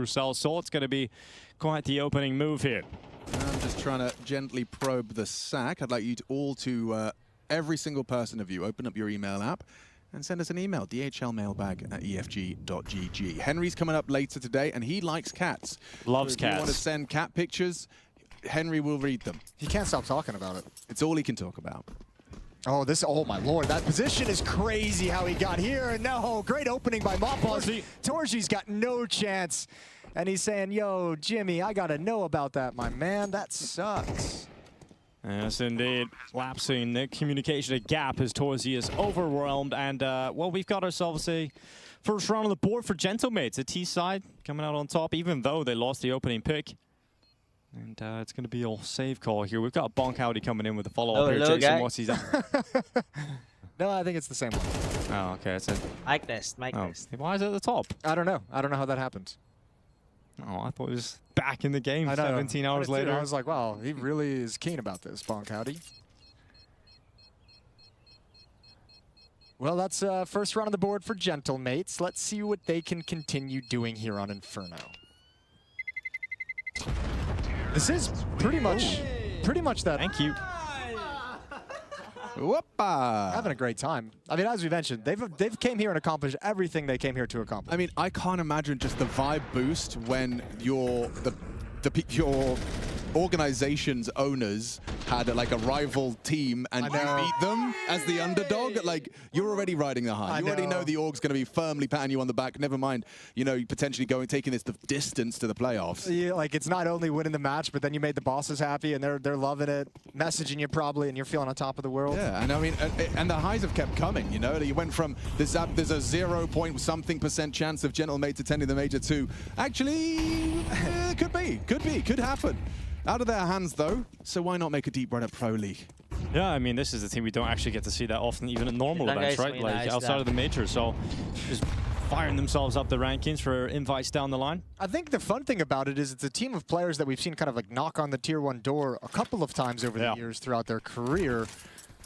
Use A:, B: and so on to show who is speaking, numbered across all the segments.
A: cell, so it's going to be quite the opening move here.
B: I'm just trying to gently probe the sack. I'd like you to all to, every single person of you, open up your email app and send us an email, dhlmailbag@efg.gg. Henry's coming up later today, and he likes cats.
A: Loves
B: so if
A: cats.
B: you want to send cat pictures, Henry will read them.
C: He can't stop talking about it.
B: It's all he can talk about.
C: Oh my lord, that position is crazy how he got here. No, great opening by Mopaz. Torji's got no chance. And he's saying, yo, Jimmy, I gotta know about that, my man. That sucks.
A: Yes, indeed. Lapsing the communication, a gap as Torzi is overwhelmed. And, well, we've got ourselves a first round on the board for Gentlemates. A T side coming out on top, even though they lost the opening pick. And it's going to be a save call here. We've got Bonk Howdy coming in with a follow-up here. Jason, what's he at?
C: No, I think it's the same one.
A: Oh, okay. That's it.
D: Mic test, mic test.
A: Why is it at the top?
C: I don't know. I don't know how that happened.
A: Oh, I thought it was back in the game 17 hours later.
C: I was like, wow, he really is keen about this, Bonk Howdy. Well, that's first round on the board for Gentlemates. Let's see what they can continue doing here on Inferno. This is pretty much that.
A: Thank you.
B: Whoopa!
C: Having a great time. I mean, as we mentioned, they've came here and accomplished everything they came here to accomplish.
B: I mean, I can't imagine just the vibe boost when your organization's owners had like a rival team and you beat them as the underdog. Like, you're already riding the high. You already know the org's going to be firmly patting you on the back. Never mind, you know, potentially taking this the distance to the playoffs.
C: Yeah, like, it's not only winning the match, but then you made the bosses happy and they're loving it, messaging you probably, and you're feeling on top of the world.
B: Yeah, and I mean, and the highs have kept coming. You know, you went from there's a 0.something% chance of Gentlemates attending the Major to actually could happen. Out of their hands, though, so why not make a deep run at Pro League?
A: Yeah, I mean, this is the thing we don't actually get to see that often, even at normal events, right? Like, outside of the major, so just firing themselves up the rankings for invites down the line.
C: I think the fun thing about it is it's a team of players that we've seen kind of like knock on the Tier 1 door a couple of times over the years throughout their career.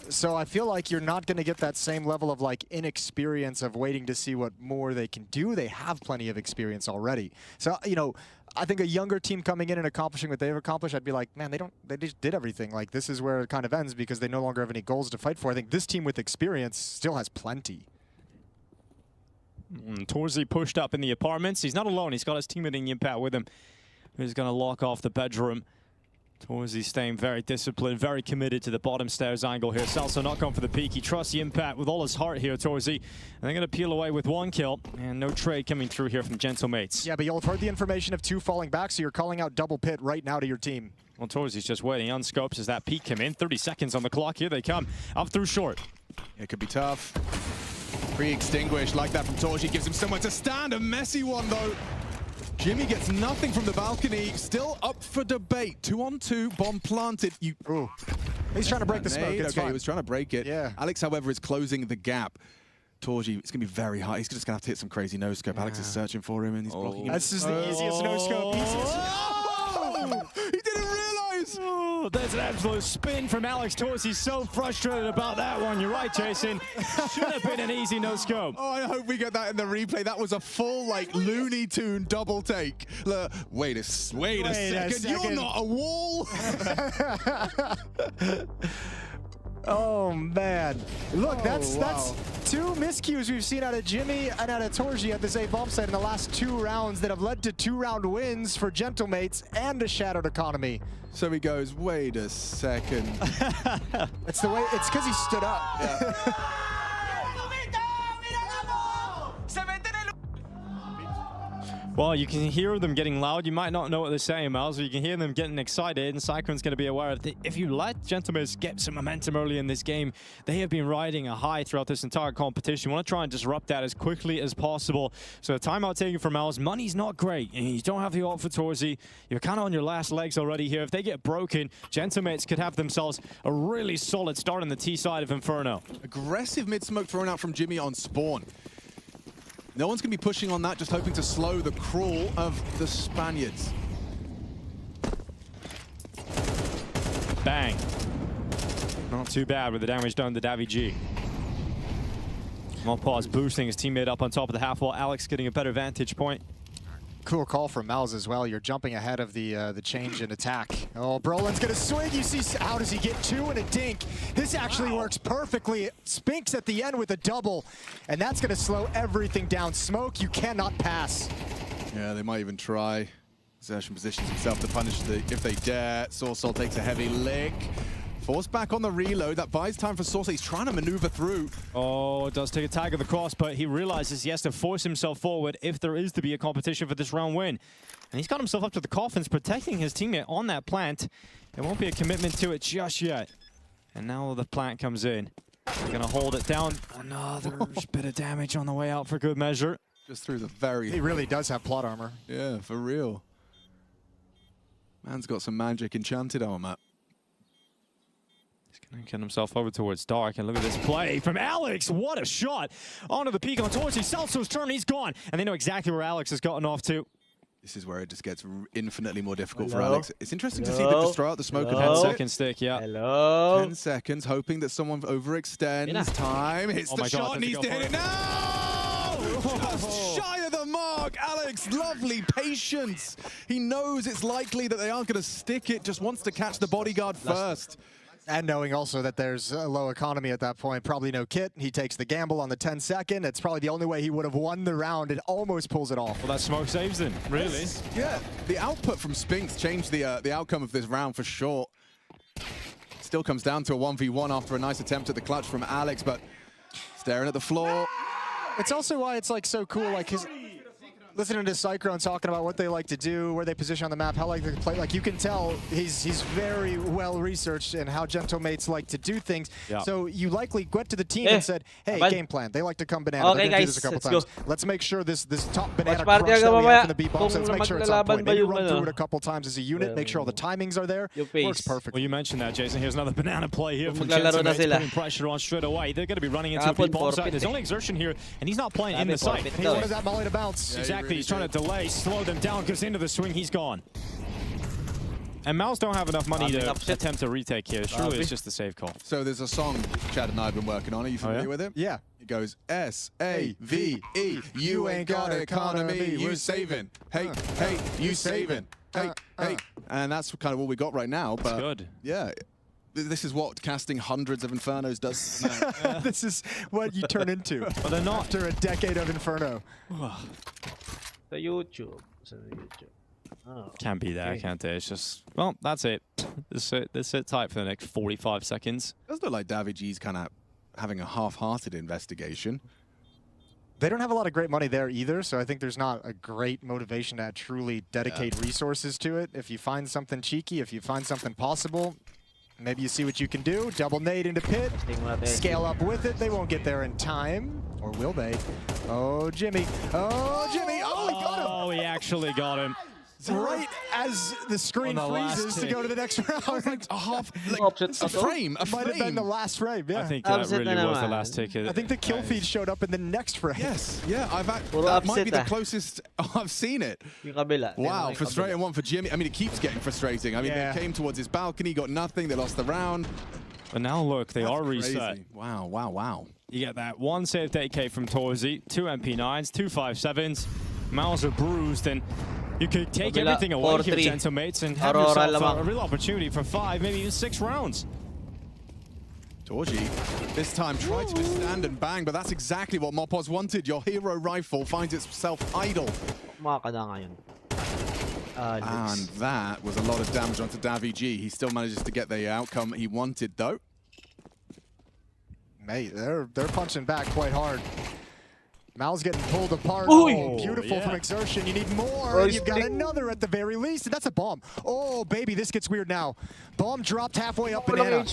C: So I feel like you're not going to get that same level of like inexperience of waiting to see what more they can do. They have plenty of experience already. So, you know, I think a younger team coming in and accomplishing what they've accomplished, I'd be like, man, they just did everything. Like, this is where it kind of ends because they no longer have any goals to fight for. I think this team with experience still has plenty.
A: Torzi pushed up in the apartments. He's not alone. He's got his teammate in Impact with him. He's going to lock off the bedroom. Torzi staying very disciplined, very committed to the bottom stairs angle here. Celso not going for the peak. He trusts the Impact with all his heart here, Torzi. And they're going to peel away with one kill. And no trade coming through here from Gentlemates.
C: Yeah, but you'll have heard the information of 2 falling back, so you're calling out double pit right now to your team.
A: Well, Torzi's just waiting on scopes as that peak come in. 30 seconds on the clock. Here they come. Up through short.
B: It could be tough. Pre-extinguished like that from Torji gives him somewhere to stand. A messy one, though. Jimmy gets nothing from the balcony. Still up for debate. 2-on-2, bomb planted.
C: He's trying to break the smoke.
B: Okay, he was trying to break it.
C: Yeah.
B: Alex, however, is closing the gap. Torji, it's going to be very hard. He's just going to have to hit some crazy no-scope. Alex is searching for him, and he's blocking him.
C: That's just the easiest no-scope.
B: He didn't realize!
A: Oh, there's an absolute spin from Alex Torres. He's so frustrated about that one. You're right, Jason. Should have been an easy no-scope.
B: Oh, I hope we get that in the replay. That was a full, like, Looney Tune double take. Look, wait a second. You're not a wall!
C: Oh, man. Look, that's 2 miscues we've seen out of Jimmy and out of Torji at this A bomb site in the last 2 rounds that have led to 2-round wins for Gentlemates and a Shattered Economy.
B: So he goes, wait a second.
C: It's because he stood up. Yeah.
A: Well, you can hear them getting loud. You might not know what they're saying, Miles, but you can hear them getting excited, and Cyclone's going to be aware that if you let Gentlemates get some momentum early in this game, they have been riding a high throughout this entire competition. You want to try and disrupt that as quickly as possible. So timeout taken from Miles. Money's not great, and you don't have the ult for Torzi. You're kind of on your last legs already here. If they get broken, Gentlemates could have themselves a really solid start on the T side of Inferno.
B: Aggressive mid-smoke thrown out from Jimmy on spawn. No one's going to be pushing on that, just hoping to slow the crawl of the Spaniards.
A: Bang. Not too bad with the damage done to Davi G. Mopaz boosting his teammate up on top of the half wall. Alex getting a better vantage point.
C: Cool call from Malz as well. You're jumping ahead of the change in attack. Oh, Brolin's gonna swing. You see, how does he get 2 and a dink? This actually works perfectly. Spinks at the end with a double, and that's gonna slow everything down. Smoke, you cannot pass.
B: Yeah, they might even try. Zertian positions himself to punish if they dare. Sorsol takes a heavy lick. Forced back on the reload. That buys time for Sorsol. He's trying to maneuver through.
A: Oh, it does take a tag of the cross, but he realizes he has to force himself forward if there is to be a competition for this round win. And he's got himself up to the coffins, protecting his teammate on that plant. There won't be a commitment to it just yet. And now the plant comes in. They're going to hold it down. Another bit of damage on the way out for good measure.
B: Just through the very...
C: He really does have plot armor.
B: Yeah, for real. Man's got some magic enchanted armor.
A: Get himself over towards Dark, and look at this play from Alex. What a shot! Onto the peak on towards Celso's turn, he's gone. And they know exactly where Alex has gotten off to.
B: This is where it just gets infinitely more difficult for Alex. It's interesting to see them just throw out the smoke and
A: 10-second stick, yeah.
B: 10 seconds, hoping that someone overextends. Time hits the shot, and he's hit it now! Just shy of the mark. Alex, lovely patience. He knows it's likely that they aren't going to stick it, just wants to catch the bodyguard first.
C: And knowing also that there's a low economy at that point, probably no kit. He takes the gamble on the 10-second. It's probably the only way he would have won the round. It almost pulls it off.
A: Well, that smoke saves him, really.
B: Yeah, the output from Spinks changed the outcome of this round for sure. Still comes down to a 1v1 after a nice attempt at the clutch from Alex, but staring at the floor.
C: It's also why it's like so cool, like listening to Cyclone talking about what they like to do, where they position on the map, how like they play. Like you can tell he's very well researched in how Gentlemates like to do things. Yeah. So you likely went to the team and said, "Hey, game plan. They like to come banana.
D: Okay,
C: They're gonna do this a couple times. Let's make sure this top banana crush that we have in the B bombs. Let's make sure it's on point. Maybe run through it a couple times as a unit. Make sure all the timings are there. Works perfectly."
A: Well, you mentioned that, Jason. Here's another banana play here from Gentlemates, putting pressure on straight away. They're going to be running into a B bomb site. There's only Exertion here, and he's not playing in the site.
C: He wanted that molly to bounce.
A: Exactly. He's trying to delay. Slow them down, because into the swing, he's gone. And Malz don't have enough money to attempt to retake here. Surely it's just a save call.
B: So there's a song Chad and I have been working on. Are you familiar with it?
C: Yeah.
B: It goes S-A-V-E. You ain't got economy, you saving. Hey, hey, you saving. Hey, hey. And that's kind of what we got right now. But
A: good.
B: Yeah. This is what casting hundreds of Infernos does.
C: This is what you turn into.
A: But they're not.
C: After a decade of Inferno.
D: The YouTube. Oh,
A: can't be there, can't it? It's just, well, that's it. This sit tight for the next 45 seconds.
B: It does look like davidji's kind of having a half-hearted investigation.
C: They don't have a lot of great money there either, so I think there's not a great motivation to truly dedicate resources to it. If you find something cheeky, if you find something possible, maybe you see what you can do. Double nade into pit, scale up with it. They won't get there in time, or will they? Oh, Jimmy. Oh, Jimmy. Oh, he got him.
A: Oh, he actually got him.
C: Right as the screen freezes to go to the next round.
B: Like a half, like a frame.
C: Might have been the last frame, yeah.
A: I think that really was the last ticket.
C: I think the kill feed showed up in the next frame.
B: Yes, yeah, that might be the closest I've seen it. Wow, frustrating one for Jimmy. I mean, it keeps getting frustrating. I mean, they came towards his balcony, got nothing, they lost the round.
A: But now look, they are reset.
B: Wow, wow, wow.
A: You get that one saved AK from Torzi, 2 MP9s, 2 5.7s. Malz are bruised, and you could take everything away here, Gentlemates, and have yourself a real opportunity for 5, maybe even 6 rounds.
B: Torji, this time tried to just stand and bang, but that's exactly what Mopos wanted. Your hero rifle finds itself idle. And that was a lot of damage onto davidji. He still manages to get the outcome he wanted, though.
C: Mate, they're punching back quite hard. Mal's getting pulled apart. Oh, beautiful from Exertion. You need more. You've got another at the very least. And that's a bomb. Oh, baby, this gets weird now. Bomb dropped halfway up banana.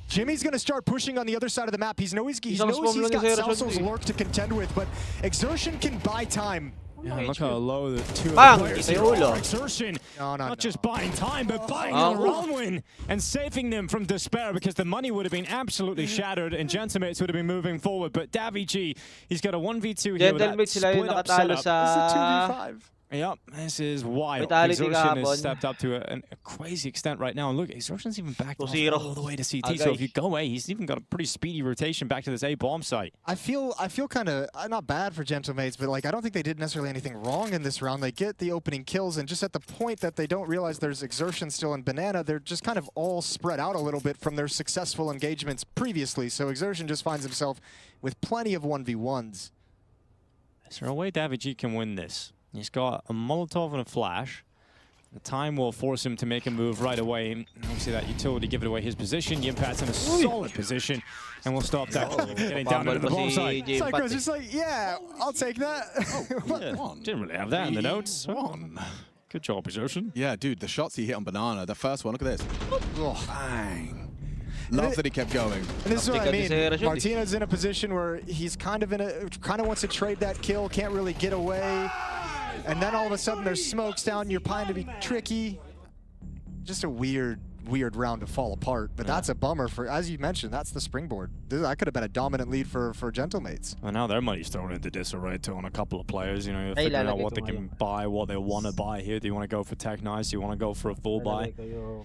C: Jimmy's going to start pushing on the other side of the map. He knows he's got Celso's lurk to contend with, but Exertion can buy time.
A: Yeah, look how low the two of the players are. Exertion, not just buying time, but buying a round win and saving them from despair, because the money would have been absolutely shattered and Gentlemates would have been moving forward. But davidji, he's got a 1v2 here with that split up setup.
C: It's a 2v5.
A: Yep, this is wild.
D: Vitality
A: Exertion has
D: kahapon.
A: stepped up to a crazy extent right now. And look, Exertion's even backed off
D: 2-0.
A: all the way to CT. So if you go A, he's even got a pretty speedy rotation back to this A bomb site.
C: I feel kind of not bad for Gentlemates, but like I don't think they did necessarily anything wrong in this round. They get the opening kills, and just at the point that they don't realize there's Exertion still in Banana, they're just kind of all spread out a little bit from their successful engagements previously. So Exertion just finds himself with plenty of 1v1s.
A: Is there a way Davig can win this? He's got a Molotov and a flash. The time will force him to make a move right away. And obviously that utility giving away his position. Yimpat's in a solid position. And we'll stop that. Getting down into the bomb site.
C: Cycro's just like, yeah, I'll take that.
A: Yeah, didn't really have that in the notes. Good job, Exertion.
B: Yeah, dude, the shots he hit on Banana, the first one, look at this. Oh, bang. Love that he kept going.
C: And this is what I mean. Martina's in a position where he's kind of wants to trade that kill, can't really get away. And then all of a sudden there's smokes down, you're trying to be tricky. Just a weird round to fall apart. But that's a bummer for, as you mentioned, that's the springboard. That could have been a dominant lead for Gentlemates.
A: Well, now their money's thrown into disarray too on a couple of players. You know, figuring out what they can buy, what they want to buy here. Do you want to go for Tech Nice? Do you want to go for a full buy? Yeah,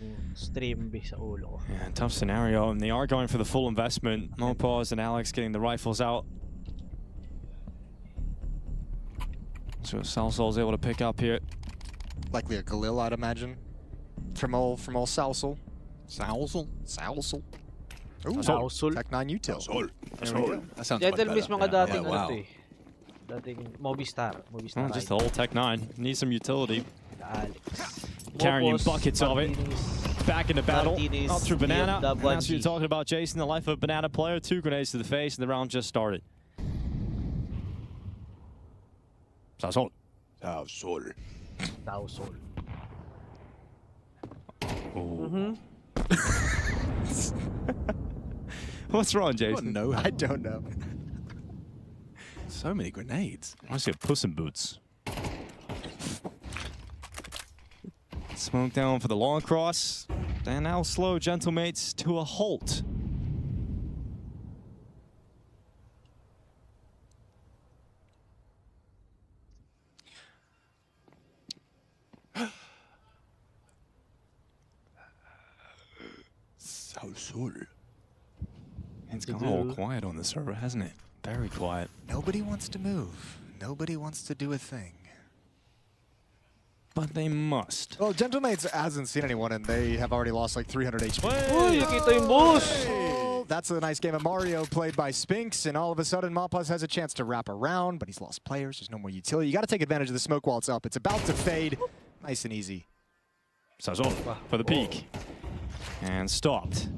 A: tough scenario. And they are going for the full investment. Mopaz and Alex getting the rifles out. So Salsol's able to pick up here.
C: Likely a Galil, I'd imagine. From all Salsol.
B: Salsol?
C: Salsol.
D: Salsol.
C: Tech 9 util.
B: That sounds
D: Gentle
B: much
D: mismo
B: better.
D: ka dating
B: wow.
D: ano to eh. Dating Movistar.
A: Just the whole Tech 9. Need some utility.
D: Alex.
A: Carrying
D: Mopos,
A: buckets of it.
D: Martinez.
A: Back into battle.
D: Martinez,
A: Up through Banana.
D: Dub,
A: And that's what you're
D: 1G.
A: talking about, Jason. The life of a Banana player. 2 grenades to the face, and the round just started. Salsol.
B: Salsol.
D: Tausol.
A: What's wrong, Jason?
B: No,
C: I don't know.
B: so many grenades.
A: I see a Puss in Boots. Smoke down for the long cross. And now slow Gentlemates to a halt.
B: Salsol.
A: It's gone all quiet on the server, hasn't it? Very quiet.
C: Nobody wants to move. Nobody wants to do a thing.
A: But they must.
C: Well, Gentlemates hasn't seen anyone, and they have already lost like 300 HP.
D: Uy, nakita yung boss!
C: That's a nice game of Mario played by Spinks, and all of a sudden Mopaz has a chance to wrap around, but he's lost players. There's no more utility. You got to take advantage of the smoke while it's up. It's about to fade. Nice and easy.
A: Sazon for the peak. And stopped.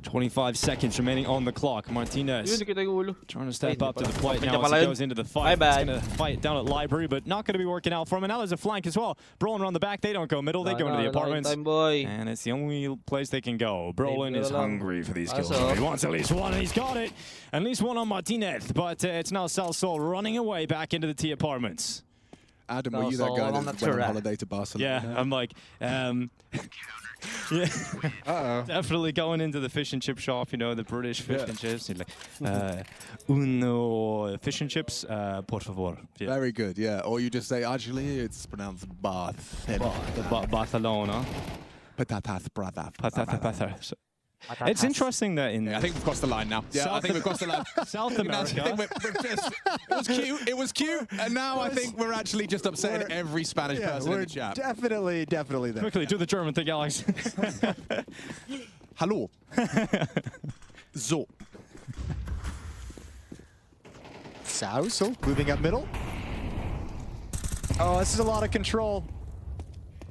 A: 25 seconds remaining on the clock. Martinez
D: Yun, nakita yung ulo.
A: trying to step up to the plate
D: Medyo
A: now as
D: pala
A: he
D: yun.
A: goes into the
D: My
A: fight. He's
D: bad.
A: going to fight down at Library, but not going to be working out for him. And now there's a flank as well. Brolin around the back. They don't go middle. They go into the apartments.
D: Time, boy.
A: And it's the only place they can go. Brolin is hungry for these kills.
D: Awesome.
A: He wants at least one, and he's got it. At least one on Martinez, but it's now Salsol running away back into the T apartments.
B: Adam, were you that guy that went on holiday to Barcelona?
A: Yeah, I'm like, yeah, definitely going into the fish and chip shop, you know, the British fish and chips. You're like, uno fish and chips, por favor. Yeah.
B: Very good, yeah. Or you just say, actually, it's pronounced Bath.
A: Barcelona.
B: Patatas, brother.
A: Patatas. It's interesting that in
B: I think we've crossed the line now. Yeah, I think we've crossed the line.
A: South America.
B: It was cute. It was cute. And now I think we're actually just upsetting every Spanish person in the chat.
C: Definitely there.
A: Quickly, do the German thing, Alex.
B: Hallo. So.
C: Sauso moving up middle. Oh, this is a lot of control.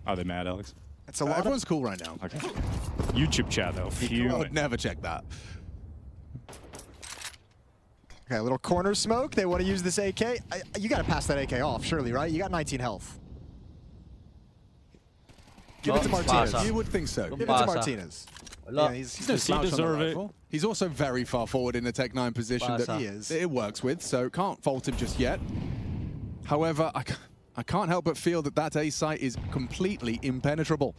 A: Are they mad, Alex?
C: It's a lot.
B: Everyone's cool right now.
A: Okay. YouTube chat, though.
B: I would never check that.
C: Okay, a little corner smoke. They want to use this AK. You got to pass that AK off, surely, right? You got 19 health. Give it to Martinez.
B: You would think so.
C: Give it to Martinez.
D: Wala.
C: Yeah, he's
A: Does he deserve it?
B: He's also very far forward in the Tech 9 position that
C: He is.
B: it works with, so can't fault him just yet. However, I can't help but feel that that A site is completely impenetrable.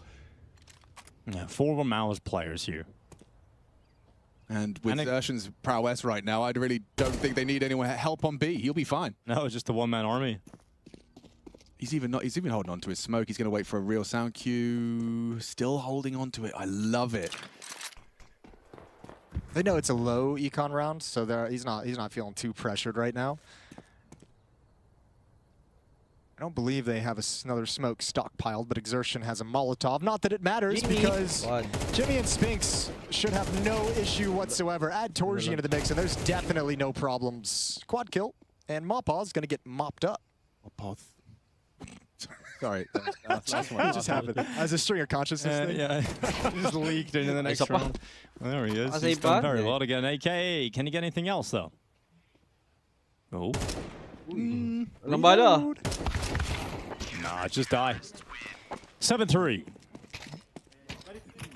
A: Yeah, 4 Malice players here.
B: And with Xertion's prowess right now, I really don't think they need any help on B. He'll be fine.
A: No, it's just a one-man army.
B: He's even holding on to his smoke. He's going to wait for a real sound cue. Still holding on to it. I love it.
C: They know it's a low econ round, so he's not feeling too pressured right now. I don't believe they have another smoke stockpiled, but Exertion has a Molotov. Not that it matters, because Jimmy and Spinks should have no issue whatsoever. Add Torji into the mix, and there's definitely no problems. Quad kill, and Mawpaw's going to get mopped up.
B: Mawpaw. Sorry.
C: It just happened. As a string of consciousness thing.
A: Yeah, just leaked into the next round. There he is. He's done very well to get an AK. Can he get anything else, though? Oh.
D: Lambada.
A: Nah, just die. 7-3.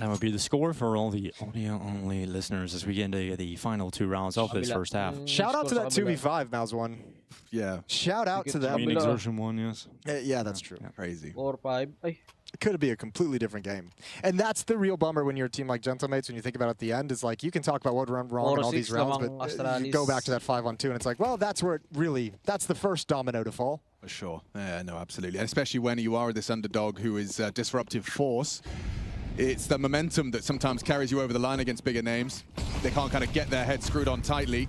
A: That would be the score for all the audio-only listeners as we get into the final 2 rounds of this first half.
C: Shout out to that 2v5 Mouse one.
B: Yeah.
C: Shout out to them.
A: Exertion 1, yes.
C: Yeah, that's true.
B: Yeah, crazy.
D: 4-5. Ay.
C: It could be a completely different game. And that's the real bummer when you're a team like Gentlemates, when you think about it at the end, is like, you can talk about what went wrong in all these rounds, but you go back to that 5-on-2 and it's like, well, that's where it really, that's the first domino to fall.
B: For sure. Yeah, no, absolutely. And especially when you are this underdog who is a disruptive force. It's the momentum that sometimes carries you over the line against bigger names. They can't kind of get their head screwed on tightly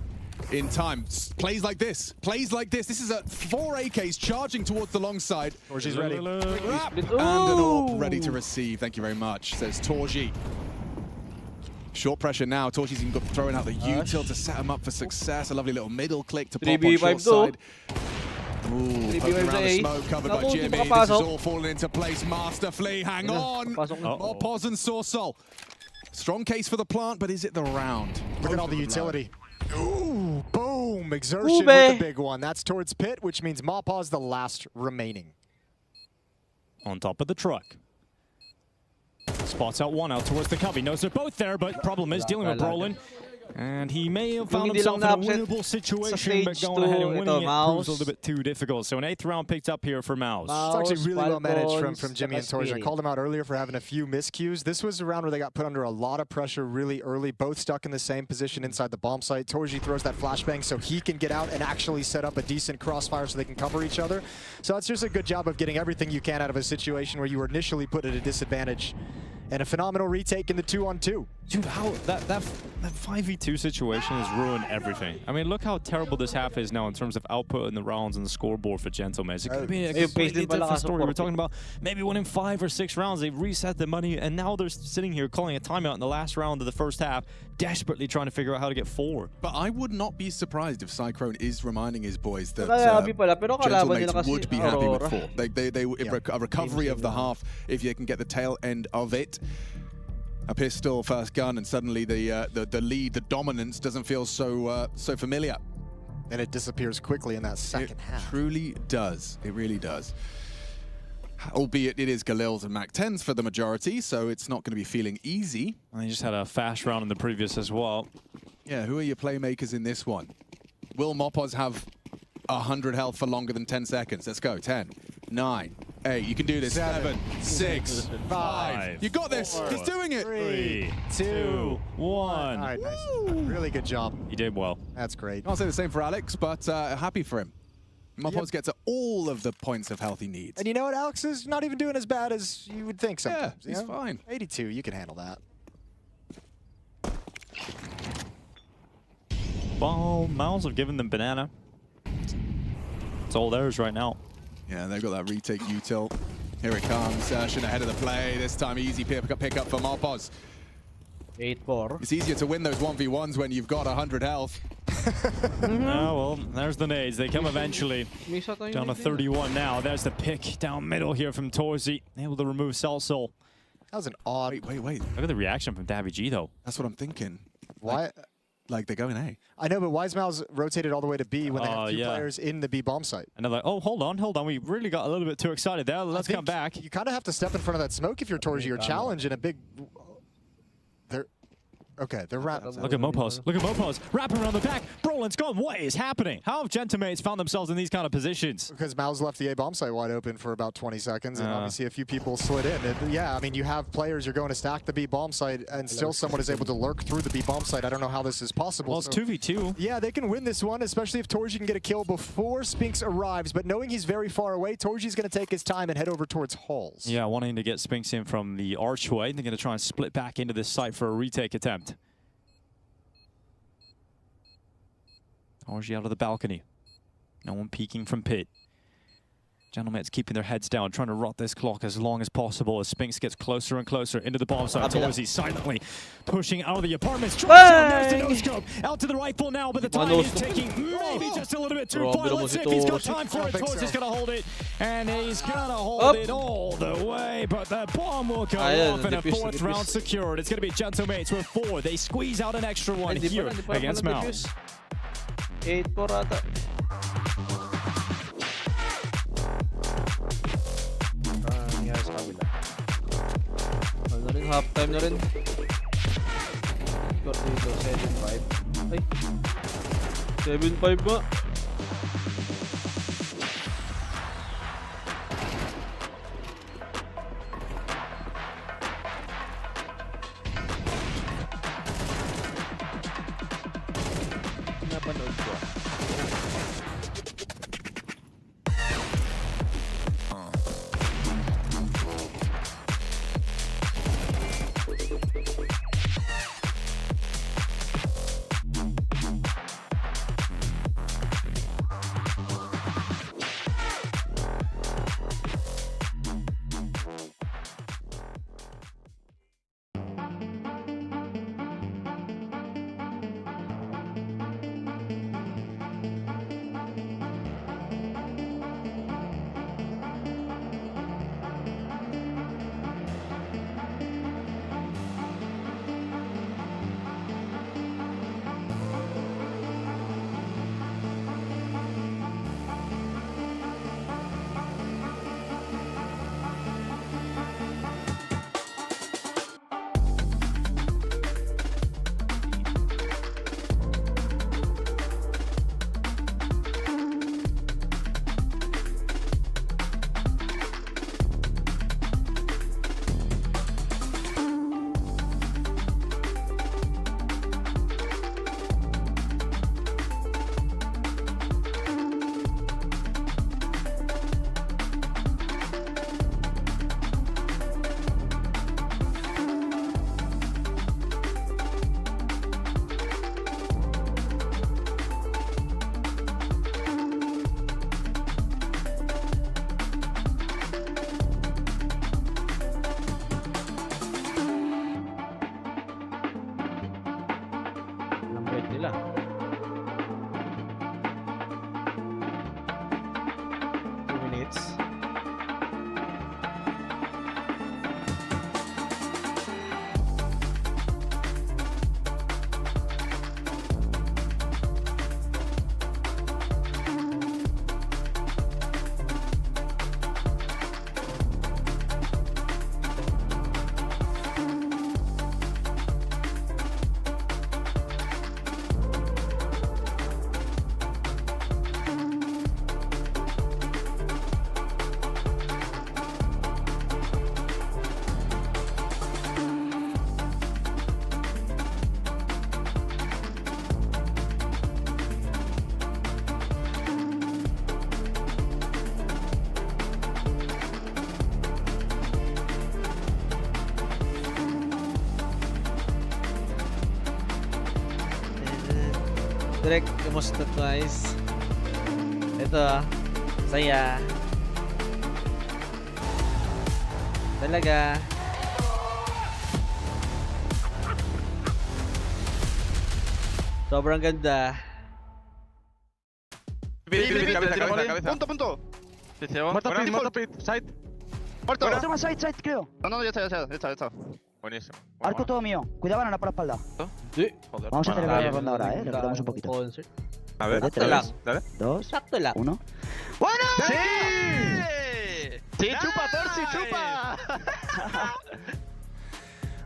B: in time. Plays like this. Plays like this. This is a 4 AKs charging towards the long side.
C: Torji's ready.
B: And an AWP ready to receive. Thank you very much, says Torji. Short pressure now. Torji's even got throwing out the util to set him up for success. A lovely little middle click to pop on short side. Ooh, poking around the smoke, covered by Jimmy. This is all falling into place. Master Flea, hang on. More Pos and Sorsol. Strong case for the plant, but is it the round?
C: Look at all the utility. Ooh, boom. Exertion with a big one. That's towards pit, which means Mawpaw's the last remaining.
A: On top of the truck. Spots out one out towards the cubby. Knows they're both there, but problem is dealing with Brolin. And he may have found himself in a winnable situation, but going ahead and winning it proves a little bit too difficult. So an 8th round picked up here for Mouse.
C: It's actually really well managed from Jimmy and Torji. I called him out earlier for having a few miscues. This was a round where they got put under a lot of pressure really early, both stuck in the same position inside the bomb site. Torji throws that flashbang so he can get out and actually set up a decent crossfire so they can cover each other. So that's just a good job of getting everything you can out of a situation where you were initially put at a disadvantage. And a phenomenal retake in the 2-on-2.
A: Dude, how that 5v2 situation has ruined everything. I mean, look how terrible this half is now in terms of output in the rounds and the scoreboard for Gentlemen. It could be a completely different story. We're talking about maybe winning 5 or 6 rounds. They've reset the money, and now they're sitting here calling a timeout in the last round of the first half, desperately trying to figure out how to get 4.
B: But I would not be surprised if Cyclone is reminding his boys that Gentlemates would be happy with 4. A recovery of the half, if you can get the tail end of it. A pistol, first gun, and suddenly the lead, the dominance doesn't feel so familiar.
C: And it disappears quickly in that second half.
B: It truly does. It really does. Albeit it is Galil's and Mac 10s for the majority, so it's not going to be feeling easy.
A: And they just had a fast round in the previous as well.
B: Yeah, who are your playmakers in this one? Will Mawpaw's have 100 health for longer than 10 seconds? Let's go. 10, 9, 8. You can do this. 7, 6, 5. You got this.
A: 4,
B: He's doing it.
A: 3, 2, 1.
C: All right, nice. Really good job.
A: He did well.
C: That's great.
B: I'll say the same for Alex, but happy for him. Mawpaw's gets all of the points of health he needs.
C: And you know what? Alex is not even doing as bad as you would think sometimes.
B: Yeah, he's fine.
C: 82, you can handle that.
A: Well, Mouse have given them banana. It's all theirs right now.
B: Yeah, they've got that retake util. Here it comes. Sertion ahead of the play. This time easy pick up for Mawpaws.
D: 8-4.
B: It's easier to win those 1v1s when you've got 100 health.
A: Oh, well, there's the nades. They come eventually. Down to 31 now. There's the pick down middle here from Torzi. Able to remove Celsol.
C: That was an odd...
B: Wait.
A: Look at the reaction from Davy G, though.
B: That's what I'm thinking.
C: Why?
B: Like they're going A.
C: I know, but Wisemouse rotated all the way to B when they had 2 players in the B bomb site.
A: And they're like, oh, hold on. We really got a little bit too excited there. Let's come back.
C: You kind of have to step in front of that smoke if you're Torji or challenge in a big... Okay, they're wrapping.
A: Look at Mopos. Look at Mopos. Wrapping around the back. Brolin's gone. What is happening? How have Gentamates found themselves in these kind of positions?
C: Because Mao's left the A bomb site wide open for about 20 seconds, and obviously a few people slid in. And yeah, I mean, you have players, you're going to stack the B bomb site, and still someone is able to lurk through the B bomb site. I don't know how this is possible.
A: Well, it's 2v2.
C: Yeah, they can win this one, especially if Torji can get a kill before Spinks arrives. But knowing he's very far away, Torji's going to take his time and head over towards Halls.
A: Yeah, wanting to get Spinks in from the archway. They're going to try and split back into this site for a retake attempt. Torji out of the balcony. No one peeking from pit. Gentlemates keeping their heads down, trying to rot this clock as long as possible as Spinks gets closer and closer into the bomb site. Torji silently pushing out of the apartments. There's the no-scope. Out to the rifle now, but the time is taking maybe just a little bit too far. Let's see if he's got time for it. Torji's going to hold it, and he's going to hold it all the way, but the bomb will go off and a fourth round secured. It's going to be Gentlemates with 4. They squeeze out an extra one here against Mouse.
D: 8-4 ata. Nangyari sa kabila. Ano na rin, half time na rin. Score dito, 7-5. Ay! 7-5 ba? Napanood ko. Nila. Minutes. Direk, kamusta guys? Ito saya. Talaga. Sobrang ganda.
E: Punto.
F: Muerto pit, side.
E: Muerto.
F: Otro más side, creo.
E: No, ya está.
F: Buenísimo. Arco todo mío. Cuidado, banana por la espalda.
D: Sí.
F: Vamos a acelerar la ronda ahora, le cortamos un poquito.
D: Concert.
F: A ver,
D: Sakto lang.
F: 2,
D: Sakto lang.
F: 1.
E: ¡Bueno!
F: ¡Sí!
E: ¡Sí, chupa, Torsi, chupa!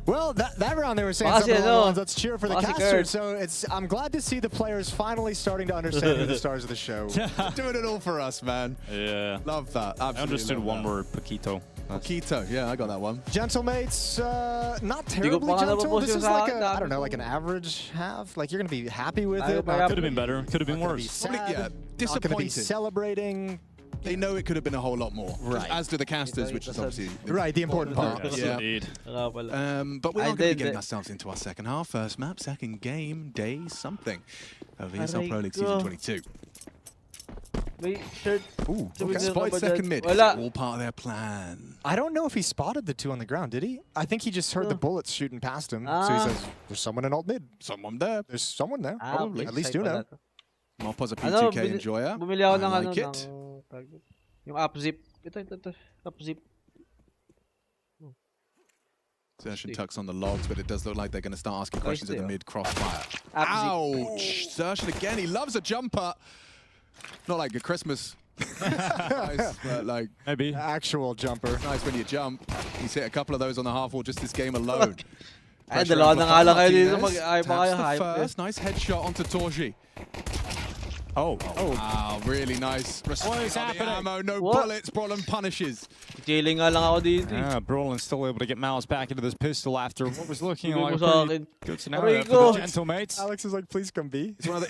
C: Well, that round they were saying
D: Baka
C: some of the
D: sila,
C: wrong
D: no?
C: ones. Let's cheer for the
D: Baka si
C: caster.
D: Kurt.
C: So I'm glad to see the players finally starting to understand who the stars of the show.
B: Doing it all for us, man.
A: Yeah.
B: Love that. Absolutely.
A: I understood
B: love
A: one
B: that.
A: word, Paquito.
B: Keto, yeah, I got that one.
C: Gentlemates, not terribly
D: pa nga
C: gentle.
D: napopost
C: This
D: yung
C: is
D: sa
C: like
D: akin,
C: a, I
D: dami
C: don't know,
D: ko.
C: like an average half. Like you're gonna be happy with
D: Ayaw
C: it.
D: pa
A: Could have been better. Could have been
C: Not gonna be
A: worse.
C: sad.
B: Probably, yeah,
C: Not gonna be
B: disappointed.
C: celebrating.
B: They know it could have been a whole lot more.
C: Right.
B: As do the casters, which is obviously
C: Right, the important part.
A: Yes,
B: Yeah.
A: indeed.
B: But we
D: I
B: are going to be
D: did
B: getting
D: it.
B: ourselves into our second half. First map, second game, day, something of ESL
D: Aray
B: Pro League
D: ko.
B: Season 22.
D: May shirt.
C: Ooh,
D: Sabi
C: okay.
D: niya
B: Spotted
D: ba
B: second
D: dyan?
B: mid. Is
D: Wala.
B: it all part of their plan?
C: I don't know if he spotted the two on the ground, did he? I think he just heard the bullets shooting past him. So he
D: Ah.
C: says, there's someone in alt mid.
B: Someone there.
C: There's someone there.
D: Ah,
C: Probably.
D: okay.
C: At least
D: Side
C: you know.
D: pala to.
B: Mopo's a
D: Ano,
B: P2K enjoyer.
D: bumili ako
B: I
D: ng
B: like it.
D: yung up zip. Ito. Up zip.
B: Zershin tucks on the logs, but it does look like they're going to start asking questions at the
D: yeah.
B: mid crossfire.
D: Up
B: Ouch! Zershin again, he loves a jumper. Not like a Christmas. Nice, but like,
A: Maybe.
C: Actual jumper.
B: nice when you jump. He's hit a couple of those on the half wall just this game alone.
D: Ay,
B: Pressure
D: dalawa
B: on
D: na
B: for
D: nga lang kayo dito.
B: Martinez.
D: Ay, pa kayo
B: Taps the
D: hype.
B: first. Nice headshot onto Torji.
A: Oh.
B: Wow, really nice.
A: What is
B: on the
A: happening?
B: ammo, no
D: What?
B: bullets. Brolin punishes.
D: Jailing nga lang ako dito.
A: Yeah, Brolin's still able to get Mouse back into this pistol after what was looking
D: Bigay
A: like
D: mo
A: a
D: sa
A: pretty
D: akin.
A: good scenario
D: Aray
A: for
D: ko.
A: the Gentlemates.
C: Alex is like, please come B.
B: It's one of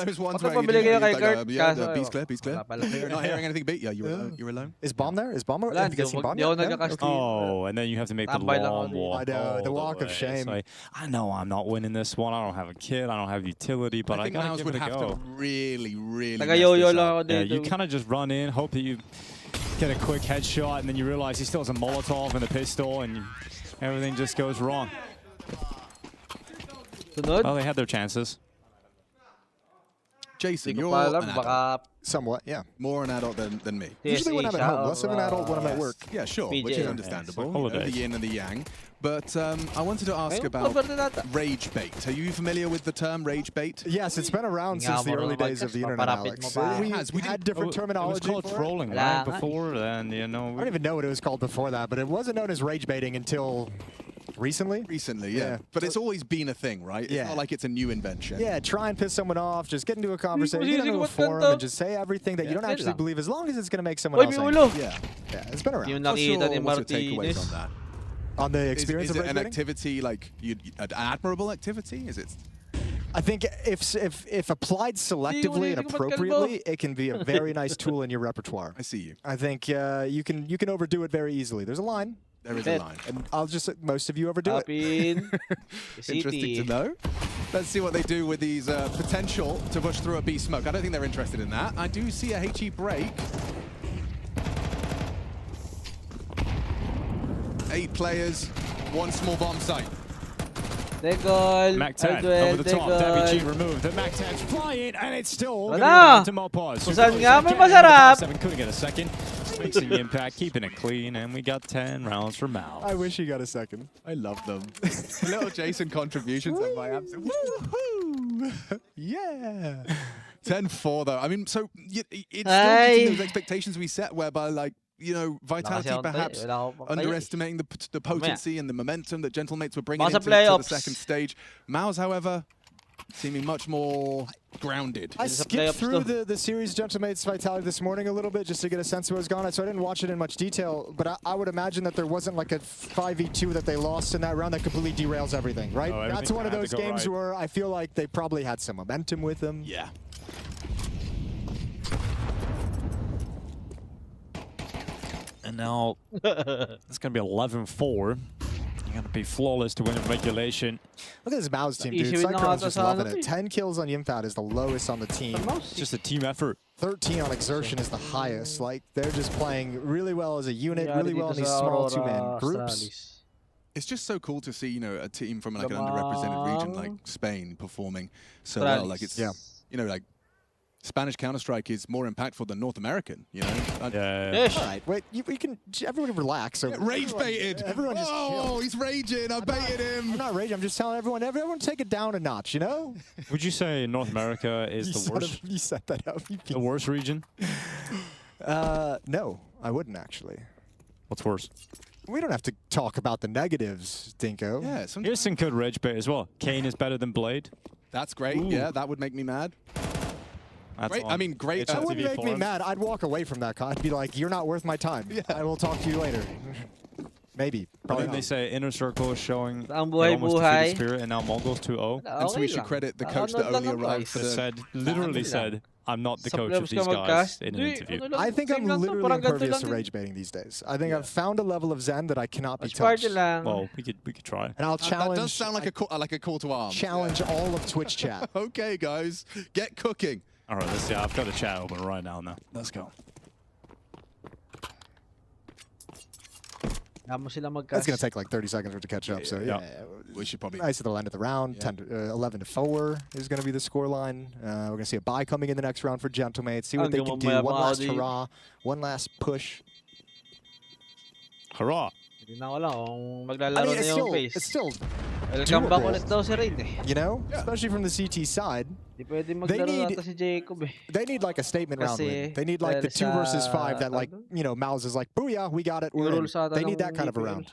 B: those ones where
D: Pagpabili kayo kay Kurt,
B: yeah,
D: kaso,
B: B's clear, B's clear.
D: wala pala.
B: You're not hearing anything beat. Yeah, you're alone.
C: Is Bomb there? Is Bomb?
D: Wala,
C: Have you guys seen Bomb
D: di ako
C: yet? No?
D: nagkakasting.
A: Oh, and then you have to make the
D: Tambay lang
A: long
D: ako dito.
A: walk.
C: I know,
A: all
C: the walk of
A: way.
C: shame.
A: It's like, I know I'm not winning this one. I don't have a kit. I don't have utility, but
B: I
A: I
B: think
A: gotta
B: Mouse
A: give
B: would
A: it a
B: have
A: go.
B: to really mess
D: Taga-yo-yo
B: this
D: lang
B: up.
D: ako
A: Yeah,
D: dito.
A: you kind of just run in, hope that you get a quick headshot, and then you realize he still has a Molotov and a pistol, and everything just goes wrong.
D: Sunod.
A: Well, they had their chances.
B: Jason,
D: Hindi ko
B: you're
D: pa
B: an
D: alam.
B: adult.
D: Baka
C: Somewhat, yeah.
B: More an adult than me.
C: Usually when I'm at
D: siya
C: home, less of an
D: or,
C: adult when I'm at
B: Yes.
C: work.
B: Yeah, sure,
D: PJ.
B: which is
D: Yeah,
B: understandable.
A: it's
B: You know,
A: holidays.
B: the yin and the yang. But I wanted to ask
D: Ayun,
B: about
D: cover na nata.
B: rage bait. Are you familiar with the term rage bait?
C: Yes, it's been around since the early days of the internet,
D: Paparapit
C: Alex.
D: mo pa.
C: We
B: Has. We
C: had
B: didn't-
C: different
A: It was
C: terminology
A: called
C: for it.
A: trolling,
D: Wala
A: right?
D: nga.
A: Before, and you know,
C: I don't even know what it was called before that, but it wasn't known as rage baiting until recently.
B: Recently, yeah.
C: Yeah.
B: But it's always been a thing, right? It's
C: Yeah.
B: not like it's a new invention.
C: Yeah, try and piss someone off, just get into a conversation,
D: was
C: get
D: using
C: into a
D: what
C: forum,
D: ganito?
C: and just say everything that you
B: Yeah.
C: don't
D: Yun
C: actually
D: lang.
C: believe, as long as it's going to make someone
D: Uy,
C: else
D: may
C: angry.
D: ulo.
B: Yeah.
C: Yeah, it's been around.
D: Yung
B: What's
D: nakita ni
B: what's your takeaways
D: Martinez.
B: on that?
C: On the
B: Is
C: experience
B: it
C: of
B: an
C: rage baiting?
B: activity like an admirable activity? Is it?
C: I think if applied selectively and
D: hindi ko
C: appropriately, it can be a very nice tool in your repertoire.
B: I see you.
C: I think you can overdo it very easily. There's a line,
B: There is a
D: Dead.
B: line.
C: and I'll just most of you overdo it.
D: Apin.
B: Interesting to know. Let's see what they do with these potential to push through a B smoke. I don't think they're interested in that. I do see a HE break. 8 players, 1 small bomb site.
D: Degol.
A: Mac 10
D: Aldwell,
A: over the top. WG
D: Degol.
A: removed. The Mac 10's flying, and it's still
D: Wala.
A: going to go to Mopaz.
D: Kung saan nga may masarap.
A: 7 couldn't get a second. Mixing the impact, keeping it clean, and we got 10 rounds for Mal.
C: I wish he got a second.
B: I love them. The little Jason contributions are my absolute woohoo!
C: Yeah.
B: 10-4 though. I mean, so it's still
D: Ay.
B: meeting those expectations we set whereby like, you know, Vitality
D: Nakasi ako
B: perhaps
D: tayo. Wala ako pa-
B: underestimating the potency and the momentum that Gentlemates were bringing
D: Baka sa
B: into to the
D: playoffs.
B: second stage. Maus, however, seeming much more grounded.
C: I
D: It's a
C: skipped
D: playoffs
C: through
D: too.
C: the series Gentlemates Vitality this morning a little bit just to get a sense of what was going on, so I didn't watch it in much detail, but I would imagine that there wasn't like a 5v2 that they lost in that round that completely derails everything, right?
A: Oh,
C: That's
A: everything
C: one of
A: had to
C: those
A: go
C: games
A: right.
C: where I feel like they probably had some momentum with them.
B: Yeah.
A: And now it's going to be 11-4. You got to be flawless to win in regulation.
C: Look at this Mouse team, dude.
D: Easy win na
C: Cyclone's
D: ata
C: just
D: sa
C: loving
D: ano
C: it.
D: eh.
C: 10 kills on Yimfat is the lowest on the team.
A: It's just a team effort.
C: 13 on Exertion is the highest. Like, they're just playing really well as a unit,
D: Nangyari
C: really well in
D: dito
C: these
D: sa
C: small
D: Aurora
C: two-man groups.
D: Astralis.
B: It's just so cool to see, you know, a team from like an underrepresented region like Spain performing so well. Like it's,
C: Yeah.
B: you know, like Spanish Counter-Strike is more impactful than North American, you know?
A: Yeah.
D: Yes.
C: All right, wait, we can, everyone relax. So
B: Rage baited!
C: Everyone just
B: oh,
C: chill.
B: he's raging! I baited
C: I'm
B: him!
C: not raging, I'm just telling everyone take it down a notch, you know?
A: Would you say North America is the worst?
C: You set that up. you
A: The
C: piece-
A: worst region?
C: No, I wouldn't actually.
A: What's worse?
C: We don't have to talk about the negatives, Dinko.
B: Yeah,
A: Here's
B: sometimes
A: some good rage bait as well. Kane is better than Blade.
B: that's great.
A: Ooh.
B: Yeah, that would make me mad.
A: That's
B: Great.
A: on
B: I mean, great.
C: That
A: HLTV
C: wouldn't make me
A: forums.
C: mad. I'd walk away from that. I'd be like, you're not worth my time.
B: Yeah.
C: I will talk to you later. Maybe.
A: But
C: Probably
A: then they
C: not.
A: say Inner Circle is showing
D: Ang
A: they almost
D: buhay-buhay.
A: defeated Spirit, and now Mongols 2-0.
B: And so we should credit the coach that only arrived for
A: That
B: the...
A: said, literally said, I'm not the
D: Sa
A: coach of
D: playoffs
A: these
D: ka
A: guys
D: mag-cast?
A: in an
D: Di,
A: interview.
D: ano lang,
C: I think I'm
D: same lang to,
C: literally
D: parang ganito
C: impervious
D: lang
C: to
D: din.
C: rage baiting these days. I think I've found a level of zen that I cannot be
D: Watch party
C: touched.
D: lang.
A: Well, we could try.
C: And I'll
B: That
C: challenge.
B: does sound like a call to arms.
C: challenge all of Twitch chat.
B: Okay, guys, get cooking.
A: All right, let's see. I've got a chat open right now. Let's go.
D: Mo sila
C: That's
D: mag-cast.
C: gonna take like 30 seconds for it to catch up. So yeah,
B: We should probably...
C: nice at the end of the round.
B: Yeah.
C: 11-4 is gonna be the scoreline. We're gonna see a bye coming in the next round for Gentlemates. See what they
D: Hanggang
C: can do.
D: mamaya
C: One
D: mga
C: last
D: Audi.
C: hurrah. One last push.
A: Hurrah!
D: Hindi na ko lang kung
C: I
D: maglalaro
C: mean,
D: na yung
C: it's
D: face.
C: still,
D: Welcome back
C: doable.
D: ulit daw si Rain eh.
C: you know,
B: Yeah.
C: especially from the CT side.
D: Di pwede
C: They
D: maglaro
C: need-
D: nata si Jacob eh.
C: They need like a statement round
D: Kasi
C: win. They need like the 2
D: dahil
C: versus
D: sa-
C: 5 that like, you know, Mouse is like, booyah, we got it. We're
D: Yung
C: in.
D: rules ata
C: They need
D: ng
C: that kind of a
D: EPL.
C: round.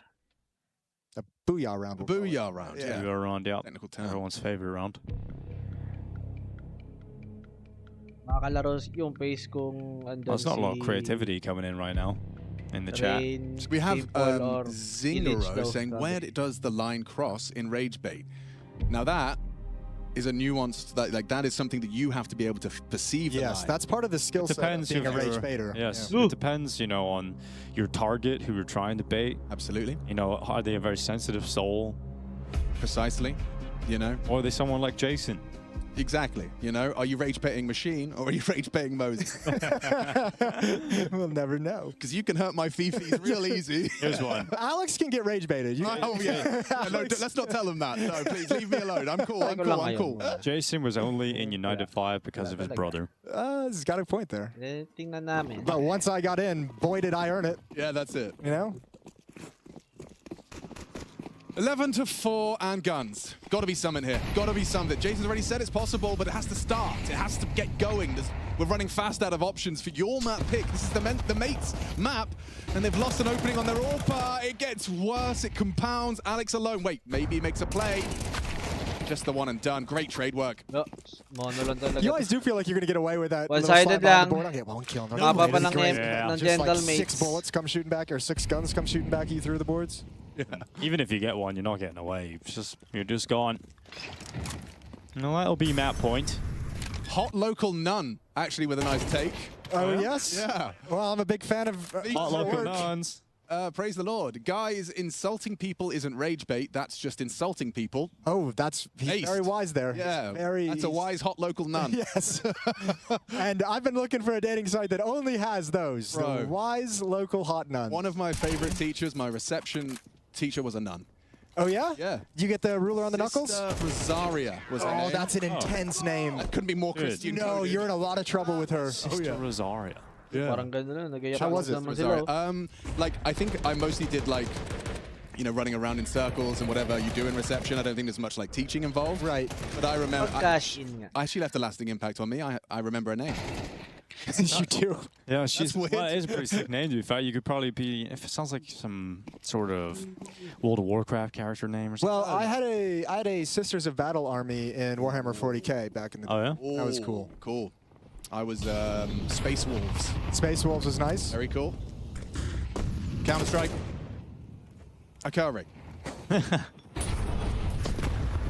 C: A booyah round.
B: The
C: we'll call it.
B: booyah round,
C: Yeah.
B: yeah.
A: You are around, yeah.
B: Technical term.
A: Everyone's favorite round.
D: Makakalaro yung face kung andun
A: There's not a lot of
D: si
A: creativity coming in right now in the chat.
D: Rain,
B: We have
D: Simple, or
B: Zingaro
D: Village
B: saying,
D: daw,
B: where
D: sabi.
B: does the line cross in rage bait? Now that is a nuance, that is something that you have to be able to perceive the
C: Yes,
B: line.
C: that's part of the skill set of
A: Depends
C: being a
A: if
C: rage
A: you're-
C: baiter.
A: Yes,
C: Yeah.
A: it depends, you know, on your target, who you're trying to bait.
B: Absolutely.
A: You know, are they a very sensitive soul,
B: Precisely. You know?
A: or are they someone like Jason?
B: Exactly. You know? Are you rage baiting Machine or are you rage baiting Moses?
C: We'll never know.
B: Because you can hurt my Fifis real easy.
A: Here's one.
C: Alex can get rage baited. You-
B: Oh, yeah. No, let's not tell him that. No, please, leave me alone. I'm cool, I'm cool, I'm cool.
A: Jason was only in United 5 because of his brother.
C: He's got a point there.
D: Eh, tingnan namin.
C: But once I got in, boy, did I earn it.
B: Yeah, that's it.
C: You know?
B: 11-4 and guns. Got to be something here. Got to be something. Jason's already said it's possible, but it has to start. It has to get going. We're running fast out of options for your map pick. This is the mates map, and they've lost an opening on their AWP. It gets worse. It compounds. Alex alone. Wait, maybe he makes a play. Just the one and done. Great trade work.
D: No, mono lang talaga.
C: You always do feel like you're going to get away with that.
D: One-sided
C: little slap on the
D: lang.
C: board. I'll get one kill. No,
D: Mababa
C: way.
D: ng
C: Great.
A: Yeah.
D: ng
C: Just like
D: Gentlemen.
C: 6 bullets come shooting back, or 6 guns come shooting back at you through the boards.
A: Even if you get one, you're not getting away. You're just gone. No, that'll be map point.
B: Hot local none, actually, with a nice take.
C: Oh,
A: yeah?
C: yes?
B: Yeah.
C: Well, I'm a big fan of
A: Hot local
C: work.
A: nuns.
B: Praise the Lord. Guys, insulting people isn't rage bait. That's just insulting people.
C: Oh, he's
B: Aced.
C: very wise there.
B: Yeah,
C: Very,
B: that's a wise hot local nun.
C: Yes. And I've been looking for a dating site that only has those.
B: Bro.
C: The wise local hot nuns.
B: One of my favorite teachers, my reception teacher, was a nun.
C: Oh, yeah?
B: Yeah.
C: You get the ruler on the knuckles?
B: Sister Rosaria was her
C: Oh,
B: name.
C: that's an intense name.
B: That couldn't be more
A: Good.
B: Christian.
C: No,
B: coded.
C: you're in a lot of trouble with her.
A: Sister Rosaria.
D: Parang ganda na. Nagayapan
C: How was it?
D: naman
B: Rosaria.
D: sila.
B: Like, I think I mostly did, like, you know, running around in circles and whatever you do in reception. I don't think there's much, like, teaching involved.
C: Right.
B: But I remember...
D: Cash in nga.
B: I actually left a lasting impact on me. I remember her name.
C: You do.
A: Yeah, she's
B: weird.
A: well, it is a pretty sick name to be fair. You could probably be, if it sounds like some sort of World of Warcraft character name or something.
C: Well, I had a Sisters of Battle army in Warhammer 40K back in the day.
A: Oh yeah?
C: That was cool.
B: Cool. I was Space Wolves.
C: Space Wolves was nice.
B: Very cool. Counter-Strike. Akari.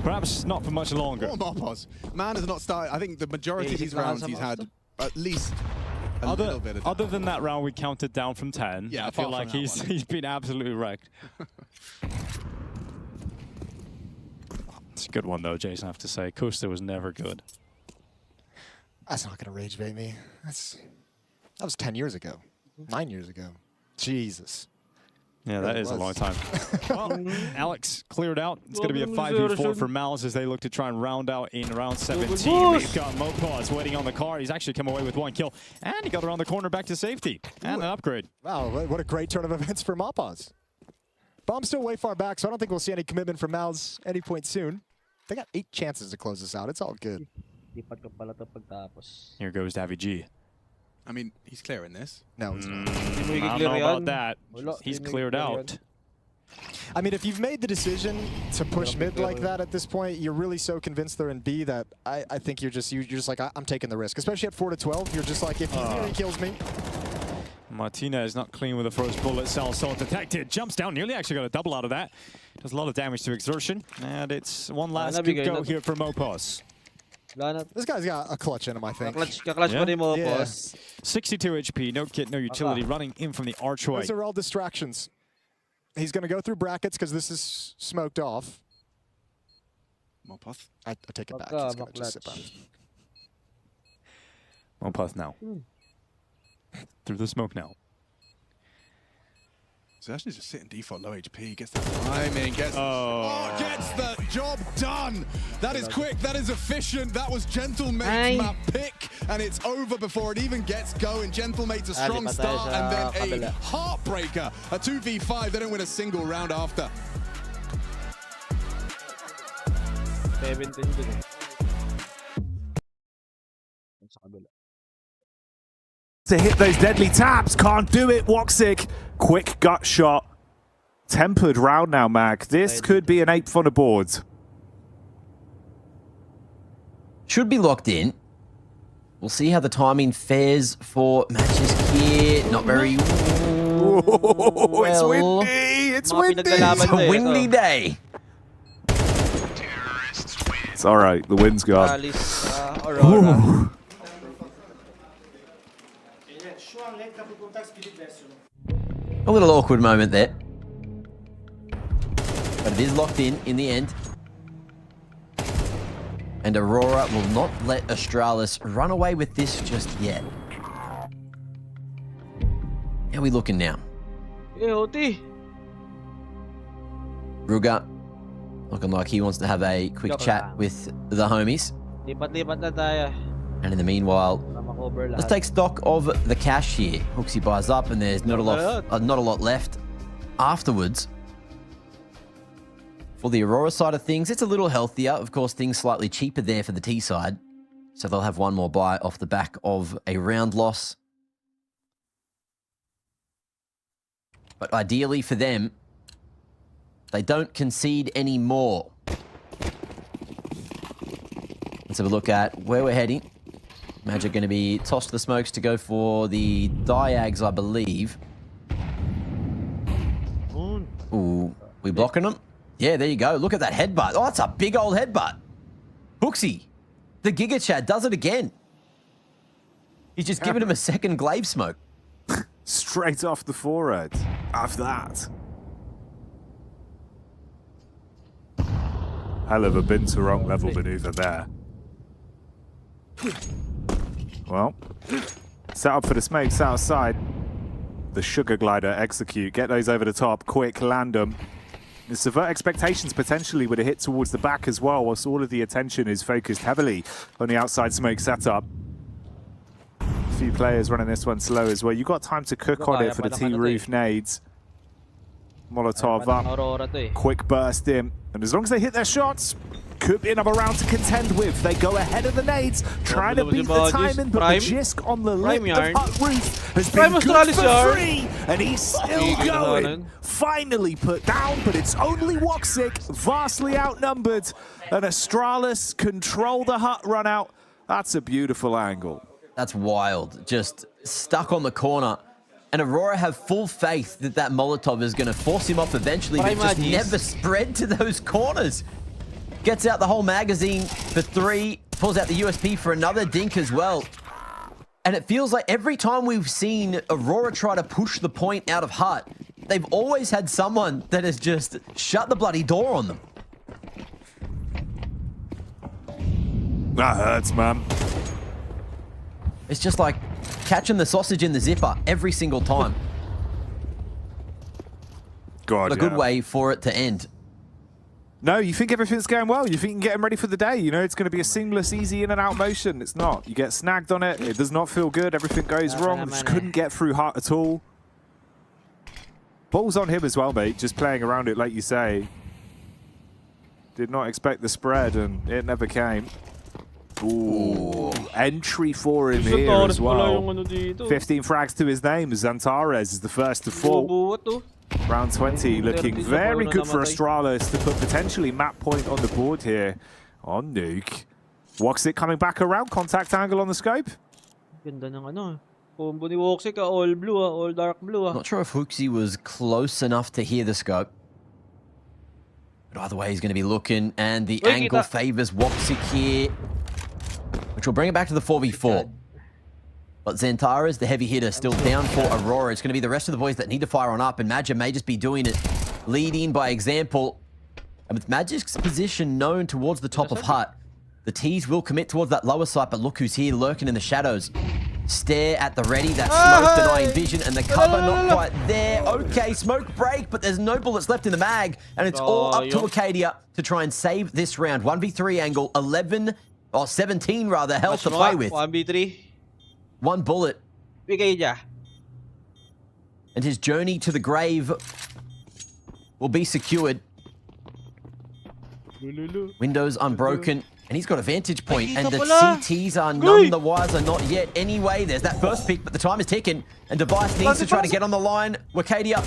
A: Perhaps not for much longer.
B: More Mopos. Man has not started. I think the majority of these
D: Basic
B: rounds
D: lang
B: he's
D: sa
B: had
D: Mopos.
B: at least a little bit of
A: Other than that round, we counted down from 10.
B: Yeah,
A: I feel
B: apart
A: like
B: from that one.
A: he's been absolutely wrecked. It's a good one though, Jason. I have to say, Coaster was never good.
C: That's not going to rage bait me. That was 10 years ago. 9 years ago. Jesus.
A: Yeah,
C: Really
A: that is a long
C: was.
A: time. Well, Alex cleared out. It's going to be a
D: Well,
A: 5v4 for Mouse as they look to try and round out in round 17.
D: boost.
A: We've got Mopaz waiting on the car. He's actually come away with 1 kill. And he got around the corner back to safety. And an upgrade.
C: Wow, what a great turn of events for Mopaz. Bomb's still way far back, so I don't think we'll see any commitment from Mal's any point soon. They got 8 chances to close this out. It's all good.
D: Lipat ko pala to pagtapos.
A: Here goes Davy G.
B: I mean, he's clearing this.
C: No, it's not.
D: Hindi mo
A: I don't
D: i-clear
A: know about
D: yan.
A: that.
D: Wala,
A: He's
D: hindi mo
A: cleared
D: i-clear
A: out.
D: yan.
C: I mean, if you've made the decision to push mid like that at this point, you're really so convinced they're in B that I think you're just like, I'm taking the risk. Especially at 4-12, you're just like, if he's here, he kills me.
A: Martinez not clean with the first bullet. Cell saw detected. Jumps down. Nearly actually got a double out of that. Does a lot of damage to Exertion. And it's one last good go here for Mopos.
C: This guy's got a clutch in him, I think.
D: Kaklutch pa rin mo, boss.
A: 62 HP. No kit, no utility. Running in from the archway.
C: Those are all distractions. He's going to go through brackets because this is smoked off.
B: Mopos.
C: I take it back. He's going to just sit back.
A: Mopos now. Through the smoke now.
B: So actually just sitting default low HP, gets the timing, gets the job done. That is quick, that is efficient. That was Gentlemate's map pick, and it's over before it even gets going. Gentlemate's a strong start, and then a heartbreaker. A 2v5, they don't win a single round after.
D: 17 din eh. Sa kabila.
G: To hit those deadly taps, can't do it. Woxic, quick gut shot. Tempered round now, Mag. This could be an 8th on the board.
H: Should be locked in. We'll see how the timing fares for matches here. Not very
G: Ooh, it's windy. It's windy.
H: It's a windy day.
G: It's all right. The wind's gone.
D: Alice, Aurora.
H: A little awkward moment there. But it is locked in the end. And Aurora will not let Astralis run away with this just yet. How are we looking now?
D: OT.
H: Ruga looking like he wants to have a quick chat with the homies.
D: Lipat-lipat na tayo.
H: And in the meanwhile, let's take stock of the cash here. Hooksy buys up, and there's not a lot left afterwards. For the Aurora side of things, it's a little healthier. Of course, things slightly cheaper there for the T side. So they'll have one more buy off the back of a round loss. But ideally for them, they don't concede any more. Let's have a look at where we're heading. Magic going to be tossed to the smokes to go for the diags, I believe. Ooh, we blocking them? Yeah, there you go. Look at that headbutt. Oh, that's a big old headbutt. Hooksy, the Giga Chad does it again. He's just giving him a second glaive smoke.
G: Straight off the forehead. After that. Hell of a Binturong level maneuver there. Well, set up for the smokes outside. The Sugar Glider execute. Get those over the top. Quick, land them. And subvert expectations potentially with a hit towards the back as well, whilst all of the attention is focused heavily on the outside smoke setup. A few players running this one slow as well. You've got time to cook on it for the T-roof nades. Molotov up. Quick burst in. And as long as they hit their shots, could be another round to contend with. They go ahead of the nades, trying to beat the timing, but the Jisk on the lip of Hut Roof has been good for free, and he's still going. Finally put down, but it's only Woxic, vastly outnumbered, and Astralis control the Hut run out. That's a beautiful angle.
H: That's wild. Just stuck on the corner. And Aurora have full faith that that Molotov is going to force him off eventually, but just never spread to those corners. Gets out the whole magazine for 3, pulls out the USP for another dink as well. And it feels like every time we've seen Aurora try to push the point out of Hut, they've always had someone that has just shut the bloody door on them.
G: That hurts, man.
H: It's just like catching the sausage in the zipper every single time.
G: God,
H: what a good way for it to end.
G: No, you think everything's going well. You think you can get them ready for the day. You know, it's going to be a seamless, easy in and out motion. It's not. You get snagged on it. It does not feel good. Everything goes wrong. Just couldn't get through Hut at all. Ball's on him as well, mate. Just playing around it, like you say. Did not expect the spread, and it never came. Ooh, entry for him here as well. 15 frags to his name. Zantares is the first to fall. Round 20 looking very good for Astralis to put potentially map point on the board here on Nuke. Woxic coming back around, contact angle on the scope.
D: Ganda ng ano. Combo ni Woxic, all blue, all dark blue.
H: Not sure if Hooksy was close enough to hear the scope. But either way, he's going to be looking, and the angle favors Woxic here, which will bring it back to the 4v4. But Xantara's the heavy hitter, still down for Aurora. It's going to be the rest of the boys that need to fire on up, and Madja may just be doing it, leading by example. And with Magic's position known towards the top of Hut, the T's will commit towards that lower side, but look who's here lurking in the shadows. Stare at the ready, that smoke denying vision, and the cover not quite there. Okay, smoke break, but there's no bullets left in the mag, and it's all up to Acadia to try and save this round. 1v3 angle, 17 rather, health to play with.
D: 1v3.
H: One bullet.
D: Bigay niya.
H: And his journey to the grave will be secured. Windows unbroken. And he's got a vantage point, and the CTs are none the wiser, not yet. Anyway, there's that first pick, but the time is ticking, and Device needs to try to get on the line. Wakadia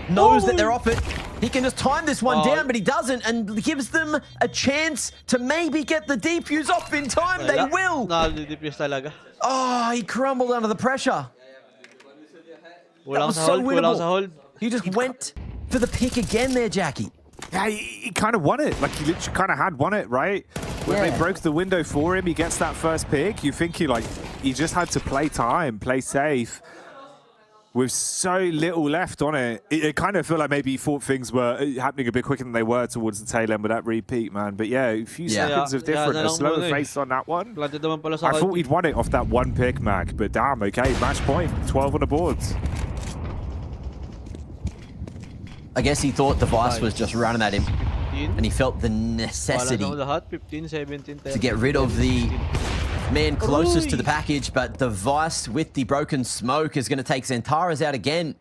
H: knows that they're off it. He can just time this one down, but he doesn't, and gives them a chance to maybe get the defuse off in time. They will. Oh, he crumbled under the pressure. That was so winnable. He just went for the pick again there, Jackie.
G: Yeah, he kind of won it. Like, he literally kind of had won it, right? When they broke the window for him, he gets that first pick. You think he just had to play time, play safe. With so little left on it, it kind of felt like maybe he thought things were happening a bit quicker than they were towards the tail end with that repeat, man. But yeah, a few seconds of different, a slower face on that one. I thought he'd won it off that one pick, Mag, but damn, okay, match point, 12 on the boards.
H: I guess he thought Device was just running at him, and he felt the necessity to get rid of the man closest to the package, but Device with the broken smoke is going to take Xantara's out again.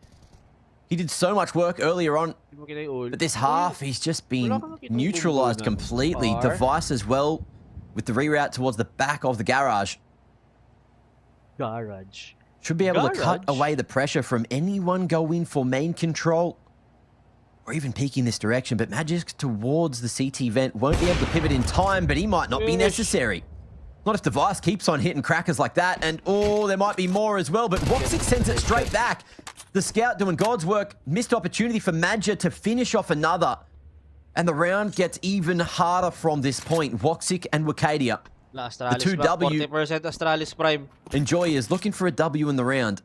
H: He did so much work earlier on, but this half, he's just been neutralized completely. Device as well with the reroute towards the back of the garage. Should be able to cut away the pressure from anyone going for main control, or even peeking this direction, but Magic towards the CT vent won't be able to pivot in time, but he might not be necessary. Not if Device keeps on hitting crackers like that, and oh, there might be more as well, but Woxic sends it straight back. The scout doing God's work, missed opportunity for Madja to finish off another, and the round gets even harder from this point. Woxic and Wakadia, the 2W
D: 40% Astralis Prime.
H: enjoyers looking for a W in the round.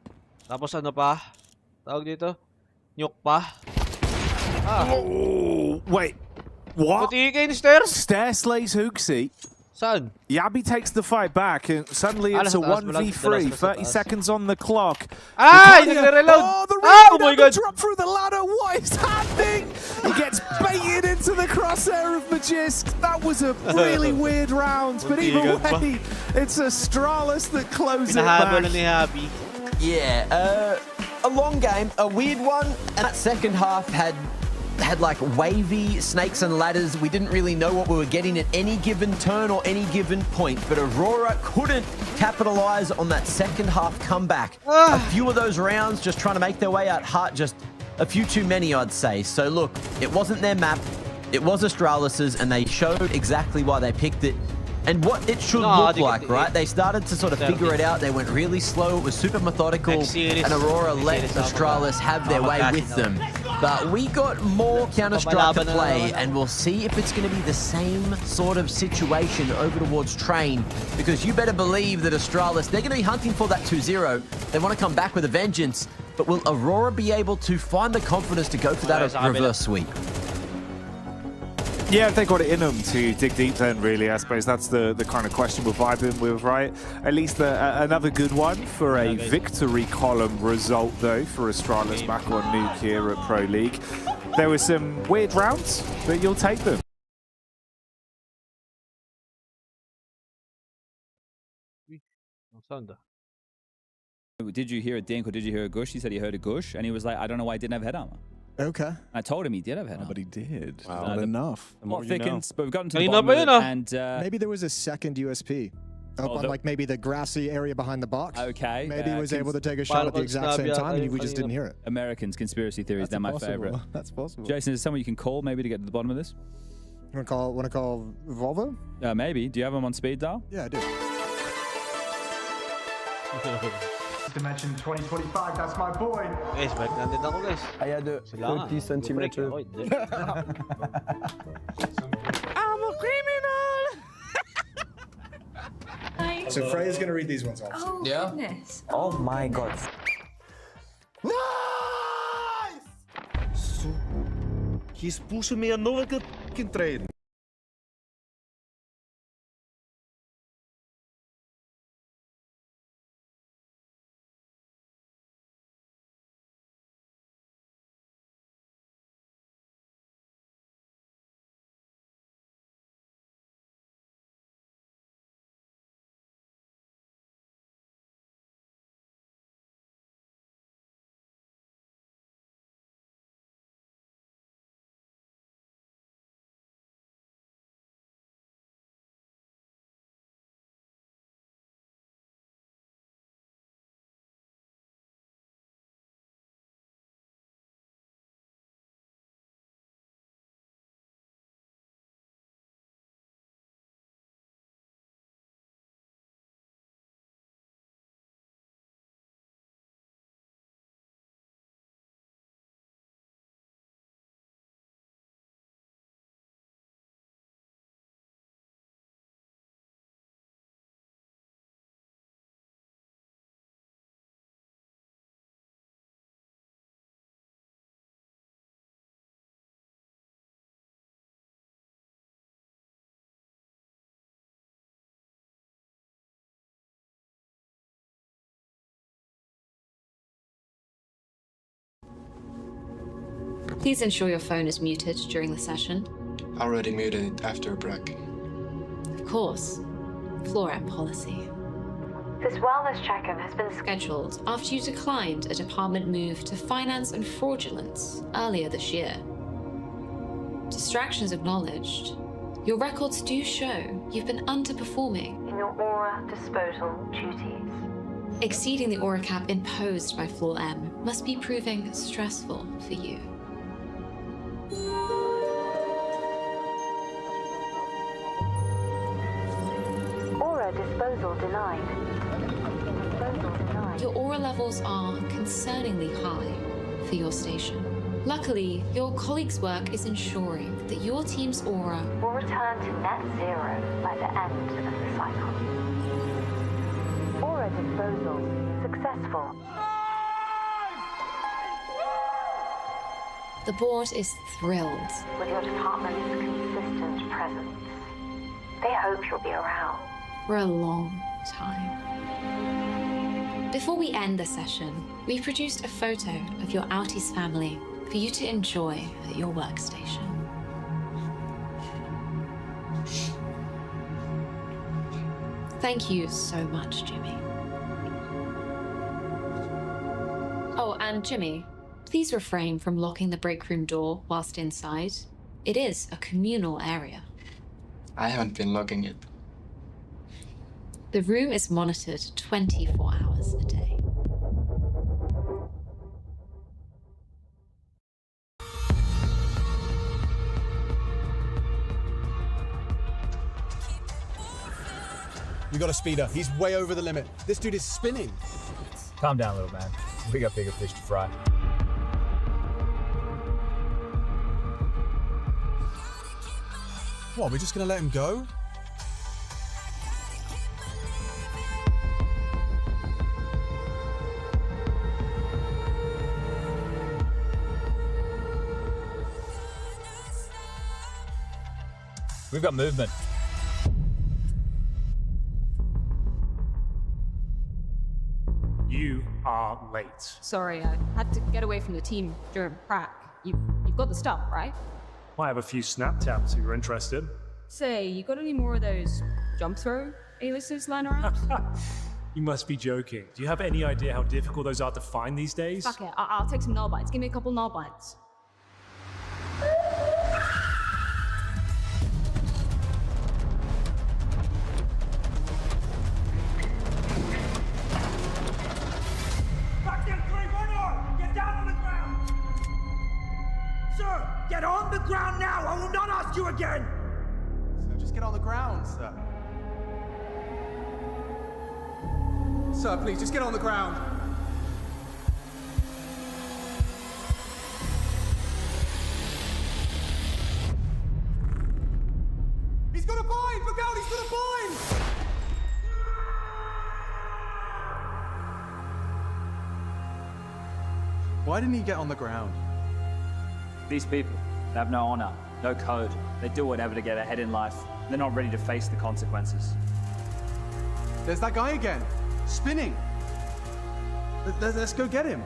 D: Tapos ano pa? Tawag dito? Nuke pa?
G: Oh, wait. What?
D: Stair?
G: Stair slays Hooksy.
D: Saan?
G: Yabi takes the fight back, and suddenly it's a 1v3. 30 seconds on the clock.
D: Ah! Nagre-reload!
G: Oh, the
D: oh my God!
G: Drop through the ladder. What is happening? He gets baited into the crosshair of Magisk. That was a really weird round, but either way, it's Astralis that closes it back.
H: Yeah, a long game, a weird one, and that second half had like wavy snakes and ladders. We didn't really know what we were getting at any given turn or any given point, but Aurora couldn't capitalize on that second half comeback. A few of those rounds just trying to make their way out hard, just a few too many, I'd say. So look, it wasn't their map, it was Astralis's, and they showed exactly why they picked it and what it should look like, right? They started to sort of figure it out. They went really slow. It was super methodical, and Aurora let Astralis have their way with them. But we got more Counter-Strike to play, and we'll see if it's going to be the same sort of situation over towards Train, because you better believe that Astralis, they're going to be hunting for that 2-0. They want to come back with a vengeance, but will Aurora be able to find the confidence to go for that reverse sweep?
G: Yeah, if they got it in them to dig deep then, really, I suppose that's the kind of question we're vibing with, right? At least another good one for a victory column result, though, for Astralis back on Nuke here at Pro League. There were some weird rounds, but you'll take them.
I: Did you hear a dink or did you hear a gush? He said he heard a gush, and he was like, I don't know why I didn't have head armor.
B: Okay.
I: I told him he did have head armor.
B: But he did. Wow. Not enough.
I: Not thickens, but we've gotten to the bottom of it, and
B: maybe there was a second USP.
C: up on like maybe the grassy area behind the box.
I: Okay.
C: Maybe he was able to take a shot at the exact same time and we just didn't hear it.
I: Americans, conspiracy theories, they're my favorite.
C: That's possible.
I: Jason, is there someone you can call maybe to get to the bottom of this?
C: Want to call Volvo?
I: Maybe. Do you have him on speed dial?
C: Yeah, I do.
J: Dimension 2025, that's my boy.
D: Guys, balik natin ako guys.
J: Ayan, 30 centimeter.
C: I'm a criminal! So Freya's gonna read these ones off.
K: Oh, goodness.
J: Oh my god.
C: Nice!
J: So, he's pushing me another fucking train.
K: Please ensure your phone is muted during the session.
J: Already muted after a break.
K: Of course. FLORAM policy. This wellness check-in has been scheduled after you declined a department move to finance and fraudulence earlier this year. Distractions acknowledged. Your records do show you've been underperforming in your aura disposal duties. Exceeding the aura cap imposed by FLORAM must be proving stressful for you. Aura disposal denied. Your aura levels are concerningly high for your station. Luckily, your colleague's work is ensuring that your team's aura will return to net zero by the end of the cycle. Aura disposal successful. The board is thrilled with your department's consistent presence. They hope you'll be around for a long time. Before we end the session, we've produced a photo of your Outies family for you to enjoy at your workstation. Thank you so much, Jimmy. Oh, and Jimmy, please refrain from locking the break room door whilst inside. It is a communal area.
J: I haven't been locking it.
K: The room is monitored 24 hours a day.
B: We got to speed up. He's way over the limit. This dude is spinning.
I: Calm down, little man. We got bigger fish to fry.
B: What, we're just going to let him go?
I: We've got movement.
J: You are late.
K: Sorry, I had to get away from the team during prac. You've got the stuff, right?
J: I have a few snap taps if you're interested.
K: Say, you got any more of those jump throw aliases lying around?
J: You must be joking. Do you have any idea how difficult those are to find these days?
K: Fuck it, I'll take some null bites. Give me a couple null bites.
J: Sir, get on the ground now. I will not ask you again.
L: Sir, just get on the ground, sir. Sir, please, just get on the ground. He's got a bind! Look out, he's got a bind! Why didn't he get on the ground?
J: These people, they have no honor, no code. They do whatever to get ahead in life. They're not ready to face the consequences.
L: There's that guy again, spinning. Let's go get him.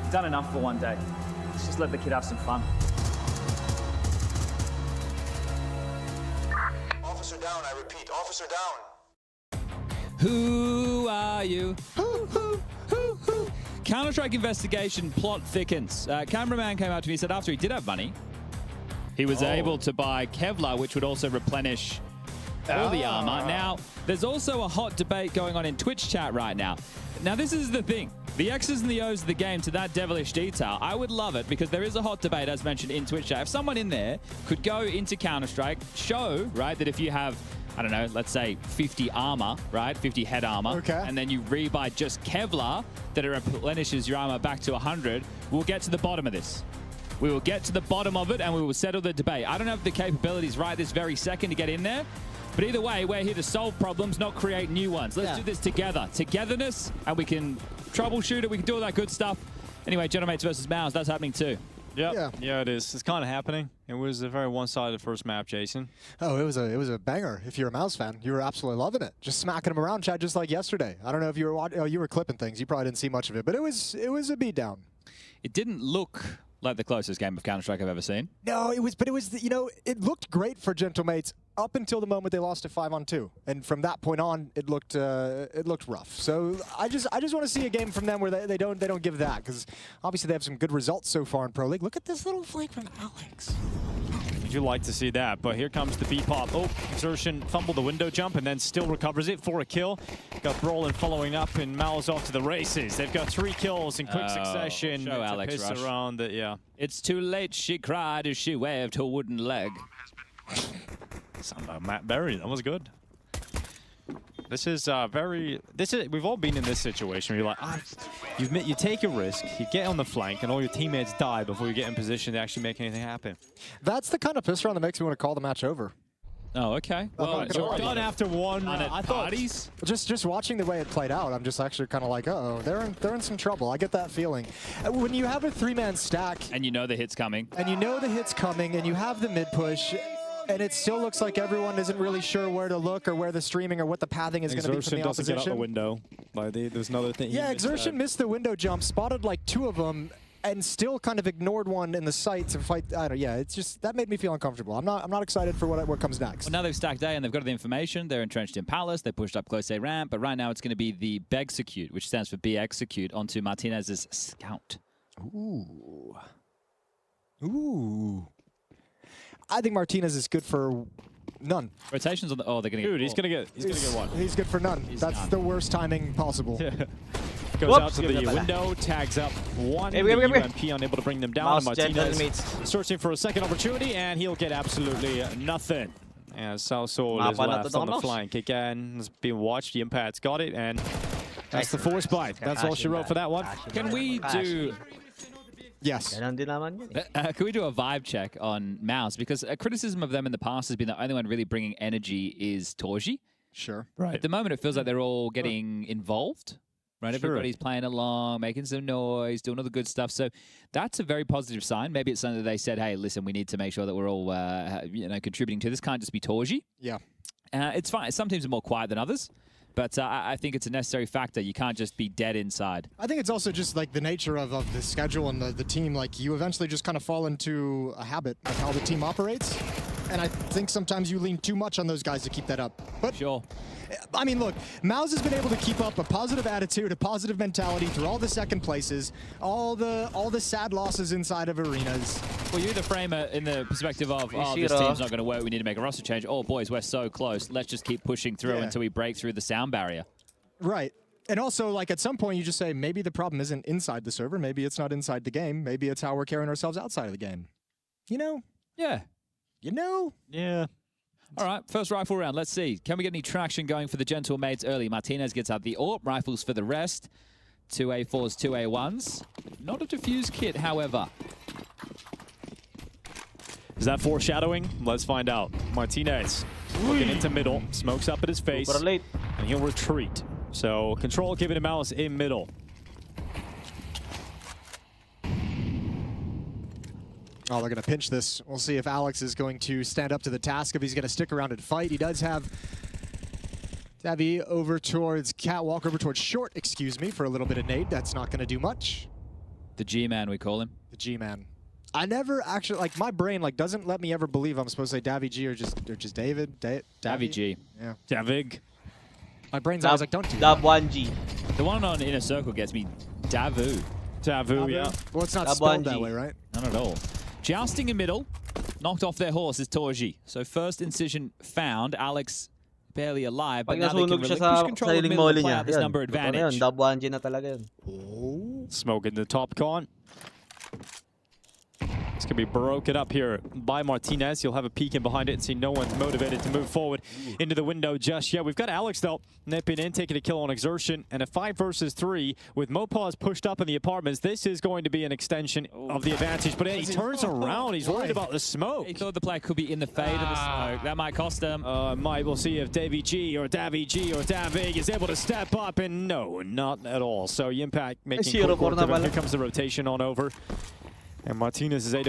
J: You've done enough for one day. Let's just let the kid have some fun.
L: Officer down, I repeat, officer down.
I: Who are you? Counter-Strike investigation plot thickens. Cameraman came out to me and said after he did have money, he was able to buy Kevlar, which would also replenish all the armor. Now, there's also a hot debate going on in Twitch chat right now. Now, this is the thing. The X's and the O's of the game to that devilish detail. I would love it because there is a hot debate, as mentioned in Twitch chat. If someone in there could go into Counter-Strike, show, right, that if you have, I don't know, let's say 50 armor, right, 50 head armor,
C: okay,
I: and then you rebuy just Kevlar, that it replenishes your armor back to 100, we'll get to the bottom of this. We will get to the bottom of it and we will settle the debate. I don't have the capabilities right this very second to get in there, but either way, we're here to solve problems, not create new ones. Let's do this together. Togetherness, and we can troubleshoot it. We can do all that good stuff. Anyway, Gentlemates versus Mouse, that's happening too.
A: Yep. Yeah, it is. It's kind of happening. It was a very one-sided first map, Jason.
C: Oh, it was a banger. If you're a Mouse fan, you were absolutely loving it. Just smacking them around, Chad, just like yesterday. I don't know if you were watching. Oh, you were clipping things. You probably didn't see much of it, but it was a beatdown.
I: It didn't look like the closest game of Counter-Strike I've ever seen.
C: No, it was, but it was, you know, it looked great for Gentlemates up until the moment they lost to 5-on-2, and from that point on, it looked rough. So I just want to see a game from them where they don't give that, because obviously they have some good results so far in Pro League. Look at this little flake from Alex.
A: Would you like to see that? But here comes the B-pop. Oh, Exertion fumbled the window jump and then still recovers it for a kill. Got Brolin following up and Mal's off to the races. They've got 3 kills in quick succession.
I: Show Alex
A: piss
I: Rush.
A: around it, yeah.
I: It's too late, she cried as she waved her wooden leg.
A: Sound like Matt Berry. That was good. This is we've all been in this situation where you're like, you take a risk, you get on the flank, and all your teammates die before you get in position to actually make anything happen.
C: That's the kind of piss round that makes me want to call the match over.
I: Oh, okay.
A: Well, it's done after one. I thought
C: just watching the way it played out, I'm just actually kind of like, uh-oh, they're in some trouble. I get that feeling. When you have a 3-man stack,
I: and you know the hit's coming,
C: and you have the mid push, and it still looks like everyone isn't really sure where to look or where the streaming or what the pathing is going to be from the
A: doesn't
C: opposition.
A: Get out the window. There's another thing.
C: Yeah, Exertion missed the window jump, spotted like 2 of them, and still kind of ignored one in the sight to fight. It's just that made me feel uncomfortable. I'm not excited for what comes next.
I: Well, now they've stacked A and they've got the information. They're entrenched in Palace. They pushed up close A ramp, but right now it's going to be the Begexecute, which stands for B Execute, onto Martinez's Scout.
C: Ooh. I think Martinez is good for none.
I: Rotations on the. Oh, they're going to get.
A: Dude, he's going to get one.
C: He's good for none. That's the worst timing possible.
A: Goes out to the window, tags up one.
D: Hey,
A: UMP unable to bring them down.
D: Mouse
A: Martinez searching for a second opportunity, and he'll get absolutely nothing. And South Soul is left on the flank again. Has been watched. The Impact's got it, and that's the force bite. That's all she wrote for that one.
I: Can we do?
C: Yes.
I: Can we do a vibe check on Mouse? Because a criticism of them in the past has been the only one really bringing energy is Torji.
C: Sure.
A: Right.
I: At the moment, it feels like they're all getting involved. Right, everybody's playing along, making some noise, doing all the good stuff. So that's a very positive sign. Maybe it's something that they said, hey, listen, we need to make sure that we're all contributing to this. Can't just be Torji.
C: Yeah.
I: It's fine. Some teams are more quiet than others. But I think it's a necessary factor. You can't just be dead inside.
C: I think it's also just like the nature of the schedule and the team. Like you eventually just kind of fall into a habit of how the team operates. And I think sometimes you lean too much on those guys to keep that up. But
I: sure.
C: I mean, look, Mouse has been able to keep up a positive attitude, a positive mentality through all the second places, all the sad losses inside of arenas.
I: Well, you either frame it in the perspective of, oh, this team's not going to work, we need to make a roster change. Oh, boys, we're so close. Let's just keep pushing through until we break through the sound barrier.
C: Right. And also, like, at some point, you just say, maybe the problem isn't inside the server. Maybe it's not inside the game. Maybe it's how we're carrying ourselves outside of the game. You know?
I: Yeah.
C: You know?
A: Yeah.
I: All right, first rifle round. Let's see. Can we get any traction going for the Gentle Maids early? Martinez gets out the AWP. Rifles for the rest. 2 A4s, 2 A1s. Not a defuse kit, however.
A: Is that foreshadowing? Let's find out. Martinez looking into middle. Smokes up at his face.
D: Late.
A: And he'll retreat. So control giving him Alice in middle.
C: Oh, they're going to pinch this. We'll see if Alex is going to stand up to the task, if he's going to stick around and fight. He does have Davy over towards Catwalk, over towards Short, excuse me, for a little bit of nade. That's not going to do much.
I: The G-Man, we call him.
C: The G-Man. I never actually, like, my brain, like, doesn't let me ever believe I'm supposed to say Davy G or just David.
I: Davy G.
C: Yeah.
A: Davig.
C: My brain's always like, don't do that.
D: Dab1G.
I: The one on Inner Circle gets me Davu.
A: Davu, yeah.
C: Well, it's not
D: Dab1G.
C: spelled that way, right?
I: Not at all. Jousting in middle. Knocked off their horse is Torji. So first incision found. Alex barely alive, but
D: Pag
I: now they can
D: nasunog siya
I: relinquish
D: sa
I: control of
D: sariling
I: middle and
D: molly
I: play
D: niya.
I: out this
D: Yan.
I: number
D: Totoo na
I: advantage.
D: yun. Dab1G na talaga yun.
A: Smoke in the top con. It's going to be broken up here by Martinez. He'll have a peek in behind it and see no one's motivated to move forward into the window just yet. We've got Alex, though, nipping in, taking a kill on exertion, and a 5 versus 3 with Mopaz pushed up in the apartments. This is going to be an extension of the advantage, but he turns around. He's worried about the smoke.
I: He thought the player could be in the fade of the smoke. That might cost him.
A: We'll see if Davy G or Davy G or Davig is able to step up, and no, not at all. So Impact making quick work of it. Here comes the rotation on over. And Martinez is AW.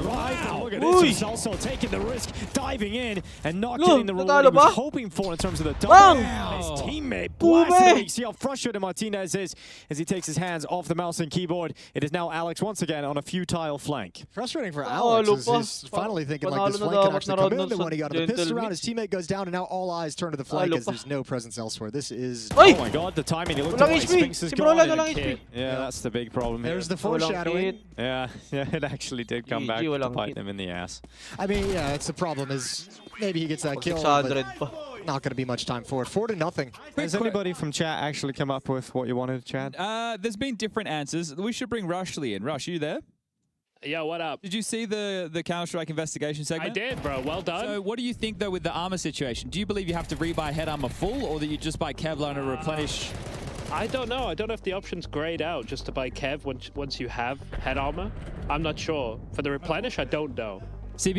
I: Wow.
A: Look at this. He's also taking the risk, diving in, and not getting the reward he was hoping for in terms of the double. His teammate blasted him. You see how frustrated Martinez is as he takes his hands off the mouse and keyboard. It is now Alex once again on a futile flank.
C: Frustrating for Alex is he's finally thinking like this flank can actually come in. Then when he got the pistol around, his teammate goes down, and now all eyes turn to the flank as there's no presence elsewhere. This is...
A: Oh my god, the timing. He looked away. Sphinx is gone. Yeah, that's the big problem here.
C: There's the foreshadowing.
A: Yeah, it actually did come back to bite them in the ass.
C: I mean, yeah, it's the problem is maybe he gets that kill, but not going to be much time for it. 4-0.
A: Has anybody from chat actually come up with what you wanted, Chad?
I: There's been different answers. We should bring Rushly in. Rush, you there?
M: Yo, what up?
I: Did you see the Counter-Strike investigation segment?
M: I did, bro. Well done.
I: So what do you think, though, with the armor situation? Do you believe you have to rebuy head armor full, or that you just buy Kevlar and replenish?
M: I don't know. I don't know if the option's grayed out just to buy Kev once you have head armor. I'm not sure. For the replenish, I don't know.
I: See,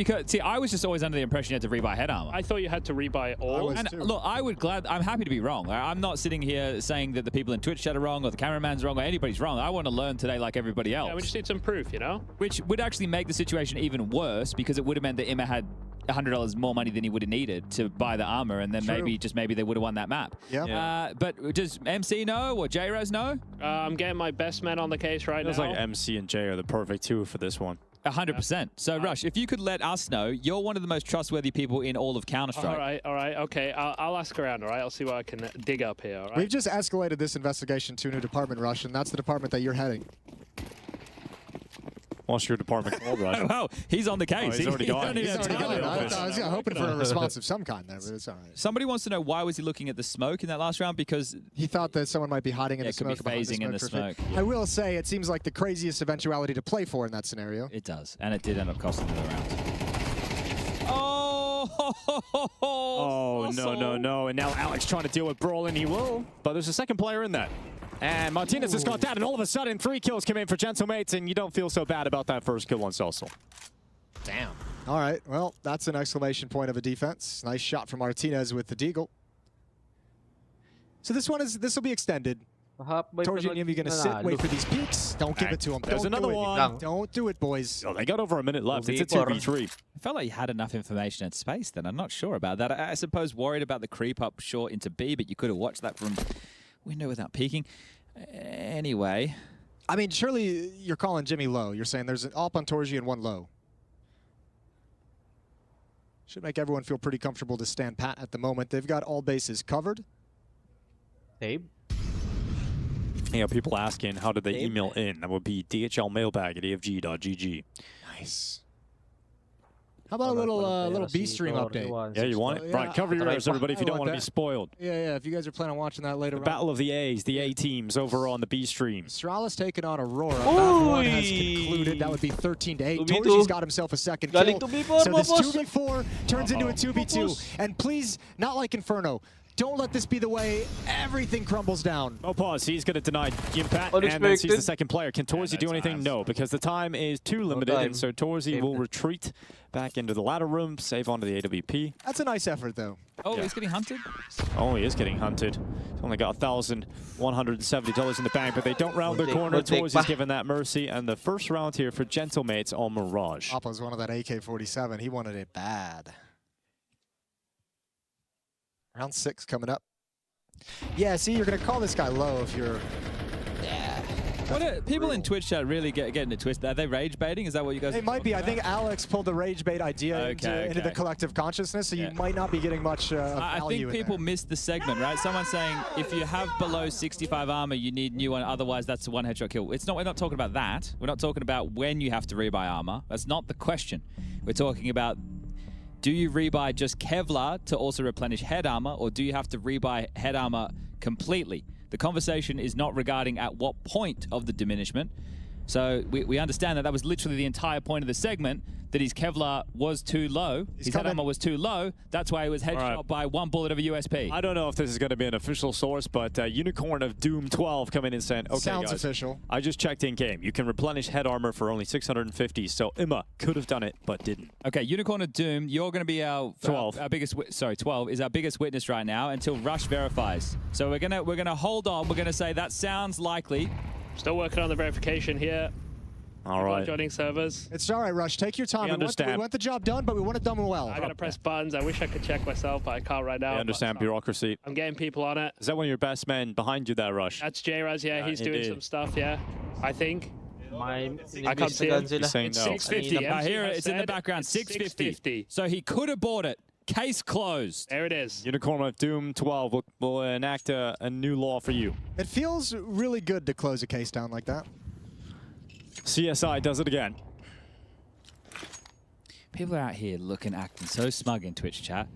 I: I was just always under the impression you had to rebuy head armor.
M: I thought you had to rebuy all.
I: And look, I'm happy to be wrong. I'm not sitting here saying that the people in Twitch chat are wrong or the cameraman's wrong or anybody's wrong. I want to learn today like everybody else.
M: Yeah, we just need some proof, you know?
I: Which would actually make the situation even worse because it would have meant that Imma had $100 more money than he would have needed to buy the armor, and then maybe they would have won that map.
C: Yeah.
I: But does MC know or J-Rez know?
M: I'm getting my best men on the case right now.
A: It feels like MC and J are the perfect two for this one.
I: 100%. So, Rush, if you could let us know, you're one of the most trustworthy people in all of Counter-Strike.
M: All right, okay. I'll ask around, all right? I'll see what I can dig up here, all right?
C: We've just escalated this investigation to a new department, Rush, and that's the department that you're heading.
A: What's your department called, Rush?
I: Oh, he's on the case.
A: Oh, he's already gone.
C: I was hoping for a response of some kind there, but it's all right.
I: Somebody wants to know why was he looking at the smoke in that last round? Because
C: he thought that someone might be hiding in the smoke.
I: Could be phasing in the smoke.
C: I will say it seems like the craziest eventuality to play for in that scenario.
I: It does, and it did end up costing the round.
A: Oh, no. And now Alex trying to deal with Brolin. He will, but there's a second player in that. And Martinez has got that, and all of a sudden 3 kills come in for Gentlemates, and you don't feel so bad about that first kill on Cecil.
C: Damn. All right, well, that's an exclamation point of a defense. Nice shot from Martinez with the deagle. So this will be extended. Torji, you're going to sit, wait for these peaks. Don't give it to him.
A: There's another one.
C: Don't do it, boys.
A: Oh, they got over a minute left. It's a 2v3.
I: I felt like you had enough information and space then. I'm not sure about that. I suppose worried about the creep up short into B, but you could have watched that from window without peeking. Anyway.
C: I mean, surely you're calling Jimmy low. You're saying there's an AWP on Torji and 1 low. Should make everyone feel pretty comfortable to stand pat at the moment. They've got all bases covered.
D: Abe?
A: Yeah, people asking how did they email in? That would be dhlmailbag@afg.gg.
C: Nice. How about a little B stream update?
A: Yeah, you want it? Right, cover your ears, everybody, if you don't want to be spoiled.
C: Yeah. If you guys are planning on watching that later
A: The Battle of the A's, the A teams over on the B stream.
C: Astrala's taking on Aurora. That one has concluded. That would be 13-8. Torgy's got himself a second kill. So this 2v4 turns into a 2v2. And please, not like Inferno, don't let this be the way everything crumbles down.
A: Oh, pause. He's going to deny Impact, and then sees the second player. Can Torzy do anything? No, because the time is too limited, and so Torzy will retreat back into the ladder room, save onto the AWP.
C: That's a nice effort, though.
I: Oh, he's getting hunted?
A: Oh, he is getting hunted. He's only got $1,170 in the bank, but they don't round the corner. Torzy's given that mercy, and the first round here for Gentlemates on Mirage.
C: Appa's one of that AK-47. He wanted it bad. Round 6 coming up. Yeah, see, you're going to call this guy low if you're... Yeah.
I: What are, people in Twitch chat really getting it twisted. Are they rage baiting? Is that what you guys
C: They might be. I think Alex pulled the rage bait idea into the collective consciousness, so you might not be getting much value
I: I think people missed the segment, right? Someone's saying if you have below 65 armor, you need new one. Otherwise, that's a one headshot kill. It's not. We're not talking about that. We're not talking about when you have to rebuy armor. That's not the question. We're talking about, do you rebuy just Kevlar to also replenish head armor, or do you have to rebuy head armor completely? The conversation is not regarding at what point of the diminishment. So we understand that that was literally the entire point of the segment, that his Kevlar was too low, his head armor was too low. That's why he was headshot by one bullet of a USP.
A: I don't know if this is going to be an official source, but Unicorn of Doom 12 coming in saying, okay,
C: Sounds
A: guys,
C: official.
A: I just checked in game. You can replenish head armor for only 650, so Imma could have done it, but didn't.
I: Okay, Unicorn of Doom, you're going to be our
A: 12.
I: Our biggest, 12 is our biggest witness right now until Rush verifies. So we're gonna hold on. We're gonna say that sounds likely.
M: Still working on the verification here.
A: All right.
M: Joining servers.
C: It's all right, Rush. Take your time. We want the job done, but we want it done well.
M: I gotta press buttons. I wish I could check myself, but I can't right now.
A: I understand bureaucracy.
M: I'm getting people on it.
A: Is that one of your best men behind you there, Rush?
M: That's J-Raz, yeah. He's doing some stuff, yeah. I think. I can't see
A: it.
M: It's
A: saying no.
I: 650. I hear it. It's in the background. 650. So he could have bought it. Case closed.
M: There it is.
A: Unicorn of Doom 12 will enact a new law for you.
C: It feels really good to close a case down like that.
A: CSI does it again.
I: People are out here acting so smug in Twitch chat.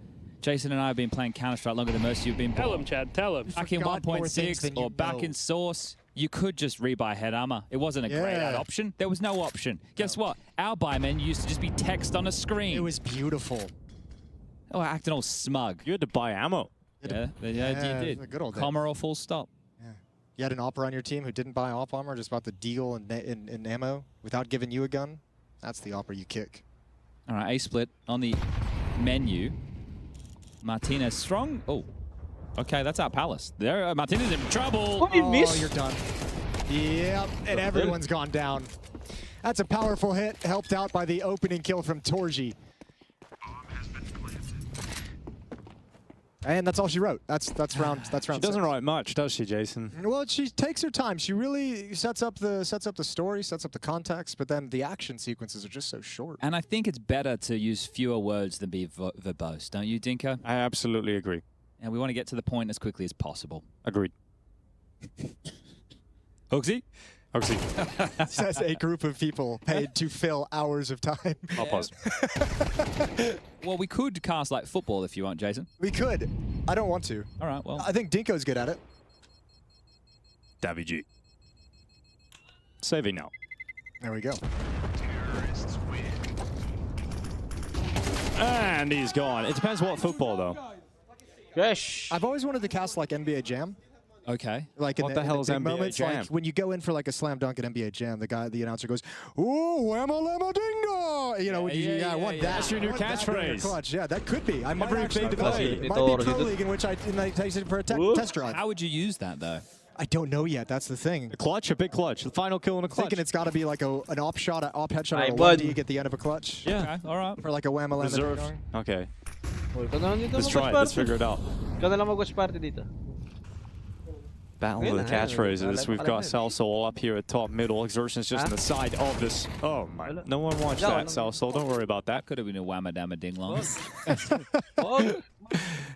I: Jason and I have been playing Counter-Strike longer than most of you have been.
M: Tell him, Chad. Tell him.
I: Back in 1.6 or back in Source, you could just rebuy head armor. It wasn't a grayed out option. There was no option. Guess what? Our buy menu used to just be text on a screen.
C: It was beautiful.
I: Oh, acting all smug.
A: You had to buy ammo.
I: Yeah, you did.
C: The good old
I: Comma or full stop.
C: You had an opera on your team who didn't buy op armor, just bought the deal in ammo without giving you a gun. That's the opera you kick.
I: All right, A-split on the menu. Martinez strong. Oh, okay, that's our Palace. There, Martinez in trouble.
C: Oh, you're done. Yep, and everyone's gone down. That's a powerful hit, helped out by the opening kill from Torgy. And that's all she wrote. That's round.
A: She doesn't write much, does she, Jason?
C: Well, she takes her time. She really sets up the story, sets up the context, but then the action sequences are just so short.
I: And I think it's better to use fewer words than be verbose, don't you, Dinko?
A: I absolutely agree.
I: And we want to get to the point as quickly as possible.
A: Agreed.
I: Hooksy?
A: Hooksy.
C: Says a group of people paid to fill hours of time.
A: I'll pause.
I: Well, we could cast like football if you want, Jason.
C: We could. I don't want to.
I: All right, well.
C: I think Dinko's good at it.
A: Davy G. Saving now.
C: There we go.
A: And he's gone. It depends what football, though.
D: Gosh.
C: I've always wanted to cast like NBA Jam.
I: Okay.
C: Like
A: what the hell is NBA
C: moments,
A: Jam?
C: like when you go in for like a slam dunk at NBA Jam, the announcer goes, "Ooh, whamma lamma dingo!" You know, I want that.
A: That's your new catchphrase.
C: Clutch. Yeah, that could be. I might
A: Every
C: actually
A: big
C: play.
A: play.
C: It might be Pro League in which I take it for a test drive.
I: How would you use that though?
C: I don't know yet. That's the thing.
A: A clutch, a big clutch. The final kill in a clutch.
C: Thinking it's got to be like an op shot, op headshot, or a
D: bud.
C: 1D at the end of a clutch.
A: Yeah.
I: Okay, all right.
C: Or like a whamma lamma
A: Reserve.
C: dingo.
A: Okay.
D: Let's
A: Let's try it. Let's figure it out.
D: Ikaw na lang mag-watch party dito.
A: Battle of the catchphrases. We've got Salsol up here at top middle. Exertion's just on the side of this. Oh my. No one watched that, Salsol. Don't worry about that.
I: Could have been a whamma damma ding long.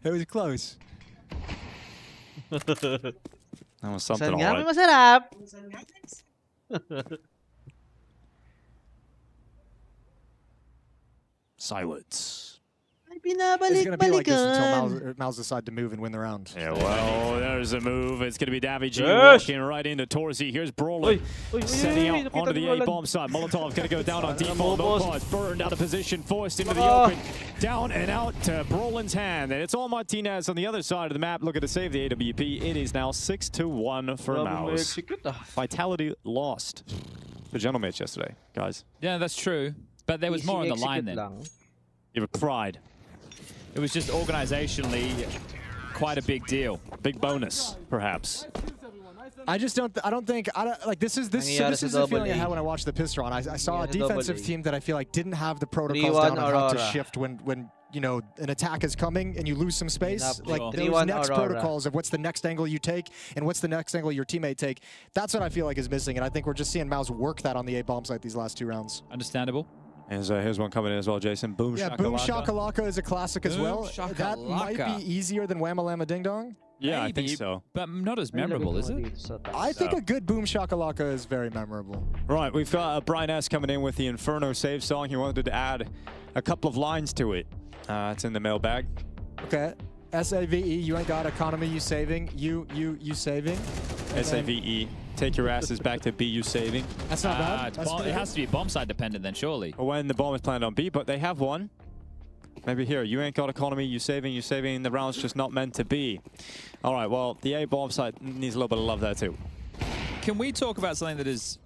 C: It was close.
A: That was something
D: Saan nga
A: alright.
D: masarap?
A: Silence.
C: It's going to be like this until Mouse decide to move and win the round.
A: Yeah, well, there's a move. It's going to be Davy G walking right into Torsi. Here's Brolin setting out onto the A-bomb side. Molotov going to go down on default. Nopod's burned out of position, forced into the open. Down and out to Brolin's hand. And it's all Martinez on the other side of the map looking to save the AWP. It is now 6-1 for Mouse. Vitality lost the Gentlemates yesterday, guys.
I: Yeah, that's true. But there was more on the line then.
A: You have pride.
I: It was just organizationally quite a big deal.
A: Big bonus, perhaps.
C: I just don't. I don't think. This is the feeling I had when I watched the Pistron. I saw a defensive team that I feel like didn't have the protocols down on how to shift when you know an attack is coming and you lose some space. Like those next protocols of what's the next angle you take and what's the next angle your teammate take. That's what I feel like is missing, and I think we're just seeing Mouse work that on the A-bomb site these last 2 rounds.
I: Understandable.
A: And here's one coming in as well, Jason. Boom Shakalaka.
C: Boom Shakalaka is a classic as well. That might be easier than Whamma Ding Dong.
A: Yeah, I think so.
I: But not as memorable, is it?
C: I think a good Boom Shakalaka is very memorable.
A: Right, we've got Brian S. coming in with the Inferno save song. He wanted to add a couple of lines to it. It's in the mailbag.
C: Okay. S-A-V-E, you ain't got economy, you saving. You saving.
A: S-A-V-E. Take your asses back to B, you saving.
C: That's not bad.
I: It has to be bomb side dependent then, surely.
A: When the bomb is planted on B, but they have one. Maybe here, you ain't got economy, you saving, the round's just not meant to be. All right, well, the A bomb side needs a little bit of love there too.
I: Can we talk about something that is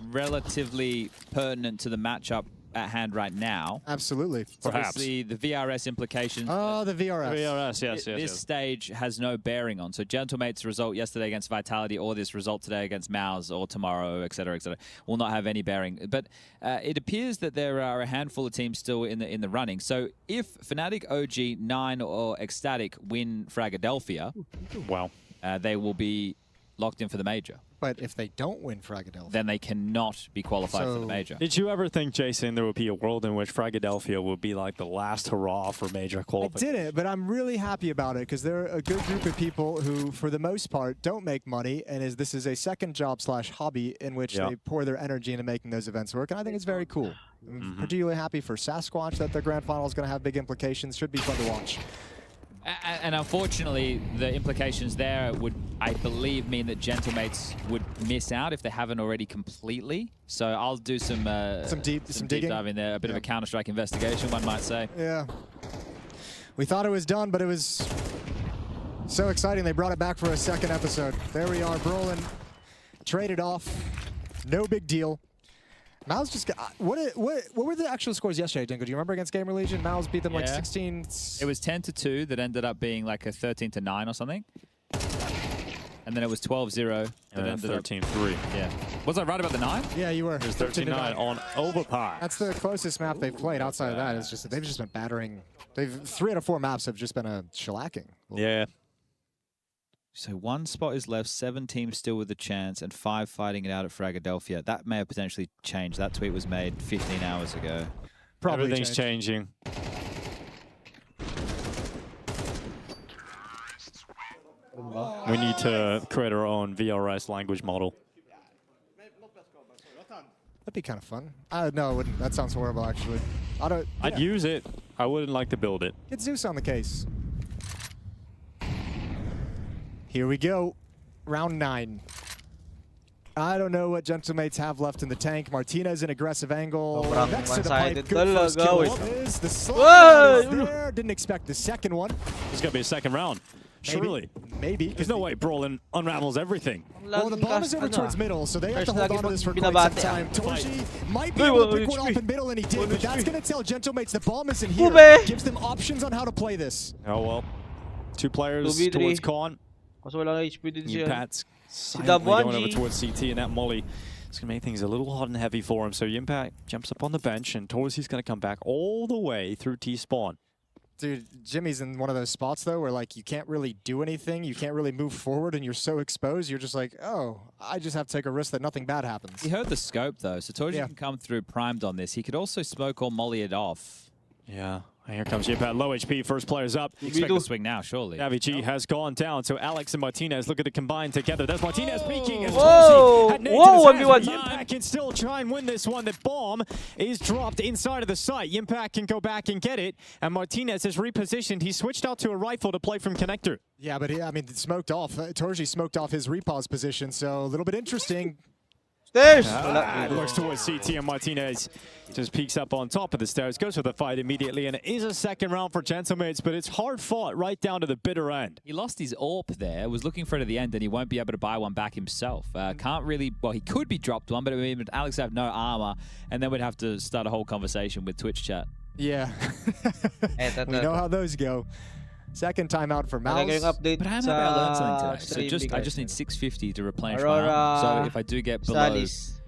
I: relatively pertinent to the matchup at hand right now?
C: Absolutely.
A: Perhaps.
I: Obviously, the VRS implications.
C: Oh, the VRS.
A: VRS, yes.
I: This stage has no bearing on. So Gentlemate's result yesterday against Vitality or this result today against Mouse or tomorrow, etc., will not have any bearing. But it appears that there are a handful of teams still in the running. So if Fnatic, OG, 9 or Ecstatic win Fragadelphia,
A: wow,
I: they will be locked in for the major.
C: But if they don't win Fragadelphia,
I: then they cannot be qualified for the major.
A: Did you ever think, Jason, there would be a world in which Fragadelphia would be like the last hurrah for major qualification?
C: I didn't, but I'm really happy about it because they're a good group of people who, for the most part, don't make money, and this is a second job / hobby in which they pour their energy into making those events work, and I think it's very cool. I'm particularly happy for Sasquatch that their grand final is going to have big implications. Should be fun to watch.
I: And unfortunately, the implications there would, I believe, mean that Gentlemates would miss out if they haven't already completely. So I'll do some deep dive in there, a bit of a Counter-Strike investigation, one might say.
C: Yeah. We thought it was done, but it was so exciting they brought it back for a second episode. There we are, Brolin traded off. No big deal. Mouse just got, what were the actual scores yesterday, Dingo? Do you remember against Gamer Legion? Mouse beat them like 16.
I: It was 10-2 that ended up being like a 13-9 or something. And then it was 12-0 that ended up
A: 13-3.
I: Yeah. Was I right about the 9?
C: Yeah, you were.
A: It was 13-9 on Overpass.
C: That's the closest map they've played. Outside of that, it's just they've just been battering. 3 out of 4 maps have just been a shellacking.
A: Yeah.
I: So 1 spot is left, 7 teams still with a chance, and 5 fighting it out at Fragadelphia. That may have potentially changed. That tweet was made 15 hours ago.
A: Probably everything's changing. We need to create our own VRS language model.
C: That'd be kind of fun. No, it wouldn't. That sounds horrible, actually.
A: I'd use it. I wouldn't like to build it.
C: Get Zeus on the case. Here we go. Round 9. I don't know what Gentlemates have left in the tank. Martinez in aggressive angle. Next to the pipe. Good first kill. The slide is there. Didn't expect the second one.
A: There's going to be a second round. Surely.
C: Maybe.
A: There's no way Brolin unravels everything.
C: Well, the bomb is over towards middle, so they have to hold on to this for quite some time. Torsi might be able to pick one off in middle, and he did, but that's going to tell Gentlemates the bomb isn't here. Gives them options on how to play this.
A: Oh, well. 2 players towards Con. Yimpat's silently going over towards CT, and that molly is going to make things a little hot and heavy for him. So Yimpat jumps up on the bench, and Torsi's going to come back all the way through T-spawn.
C: Dude, Jimmy's in one of those spots, though, where, like, you can't really do anything. You can't really move forward, and you're so exposed. You're just like, oh, I just have to take a risk that nothing bad happens.
I: He heard the scope, though, so Torsi can come through primed on this. He could also smoke or molly it off.
A: Yeah. Here comes Yipat, low HP, first player's up.
I: You expect to swing now, surely.
A: Navi G has gone down, so Alex and Martinez looking to combine together. There's Martinez peeking as
D: Whoa!
A: Torsi had
D: Whoa,
A: Nate to his
D: 1v1.
A: hands, but Yimpact can still try and win this one. The bomb is dropped inside of the site. Yimpact can go back and get it, and Martinez is repositioned. He switched out to a rifle to play from connector.
C: Yeah, but I mean, it smoked off. Torji smoked off his repause position, so a little bit interesting.
D: Stairs!
A: Looks towards CT, and Martinez just peeks up on top of the stairs, goes for the fight immediately, and it is a second round for Gentlemates, but it's hard fought right down to the bitter end.
I: He lost his AWP there, was looking for it at the end, and he won't be able to buy one back himself. Can't really, well, he could be dropped one, but it would mean Alex have no armor, and then we'd have to start a whole conversation with Twitch chat.
C: Yeah. We know how those go. Second timeout for Mouse.
I: But how about I learned something today? So I just need 650 to replenish my armor. So if I do get below,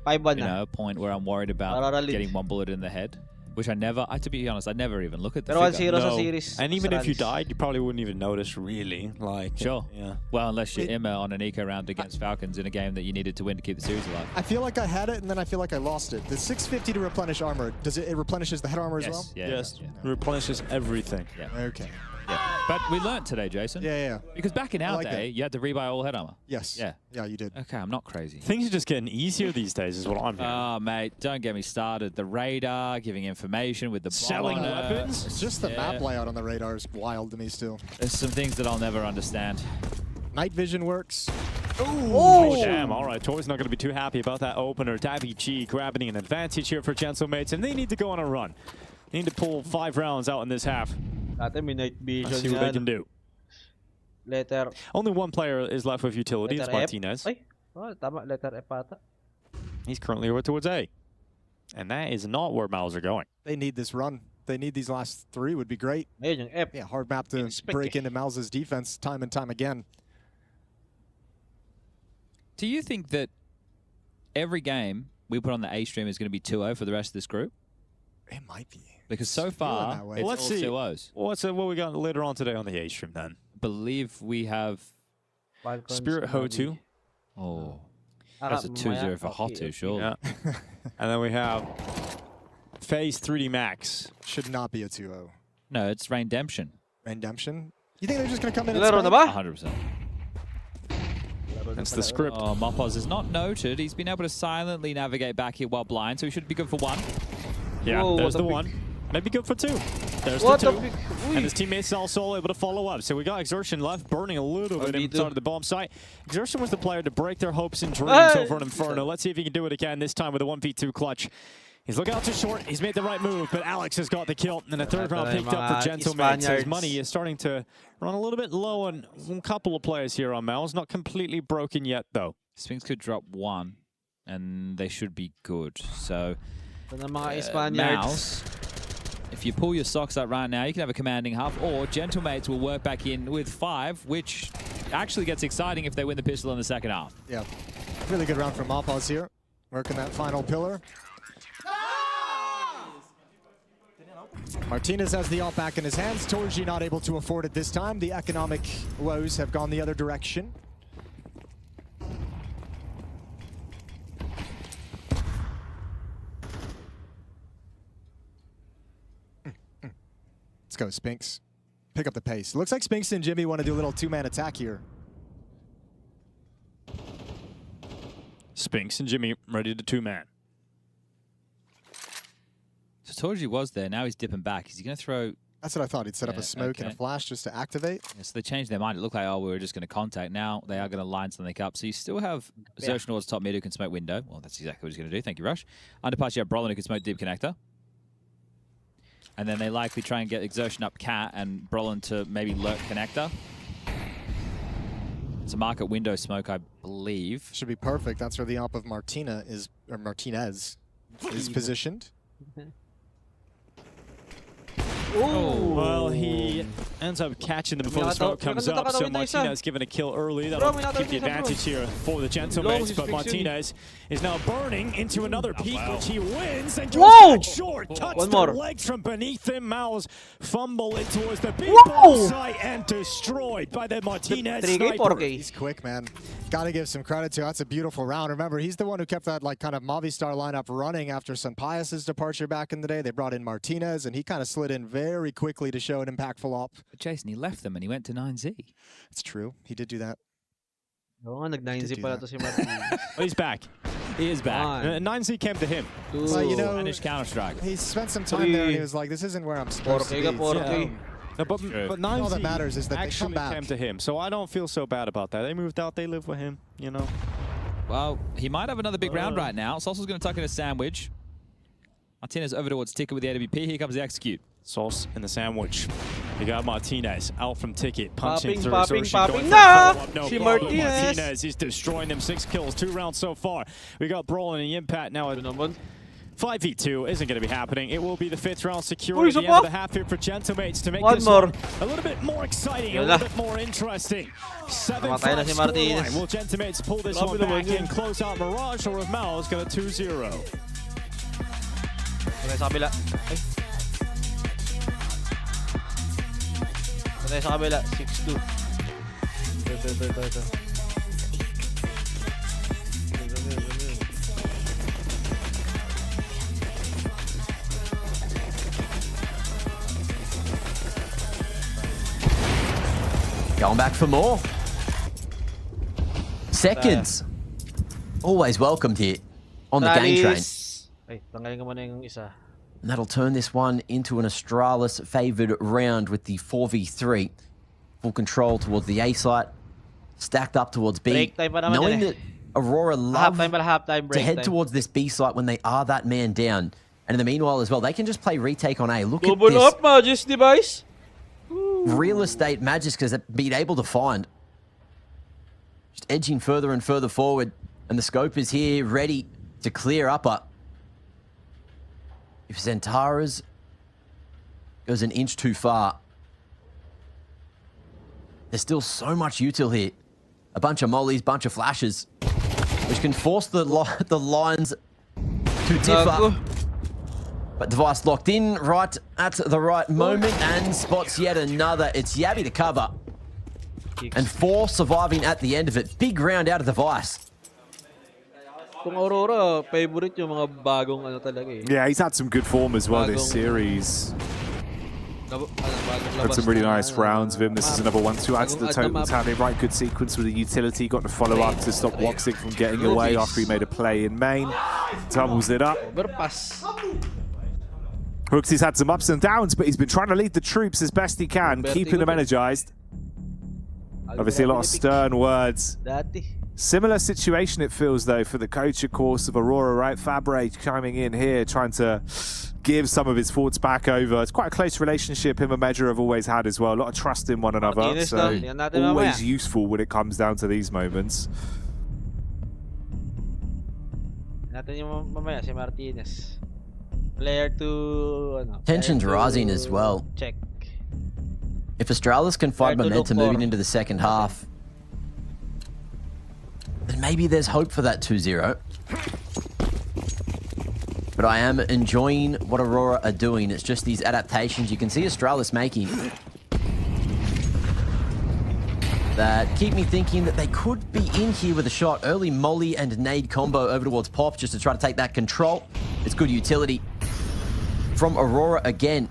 I: a point where I'm worried about getting one bullet in the head, which I never, to be honest, I never even look at the figure.
A: No. And even if you died, you probably wouldn't even notice, really. Like,
I: sure.
A: Yeah.
I: Well, unless you're Emma on an eco round against Falcons in a game that you needed to win to keep the series alive.
C: I feel like I had it, and then I feel like I lost it. The 650 to replenish armor, does it replenishes the head armor as well?
A: Yes. Replenishes everything.
I: Yeah.
C: Okay.
I: Yeah. But we learned today, Jason.
C: Yeah.
I: Because back in our day, you had to rebuy all head armor.
C: Yes. Yeah, you did.
I: Okay, I'm not crazy.
A: Things are just getting easier these days is what I'm hearing.
I: Oh, mate, don't get me started. The radar, giving information with the
A: selling weapons.
C: It's just the map layout on the radar is wild to me still.
I: There's some things that I'll never understand.
C: Night vision works.
A: Oh, damn. All right, Tori's not going to be too happy about that opener. Davi G grabbing an advantage here for Gentlemates, and they need to go on a run. They need to pull 5 rounds out in this half. Let's see what they can do. Only one player is left with utility. It's Martinez. He's currently over towards A. And that is not where Miles are going.
C: They need this run. They need these last 3 would be great. Yeah, hard map to break into Miles' defense time and time again.
I: Do you think that every game we put on the A stream is going to be 2-0 for the rest of this group?
C: It might be.
I: Because so far, it's
A: let's
I: all
A: see.
I: 2-0s.
A: What we got later on today on the A stream then?
I: I believe we have
A: Spirit Hotu.
I: Oh. That's a 2-0 for Hotu, surely.
A: Yeah. And then we have FaZe 3D Max.
C: Should not be a 2-0.
I: No, it's Raindemption.
C: Raindemption? You think they're just going to come in and
I: 100%.
A: That's the script.
I: Oh, Mopos is not noted. He's been able to silently navigate back here while blind, so he should be good for 1.
A: Yeah,
I: Whoa,
A: there's the 1. Maybe good for 2. There's the 2. And his teammates also able to follow up. So we got Exertion left, burning a little bit inside of the bomb site. Exertion was the player to break their hopes and dreams over an Inferno. Let's see if he can do it again, this time with a 1v2 clutch. He's looking out to short. He's made the right move, but Alex has got the kill. And a 3rd round picked up for Gentlemates. His money is starting to run a little bit low on a couple of players here on Miles. Not completely broken yet, though.
I: Sphinx could drop 1, and they should be good. So, Mouse, if you pull your socks up right now, you can have a commanding half, or Gentlemates will work back in with 5, which actually gets exciting if they win the pistol in the second half.
C: Yeah, really good round from Mopos here. Working that final pillar. Martinez has the ult back in his hands. Torji not able to afford it this time. The economic woes have gone the other direction. Let's go, Spinks. Pick up the pace. Looks like Spinks and Jimmy want to do a little 2-man attack here.
A: Spinks and Jimmy ready to 2-man.
I: So Torji was there. Now he's dipping back. Is he going to throw...
C: That's what I thought. He'd set up a smoke and a flash just to activate.
I: Yeah, so they changed their mind. It looked like, oh, we were just going to contact. Now they are going to line something up. So you still have Xertion towards top mid who can smoke window. Well, that's exactly what he's going to do. Thank you, Rush. Underpass, you have Brolin who can smoke deep connector. And then they likely try and get Exertion up cat and Brolin to maybe lurk connector. It's a market window smoke, I believe.
C: Should be perfect. That's where the op of Martinez is positioned.
A: Oh, well, he ends up catching them before the smoke comes up. So Martinez given a kill early. That'll keep the advantage here for the Gentlemates. But Martinez is now burning into another peak, which he wins and goes back short. Cuts the legs from beneath him. Mao's fumble it towards the big bullseye and destroyed by the Martinez sniper.
C: He's quick, man. Gotta give some credit to. That's a beautiful round. Remember, he's the one who kept that like kind of Movistar lineup running after Sampaio's departure back in the day. They brought in Martinez, and he kind of slid in very quickly to show an impactful op.
I: But Jason, he left them and he went to 9Z.
C: It's true. He did do that.
D: Oo nga, nag-9Z pala to si Martin.
A: Oh, he's back. He is back. 9Z came to him.
C: Well, you know,
I: Spanish Counter-Strike.
C: he spent some time there, and he was like, "This isn't where I'm supposed to be."
A: No, but 9Z
C: all that matters is that they
A: actually
C: come back.
A: came to him, so I don't feel so bad about that. They moved out, they live with him, you know.
I: Well, he might have another big round right now. Sauce's going to tuck in a sandwich. Martinez over towards Ticket with the AWP. Here comes the execute.
A: Sauce in the sandwich. You got Martinez out from Ticket, punching through.
D: Popping.
A: No
D: Si
A: problem. Martinez, he's destroying them. 6 kills, 2 rounds so far. We got Brawl and Impact now. 5v2 isn't going to be happening. It will be the 5th round secured at the end of the half here for Gentlemates to make this one a little bit more exciting, a little bit more interesting. 7-5 scoreline. Will Gentlemates pull this one back in, close out Mirage, or if Mao is going to 2-0?
D: Sa kabila. Patay sa kabila. 6-2. Ito.
H: Going back for more. Seconds. Always welcomed here on the game train.
D: Ay, tanggalin ko muna yung isa.
H: And that'll turn this one into an Astralis favoured round with the 4v3. Full control towards the A site. Stacked up towards B. Knowing that Aurora love to head towards this B site when they are that man down. And in the meanwhile as well, they can just play retake on A. Look at this.
D: Up, Magis device.
H: Real estate Magic has been able to find. Just edging further and further forward. And the scope is here, ready to clear upper. If Zentaras goes an inch too far, there's still so much util here. A bunch of mollies, bunch of flashes, which can force the lines to differ. But Device locked in right at the right moment and spots yet another. It's Yabby to cover. And 4 surviving at the end of it. Big round out of Device.
D: Kung Aurora, favorite yung mga bagong ano talaga eh.
G: Yeah, he's had some good form as well this series. Had some really nice rounds of him. This is another one to add to the totals. Had a right good sequence with the utility. Got the follow up to stop Woxic from getting away after he made a play in main. Doubles it up. Hooksy's had some ups and downs, but he's been trying to lead the troops as best he can, keeping them energized. Obviously, a lot of stern words. Similar situation, it feels, though, for the coach, of course, of Aurora, right? Fabre chiming in here, trying to give some of his thoughts back over. It's quite a close relationship him and Measure have always had as well. A lot of trust in one another, so always useful when it comes down to these moments.
D: Natin yung mamaya si Martinez. Player 2,
H: Tension's rising as well.
D: Check.
H: If Astralis can find momentum moving into the second half, then maybe there's hope for that 2-0. But I am enjoying what Aurora are doing. It's just these adaptations you can see Astralis making that keep me thinking that they could be in here with a shot. Early molly and nade combo over towards Pop just to try to take that control. It's good utility from Aurora again.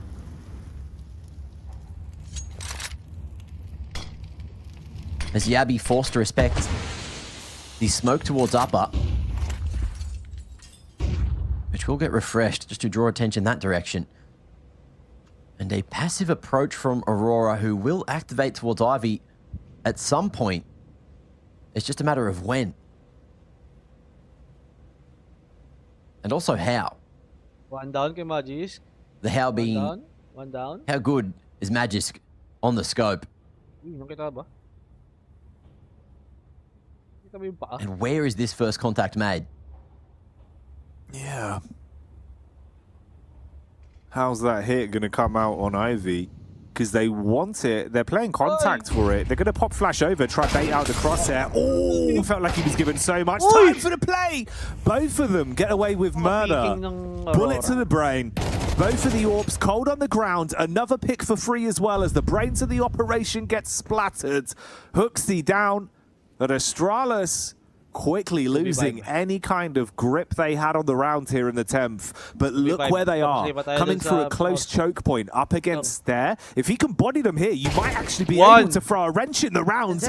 H: As Yabby forced to respect the smoke towards upper, which will get refreshed just to draw attention that direction. And a passive approach from Aurora, who will activate towards Ivy at some point. It's just a matter of when. And also how.
D: One down kay Magisk.
H: The how being...
D: One down.
H: How good is Magisk on the scope?
D: Nakita ba? Nakita mo yung paa?
H: And where is this first contact made?
G: Yeah. How's that hit going to come out on Ivy? because they want it. They're playing contact for it. They're going to pop flash over, try bait out the crosshair. Oh, felt like he was given so much time for the play. Both of them get away with murder. Bullet to the brain. Both of the Orbs cold on the ground. Another pick for free as well as the brains of the operation get splattered. Hooksy down, but Astralis quickly losing any kind of grip they had on the round here in the 10th. But look where they are, coming through a close choke point up against there. If he can body them here, you might actually be able to throw a wrench in the round.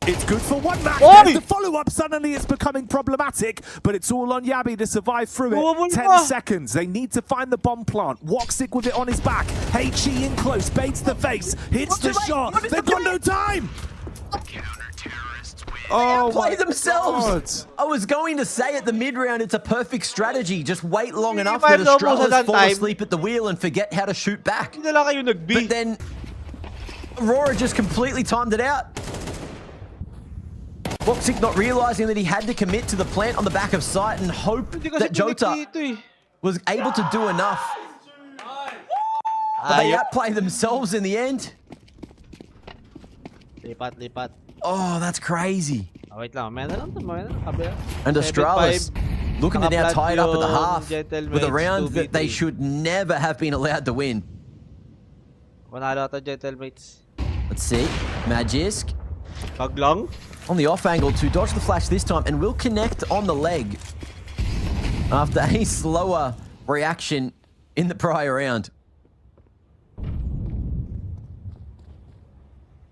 G: It's good for one match. There's the follow-up. Suddenly it's becoming problematic, but it's all on Yabi to survive through it. 10 seconds. They need to find the bomb plant. Woxic with it on his back. HE in close, baits the face, hits the shot. They've got no time.
H: Oh, play themselves. I was going to say at the mid-round, it's a perfect strategy. Just wait long enough that Astralis fall asleep at the wheel and forget how to shoot back. But then Aurora just completely timed it out. Woxic not realizing that he had to commit to the plant on the back of sight and hope that Jota was able to do enough. But they outplay themselves in the end.
D: Lipat.
H: Oh, that's crazy.
D: Wait lang, may lang kabila.
H: And Astralis looking to now tie it up at the half with a round that they should never have been allowed to win.
D: Panalo ata Gentlemates.
H: Let's see. Magisk.
D: Pag lang.
H: On the off angle to dodge the flash this time and will connect on the leg after a slower reaction in the prior round.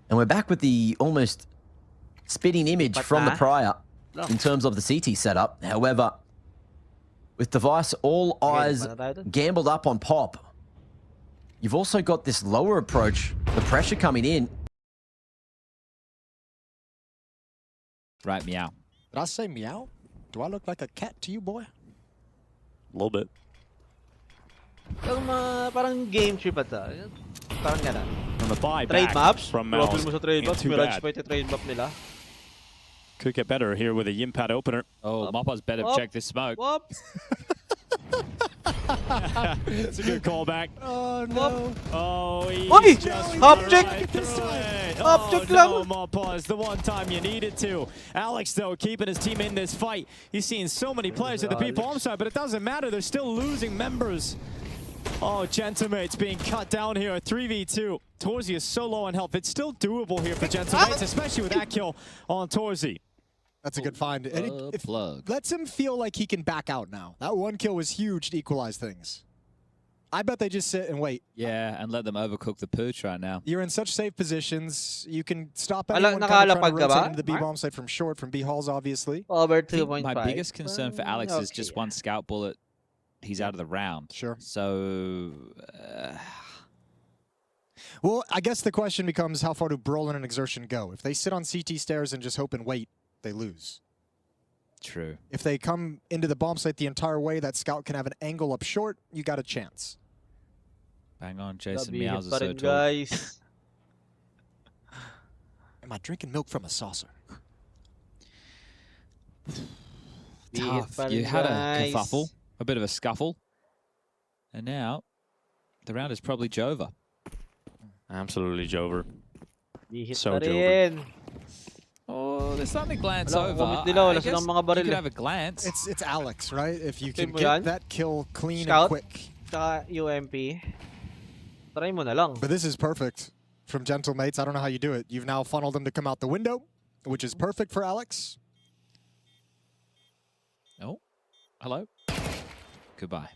H: And we're back with the almost spitting image from the prior in terms of the CT setup. However, with Device all eyes gambled up on Pop, you've also got this lower approach, the pressure coming in.
I: Right, meow.
C: Did I say meow? Do I look like a cat to you, boy?
A: A little bit.
D: Parang game trip ata. Parang gano'n.
A: From the buyback
D: trade maps.
A: from
D: Mo sa trade maps. Mirage pa ito trade map nila.
A: Could get better here with a Yimpad opener.
I: Oh, Mappa's better check this smoke. It's a good callback.
C: Oh, no.
A: Oh, he's just
D: Object!
A: right through it.
D: Object
A: no, Mappa is the one time you needed to. Alex, though, keeping his team in this fight. He's seeing so many players at the B-bomb side, but it doesn't matter. They're still losing members. Oh, Gentamates being cut down here. 3v2. Torzi is so low on health. It's still doable here for Gentamates, especially with that kill on Torzi.
C: That's a good find. And it lets him feel like he can back out now. That one kill was huge to equalize things. I bet they just sit and wait.
I: Yeah, and let them overcook the pooch right now.
C: You're in such safe positions. You can stop anyone trying to rotate into the B-bomb site from short, from B-halls, obviously.
D: Over 2.5.
I: My biggest concern for Alex is just one scout bullet. He's out of the round.
C: Sure.
I: So...
C: Well, I guess the question becomes how far do Brolin and Exertion go? If they sit on CT stairs and just hope and wait, they lose.
I: True.
C: If they come into the bomb site the entire way, that scout can have an angle up short, you got a chance.
I: Bang on, Jason Meows is so tall.
D: Guys.
C: Am I drinking milk from a saucer?
I: Tough. You had a kerfuffle, a bit of a scuffle, and now the round is probably Jova.
A: Absolutely Jover.
D: So Jover.
I: Oh, there's something glance over. I guess you could have a glance.
C: It's Alex, right? If you can get that kill clean and quick.
D: UMP. Try mo na lang.
C: But this is perfect from Gentlemates. I don't know how you do it. You've now funneled them to come out the window, which is perfect for Alex.
I: Oh, hello. Goodbye.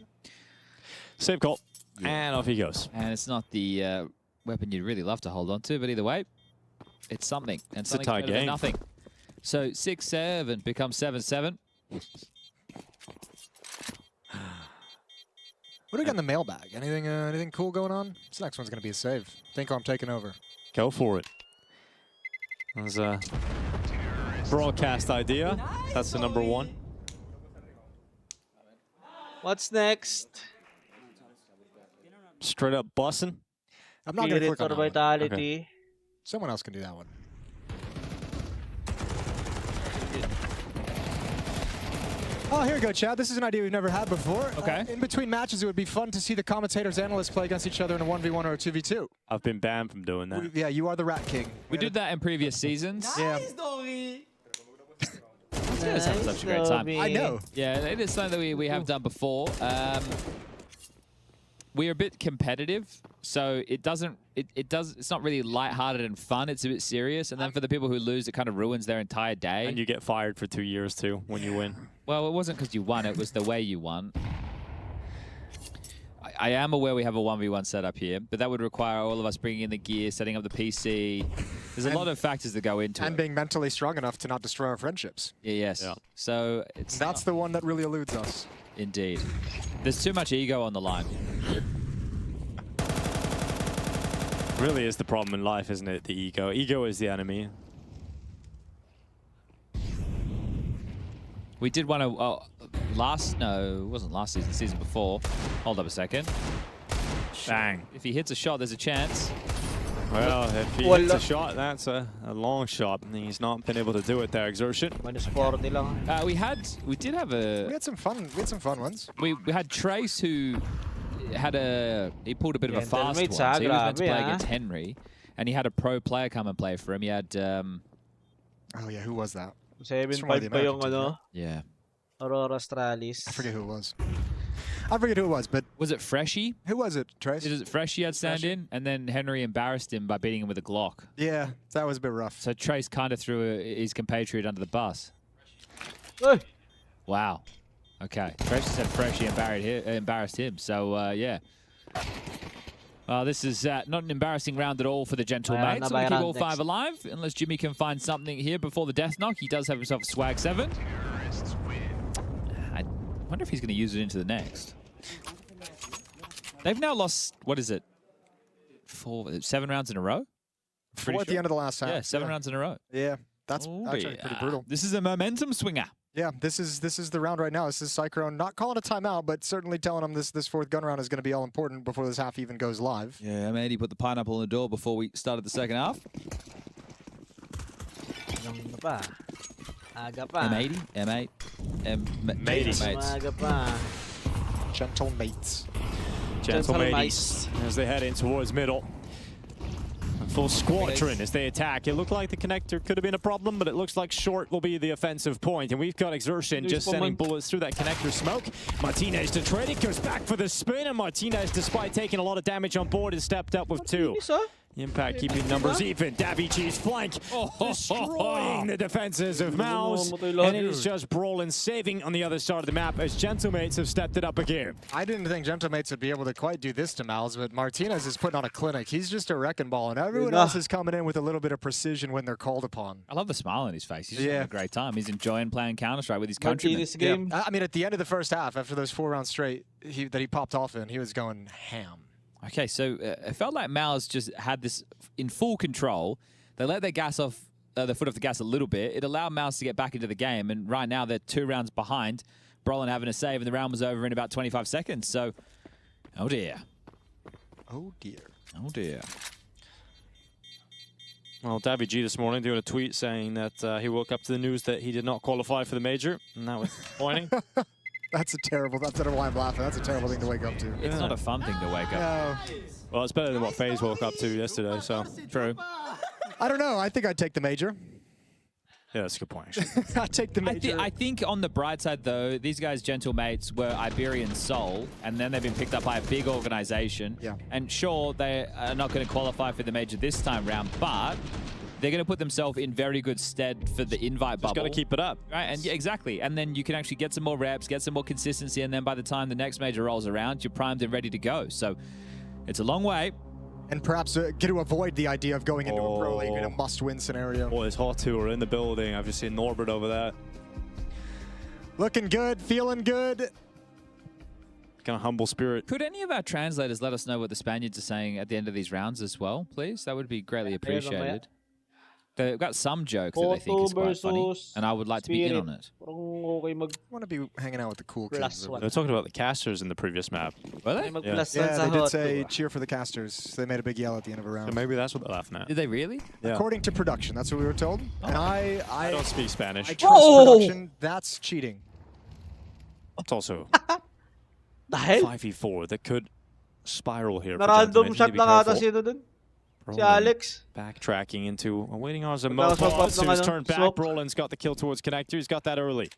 A: Save call. Yeah. And off he goes.
I: And it's not the weapon you'd really love to hold on to, but either way, it's something. And
A: it's a tie game.
I: Nothing. So 6-7 becomes 7-7.
C: What do we got in the mailbag? Anything cool going on? This next one's going to be a save. Think I'm taking over.
A: Go for it. There's a broadcast idea. That's the number one.
D: What's next?
A: Straight up bussin'.
C: I'm not going to click on that
D: vitality.
C: Okay. Someone else can do that one. Oh, here we go, Chad. This is an idea we've never had before.
I: Okay.
C: In between matches, it would be fun to see the commentators, analysts play against each other in a 1v1 or a 2v2.
A: I've been banned from doing that.
C: Yeah, you are the Rat King.
I: We did that in previous seasons.
C: Yeah.
I: Yeah, it's having such a great time.
C: I know.
I: Yeah, it is something that we have done before. We're a bit competitive, so it's not really lighthearted and fun. It's a bit serious, and then for the people who lose, it kind of ruins their entire day.
A: And you get fired for 2 years too when you win.
I: Well, it wasn't because you won; it was the way you won. I am aware we have a 1v1 setup here, but that would require all of us bringing in the gear, setting up the PC. There's a lot of factors that go into it.
C: And being mentally strong enough to not destroy our friendships.
I: Yes. Yeah. So
C: that's the one that really eludes us.
I: Indeed. There's too much ego on the line.
A: Really is the problem in life, isn't it? The ego. Ego is the enemy.
I: We did one no, it wasn't last season, season before. Hold up a second.
A: Bang.
I: If he hits a shot, there's a chance.
A: Well, if he hits a shot, that's a long shot. And he's not been able to do it there, Exertion.
D: -40 lang.
I: We did have a...
C: We had some fun ones.
I: We had Trace who he pulled a bit of a fast one. So he was meant to play against Henry. And he had a pro player come and play for him. He had...
C: oh yeah, who was that?
D: 7-5 pa yung ano.
I: Yeah.
D: Aurora Astralis.
C: I forget who it was. I forget who it was, but...
I: Was it Freshy?
C: Who was it, Trace?
I: Was it Freshy had stand in? And then Henry embarrassed him by beating him with a Glock.
C: Yeah, that was a bit rough.
I: So Trace kind of threw his compatriot under the bus.
D: Hey.
I: Wow. Okay. Trace said Freshy embarrassed him. So, yeah. This is not an embarrassing round at all for the Gentle Mates. So we keep all 5 alive, unless Jimmy can find something here before the death knock. He does have himself a swag 7. I wonder if he's going to use it into the next. They've now lost, what is it? 7 rounds in a row?
C: 4 at the end of the last half.
I: Yeah, 7 rounds in a row.
C: Yeah, that's actually pretty brutal.
I: This is a momentum swinger.
C: Yeah, this is the round right now. This is Cyclone not calling a timeout, but certainly telling him this 4th gun round is going to be all important before this half even goes live.
I: Yeah, man, he put the pineapple on the door before we started the second half. M80, M8, M80.
C: Gentle Mates.
A: Gentle Mates as they head in towards middle. Full squadron as they attack. It looked like the connector could have been a problem, but it looks like short will be the offensive point. And we've got Exertion just sending bullets through that connector smoke. Martinez to trade it, goes back for the spin, and Martinez, despite taking a lot of damage on board, has stepped up with 2. Impact keeping numbers even. Davici's flank destroying the defenses of Mouse. And it is just Brolin saving on the other side of the map as Gentlemates have stepped it up again.
C: I didn't think Gentlemates would be able to quite do this to Mouse, but Martinez is putting on a clinic. He's just a wrecking ball, and everyone else is coming in with a little bit of precision when they're called upon.
I: I love the smile on his face. He's having a great time. He's enjoying playing Counter-Strike with his countrymen.
C: Yeah. I mean, at the end of the first half, after those 4 rounds straight that he popped off in, he was going ham.
I: Okay, so it felt like Mal's just had this in full control. They let their gas off, the foot off the gas a little bit. It allowed Mouse to get back into the game, and right now they're 2 rounds behind. Brolin having a save, and the round was over in about 25 seconds. So, oh dear.
C: Oh dear.
I: Oh dear.
A: Well, Davy G this morning doing a tweet saying that he woke up to the news that he did not qualify for the major, and that was disappointing.
C: That's not why I'm laughing. That's a terrible thing to wake up to.
I: It's not a fun thing to wake up.
C: No.
A: Well, it's better than what FaZe woke up to yesterday, so true.
C: I don't know. I think I'd take the major.
A: Yeah, that's a good point, actually.
C: I'd take the major.
I: I think on the bright side, though, these guys' Gentle Mates were Iberian Soul, and then they've been picked up by a big organization.
C: Yeah.
I: And sure, they are not going to qualify for the major this time round, but they're going to put themselves in very good stead for the invite bubble.
A: Just got to keep it up.
I: Right, and yeah, exactly. And then you can actually get some more reps, get some more consistency, and then by the time the next major rolls around, you're primed and ready to go. So it's a long way.
C: And perhaps get to avoid the idea of going into a pro league in a must-win scenario.
A: Boys, Hot 2 are in the building. I've just seen Norbert over there.
C: Looking good, feeling good.
A: Kind of humble spirit.
I: Could any of our translators let us know what the Spaniards are saying at the end of these rounds as well, please? That would be greatly appreciated. They've got some jokes that they think is quite funny, and I would like to be in on it.
C: I want to be hanging out with the cool kids.
A: They're talking about the casters in the previous map.
I: Were they?
C: Yeah, they did say cheer for the casters. They made a big yell at the end of a round.
A: So maybe that's what they're laughing at.
I: Did they really?
A: Yeah.
C: According to production, that's what we were told. And I
A: don't speak Spanish.
C: I trust production. That's cheating.
A: It's also
D: Dahil
A: 5v4 that could spiral here.
D: na-random shot lang ata sino dun. Si Alex.
A: Backtracking into awaiting on a
D: Pagkakaswap
A: Mopaz
D: ng
A: who's
D: ano,
A: turned back.
D: swap.
A: Brolin's got the kill towards connector. He's got that early.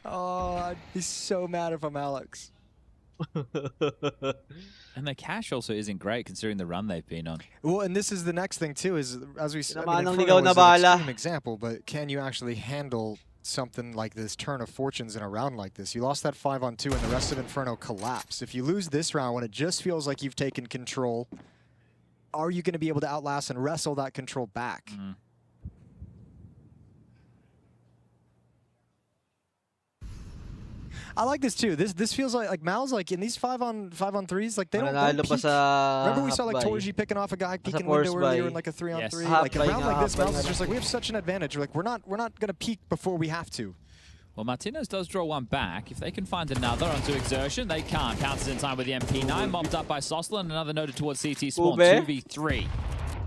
C: Oh, I'd be so mad if I'm Alex.
I: And the cash also isn't great considering the run they've been on.
C: Well, and this is the next thing too, is as we said,
D: Naman ang
C: Inferno
D: ligaw na
C: is an
D: bala.
C: extreme example, but can you actually handle something like this turn of fortunes in a round like this? You lost that 5-on-2 and the rest of Inferno collapsed. If you lose this round when it just feels like you've taken control, are you going to be able to outlast and wrestle that control back? I like this too. This feels like Mal's like in these 5-on-3s, like they don't peek. Remember we saw like Torji picking off a guy peeking window earlier in like a 3-on-3. Like a round like this, Mal's is just like we have such an advantage. We're like we're not gonna peek before we have to.
I: Well, Martinez does draw one back. If they can find another onto Exertion, they can't. Pounces in time with the MP9, mopped up by Soslan. Another noted towards CT spawn. 2v3.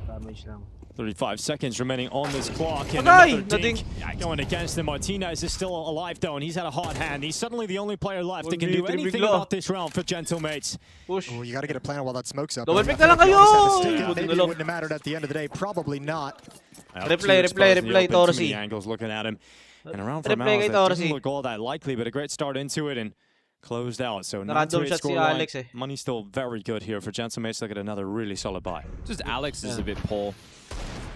D: Damage lang.
A: 35 seconds remaining on this clock. And
D: Okay,
A: another dink going against him. Martinez is still alive though, and he's had a hot hand. He's suddenly the only player left that can do anything about this round for Gentlemates.
C: Oh, you got to get a plan while that smoke's up.
D: Double pick na lang kayo!
C: Maybe it wouldn't have mattered at the end of the day. Probably not.
D: Replay, Torsi.
A: Angles looking at him. And around for Mouse, that doesn't look all that likely, but a great start into it and closed out. So
D: Random shot si Alex eh.
A: Money's still very good here for Gentlemates. Look at another really solid buy.
I: Just Alex is a bit poor.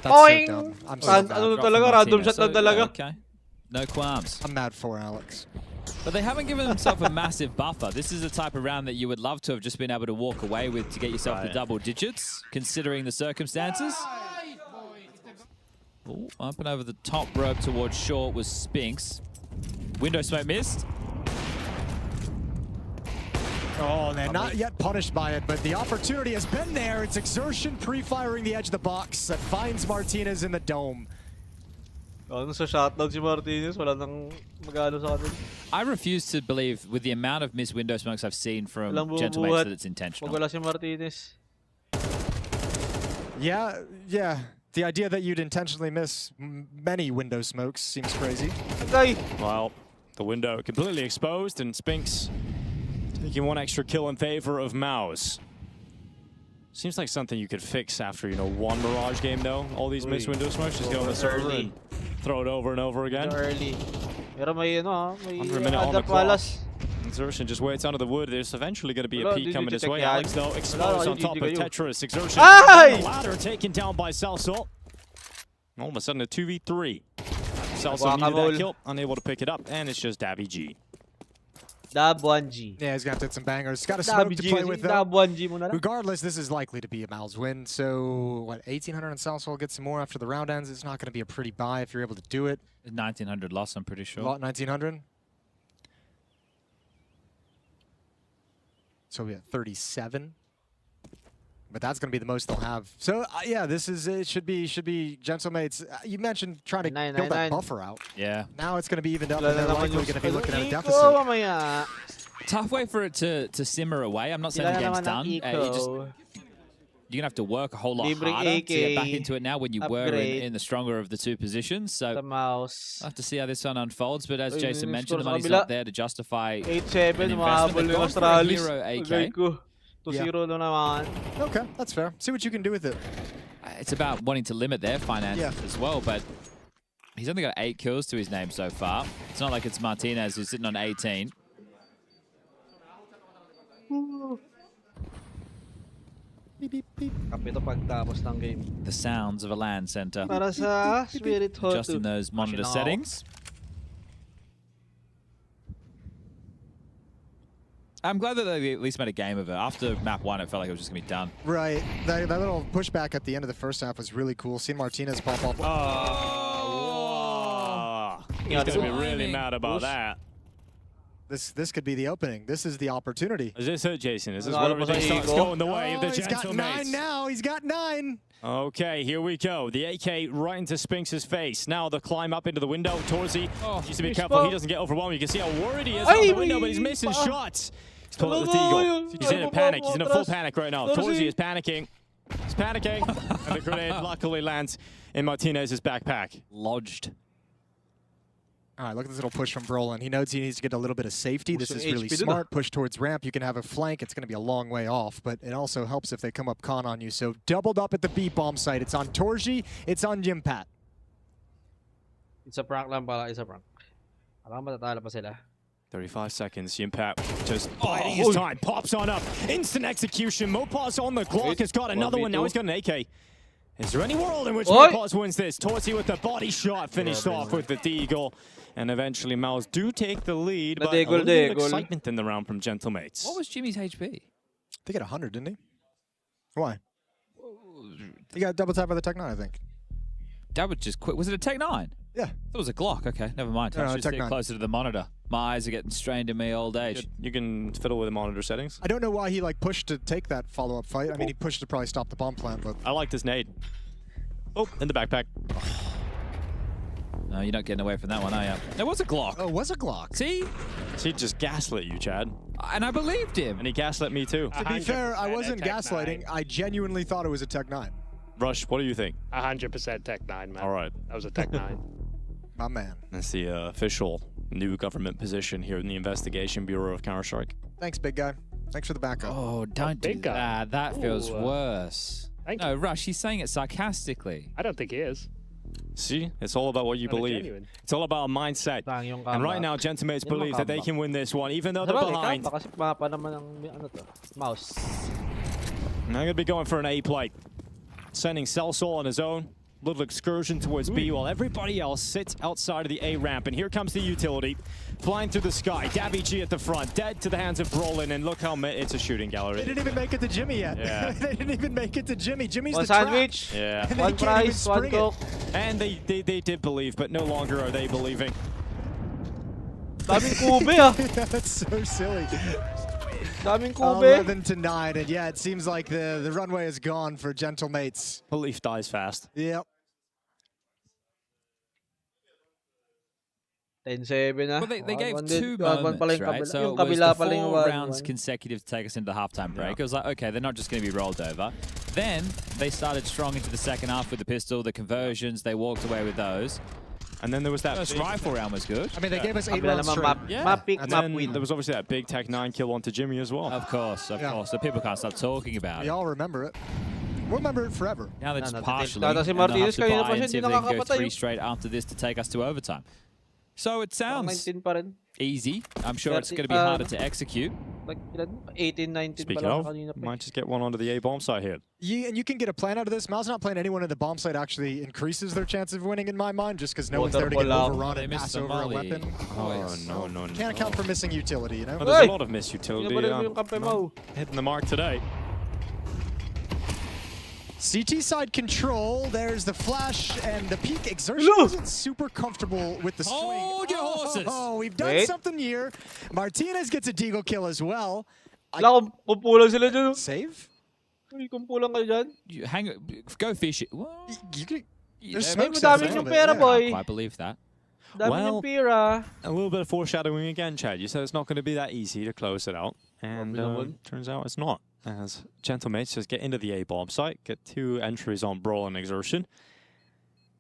C: That's so dumb. I'm so mad.
D: Ano talaga? Random shot lang talaga.
I: Okay. No qualms.
C: I'm mad for Alex.
I: But they haven't given themselves a massive buffer. This is the type of round that you would love to have just been able to walk away with to get yourself the double digits, considering the circumstances. Ooh, up and over the top rope towards short was Spinks. Window smoke missed.
C: Oh, they're not yet punished by it, but the opportunity has been there. It's Exertion pre-firing the edge of the box that finds Martinez in the dome.
D: Ano sa shotdown si Martinez, wala nang magano sa kanila.
I: I refuse to believe, with the amount of missed window smokes I've seen from Gentlemates, that it's intentional.
D: Wag wala si Martinez.
C: Yeah. The idea that you'd intentionally miss many window smokes seems crazy.
D: Okay.
A: Well, the window completely exposed, and Spinks taking one extra kill in favor of Mouse. Seems like something you could fix after, one Mirage game, though. All these missed window smokes, just go on the server and throw it over and over again.
D: Early. Pero may may
A: 100 minute on the clock. Exertion just waits under the wood. There's eventually going to be a peek coming his way. Alex, though, exposed on top of Tetris. Exertion on the ladder, taken down by Salsol. All of a sudden, a 2v3. Salsol needed that kill, unable to pick it up, and it's just Dabby G.
D: Dab 1G.
C: Yeah, he's going to have to hit some bangers. Got a smoke to play with, though.
D: Dab 1G muna lang.
C: Regardless, this is likely to be a Mal's win. So, 1,800 on Salsol, get some more after the round ends. It's not going to be a pretty buy if you're able to do it.
I: 1,900 loss, I'm pretty sure.
C: 1,900. So we have 37. But that's going to be the most they'll have. So, yeah, it should be Gentlemates. You mentioned trying to build that buffer out.
I: Yeah.
C: Now it's going to be evened up, and they're likely going to be looking at a deficit.
I: Tough way for it to simmer away. I'm not saying the game's done. You're going to have to work a whole lot harder to get back into it now when you were in the stronger of the two positions. So I'll have to see how this one unfolds. But as Jason mentioned, the money's not there to justify
D: 8-7,
I: mahabol yung Astralis.
D: Hero AK. 2-0 na naman.
C: Okay, that's fair. See what you can do with it.
I: It's about wanting to limit their finances as well, but he's only got 8 kills to his name so far. It's not like it's Martinez who's sitting on 18.
D: Kapito pagtapos ng game.
I: The sounds of a LAN center.
D: Para sa Spirit Hall
I: Adjusting those monitor settings. I'm glad that they at least made a game of it. After map 1, it felt like it was just going to be done.
C: Right. That little pushback at the end of the first half was really cool. Seeing Martinez pop up.
A: He's going to be really mad about that.
C: This could be the opening. This is the opportunity.
A: Is this it, Jason? Is this what everything starts going the way of the
C: Gentlemates? He's got 9 now. He's got 9.
A: Okay, here we go. The AK right into Spinks' face. Now the climb up into the window. Torsi needs to be careful. He doesn't get overwhelmed. You can see how worried he is out the window, but he's missing shots. He's pulling up the Eagle. He's in a panic. He's in a full panic right now. Torsi is panicking. He's panicking. And the grenade luckily lands in Martinez's backpack.
I: Lodged.
C: All right, look at this little push from Brolin. He knows he needs to get a little bit of safety. This is really smart. Push towards ramp. You can have a flank. It's going to be a long way off, but it also helps if they come up con on you. So doubled up at the B bomb site. It's on Torji. It's on Jimpat.
D: It's a prank lang pala, it's a prank. Alam matatalo pa sila.
A: 35 seconds. Yimpat just biding his time. Pops on up. Instant execution. Mopaz on the clock. Has got another one. Now he's got an AK. Is there any world in which Mopaz wins this? Torsi with the body shot. Finished off with the deagle. And eventually, Mouse do take the lead. But a little bit of excitement in the round from Gentlemates.
I: What was Jimmy's HP?
C: They got 100, didn't he? Why? He got double tap by the Tech 9, I think.
I: That was just quick. Was it a Tech 9?
C: Yeah.
I: That was a Glock. Okay, never mind. I should sit closer to the monitor. My eyes are getting strained in me old age.
A: You can fiddle with the monitor settings.
C: I don't know why he pushed to take that follow-up fight. I mean, he pushed to probably stop the bomb plant, but...
A: I like this nade. Oh, in the backpack.
I: No, you're not getting away from that one, are you? There was a Glock.
C: Oh, it was a Glock.
I: See?
A: He just gaslit you, Chad.
I: And I believed him.
A: And he gaslit me too.
C: To be fair, I wasn't gaslighting. I genuinely thought it was a Tech 9.
A: Rush, what do you think?
M: 100% Tech 9, man.
A: All right.
M: That was a Tech 9.
C: My man.
A: That's the official new government position here in the Investigation Bureau of Counter-Strike.
C: Thanks, big guy. Thanks for the backup.
I: Oh, don't do that. That feels worse. No, Rush, he's saying it sarcastically.
M: I don't think he is.
A: See? It's all about what you believe. It's all about a mindset. And right now, Gentlemates believe that they can win this one, even though they're behind.
D: Mouse.
A: And they're going to be going for an A plate. Sending Celsol on his own. Little excursion towards B while everybody else sits outside of the A ramp. And here comes the utility. Flying through the sky. Davy G at the front. Dead to the hands of Brolin. And look how it's a shooting gallery.
C: They didn't even make it to Jimmy yet.
A: Yeah.
C: They didn't even make it to Jimmy. Jimmy's
D: One
C: the trap.
D: sandwich.
A: Yeah.
C: And
D: One prize, one coke.
A: And they did believe, but no longer are they believing.
D: Daming kube ah.
C: That's so silly.
D: Daming kube.
C: 11-9, and yeah, it seems like the runway is gone for Gentlemates.
A: Belief dies fast.
C: Yep.
D: 10-7 na.
I: Well, they gave two moments, right? So it was the 4 rounds consecutive to take us into the halftime break. It was like, okay, they're not just going to be rolled over. Then they started strong into the second half with the pistol, the conversions. They walked away with those. And then there was that first rifle round was good.
C: I mean, they gave us 8 rounds straight.
A: Map pick, and then there was obviously that big Tech 9 kill onto Jimmy as well.
I: Of course, of course. So people can't stop talking about
C: We all remember it. We'll remember it forever.
I: Now they're just partially, and they'll have to buy and see if they can go 3 straight after this to take us to overtime. So it sounds easy. I'm sure it's going to be harder to execute.
D: Like 18, 19
A: Speaking of, might just get one onto the A bomb site here.
C: Yeah, and you can get a plan out of this. Mal's not playing anyone at the bomb site actually increases their chance of winning in my mind, just because no one's there to get overrun and pass over a weapon.
A: Oh, no.
C: Can't account for missing utility, you know?
A: Well, there's a lot of missed utility. Hitting the mark today.
C: CT side control, there's the flash, and the peak exertion isn't super comfortable with the swing.
I: Hold your horses!
C: Oh, we've done something here. Martinez gets a deagle kill as well.
D: Kumpulang sila dyan.
C: Save?
D: Kumpulang kayo dyan.
I: Go fish it.
C: There's smoke
D: madami yung pera, boy.
I: I believe that.
A: Well, a little bit of foreshadowing again, Chad. You said it's not going to be that easy to close it out. And turns out it's not. As Gentlemates just get into the A-bomb site, get 2 entries on Brawl and Exertion.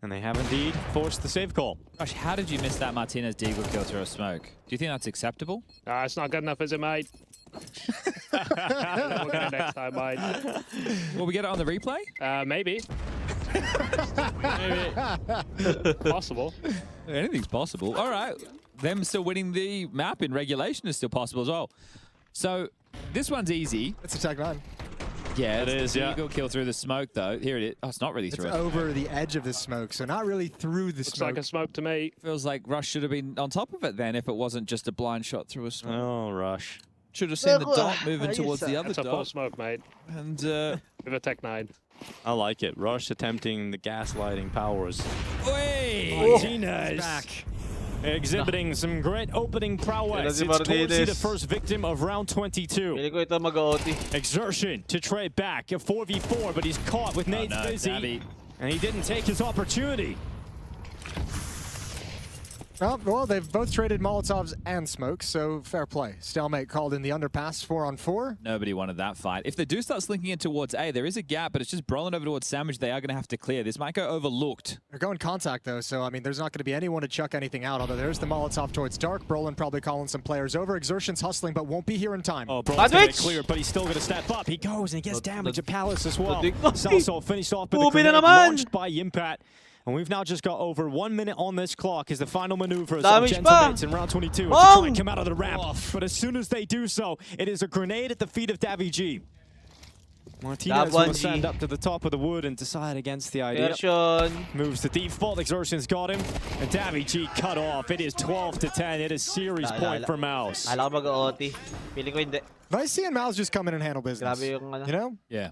A: And they have indeed forced the save call.
I: Gosh, how did you miss that Martinez deagle kill through a smoke? Do you think that's acceptable?
M: It's not good enough, is it, mate? We'll get it next time, mate.
I: Will we get it on the replay?
M: Maybe. Maybe. Possible.
I: Anything's possible. All right. Them still winning the map in regulation is still possible as well. So this one's easy.
C: It's a Tech 9.
I: Yeah, it is. Eagle kill through the smoke, though. Here it is. Oh, it's not really through it.
C: It's over the edge of the smoke, so not really through the smoke.
M: Looks like a smoke to me.
I: Feels like Rush should have been on top of it then if it wasn't just a blind shot through a smoke.
A: Oh, Rush.
I: Should have seen the dot moving towards the other
M: dot. It's a full smoke, mate.
I: And
M: with a Tech 9.
A: I like it. Rush attempting the gaslighting powers.
C: Martinez
A: back. Exhibiting some great opening prowess. It's Torsi, the first victim of round 22. Exertion to trade back. A 4v4, but he's caught with Nate's busy. And he didn't take his opportunity.
C: Oh, well, they've both traded Molotovs and smokes, so fair play. Stalemate called in the underpass 4-on-4.
I: Nobody wanted that fight. If they do start slinking in towards A, there is a gap, but it's just Brolin over towards Sandwich. They are going to have to clear. This might go overlooked.
C: They're going contact, though, so, I mean, there's not going to be anyone to chuck anything out, although there's the Molotov towards Dark. Brolin probably calling some players over. Exertion's hustling, but won't be here in time.
A: Oh, Brolin's going to clear, but he's still going to step up. He goes and he gets damage at Palace as well. Salso finished off with a grenade launched by Yimpat. And we've now just got over 1 minute on this clock as the final maneuvers of Gentlemates in round 22 to try and come out of the ramp. But as soon as they do so, it is a grenade at the feet of Davy G. Martinez will stand up to the top of the wood and decide against the idea. Moves to default. Exertion's got him. And Davy G cut off. It is 12-10. It is series point for Mouse.
C: Nice seeing Mouse just come in and handle business. You know?
I: Yeah.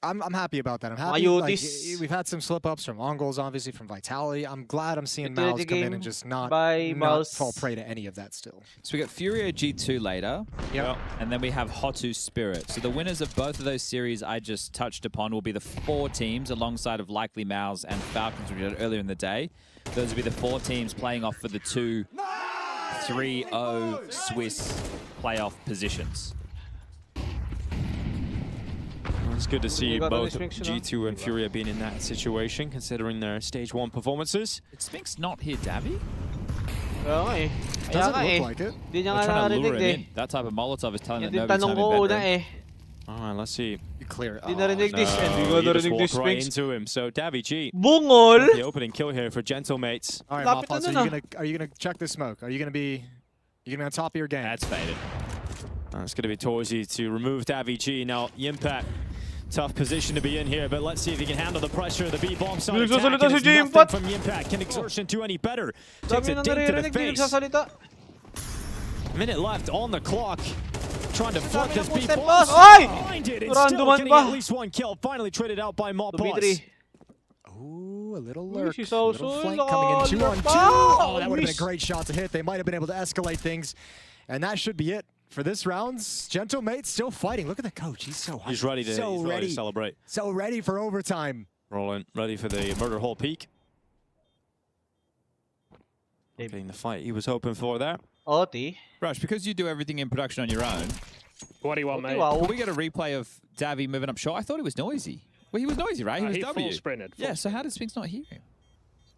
C: I'm happy about that. I'm happy. Like, we've had some slip-ups from Ongols, obviously, from Vitality. I'm glad I'm seeing Mouse come in and just not fall prey to any of that still.
I: So we got FURIA G2 later.
C: Yep.
I: And then we have Hotu Spirit. So the winners of both of those series I just touched upon will be the 4 teams alongside of likely Mouse and Falcons, which we did earlier in the day. Those will be the 4 teams playing off for the 2 3-0 Swiss playoff positions.
A: It's good to see both G2 and FURIA being in that situation, considering their Stage 1 performances.
I: Spink's not here, Davy?
C: Doesn't look like it.
I: They're trying to lure him in. That type of Molotov is telling them nobody's home in bedroom.
A: Alright, let's see.
C: Clear.
A: He just walked right into him. So Davy G, the opening kill here for Gentlemates.
C: All right, Mafas, are you gonna check the smoke? Are you gonna be on top of your game?
I: That's faded.
A: It's gonna be Torzi to remove Davy G. Now Yimpat, tough position to be in here, but let's see if he can handle the pressure of the B-bomb side attack. And it's nothing from Yimpat. Can Exertion do any better? Takes a dink to the face. Minute left on the clock. Trying to flip this B-bomb. Find it. It's still getting at least 1 kill. Finally traded out by Mopos.
C: Ooh, a little lurk. A little flank coming in 2-on-2. Oh, that would have been a great shot to hit. They might have been able to escalate things. And that should be it for this round's Gentlemates still fighting. Look at the coach. He's so high.
A: He's ready to celebrate.
C: So ready for overtime.
A: Rolling, ready for the murder hole peak. Getting the fight he was hoping for there.
I: Rush, because you do everything in production on your own.
M: What do you want, mate?
I: Can we get a replay of Davy moving up short? I thought he was noisy. Well, he was noisy, right? He was W.
M: Full sprinted.
I: Yeah, so how did Spinks not hear him?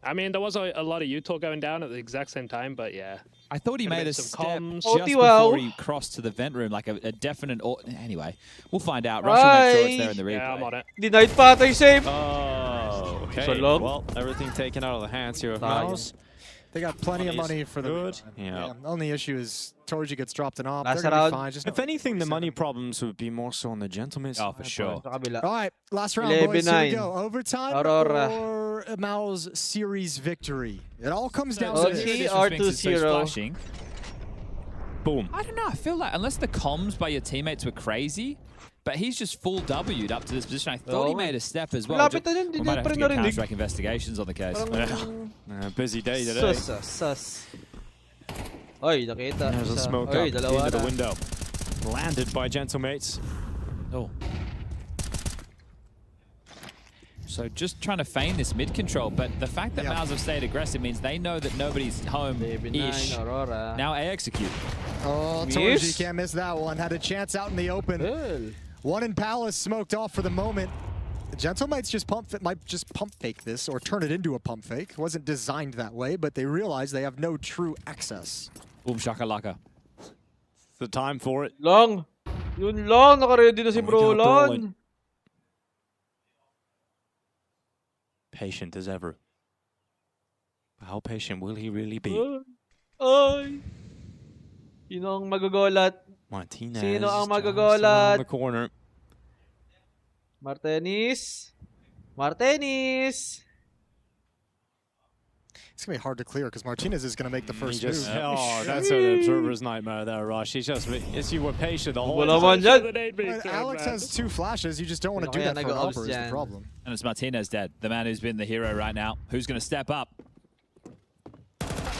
M: I mean, there was a lot of Utah going down at the exact same time, but yeah.
I: I thought he made a step just before he crossed to the vent room, like a definite... Anyway, we'll find out. Rush will make sure it's there in the replay.
M: Yeah, I'm on it.
D: Denied patay save.
A: Oh, okay. Well, everything taken out of the hands here of Mouse.
C: They got plenty of money for the
A: good. Yeah.
C: Only issue is Torji gets dropped and off. They're gonna be fine. Just
A: if anything, the money problems would be more so on the Gentlemen.
I: Oh, for sure.
C: All right, last round, boys. Here we go. Overtime or Mao's series victory. It all comes down to this.
D: R2-0.
A: Boom.
I: I don't know. I feel like unless the comms by your teammates were crazy, but he's just full W'd up to this position. I thought he made a step as well. We might have to get counter-strike investigations on the case.
A: Busy day today.
D: Sus. Oy, nakita.
A: There's a smoke up into the window. Landed by Gentlemates.
I: Oh. So just trying to feign this mid-control, but the fact that Mouse have stayed aggressive means they know that nobody's home-ish. Now A execute.
C: Oh, Torji can't miss that one. Had a chance out in the open. One in Palace smoked off for the moment. The Gentlemates might just pump fake this or turn it into a pump fake. It wasn't designed that way, but they realize they have no true access.
I: Boom shakalaka.
A: It's the time for it.
D: Long. Yun long. Naka-ready na si Brolin.
A: Patient as ever. How patient will he really be?
D: Ay. Sino ang magagolat?
A: Martinez.
D: Sino ang magagolat?
A: The corner.
D: Martinez.
C: It's going to be hard to clear because Martinez is going to make the first move.
A: Oh, that's an observer's nightmare there, Rush. He's just, you were patient the whole time.
C: Alex has 2 flashes. You just don't want to do that for an upper is the problem.
I: And it's Martinez dead, the man who's been the hero right now. Who's going to step up?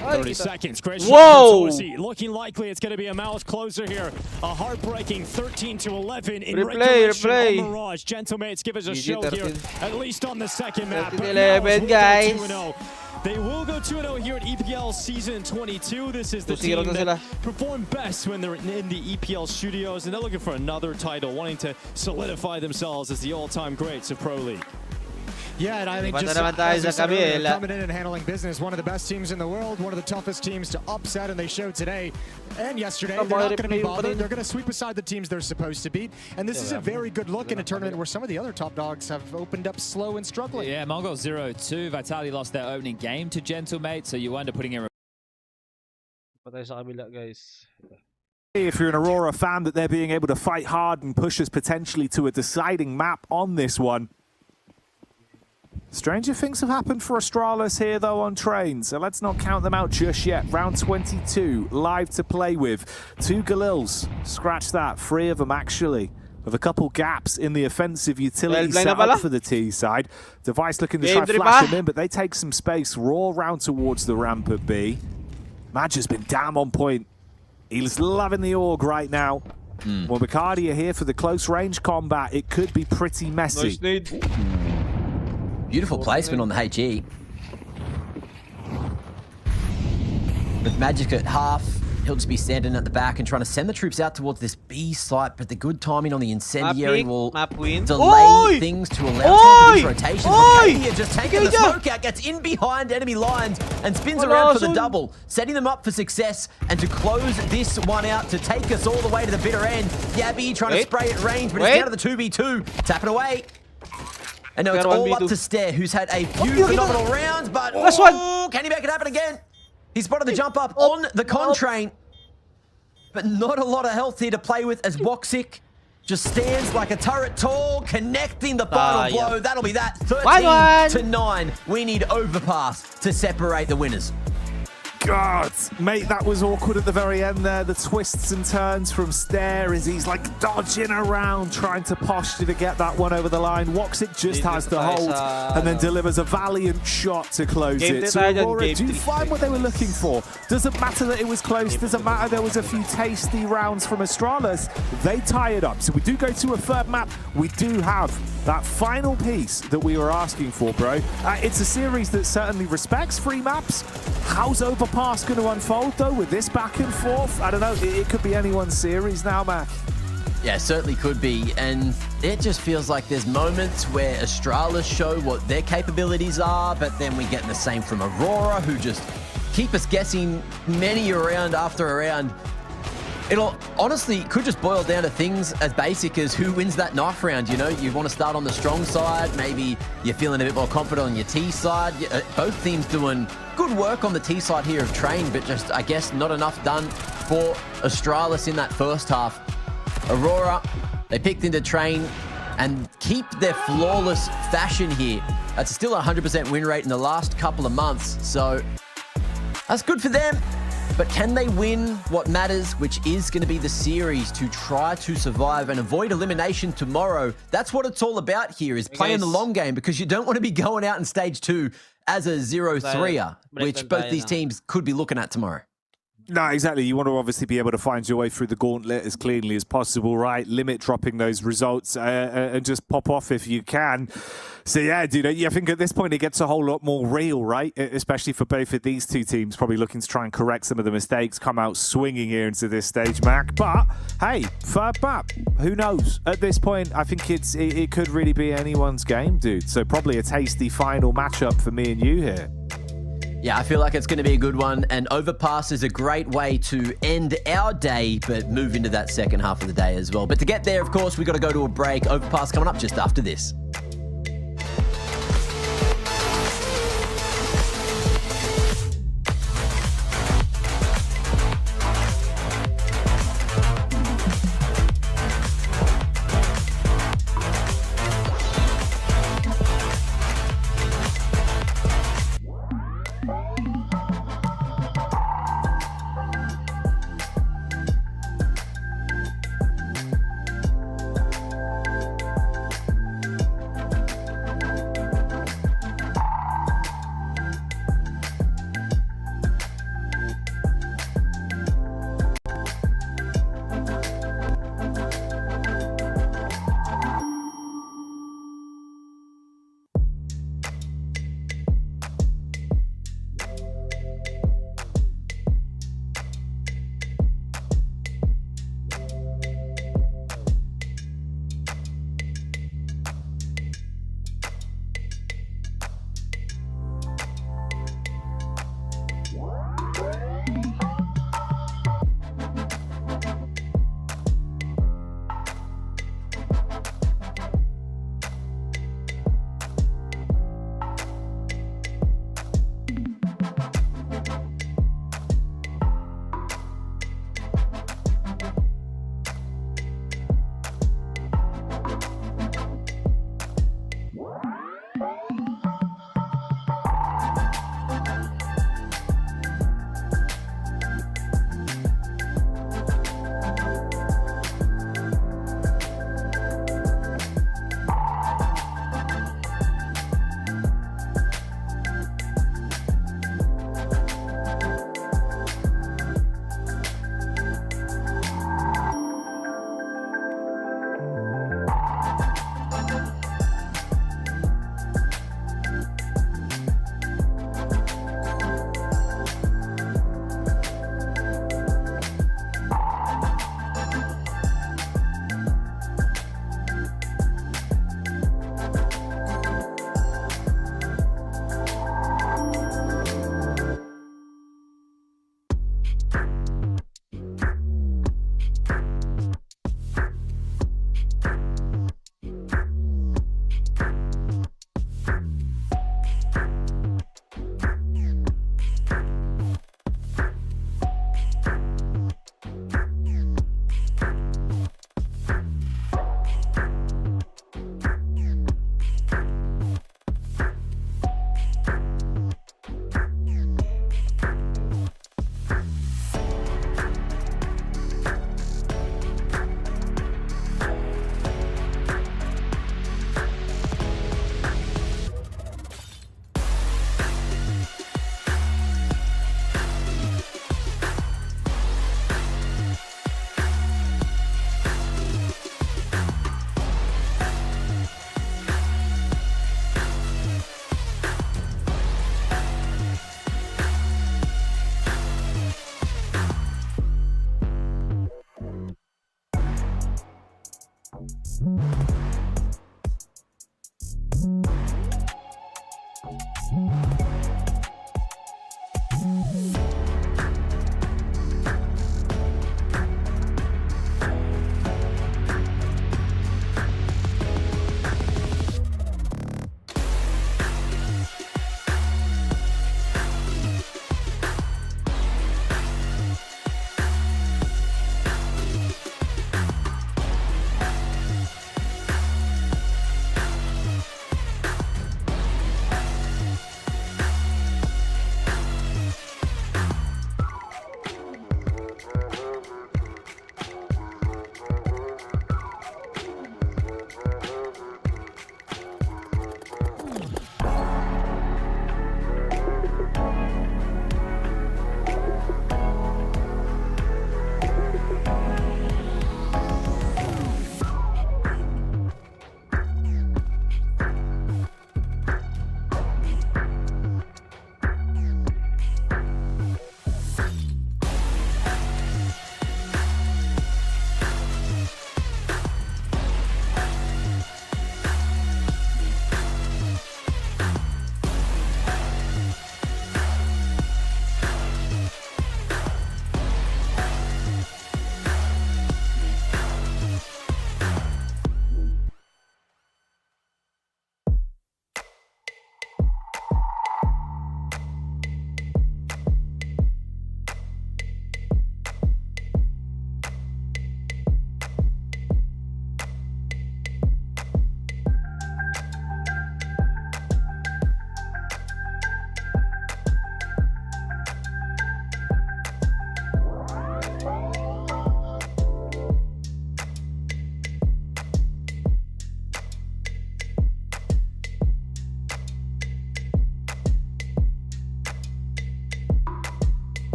A: 30 seconds. Great shot
D: Wow.
A: from Torsi. Looking likely it's going to be a mouth closer here. A heartbreaking 13-11 in
D: Replay,
A: regulation
D: replay.
A: on Mirage. Gentlemates give us a
D: GG,
A: show
D: 13.
A: here, at least on the second map.
D: 13-11, guys.
A: They will go 2-0 here at EPL Season 22. This is the
D: Pusieron
A: team
D: na
A: that
D: sila.
A: perform best when they're in the EPL studios, and they're looking for another title, wanting to solidify themselves as the all-time greats of Pro League.
C: Yeah, and I think
D: Basta
C: just
D: naman tayo
C: as we
D: sa
C: said earlier,
D: kabila.
C: coming in and handling business, one of the best teams in the world, one of the toughest teams to upset, and they showed today and yesterday. They're not going to be bothered. They're going to sweep aside the teams they're supposed to beat, and this is a very good look in a tournament where some of the other top dogs have opened up slow and struggling.
I: Yeah, Mongol 0-2. Vitality lost their opening game to Gentlemates, so you wonder putting in.
D: Patay sa kabila, guys.
G: If you're an Aurora fan, that they're being able to fight hard and push us potentially to a deciding map on this one. Stranger things have happened for Astralis here, though, on train, so let's not count them out just yet. Round 22, live to play with. 2 Galils, scratch that, 3 of them actually, with a couple gaps in the offensive utility set up for the T side. Device looking to try flash him in, but they take some space. Raw round towards the ramp at B. Madge has been damn on point. He's loving the org right now. Well, Bacardi are here for the close range combat. It could be pretty messy.
D: Nice nade.
H: Beautiful placement on the HE. With Magic at half, he'll just be standing at the back and trying to send the troops out towards this B site, but the good timing on the incendiary will delay things to allow these rotations. Here, just taking the smoke out, gets in behind enemy lines and spins around for the double, setting them up for success and to close this one out to take us all the way to the bitter end. Gabby trying to spray at range, but it's down to the 2v2, tapping away. And now it's all up to Stare, who's had a few phenomenal rounds, but can he make it happen again? He spotted the jump up on the con train, but not a lot of health here to play with as Woxic just stands like a turret tall, connecting the final blow. That'll be that. 13-9. We need overpass to separate the winners.
G: God, mate, that was awkward at the very end there. The twists and turns from Stare as he's like dodging around, trying to posture to get that one over the line. Woxic just has to hold and then delivers a valiant shot to close it. So Aurora do find what they were looking for. Doesn't matter that it was close. Doesn't matter there was a few tasty rounds from Astralis. They tie it up. So we do go to a third map. We do have that final piece that we were asking for, bro. It's a series that certainly respects free maps. How's Overpass going to unfold, though, with this back and forth? I don't know. It could be anyone's series now, Mac.
H: Yeah, certainly could be. And it just feels like there's moments where Astralis show what their capabilities are, but then we get the same from Aurora, who just keep us guessing many round after round. It'll honestly could just boil down to things as basic as who wins that knife round. You know, you want to start on the strong side. Maybe you're feeling a bit more confident on your T side. Both teams doing good work on the T side here of Train, but just, I guess, not enough done for Astralis in that first half. Aurora, they picked into Train and keep their flawless fashion here. That's still a 100% win rate in the last couple of months. So that's good for them. But can they win what matters, which is going to be the series, to try to survive and avoid elimination tomorrow? That's what it's all about here, is playing the long game, because you don't want to be going out in stage 2 as a 0-3er, which both these teams could be looking at tomorrow.
G: No, exactly. You want to obviously be able to find your way through the gauntlet as cleanly as possible, right? Limit dropping those results and just pop off if you can. So, yeah, dude, I think at this point it gets a whole lot more real, right? Especially for both of these two teams, probably looking to try and correct some of the mistakes, come out swinging here into this stage, Mac. But, hey, third map, who knows? At this point, I think it could really be anyone's game, dude. So probably a tasty final matchup for me and you here.
H: Yeah, I feel like it's going to be a good one, and Overpass is a great way to end our day, but move into that second half of the day as well. But to get there, of course, we've got to go to a break. Overpass coming up just after this.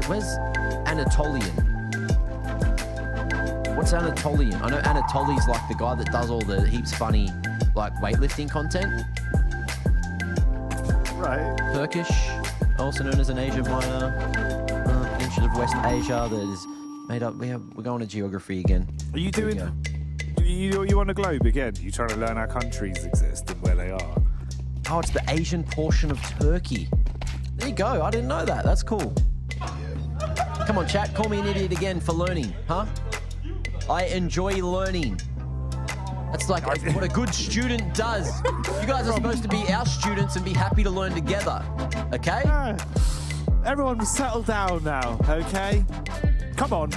H: Where's Anatolian? What's Anatolian? I know Anatoly's like the guy that does all the heaps funny like weightlifting content.
G: Right.
H: Turkish, also known as an Asia Minor, peninsula of West Asia that is made up. We're going to geography again.
G: Are you doing? You on the globe again? You trying to learn how countries exist and where they are?
H: Oh, it's the Asian portion of Turkey. There you go. I didn't know that. That's cool. Come on, chat. Call me an idiot again for learning, huh? I enjoy learning. That's like what a good student does. You guys are supposed to be our students and be happy to learn together, okay?
G: Everyone settle down now, okay? Come on.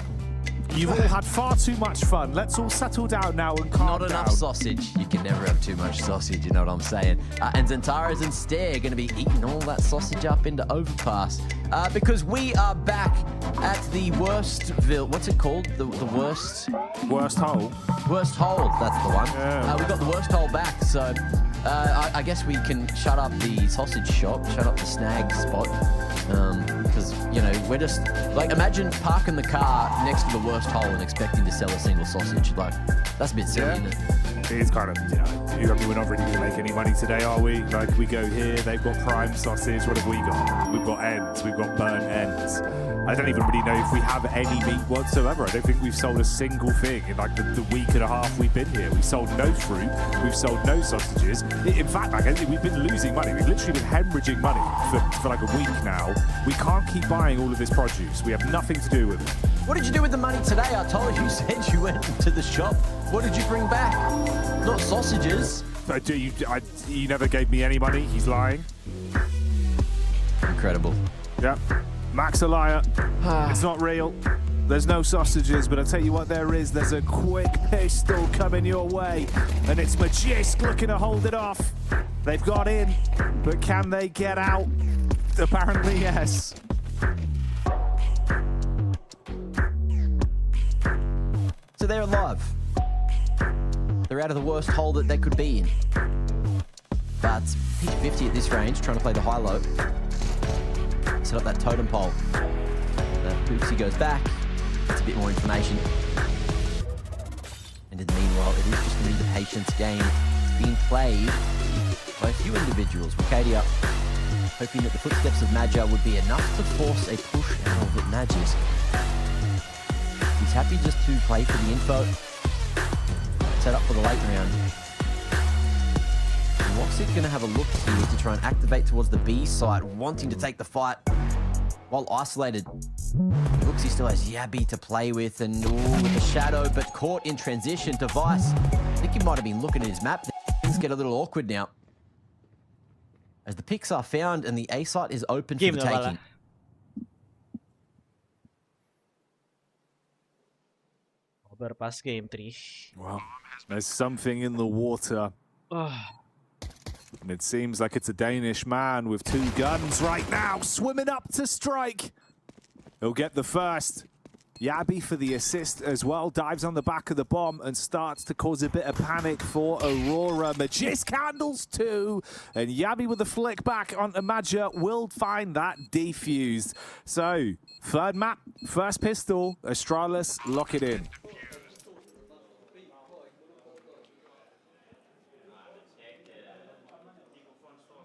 G: You've all had far too much fun. Let's all settle down now and calm down.
H: Not enough sausage. You can never have too much sausage, you know what I'm saying? And Zentaras and Stair are going to be eating all that sausage up into Overpass. Because we are back at the Worstville. What's it called? The worst?
G: Worst hole.
H: Worst hole, that's the one.
G: Yeah.
H: We've got the worst hole back, so I guess we can shut up the sausage shop, shut up the snag spot. Because, you know, we're just, like, imagine parking the car next to the worst hole and expecting to sell a single sausage. Like, that's a bit silly, isn't it?
G: It is kind of, you know, I mean, we're not really going to make any money today, are we? Like, we go here, they've got prime sausage, what have we got? We've got ends, we've got burnt ends. I don't even really know if we have any meat whatsoever. I don't think we've sold a single thing in like the week and a half we've been here. We've sold no fruit, we've sold no sausages. In fact, like, we've been losing money. We've literally been hemorrhaging money for like a week now. We can't keep buying all of this produce. We have nothing to do with it.
H: What did you do with the money today? I told you, you said you went to the shop. What did you bring back? Not sausages.
G: You never gave me any money. He's lying.
H: Incredible.
G: Yep. Max a liar. It's not real. There's no sausages, but I'll tell you what there is. There's a quick pistol coming your way, and it's Magisk looking to hold it off. They've got in, but can they get out? Apparently, yes.
H: So they're alive. They're out of the worst hole that they could be in. But pitch 50 at this range, trying to play the high-low. Set up that totem pole. Oopsie goes back. It's a bit more information. And in the meanwhile, it is just going to be the patience game. It's being played by a few individuals. Wicadia hoping that the footsteps of Madja would be enough to force a push out of Madjas. He's happy just to play for the info. Set up for the late round. And Woxic going to have a look here to try and activate towards the B site, wanting to take the fight while isolated. Looks he still has Yabby to play with, and with the shadow, but caught in transition. Device, I think he might have been looking at his map. Things get a little awkward now, as the picks are found and the A site is open for the taking.
D: Overpass game 3.
G: Well, there's something in the water. And it seems like it's a Danish man with 2 guns right now, swimming up to strike. He'll get the first. Yabby for the assist as well, dives on the back of the bomb and starts to cause a bit of panic for Aurora. Magis candles too, and Yabby with the flick back onto Madja will find that defused. So, third map, first pistol, Astralis, lock it in.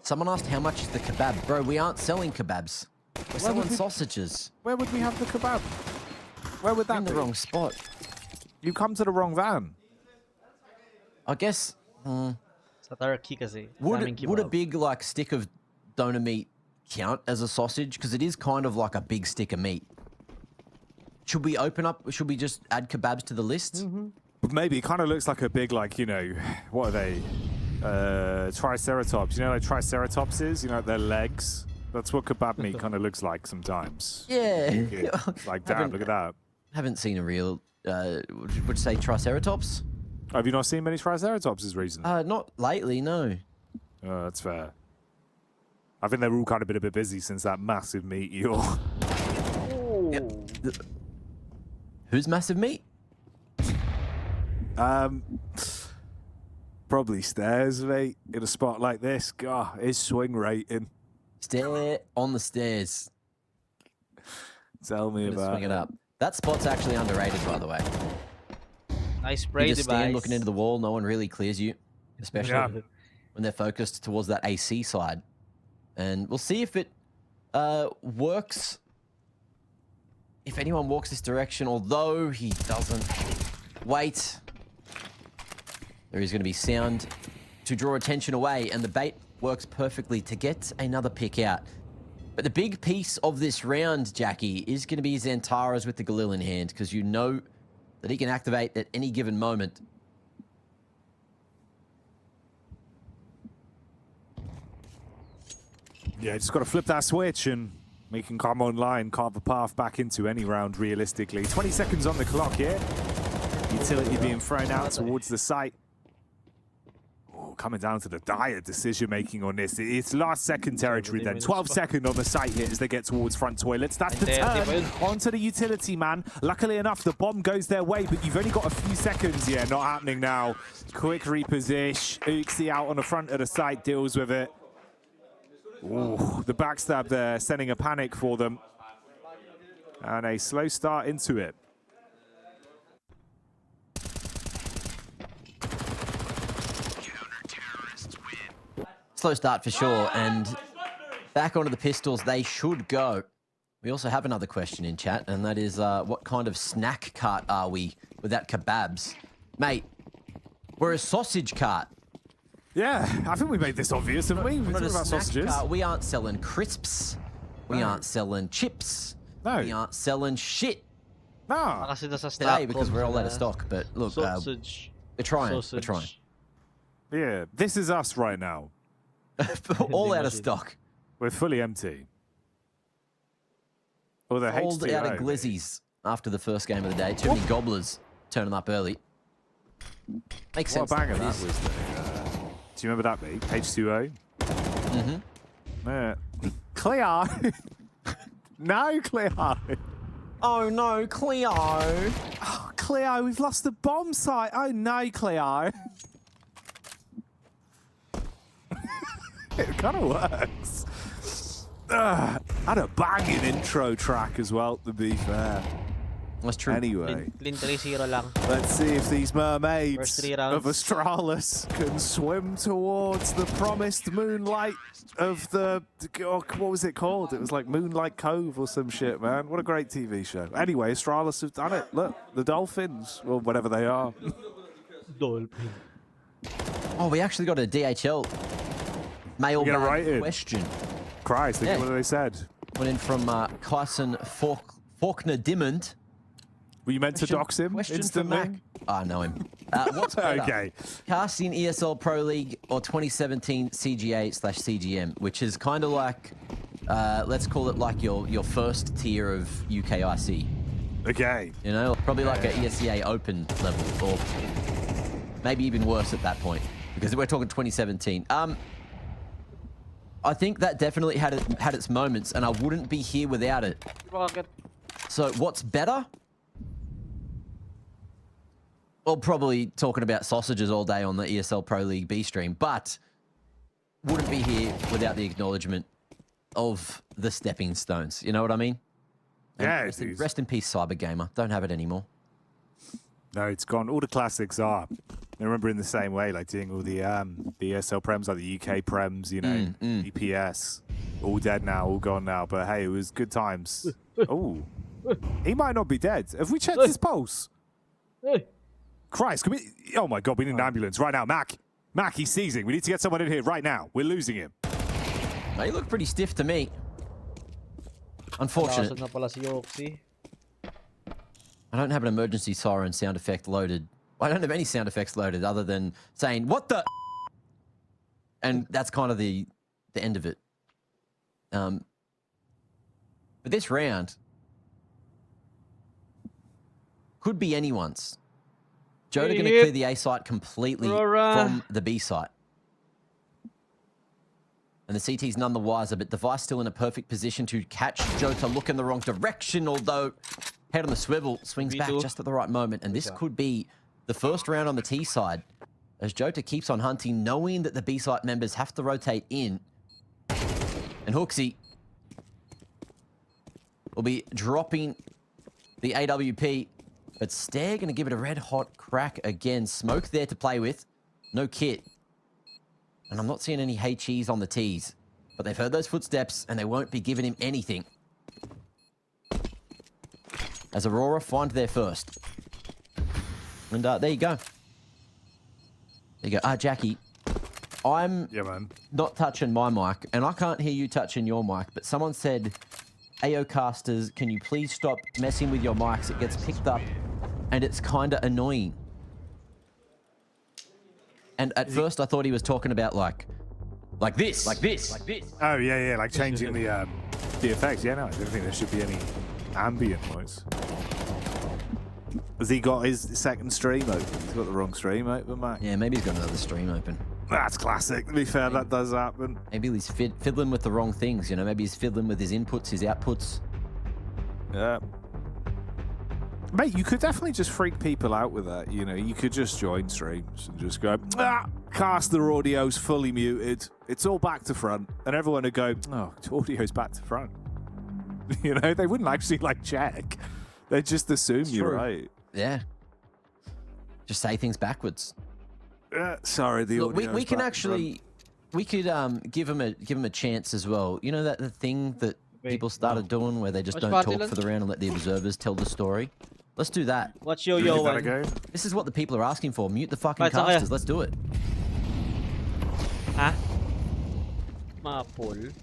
H: Someone asked how much is the kebab. Bro, we aren't selling kebabs. We're selling sausages.
G: Where would we have the kebab? Where would that be?
H: In the wrong spot.
G: You come to the wrong van.
H: I guess.
D: Sa turkey kasi.
H: Would a big like stick of donor meat count as a sausage? Because it is kind of like a big stick of meat. Should we open up? Should we just add kebabs to the list?
G: Maybe. It kind of looks like a big, like, you know, what are they? Triceratops. You know, like Triceratopses, you know, their legs. That's what kebab meat kind of looks like sometimes.
H: Yeah.
G: Like, damn, look at that.
H: Haven't seen a real, would you say Triceratops?
G: Have you not seen many Triceratopses recently?
H: Not lately, no.
G: Oh, that's fair. I think they're all kind of been a bit busy since that massive meteor.
H: Yep. Who's massive meat?
G: Probably Stairs, mate. In a spot like this, God, his swing rating.
H: Stare on the stairs.
G: Tell me about
H: swing it up. That spot's actually underrated, by the way.
D: Nice spray
H: you just
D: device.
H: stand looking into the wall. No one really clears you, especially when they're focused towards that AC side. And we'll see if it works. If anyone walks this direction, although he doesn't. Wait. There is going to be sound to draw attention away, and the bait works perfectly to get another pick out. But the big piece of this round, Jackie, is going to be Xantaras with the Galil in hand, because you know that he can activate at any given moment.
G: Yeah, just got to flip that switch and we can come online, carve a path back into any round realistically. 20 seconds on the clock here. Utility being thrown out towards the site. Oh, coming down to the dire decision making on this. It's last second territory then. 12 seconds on the site here as they get towards front toilets. That's the turn onto the utility man. Luckily enough, the bomb goes their way, but you've only got a few seconds. Yeah, not happening now. Quick reposition. Uxie out on the front of the site, deals with it. Ooh, the backstab there, sending a panic for them. And a slow start into it.
H: Slow start for sure, and back onto the pistols they should go. We also have another question in chat, and that is what kind of snack cart are we without kebabs? Mate, we're a sausage cart.
G: Yeah, I think we made this obvious, haven't we? We're talking about sausages.
H: We aren't selling crisps. We aren't selling chips.
G: No.
H: We aren't selling shit.
G: No.
H: Today, because we're all out of stock, but look,
D: sausage.
H: We're trying.
D: Sausage.
H: We're trying.
G: Yeah, this is us right now.
H: All out of stock.
G: We're fully empty. Or the
H: Sold out of glizzies after the first game of the day. Too many gobblers turning up early. Makes sense.
G: What a banger that was. Do you remember that beat? H2O?
H: Mm-hmm.
G: Yeah. Cleo. No, Cleo.
H: Oh no, Cleo.
G: Oh, Cleo, we've lost the bomb site. Oh no, Cleo. It kind of works. Had a banging intro track as well, to be fair.
H: That's true.
G: Anyway,
D: Clean 3-0 lang.
G: let's see if these mermaids
D: First 3 rounds.
G: of Astralis can swim towards the promised moonlight of the... Oh, what was it called? It was like Moonlight Cove or some shit, man. What a great TV show. Anyway, Astralis have done it. Look, the dolphins, or whatever they are.
D: Dolphin.
H: Oh, we actually got a DHL mailbag question.
G: Christ, look at what they said.
H: Went in from Kyson Faulkner Dimmond.
G: Were you meant to dox him instantly?
H: I know him. What's better?
G: Okay.
H: Casting ESL Pro League or 2017 CGA/CGM, which is kind of like, let's call it like your first tier of UKIC.
G: Okay.
H: You know, probably like a ESEA Open level, or maybe even worse at that point, because we're talking 2017. I think that definitely had its moments, and I wouldn't be here without it. So what's better? Well, probably talking about sausages all day on the ESL Pro League B stream, but wouldn't be here without the acknowledgement of the stepping stones. You know what I mean?
G: Yeah,
H: rest in peace, Cyber Gamer. Don't have it anymore.
G: No, it's gone. All the classics are. I remember in the same way, like doing all the ESL prems, like the UK prems, you know, EPS, all dead now, all gone now. But hey, it was good times. Oh, he might not be dead. Have we checked his pulse? Christ, can we? Oh my God, we need an ambulance right now, Mac. Mac, he's seizing. We need to get someone in here right now. We're losing him.
H: They look pretty stiff to me. Unfortunate.
D: Na pala si Yoxi.
H: I don't have an emergency siren sound effect loaded. I don't have any sound effects loaded other than saying, what the? And that's kind of the end of it. But this round could be anyone's. Jota going to clear the A site completely from the B site. And the CT's none the wiser, but Device still in a perfect position to catch Jota. Look in the wrong direction, although head on the swivel, swings back just at the right moment. And this could be the first round on the T side, as Jota keeps on hunting, knowing that the B site members have to rotate in. And Hooksy will be dropping the AWP, but Stare going to give it a red-hot crack again. Smoke there to play with. No kit. And I'm not seeing any HEs on the Ts, but they've heard those footsteps, and they won't be giving him anything. As Aurora find their first. And there you go. There you go. Jackie, I'm not touching my mic, and I can't hear you touching your mic, but someone said, AO casters, can you please stop messing with your mics? It gets picked up, and it's kind of annoying. And at first, I thought he was talking about like this.
G: Oh, yeah, like changing the effects. Yeah, no, I don't think there should be any ambient noise. Has he got his second stream open? He's got the wrong stream open, Mac.
H: Yeah, maybe he's got another stream open.
G: That's classic. To be fair, that does happen.
H: Maybe he's fiddling with the wrong things, you know? Maybe he's fiddling with his inputs, his outputs.
G: Yeah. Mate, you could definitely just freak people out with that, you know? You could just join streams and just go, caster audio's fully muted. It's all back to front. And everyone would go, oh, audio's back to front. You know, they wouldn't actually, like, check. They'd just assume you're right.
H: Yeah. Just say things backwards.
G: Sorry, the audio.
H: We can actually, we could give him a chance as well. You know that the thing that people started doing where they just don't talk for the round and let the observers tell the story. Let's do that.
D: What's yo-yo one?
H: This is what the people are asking for. Mute the fucking casters. Let's do it.
D: Ha? Mapol.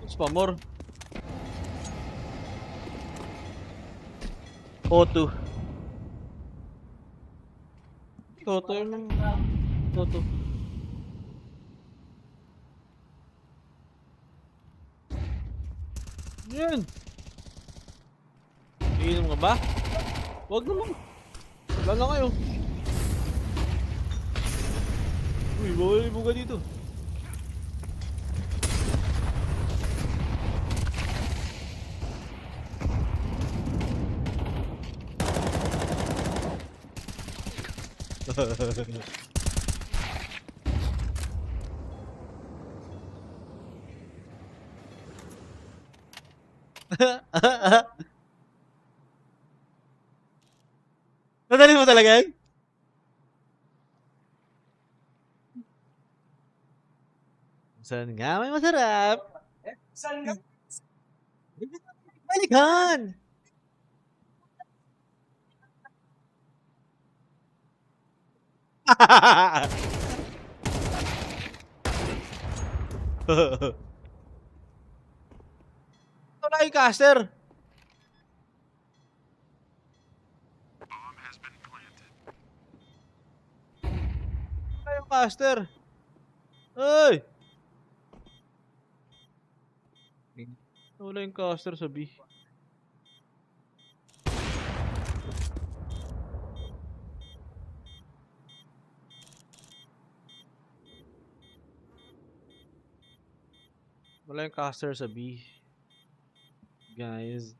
D: Spamor. Toto. Toto yun. Toto. Yan. Iinom ka ba? Huwag naman. Wala na kayo. Uy, bawal ibuga dito. Nadali mo talaga yan? Saan nga may masarap? Saan nga? Balikan! Ito na yung caster. Ito na yung caster. Ay! Wala yung caster sa B. Wala yung caster sa B. Guys.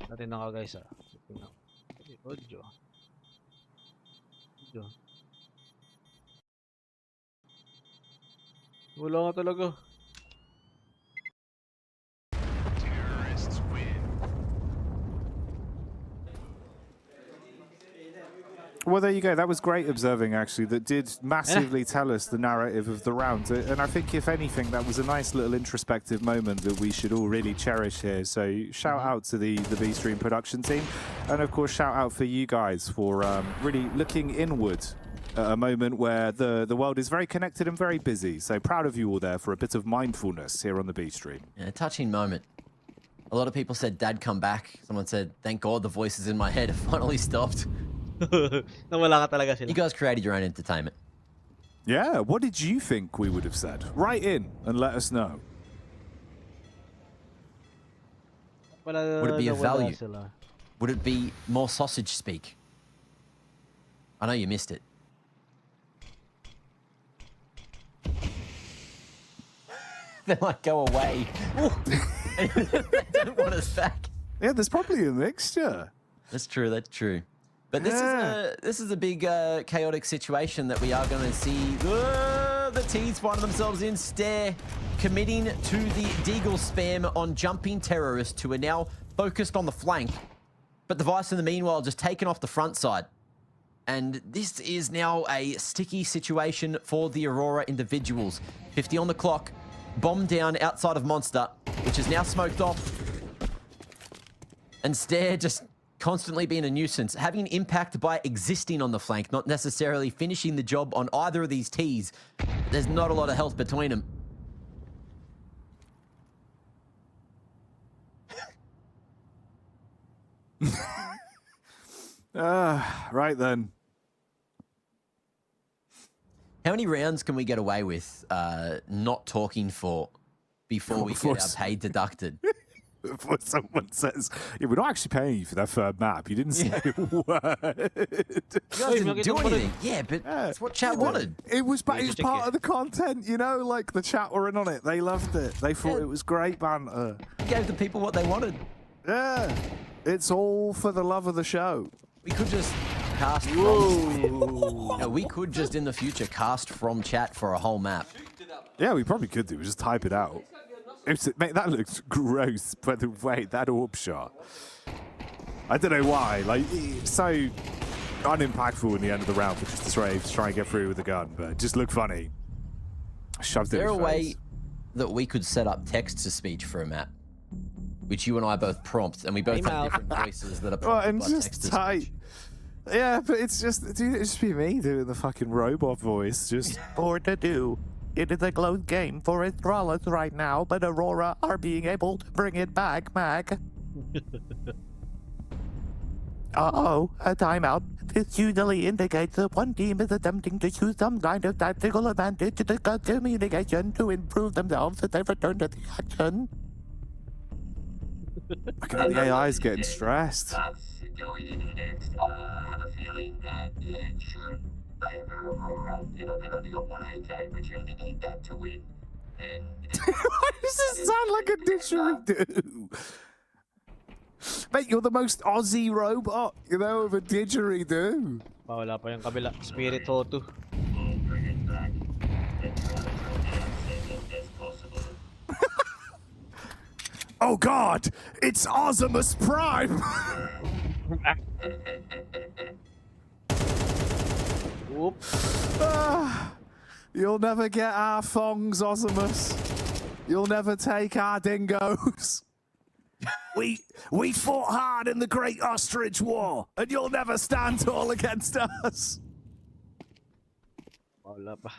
D: Natin na ka guys ah. Audio. Audio. Wala nga talaga.
G: Well, there you go. That was great observing, actually. That did massively tell us the narrative of the round. And I think, if anything, that was a nice little introspective moment that we should all really cherish here. So shout out to the B-Stream production team. And, of course, shout out for you guys for really looking inward at a moment where the world is very connected and very busy. So proud of you all there for a bit of mindfulness here on the B-Stream.
H: Yeah, a touching moment. A lot of people said, Dad, come back. Someone said, thank God the voices in my head have finally stopped.
D: Nawala ka talaga sila.
H: You guys created your own entertainment.
G: Yeah, what did you think we would have said? Write in and let us know.
H: Would it be of value? Would it be more sausage speak? I know you missed it. They might go away. They don't want us back.
G: Yeah, there's probably a mixture.
H: That's true, that's true. But this is a big chaotic situation that we are going to see. The T's find themselves in stare, committing to the Deagle spam on jumping terrorists who are now focused on the flank. But the Vice in the meanwhile just taken off the front side. And this is now a sticky situation for the Aurora individuals. 50 on the clock, bomb down outside of Monster, which is now smoked off. And Stare just constantly being a nuisance, having impact by existing on the flank, not necessarily finishing the job on either of these T's. There's not a lot of health between them.
G: Right then.
H: How many rounds can we get away with not talking for before we get our pay deducted?
G: Before someone says, yeah, we're not actually paying you for that third map. You didn't say a word.
H: You guys didn't do anything. Yeah, but that's what chat wanted.
G: It was part of the content, you know, like the chat were in on it. They loved it. They thought it was great banter.
H: We gave the people what they wanted.
G: Yeah, it's all for the love of the show.
H: We could just cast from... No, we could just in the future cast from chat for a whole map.
G: Yeah, we probably could do. We just type it out. Mate, that looks gross, by the way, that orb shot. I don't know why. Like, it's so unimpactful in the end of the round for just Straves to try and get through with the gun, but it just looked funny. Shoved it in his face. Is there a way
H: that we could set up text-to-speech for a map? Which you and I both prompt, and we both have different voices that are prompted by text-to-speech.
G: Yeah, but it's just, dude, it's just be me doing the fucking robot voice, just more to do. It is a close game for Astralis right now, but Aurora are being able to bring it back, Mac. Uh-oh, a timeout. This usually indicates that one team is attempting to use some kind of tactical advantage to cut communication to improve themselves as they return to the action. Look at the AI's getting stressed.
N: I have a feeling that it should favor Aurora. It'll be a 1-8 but you only need that to win. And
G: why does this sound like a didgeridoo? Mate, you're the most Aussie robot, you know, of a didgeridoo.
D: Wala pa yung kabila. Spirit Hotu.
G: Oh God, it's Ozimus Prime. You'll never get our thongs, Ozimus. You'll never take our dingoes. We fought hard in the Great Ostrich War, and you'll never stand tall against us.
D: Wala pa.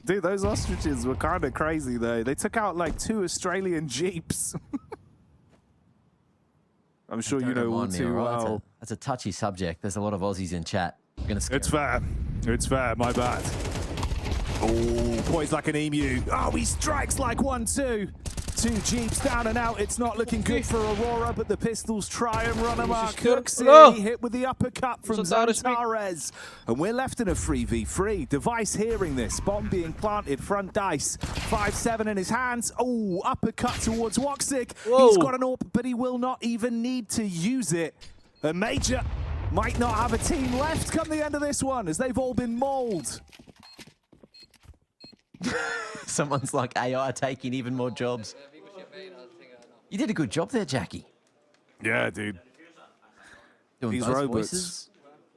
G: Dude, those ostriches were kind of crazy, though. They took out like 2 Australian jeeps. I'm sure you know all too well.
H: That's a touchy subject. There's a lot of Aussies in chat.
G: It's fair. It's fair. My bad. Oh, poised like an emu. Oh, he strikes like 1-2. 2 jeeps down and out. It's not looking good for Aurora, but the pistols try and run amok. Cooksy hit with the uppercut from Zantares. And we're left in a 3v3. Device hearing this. Bomb being planted, front dice. 5-7 in his hands. Oh, uppercut towards Woxic. He's got an AWP, but he will not even need to use it. A Major might not have a team left come the end of this one, as they've all been mauled.
H: Someone's like AI taking even more jobs. You did a good job there, Jackie.
G: Yeah, dude.
H: Doing
G: These
H: both
G: robots,
H: voices.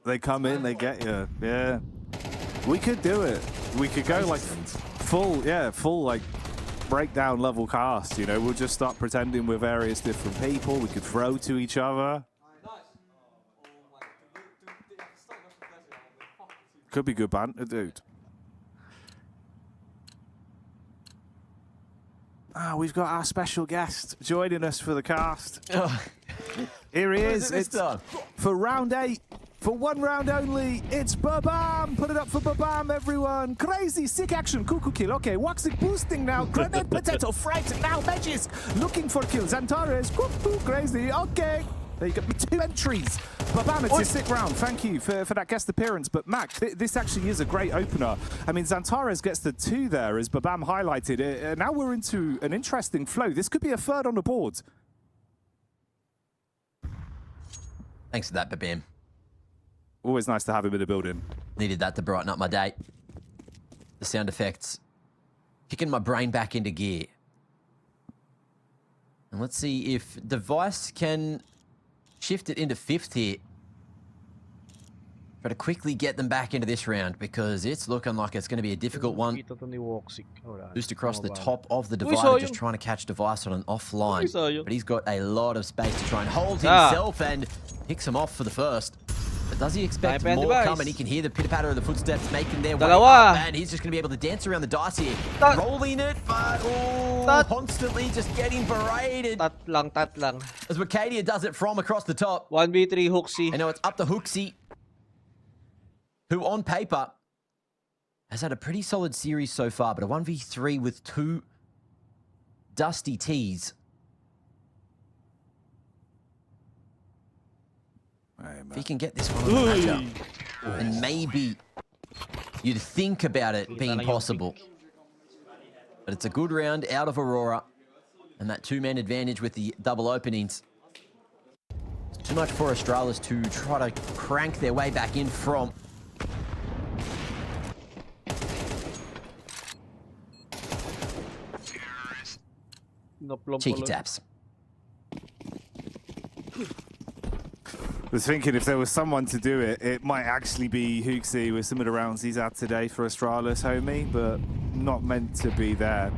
G: they come in, they get you. Yeah. We could do it. We could go like full like breakdown level cast, you know. We'll just start pretending we're various different people. We could throw to each other. Could be good banter, dude. Ah, we've got our special guest joining us for the cast. Here he is. It's for round 8. For 1 round only, it's Babam. Put it up for Babam, everyone. Crazy, sick action. Cuckoo kill. Okay, Woxic boosting now. Grenade potato, fright now. Magisk looking for kills. Antares, cuckoo, crazy. Okay. There you go. 2 entries. Babam, it's a sick round. Thank you for that guest appearance. But Mac, this actually is a great opener. I mean, Zantares gets the 2 there, as Babam highlighted. Now we're into an interesting flow. This could be a 3rd on the board.
H: Thanks for that, Babam.
G: Always nice to have him in the building.
H: Needed that to brighten up my day. The sound effects kicking my brain back into gear. And let's see if Device can shift it into 5th here. Try to quickly get them back into this round, because it's looking like it's going to be a difficult one. Boost across the top of the divider, just trying to catch Device on an offline. But he's got a lot of space to try and hold himself and picks him off for the first. But does he expect more coming? He can hear the pitter-patter of the footsteps making their way up, and he's just going to be able to dance around the dice here. Rolling it, but constantly just getting berated.
D: Tat lang.
H: As Wicadia does it from across the top.
D: 1v3 Hooksy.
H: And now it's up to Hooksy, who on paper has had a pretty solid series so far, but a 1v3 with 2 dusty T's. If he can get this one on the matchup, and maybe you'd think about it being possible. But it's a good round out of Aurora, and that 2-man advantage with the double openings. It's too much for Australis to try to crank their way back in from. Cheeky taps.
G: I was thinking if there was someone to do it, it might actually be Hooksy with some of the rounds he's had today for Astralis, homie, but not meant to be there.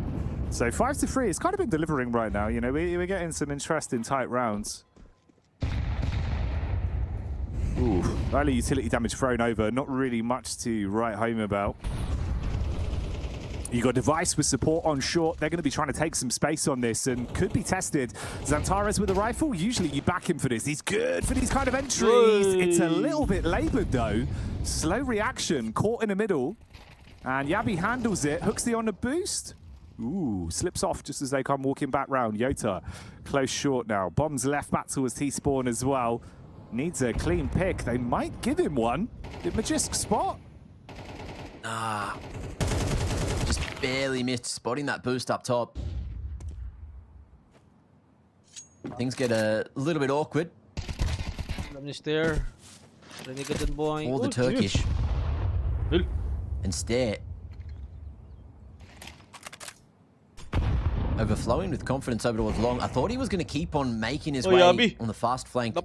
G: So 5-3, it's kind of been delivering right now, you know, we're getting some interesting tight rounds. Ooh, early utility damage thrown over, not really much to write home about. You got Device with support on short. They're going to be trying to take some space on this and could be tested. Zantares with a rifle. Usually you back him for this. He's good for these kind of entries. It's a little bit labored though. Slow reaction, caught in the middle. And Yabi handles it. Hooksy on the boost. Ooh, slips off just as they come walking back round. Yota close short now. Bombs left back towards T-spawn as well. Needs a clean pick. They might give him one. Did Magisk spot?
H: Just barely missed spotting that boost up top. Things get a little bit awkward.
D: Lamnis there.
H: Or the Turkish. And stare. Overflowing with confidence over towards Long. I thought he was going to keep on making his way on the fast flank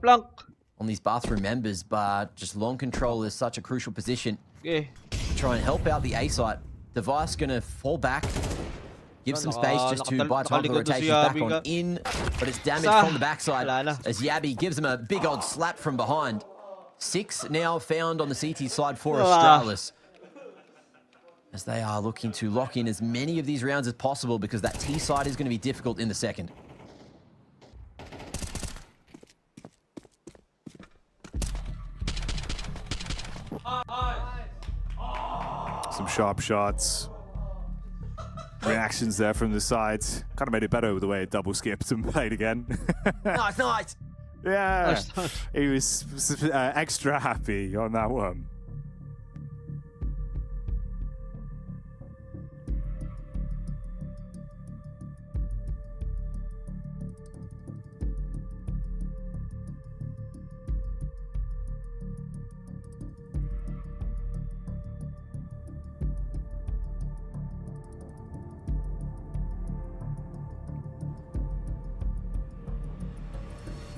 H: on these bathroom members, but just Long control is such a crucial position to try and help out the A site. Device going to fall back. Give some space just to buy time for the rotation back on in, but it's damage from the backside as Yabby gives him a big old slap from behind. 6 now found on the CT side for Astralis, as they are looking to lock in as many of these rounds as possible because that T side is going to be difficult in the second.
G: Some sharp shots. Reactions there from the sides. Kind of made it better with the way it double skipped and played again.
H: Nice.
G: Yeah, he was extra happy on that one.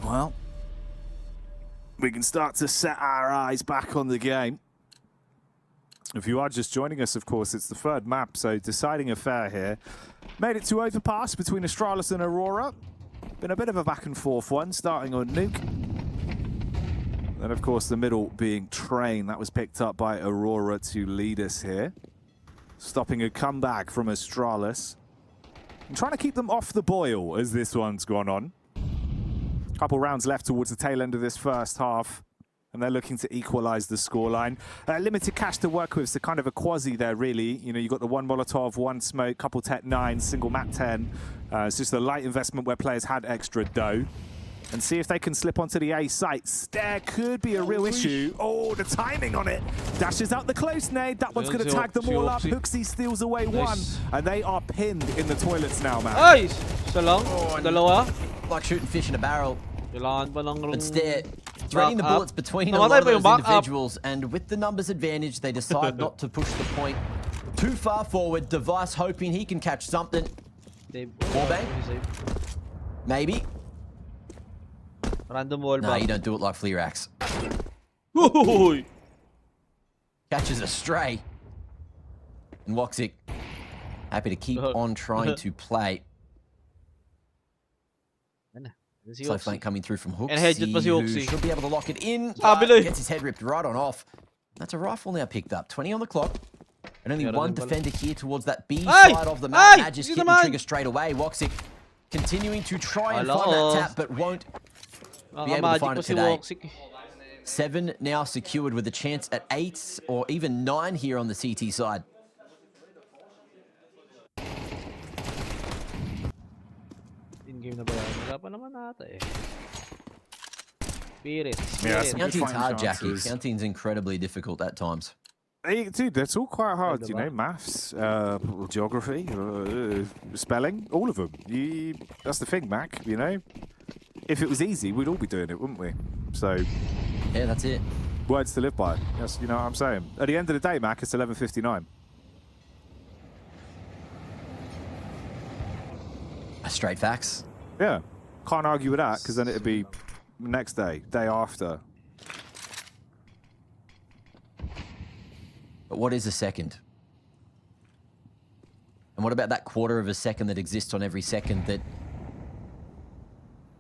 G: Well, we can start to set our eyes back on the game. If you are just joining us, of course, it's the third map, so deciding affair here. Made it to overpass between Astralis and Aurora. Been a bit of a back and forth one, starting on Nuke. Then, of course, the middle being Train. That was picked up by Aurora to lead us here. Stopping a comeback from Astralis. And trying to keep them off the boil as this one's gone on. Couple rounds left towards the tail end of this first half, and they're looking to equalize the scoreline. Limited cash to work with, so kind of a quasi there, really. You know, you've got the 1 Molotov, 1 smoke, couple Tech 9, single map 10. It's just a light investment where players had extra dough. And see if they can slip onto the A site. Stare could be a real issue. Oh, the timing on it. Dashes out the close nade. That one's going to tag them all up. Hooksy steals away one. And they are pinned in the toilets now, man.
D: Nice! Isa lang. Dalawa.
H: Like shooting fish in a barrel.
D: Kailangan pa lang
H: But Stare threading the bullets between a lot of those individuals, and with the numbers advantage, they decide not to push the point too far forward. Device hoping he can catch something. Wallbang? Maybe.
D: Random wall.
H: No, you don't do it like Fleerax. Catches a stray. And Woxic happy to keep on trying to play. Slow flank coming through from Hooksy, who should be able to lock it in. Gets his head ripped right on off. That's a rifle now picked up. 20 on the clock. And only one defender here towards that B side of the map. Magis getting the trigger straight away. Woxic continuing to try and find that tap, but won't be able to find it today. 7 now secured with a chance at 8 or even 9 here on the CT side.
D: In-game na ba yan? Wala pa naman ata eh. Spirit.
H: Counting's hard, Jackie. Counting's incredibly difficult at times.
G: Hey, dude, that's all quite hard, you know, maths, geography, spelling, all of them. That's the thing, Mac, you know. If it was easy, we'd all be doing it, wouldn't we? So,
H: yeah, that's it.
G: Words to live by. Yes, you know what I'm saying. At the end of the day, Mac, it's 11:59.
H: Straight facts.
G: Yeah, can't argue with that because then it'd be next day, day after.
H: But what is a second? And what about that quarter of a second that exists on every second that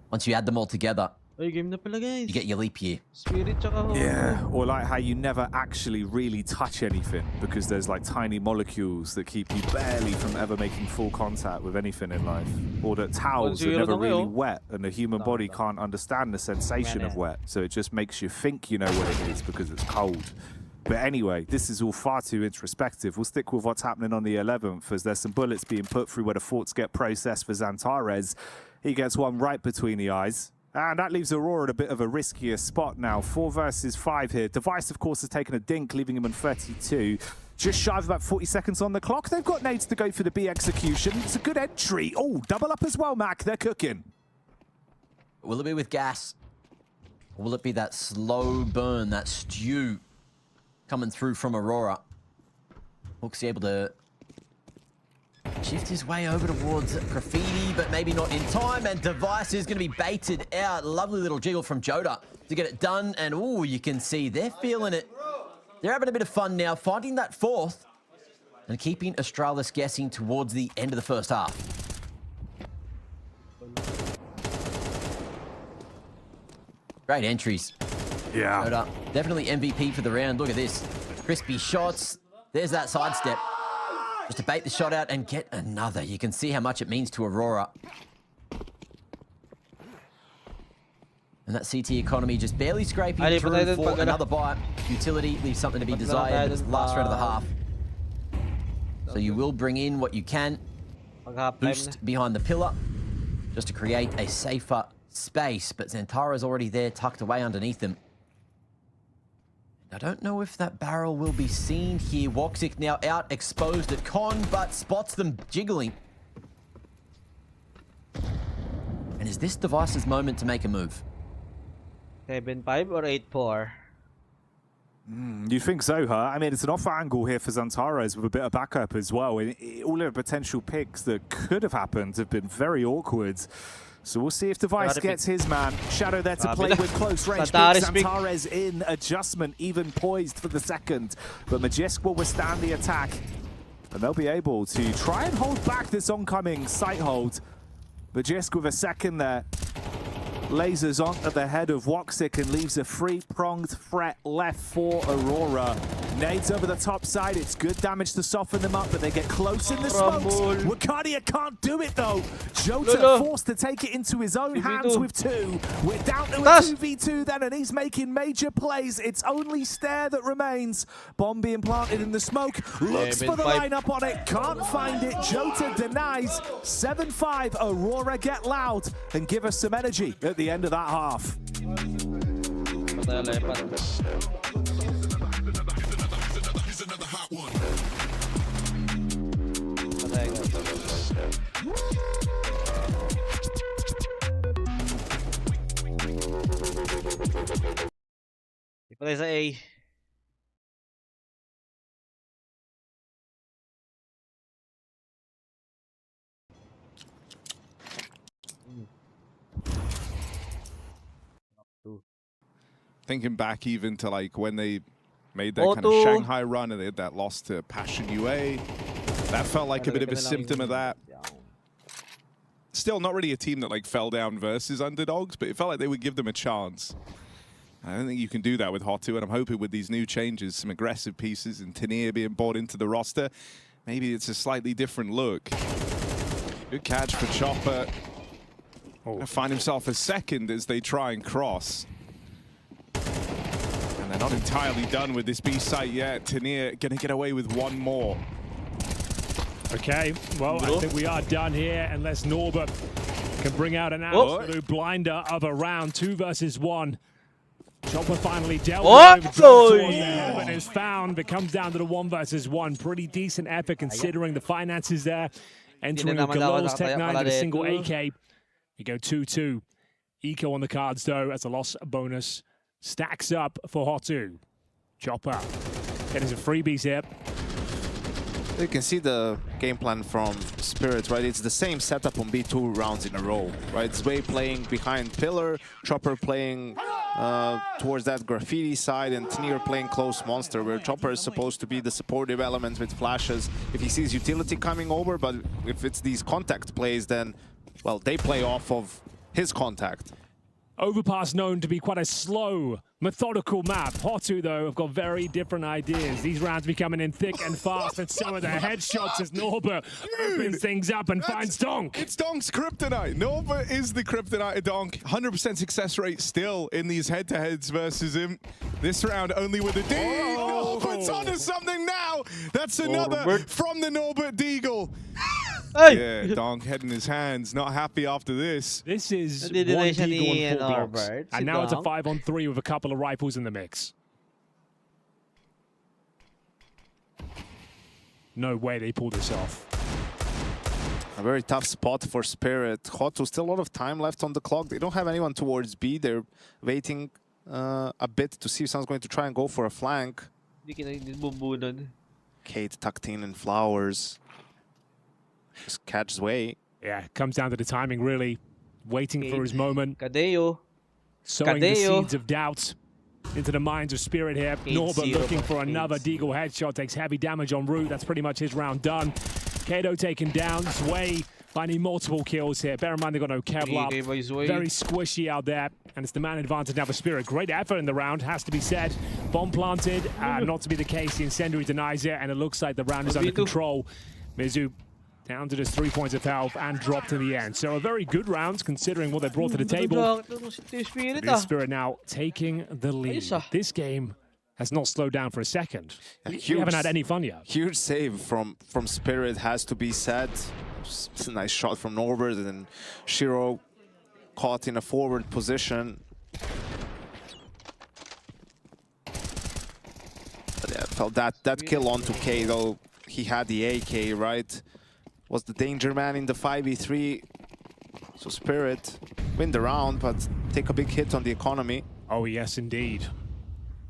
H: once you add them all together,
D: game na pala, guys.
H: You get your leap year.
D: Spirit tsaka
G: yeah, or like how you never actually really touch anything because there's like tiny molecules that keep you barely from ever making full contact with anything in life. Or that towels are never really wet and the human body can't understand the sensation of wet. So it just makes you think you know what it is because it's cold. But anyway, this is all far too introspective. We'll stick with what's happening on the 11th as there's some bullets being put through where the forts get processed for Xantares. He gets one right between the eyes. And that leaves Aurora in a bit of a riskier spot now. 4 versus 5 here. Device, of course, has taken a dink, leaving him on 32. Just shy of about 40 seconds on the clock. They've got nades to go for the B execution. It's a good entry. Oh, double up as well, Mac. They're cooking.
H: Will it be with gas? Or will it be that slow burn, that stew coming through from Aurora? Hook's able to shift his way over towards Graffiti, but maybe not in time. And Device is going to be baited out. Lovely little jiggle from Joda to get it done. And, ooh, you can see they're feeling it. They're having a bit of fun now, finding that fourth and keeping Astralis guessing towards the end of the first half. Great entries.
G: Yeah.
H: Joda, definitely MVP for the round. Look at this. Crispy shots. There's that sidestep. Just to bait the shot out and get another. You can see how much it means to Aurora. And that CT economy just barely scraping through for another bite. Utility leaves something to be desired, but it's the last round of the half. So you will bring in what you can. Boost behind the pillar, just to create a safer space. But Zantara's already there, tucked away underneath them. I don't know if that barrel will be seen here. Woxic now out, exposed at Con, but spots them jiggling. And is this Device's moment to make a move?
D: 7-5 or 8-4?
G: You think so, huh? I mean, it's an offer angle here for Zantares with a bit of backup as well. And all of the potential picks that could have happened have been very awkward. So we'll see if Device gets his man. Shadow there to play with close range. Zantares in adjustment, even poised for the second. But Magisk will withstand the attack. And they'll be able to try and hold back this oncoming sight hold. Magisk with a second there. Lasers on at the head of Woxic and leaves a three-pronged threat left for Aurora. Nades over the top side. It's good damage to soften them up, but they get close in the smokes. Wakadia can't do it, though. Jota forced to take it into his own hands with two. We're down to a 2v2 then, and he's making major plays. It's only Stare that remains. Bomb being planted in the smoke. Looks for the lineup on it. Can't find it. Jota denies. 7-5. Aurora get loud and give us some energy at the end of that half.
D: Patay sa A.
B: Thinking back even to like when they made that kind of Shanghai run and they had that loss to Passion UA. That felt like a bit of a symptom of that. Still not really a team that like fell down versus underdogs, but it felt like they would give them a chance. I don't think you can do that with Hotu, and I'm hoping with these new changes, some aggressive pieces and Tania being brought into the roster, maybe it's a slightly different look. Good catch for Chopper. Find himself a second as they try and cross. And they're not entirely done with this B site yet. Tania gonna get away with one more.
O: Okay, well, I think we are done here unless Norbert can bring out an absolute blinder of a round. 2 versus 1. Chopper finally dealt with and is found, but comes down to the 1 versus 1. Pretty decent effort considering the finances there. Entering with Galor's Tech 9 with a single AK. You go 2-2. Eco on the cards though as a loss bonus. Stacks up for Hotu. Chopper getting some freebies here.
P: You can see the game plan from Spirit, right? It's the same setup on B2 rounds in a row, right? Zway playing behind Pillar, Chopper playing towards that Graffiti side, and Tnir playing close Monster, where Chopper is supposed to be the supportive element with flashes if he sees utility coming over, but if it's these contact plays, then, well, they play off of his contact.
O: Overpass known to be quite a slow, methodical map. Hotu, though, have got very different ideas. These rounds be coming in thick and fast, and some of the headshots as Norbert opens things up and finds Donk.
B: It's Donk's kryptonite. Norbert is the kryptonite of Donk. 100% success rate still in these head-to-heads versus him. This round only with a Deagle. Norbert's onto something now. That's another from the Norbert Deagle.
D: Hey.
B: Yeah, Donk head in his hands. Not happy after this.
O: This is one Deagle and 4 blocks. And now it's a 5-on-3 with a couple of rifles in the mix. No way they pull this off.
P: A very tough spot for Spirit. Hotu, still a lot of time left on the clock. They don't have anyone towards B. They're waiting a bit to see if someone's going to try and go for a flank. Kate tucked in flowers. Just catch Zwei.
O: Yeah, comes down to the timing, really. Waiting for his moment.
D: Cadeo.
O: Sowing the seeds of doubt into the minds of Spirit here. Norbert looking for another Deagle headshot. Takes heavy damage en route. That's pretty much his round done. Kato taken down. Zwei finding multiple kills here. Bear in mind they've got no Kevlar. Very squishy out there. And it's the man advantage now for Spirit. Great effort in the round, has to be said. Bomb planted. Not to be the case. The incendiary denies it. And it looks like the round is under control. Mizu down to just 3 points of health and dropped in the end. So a very good round considering what they brought to the table. Spirit now taking the lead. This game has not slowed down for a second. We haven't had any fun yet.
P: Huge save from Spirit has to be said. It's a nice shot from Norbert, and then Shiro caught in a forward position. But yeah, felt that kill onto Kato. He had the AK, right? Was the danger man in the 5v3. So Spirit win the round, but take a big hit on the economy.
O: Oh yes, indeed.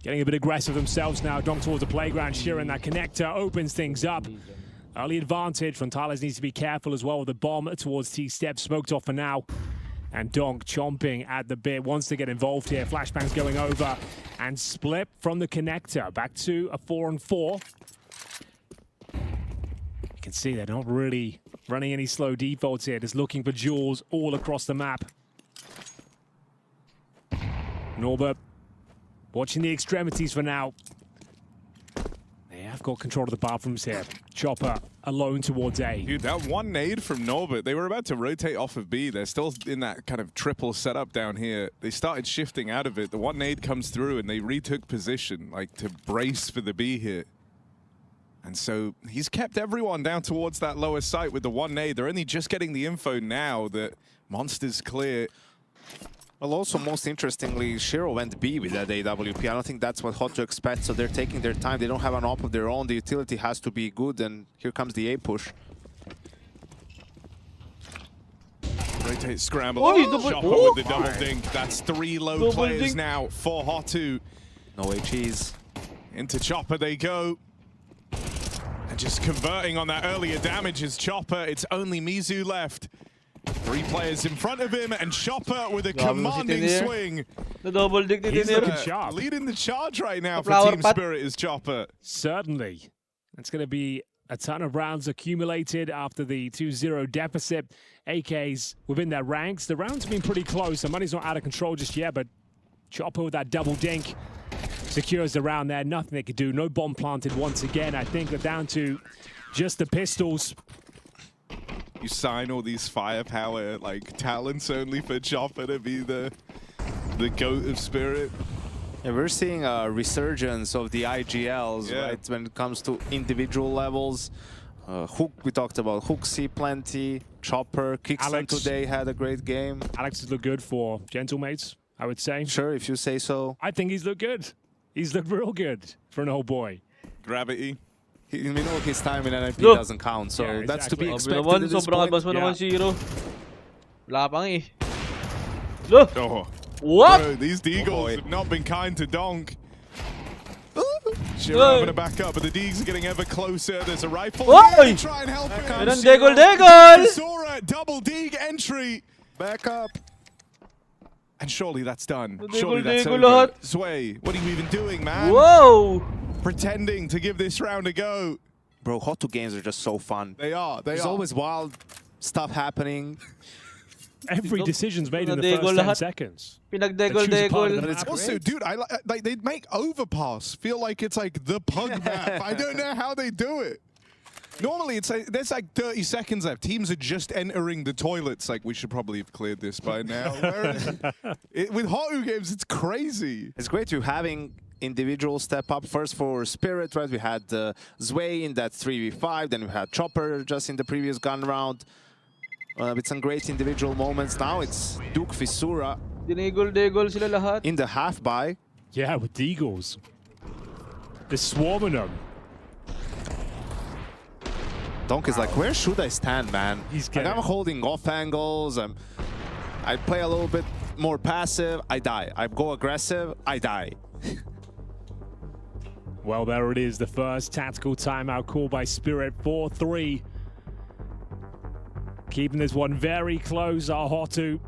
O: Getting a bit aggressive themselves now. Donk towards the playground. Sheeran, that connector opens things up. Early advantage. Frontales needs to be careful as well with the bomb towards T-Step. Smoked off for now. And Donk chomping at the bit. Wants to get involved here. Flashbang's going over. And split from the connector. Back to a 4-on-4. You can see they're not really running any slow defaults here. Just looking for jewels all across the map. Norbert watching the extremities for now. They have got control of the bathrooms here. Chopper alone towards A.
Q: Dude, that one nade from Norbert, they were about to rotate off of B. They're still in that kind of triple setup down here. They started shifting out of it. The one nade comes through and they retook position, like to brace for the B hit. And so he's kept everyone down towards that lower site with the one nade. They're only just getting the info now that Monster's clear.
P: Well, also, most interestingly, Shiro went B with that AWP. I don't think that's what Hot to expect, so they're taking their time. They don't have an op of their own. The utility has to be good, and here comes the A push.
Q: Rotate scramble. Chopper with the double dink. That's 3 low players now for Hotu.
P: No HEs.
Q: Into Chopper they go. And just converting on that earlier damage is Chopper. It's only Mizu left. 3 players in front of him, and Chopper with a commanding swing.
D: The double dig
Q: He's leading the charge right now for Team Spirit is Chopper.
O: Certainly. It's going to be a ton of rounds accumulated after the 2-0 deficit. AKs within their ranks. The rounds have been pretty close. The money's not out of control just yet, but Chopper with that double dink secures the round there. Nothing they could do. No bomb planted once again. I think they're down to just the pistols.
Q: You sign all these firepower like talents only for Chopper to be the GOAT of Spirit.
P: Yeah, we're seeing a resurgence of the IGLs, right? When it comes to individual levels. Hook, we talked about. Hook see plenty. Chopper, Kickstone today had a great game.
O: Alex has looked good for Gentlemates, I would say.
P: Sure, if you say so.
O: I think he's looked good. He's looked real good for an old boy.
Q: Gravity.
P: We know his time in NIP doesn't count, so that's to be expected at this point.
D: What?
Q: Bro, these Deagles have not been kind to Donk. Shiro having to back up, but the Deags are getting ever closer. There's a rifle. Here to try and help him. Sora, double Deag entry.
P: Back up.
Q: And surely that's done. Surely that's over. Zwei, what are you even doing, man?
D: Whoa!
Q: Pretending to give this round a go.
P: Bro, Hot 2 games are just so fun.
Q: They are.
P: There's always wild stuff happening.
O: Every decision's made in the first 10 seconds.
Q: Pinagdegol. Also, dude, like they make Overpass feel like it's like the pug map. I don't know how they do it. Normally, it's like there's like 30 seconds left. Teams are just entering the toilets. Like, we should probably have cleared this by now. With Hot 2 games, it's crazy.
P: It's great to having individual step up. First for Spirit, right? We had Zwei in that 3v5. Then we had Chopper just in the previous gun round. With some great individual moments. Now it's Duke Fissura in the half buy.
O: Yeah, with the Eagles. They're swarming them.
P: Donk is like, where should I stand, man?
O: He's
P: like, I'm holding off angles. I play a little bit more passive, I die. I go aggressive, I die.
O: Well, there it is, the first tactical timeout called by Spirit, 4-3. Keeping this one very close are Hotu.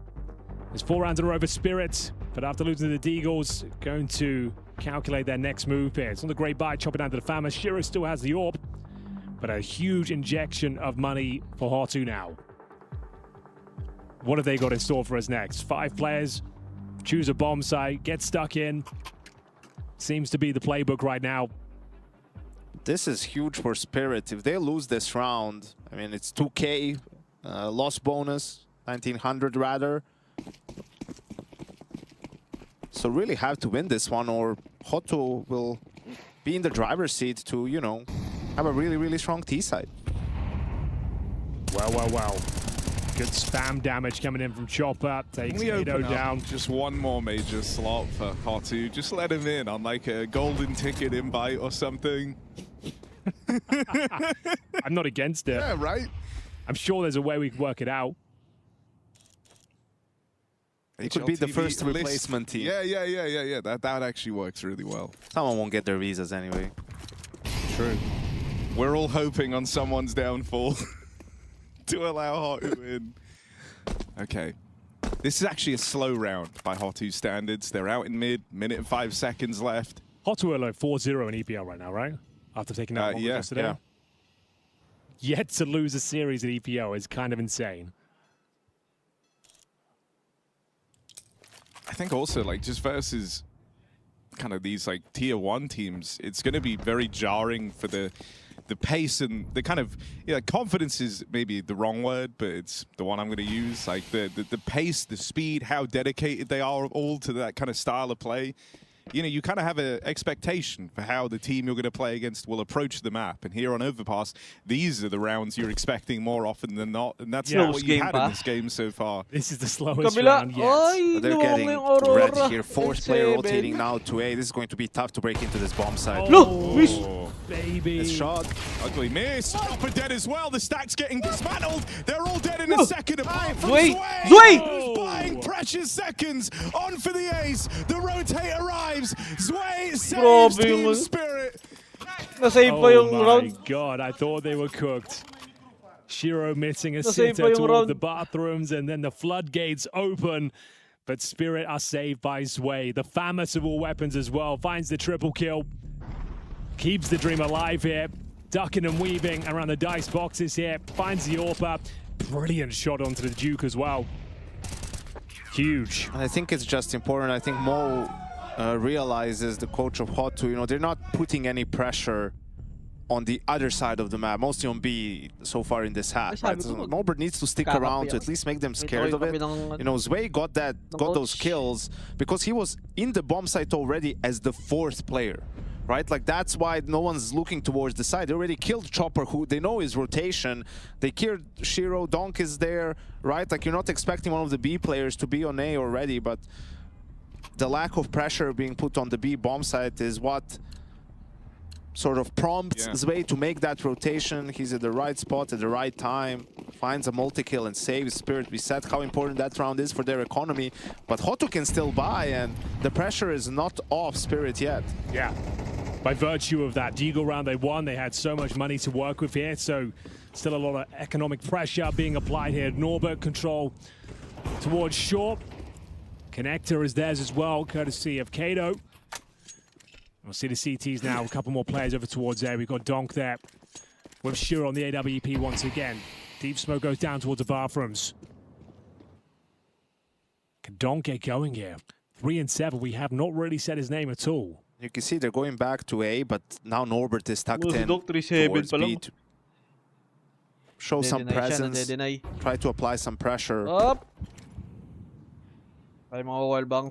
O: There's 4 rounds in a row for Spirit, but after losing to the Deagles, going to calculate their next move here. It's on the great buy, chop it down to the Fama. Shiro still has the AWP, but a huge injection of money for Hotu now. What have they got in store for us next? 5 players, choose a bomb site, get stuck in. Seems to be the playbook right now.
P: This is huge for Spirit. If they lose this round, I mean, it's 2K, loss bonus, 1900 rather. So really have to win this one, or Hotu will be in the driver's seat to, you know, have a really, really strong T side.
O: Well. Good spam damage coming in from Chopper. Takes Kato down.
Q: Just one more major slot for Hotu. Just let him in on like a golden ticket invite or something.
O: I'm not against it.
Q: Yeah, right?
O: I'm sure there's a way we can work it out.
P: It could be the first replacement team.
Q: Yeah. That actually works really well.
P: Someone won't get their visas anyway.
Q: True. We're all hoping on someone's downfall to allow Hotu in. Okay. This is actually a slow round by Hotu standards. They're out in mid, minute and 5 seconds left.
O: Hotu are like 4-0 in EPL right now, right? After taking that one yesterday.
Q: Yeah.
O: Yet to lose a series at EPL is kind of insane.
Q: I think also, like, just versus kind of these, like, tier 1 teams, it's going to be very jarring for the pace and the kind of, confidence is maybe the wrong word, but it's the one I'm going to use. Like, the pace, the speed, how dedicated they are all to that kind of style of play. You kind of have an expectation for how the team you're going to play against will approach the map. And here on Overpass, these are the rounds you're expecting more often than not. And that's not what you've had in this game so far.
O: This is the slowest round yet.
P: They're getting ready here. 4th player rotating now to A. This is going to be tough to break into this bomb site.
O: Oh, baby.
Q: It's shot. Ugly miss. Chopper dead as well. The stack's getting dismantled. They're all dead in a second. Apart from Zway. Who's buying precious seconds. On for the ace. The rotate arrives. Zway saves Team Spirit.
O: Oh my god, I thought they were cooked. Shiro missing a sitter toward the bathrooms, and then the floodgates open. But Spirit are saved by Zway. The famous of all weapons as well. Finds the triple kill. Keeps the dream alive here. Ducking and weaving around the dice boxes here. Finds the AWP. Brilliant shot onto the Duke as well. Huge.
P: I think it's just important. I think Mo realizes, the coach of Hotu, they're not putting any pressure on the other side of the map, mostly on B so far in this half. Right? So Norbert needs to stick around to at least make them scared of it. Zway got those kills because he was in the bomb site already as the 4th player. Right, like that's why no one's looking towards the side. They already killed Chopper, who they know is rotation. They killed Shiro, Donk is there, right? Like you're not expecting one of the B players to be on A already, but the lack of pressure being put on the B bomb site is what sort of prompts Zway to make that rotation. He's at the right spot at the right time, finds a multi-kill and saves Spirit. We said how important that round is for their economy, but Hotu can still buy, and the pressure is not off Spirit yet.
O: Yeah, by virtue of that Deagle round they won, they had so much money to work with here, so still a lot of economic pressure being applied here. Norbert control towards short. Connector is theirs as well, courtesy of Kato. We'll see the CTs now, a couple more players over towards there. We've got Donk there with Shiro on the AWP once again. Deep smoke goes down towards the bathrooms. Can Donk get going here? 3 and 7, we have not really said his name at all.
P: You can see they're going back to A, but now Norbert is tucked in towards B to show some presence, try to apply some pressure.
D: He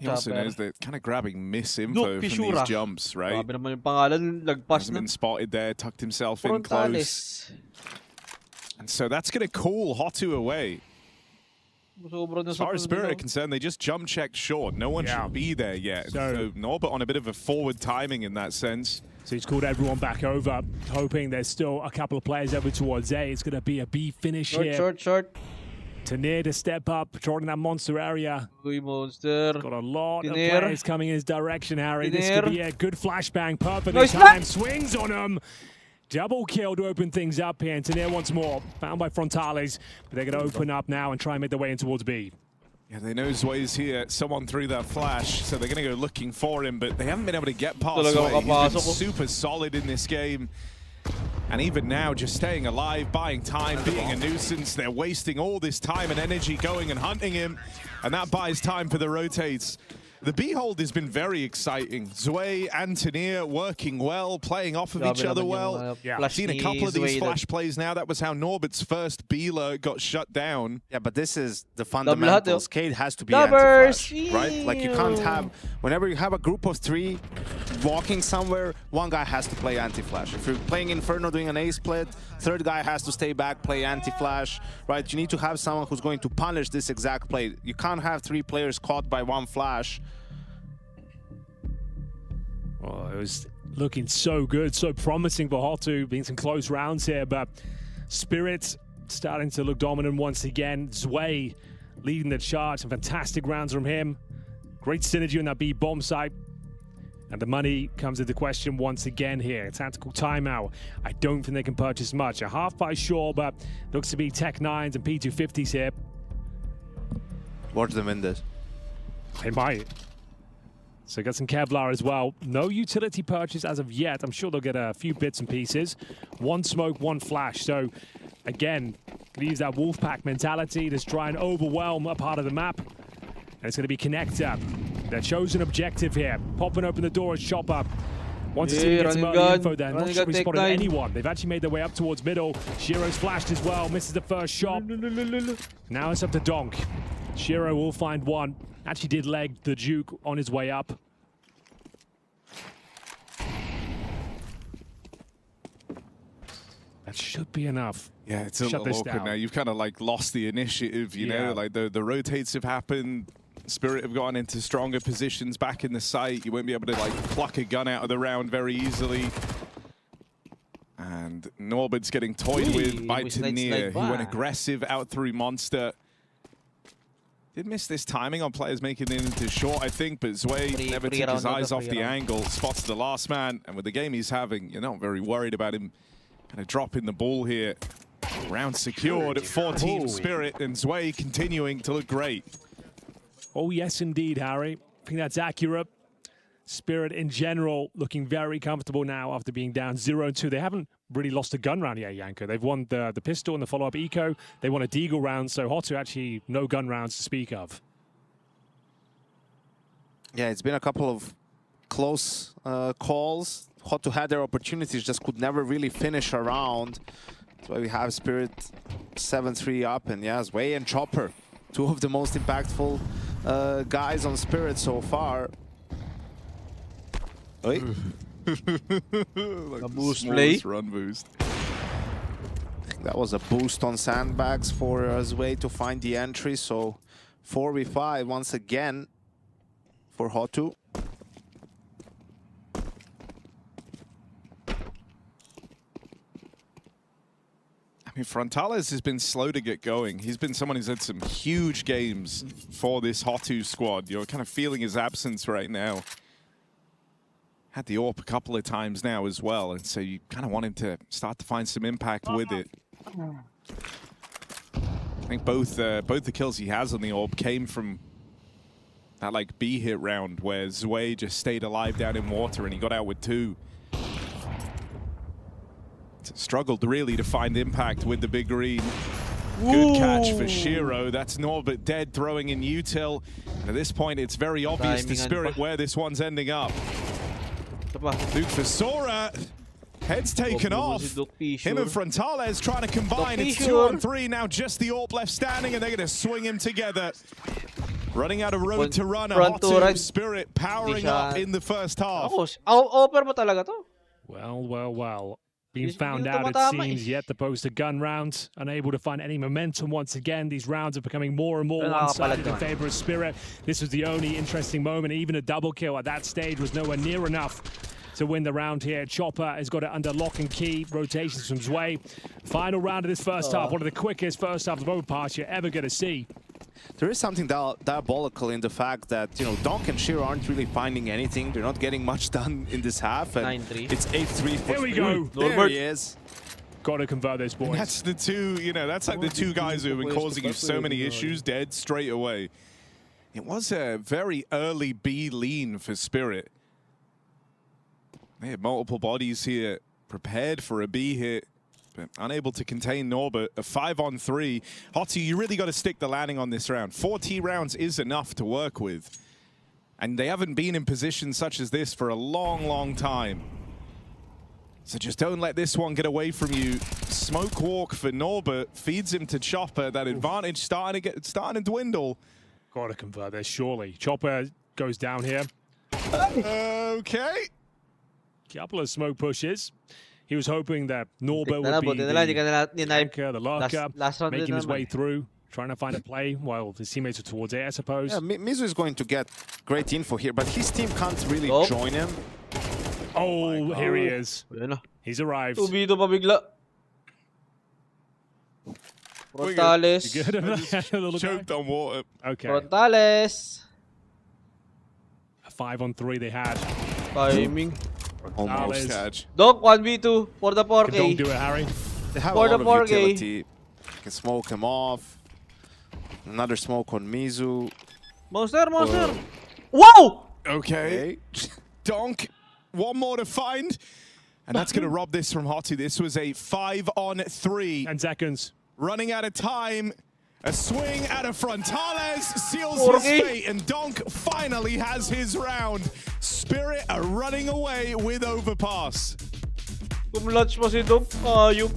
D: also
Q: knows they're kind of grabbing misinfo from these jumps, right? Hasn't been spotted there, tucked himself in close. And so that's going to call Hotu away. As far as Spirit are concerned, they just jump checked short. No one should be there yet. So Norbert on a bit of a forward timing in that sense.
O: So he's called everyone back over, hoping there's still a couple of players over towards A. It's going to be a B finish here.
D: Short.
O: Tanir to step up, patrolling that monster area.
D: Monster.
O: Got a lot of
D: Tanir.
O: players coming in his direction, Harry. This
D: Tanir.
O: could be a good flashbang. Perfectly
D: Nice
O: timed. Swings on him. Double kill to open things up here. And Tanir once more. Found by Frontales. But they're going to open up now and try and make their way in towards B.
Q: Yeah, they know Zway's here. Someone threw that flash, so they're going to go looking for him, but they haven't been able to get past Zway. He's been super solid in this game. And even now, just staying alive, buying time, being a nuisance. They're wasting all this time and energy going and hunting him, and that buys time for the rotates. The B-hold has been very exciting. Zway and Tanir working well, playing off of each other well. I've seen a couple of these flash plays now. That was how Norbert's first B-ler got shut down.
P: Yeah, but this is the fundamentals. Cade has to be anti-flash, right? Like, you can't have, whenever you have a group of 3 walking somewhere, one guy has to play anti-flash. If you're playing Inferno doing an A-split, third guy has to stay back, play anti-flash, right? You need to have someone who's going to punish this exact play. You can't have 3 players caught by 1 flash.
O: Well, it was looking so good, so promising for Hotu, being some close rounds here, but Spirit starting to look dominant once again. Zway leading the charge, some fantastic rounds from him. Great synergy on that B bomb site. And the money comes into question once again here. Tactical timeout. I don't think they can purchase much. A half by sure, but looks to be Tech 9s and P250s here.
P: Watch them in this.
O: They might. So got some Kevlar as well. No utility purchase as of yet. I'm sure they'll get a few bits and pieces. 1 smoke, 1 flash. So again, use that Wolfpack mentality to try and overwhelm a part of the map. And it's going to be Connector. Their chosen objective here. Popping open the door as Chopper. Wants to see get some early info there. Not sure we spotted anyone. They've actually made their way up towards middle. Shiro's flashed as well. Misses the first shot. Now it's up to Donk. Shiro will find one. Actually did leg the Duke on his way up. That should be enough.
Q: Yeah, it's a little awkward now. You've kind of like lost the initiative, you know, like the rotates have happened. Spirit have gotten into stronger positions back in the site. You won't be able to like pluck a gun out of the round very easily. And Norbert's getting toyed with by Tanir, who went aggressive out through Monster. Did miss this timing on players making it into short, I think, but Zway never took his eyes off the angle, spots the last man, and with the game he's having, you're not very worried about him kind of dropping the ball here. Round secured at 14 Spirit, and Zway continuing to look great.
O: Oh, yes, indeed, Harry. I think that's accurate. Spirit in general looking very comfortable now after being down 0-2. They haven't really lost a gun round yet, Yanko. They've won the pistol and the follow-up eco. They won a deagle round, so Hotu actually no gun rounds to speak of.
P: Yeah, it's been a couple of close calls. Hotu had their opportunities, just could never really finish a round. That's why we have Spirit 7-3 up, and yeah, Zway and Chopper, 2 of the most impactful guys on Spirit so far.
Q: Like
D: a boost play.
Q: Run boost.
P: That was a boost on sandbags for Zway to find the entry. So 4v5 once again for Hotu.
Q: I mean, Frontales has been slow to get going. He's been someone who's had some huge games for this Hotu squad. You're kind of feeling his absence right now. Had the AWP a couple of times now as well, and so you kind of want him to start to find some impact with it. I think both the kills he has on the AWP came from that like B hit round where Zway just stayed alive down in water and he got out with 2. Struggled really to find impact with the big green. Good catch for Shiro. That's Norbert dead, throwing in util. And at this point, it's very obvious to Spirit where this one's ending up. Nuke for Sora. Head's taken off. Him and Frontales trying to combine. It's 2-on-3 now, just the AWP left standing, and they're going to swing him together. Running out of road to run. Hotu Spirit powering up in the first half.
D: Offer mo talaga to.
O: Well. Being found out, it seems, yet to post a gun round. Unable to find any momentum once again. These rounds are becoming more and more one-sided in favor of Spirit. This was the only interesting moment. Even a double kill at that stage was nowhere near enough to win the round here. Chopper has got it under lock and key. Rotations from Zwei. Final round of this first half. One of the quickest first half of the pass you're ever going to see.
P: There is something diabolical in the fact that, you know, Donk and Sheer aren't really finding anything. They're not getting much done in this half. And
D: 9-3.
P: it's 8-3 for
O: Here we go.
P: There he is.
O: Got to convert this, boys.
Q: And that's the two, you know, that's like the two guys who have been causing you so many issues dead straight away. It was a very early B lean for Spirit. They had multiple bodies here, prepared for a B hit, but unable to contain Norbert. A 5-on-3. Hottie, you really got to stick the landing on this round. 40 rounds is enough to work with. And they haven't been in positions such as this for a long, long time. So just don't let this one get away from you. Smoke walk for Norbert feeds him to Chopper. That advantage starting to dwindle.
O: Got to convert this, surely. Chopper goes down here.
Q: Okay.
O: Couple of smoke pushes. He was hoping that Norbert would be the anchor, the lurker, making his way through, trying to find a play while his teammates are towards A, I suppose.
P: Yeah, Mizu is going to get great info here, but his team can't really join him.
O: Oh, here he is. He's arrived.
D: Tubido pa bigla. Frontales.
O: You good?
Q: Choked on water.
O: Okay.
D: Frontales.
O: A 5-on-3 they had.
D: Timing.
P: Almost.
D: Donk 1v2 for the 4K.
O: Don't do it, Harry.
P: They have
D: For
P: a lot
D: the
P: of
D: 4K.
P: utility. You can smoke him off. Another smoke on Mizu.
D: Monster. Wow!
Q: Okay. Donk, one more to find. And that's going to rob this from Hottie. This was a 5-on-3.
O: 10 seconds.
Q: Running out of time. A swing out of Frontales seals his fate, and Donk finally has his round. Spirit are running away with Overpass.
D: Kumlunch mo si Donk. Ayup.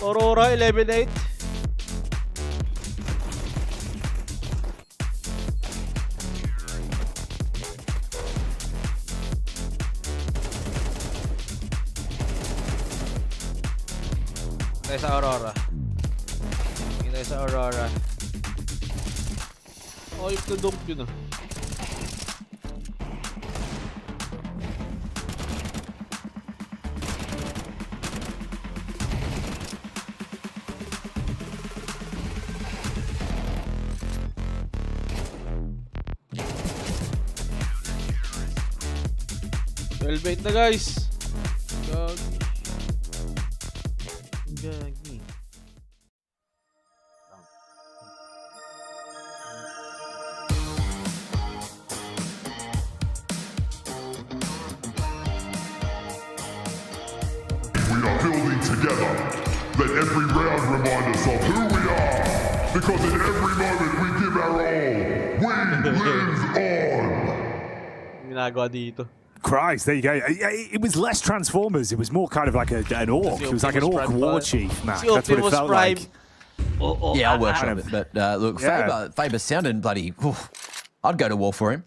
D: Aurora 11-8. Tayo sa Aurora. Tayo sa Aurora. Ayup na Donk yun ah. Velvet na guys. Gagi.
N: We are building together. Let every round remind us of who we are. Because in every moment we give our all. We live on.
D: Ginagawa dito.
G: Christ, there you go. It was less Transformers. It was more kind of like an orc. It was like an orc war chief, Mac. That's what it felt like.
H: Yeah, I'll workshop it. But look,
G: Yeah.
H: Faber sounded bloody... I'd go to war for him.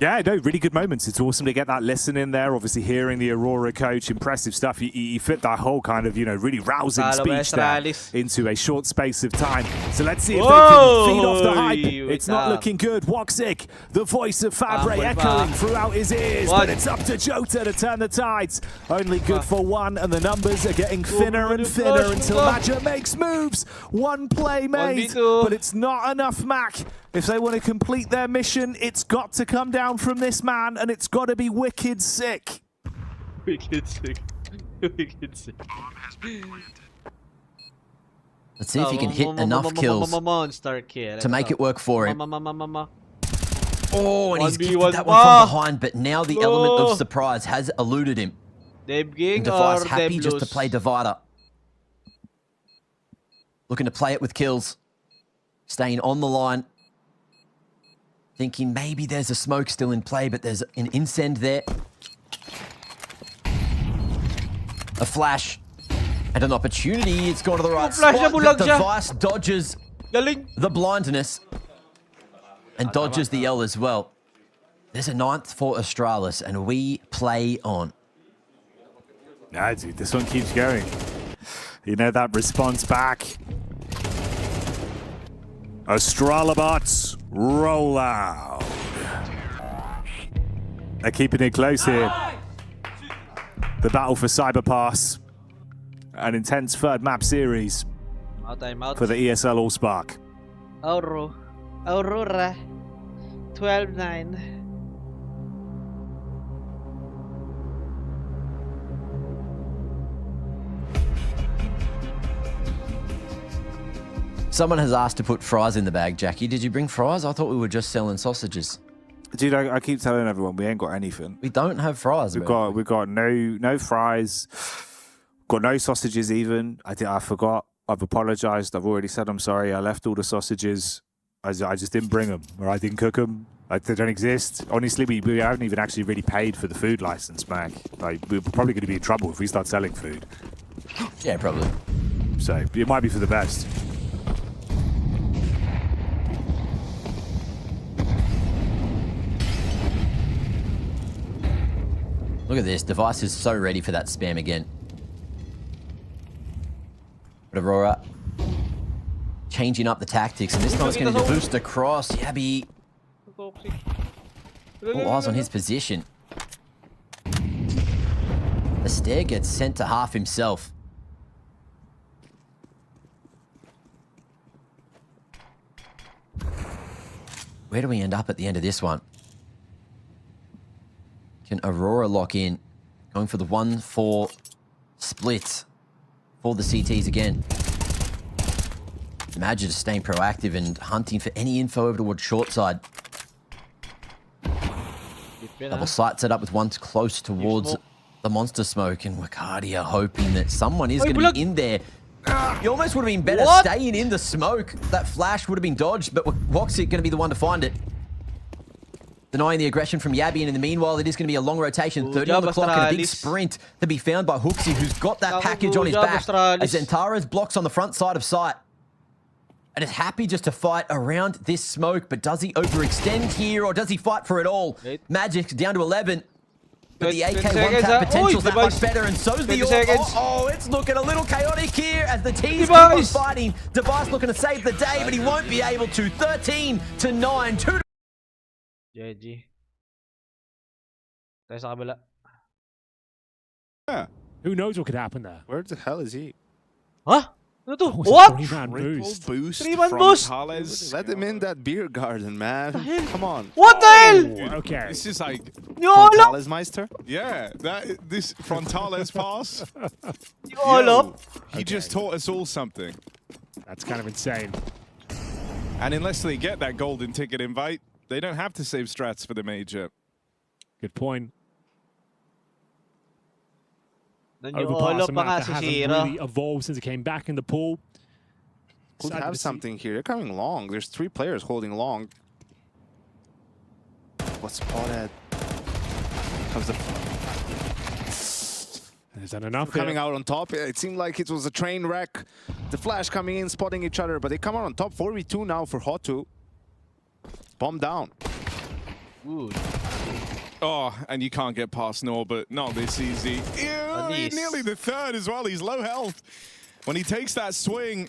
G: Yeah, no, really good moments. It's awesome to get that listen in there. Obviously, hearing the Aurora coach, impressive stuff. He fit that whole kind of, you know, really rousing speech there into a short space of time. So let's see if they can feed off the hype. It's not looking good. Woxic, the voice of Fabre, echoing throughout his ears. But it's up to Jota to turn the tides. Only good for one, and the numbers are getting thinner and thinner until Magic makes moves. One play made, but it's not enough, Mac. If they want to complete their mission, it's got to come down from this man, and it's got to be wicked sick.
D: Wicked sick. Wicked sick.
H: Let's see if he can hit enough kills
D: Monster kill.
H: to make it work for him. Oh, and he's
D: 1v1.
H: gifted that one from behind, but now the element of surprise has eluded him.
D: Dave
H: And
D: Ging
H: Device
D: or
H: happy
D: Dave
H: just to
D: Blues?
H: play Divider. Looking to play it with kills. Staying on the line. Thinking maybe there's a smoke still in play, but there's an incend there. A flash. And an opportunity. It's gone to the right spot. But Device dodges the blindness. And dodges the L as well. There's a 9th for Astralis, and we play on.
G: Nah, dude, this one keeps going. You know, that response back. Astralabots, roll out. They're keeping it close here. The battle for Cyberpass. An intense third map series
D: Timeout.
G: for the ESL Allspark.
D: Aurora. 12-9.
H: Someone has asked to put fries in the bag, Jackie. Did you bring fries? I thought we were just selling sausages.
G: Dude, I keep telling everyone we ain't got anything.
H: We don't have fries.
G: We've got no fries. Got no sausages even. I forgot. I've apologized. I've already said I'm sorry. I left all the sausages. I just didn't bring them, or I didn't cook them. Like, they don't exist. Honestly, we haven't even actually really paid for the food license, Mag. Like, we're probably going to be in trouble if we start selling food.
H: Yeah, probably.
G: So it might be for the best.
H: Look at this. Device is so ready for that spam again. But Aurora changing up the tactics, and this time it's going to boost across. Yabby. All eyes on his position. The stair gets sent to half himself. Where do we end up at the end of this one? Can Aurora lock in? Going for the 1-4 split for the CTs again. Imagine just staying proactive and hunting for any info over towards short side. Double sight set up with one close towards the monster smoke, and Wakadia hoping that someone is going to be in there. You almost would have been better staying in the smoke. That flash would have been dodged, but Woxic going to be the one to find it. Denying the aggression from Yabby, and in the meanwhile, it is going to be a long rotation. 30 on the clock and a big sprint to be found by Hooksy, who's got that package on his back. As Zentaro's blocks on the front side of sight. And is happy just to fight around this smoke, but does he overextend here, or does he fight for it all? Magic down to 11. But the AK one-tap potential's that much better, and so's the AWP. Oh, it's looking a little chaotic here as the teams keep on fighting. Device looking to save the day, but he won't be able to. 13-9. 2
D: GG. Tayo sa kabila.
O: Yeah. Who knows what could happen there?
P: Where the hell is he?
D: Huh? Ano to?
O: Oh,
D: What?
O: 3-man boost.
D: 3-man boost?
P: Let him in that beer garden, man. Come on.
D: What the hell?
O: Okay.
Q: This is like
P: Frontales Meister?
Q: Yeah, this Frontales pass. He just taught us all something.
O: That's kind of insane.
Q: And unless they get that golden ticket invite, they don't have to save strats for the major.
O: Good point.
D: Overpass
O: map that hasn't really evolved since it came back in the pool.
P: Could have something here. They're coming long. There's 3 players holding long. What's spotted? Comes the...
O: Is that enough?
P: Coming out on top. It seemed like it was a train wreck. The flash coming in, spotting each other, but they come out on top. 4v2 now for Hotu. Bomb down.
D: Ooh.
Q: Oh, and you can't get past Norbert. Not this easy. Ew, nearly the third as well. He's low health. When he takes that swing,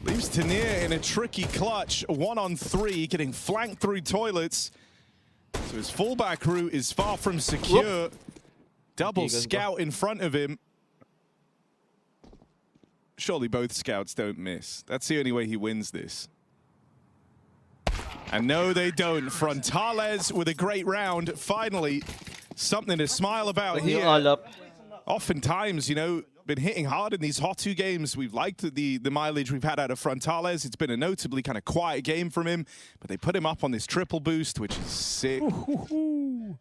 Q: leaves Tanir in a tricky clutch. 1-on-3, getting flanked through toilets. So his fallback route is far from secure. Whoop. Double scout in front of him. Surely both scouts don't miss. That's the only way he wins this. And no, they don't. Frontales with a great round. Finally, something to smile about here. Oftentimes, you know, been hitting hard in these Hotu games. We've liked the mileage we've had out of Frontales. It's been a notably kind of quiet game from him, but they put him up on this triple boost, which is sick.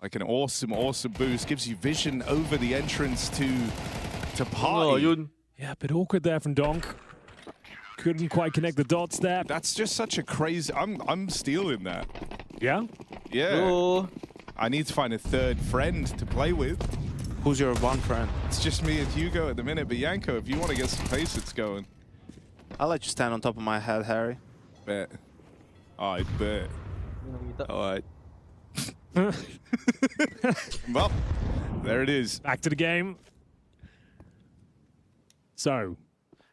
Q: Like an awesome, awesome boost. Gives you vision over the entrance to party.
O: Yeah, a bit awkward there from Donk. Couldn't quite connect the dots there.
Q: That's just such a crazy... I'm stealing that.
O: Yeah?
Q: Yeah.
D: Hello.
Q: I need to find a third friend to play with.
P: Who's your one friend?
Q: It's just me and Hugo at the minute, but Yanko, if you want to get some pace, it's going.
P: I'll let you stand on top of my head, Harry.
Q: Bet. I bet. All right. Well, there it is.
O: Back to the game. So...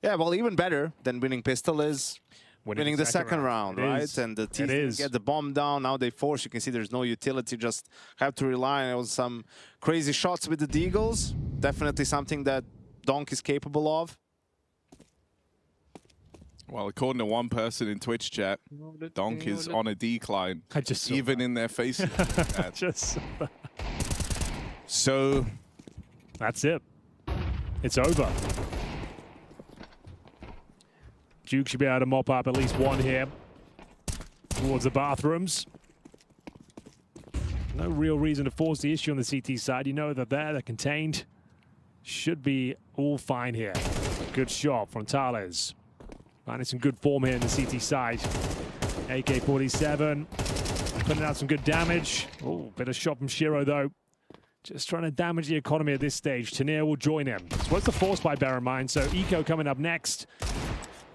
P: Yeah, well, even better than winning pistol is winning the second round, right? And the team didn't get the bomb down. Now they force. You can see there's no utility. Just have to rely on some crazy shots with the Deagles. Definitely something that Donk is capable of.
Q: Well, according to one person in Twitch chat, Donk is on a decline, even in their faces. So
O: that's it. It's over. Duke should be able to mop up at least one here towards the bathrooms. No real reason to force the issue on the CT side. You know that they're contained. Should be all fine here. Good shot from Tales. Finding some good form here in the CT side. AK-47 putting out some good damage. Oh, bit of shot from Shiro though. Just trying to damage the economy at this stage. Tanir will join him. So what's the force by, bear in mind. So Eco coming up next.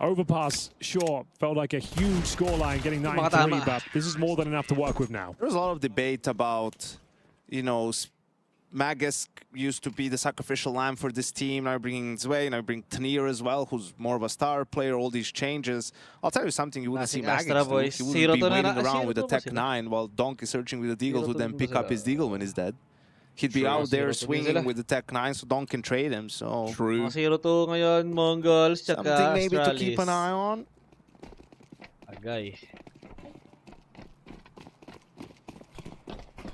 O: Overpass, sure, felt like a huge scoreline getting 9-3, but this is more than enough to work with now.
P: There's a lot of debate about, you know, Magus used to be the sacrificial lamb for this team. Now bringing Zwei, now bring Tanir as well, who's more of a star player, all these changes. I'll tell you something you wouldn't see Magus do. He wouldn't be waiting around with the Tech 9 while Donk is searching with the Deagle, who then pick up his Deagle when he's dead. He'd be out there swinging with the Tech 9, so Donk can trade him. So
Q: true.
P: Something maybe to keep an eye on.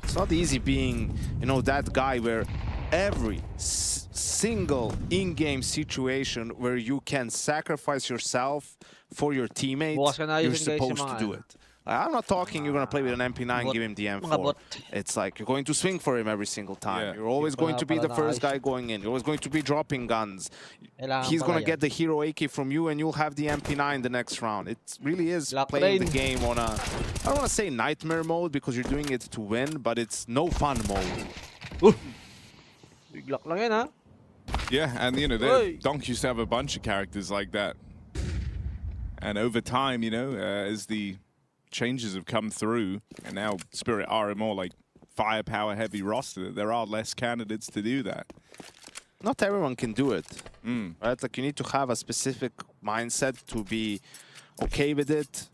P: It's not easy being, you know, that guy where every single in-game situation where you can sacrifice yourself for your teammate, you're supposed to do it. I'm not talking you're going to play with an MP9, give him the M4. It's like you're going to swing for him every single time. You're always going to be the first guy going in. You're always going to be dropping guns. He's going to get the hero AK from you, and you'll have the MP9 the next round. It really is playing the game on a, I don't want to say nightmare mode because you're doing it to win, but it's no fun mode.
Q: Yeah, and you know, Donk used to have a bunch of characters like that. And over time, you know, as the changes have come through, and now Spirit are a more like firepower heavy roster, there are less candidates to do that.
P: Not everyone can do it, right? Like you need to have a specific mindset to be okay with it,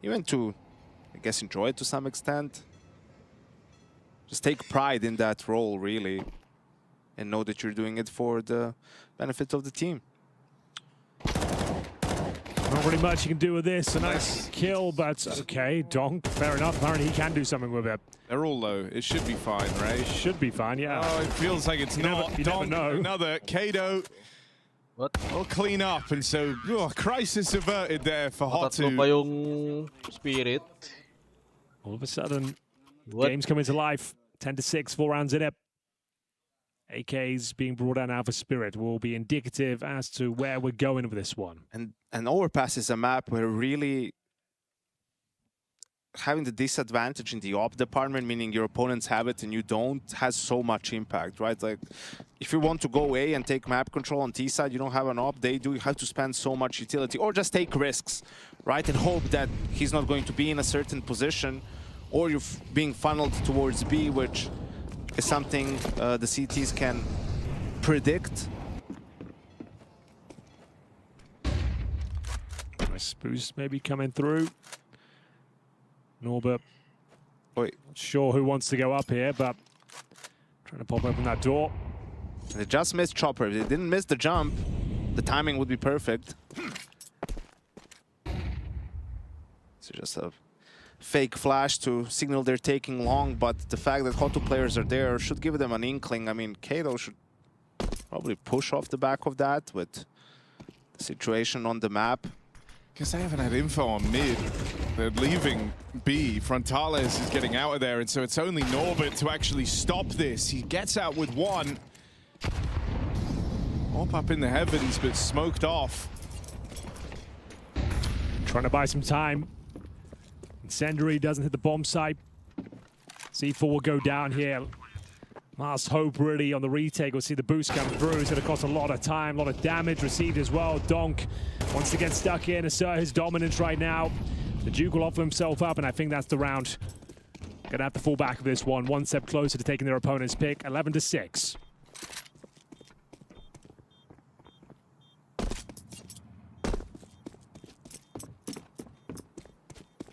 P: even to, I guess, enjoy it to some extent. Just take pride in that role, really, and know that you're doing it for the benefit of the team.
O: Not really much you can do with this. A nice kill, but okay, Donk, fair enough. Apparently he can do something with it.
Q: They're all low. It should be fine, right?
O: It should be fine, yeah.
Q: Oh, it feels like it's not.
O: You never know.
Q: Another Kato. Will clean up, and so crisis averted there for Hotu.
D: Spirit.
O: All of a sudden, game's coming to life. 10-6, 4 rounds in it. AK's being brought out now for Spirit will be indicative as to where we're going with this one.
P: And Overpass is a map where really having the disadvantage in the op department, meaning your opponents have it and you don't, has so much impact, right? Like, if you want to go A and take map control on T side, you don't have an op, they do, you have to spend so much utility, or just take risks, right? And hope that he's not going to be in a certain position, or you're being funneled towards B, which is something the CTs can predict.
O: Nice boost maybe coming through. Norbert, not sure who wants to go up here, but trying to pop open that door.
P: They just missed Chopper. If they didn't miss the jump, the timing would be perfect. So just a fake flash to signal they're taking long, but the fact that Hotu players are there should give them an inkling. I mean, Kato should probably push off the back of that with the situation on the map.
Q: Because they haven't had info on mid. They're leaving B. Frontales is getting out of there, and so it's only Norbert to actually stop this. He gets out with one. Up in the heavens, but smoked off.
O: Trying to buy some time. Incendiary doesn't hit the bomb site. C4 will go down here. Last hope really on the retake. We'll see the boost come through. It's going to cost a lot of time, a lot of damage received as well. Donk wants to get stuck in, assert his dominance right now. The Duke will offer himself up, and I think that's the round. Going to have to fall back of this one. One step closer to taking their opponent's pick. 11-6.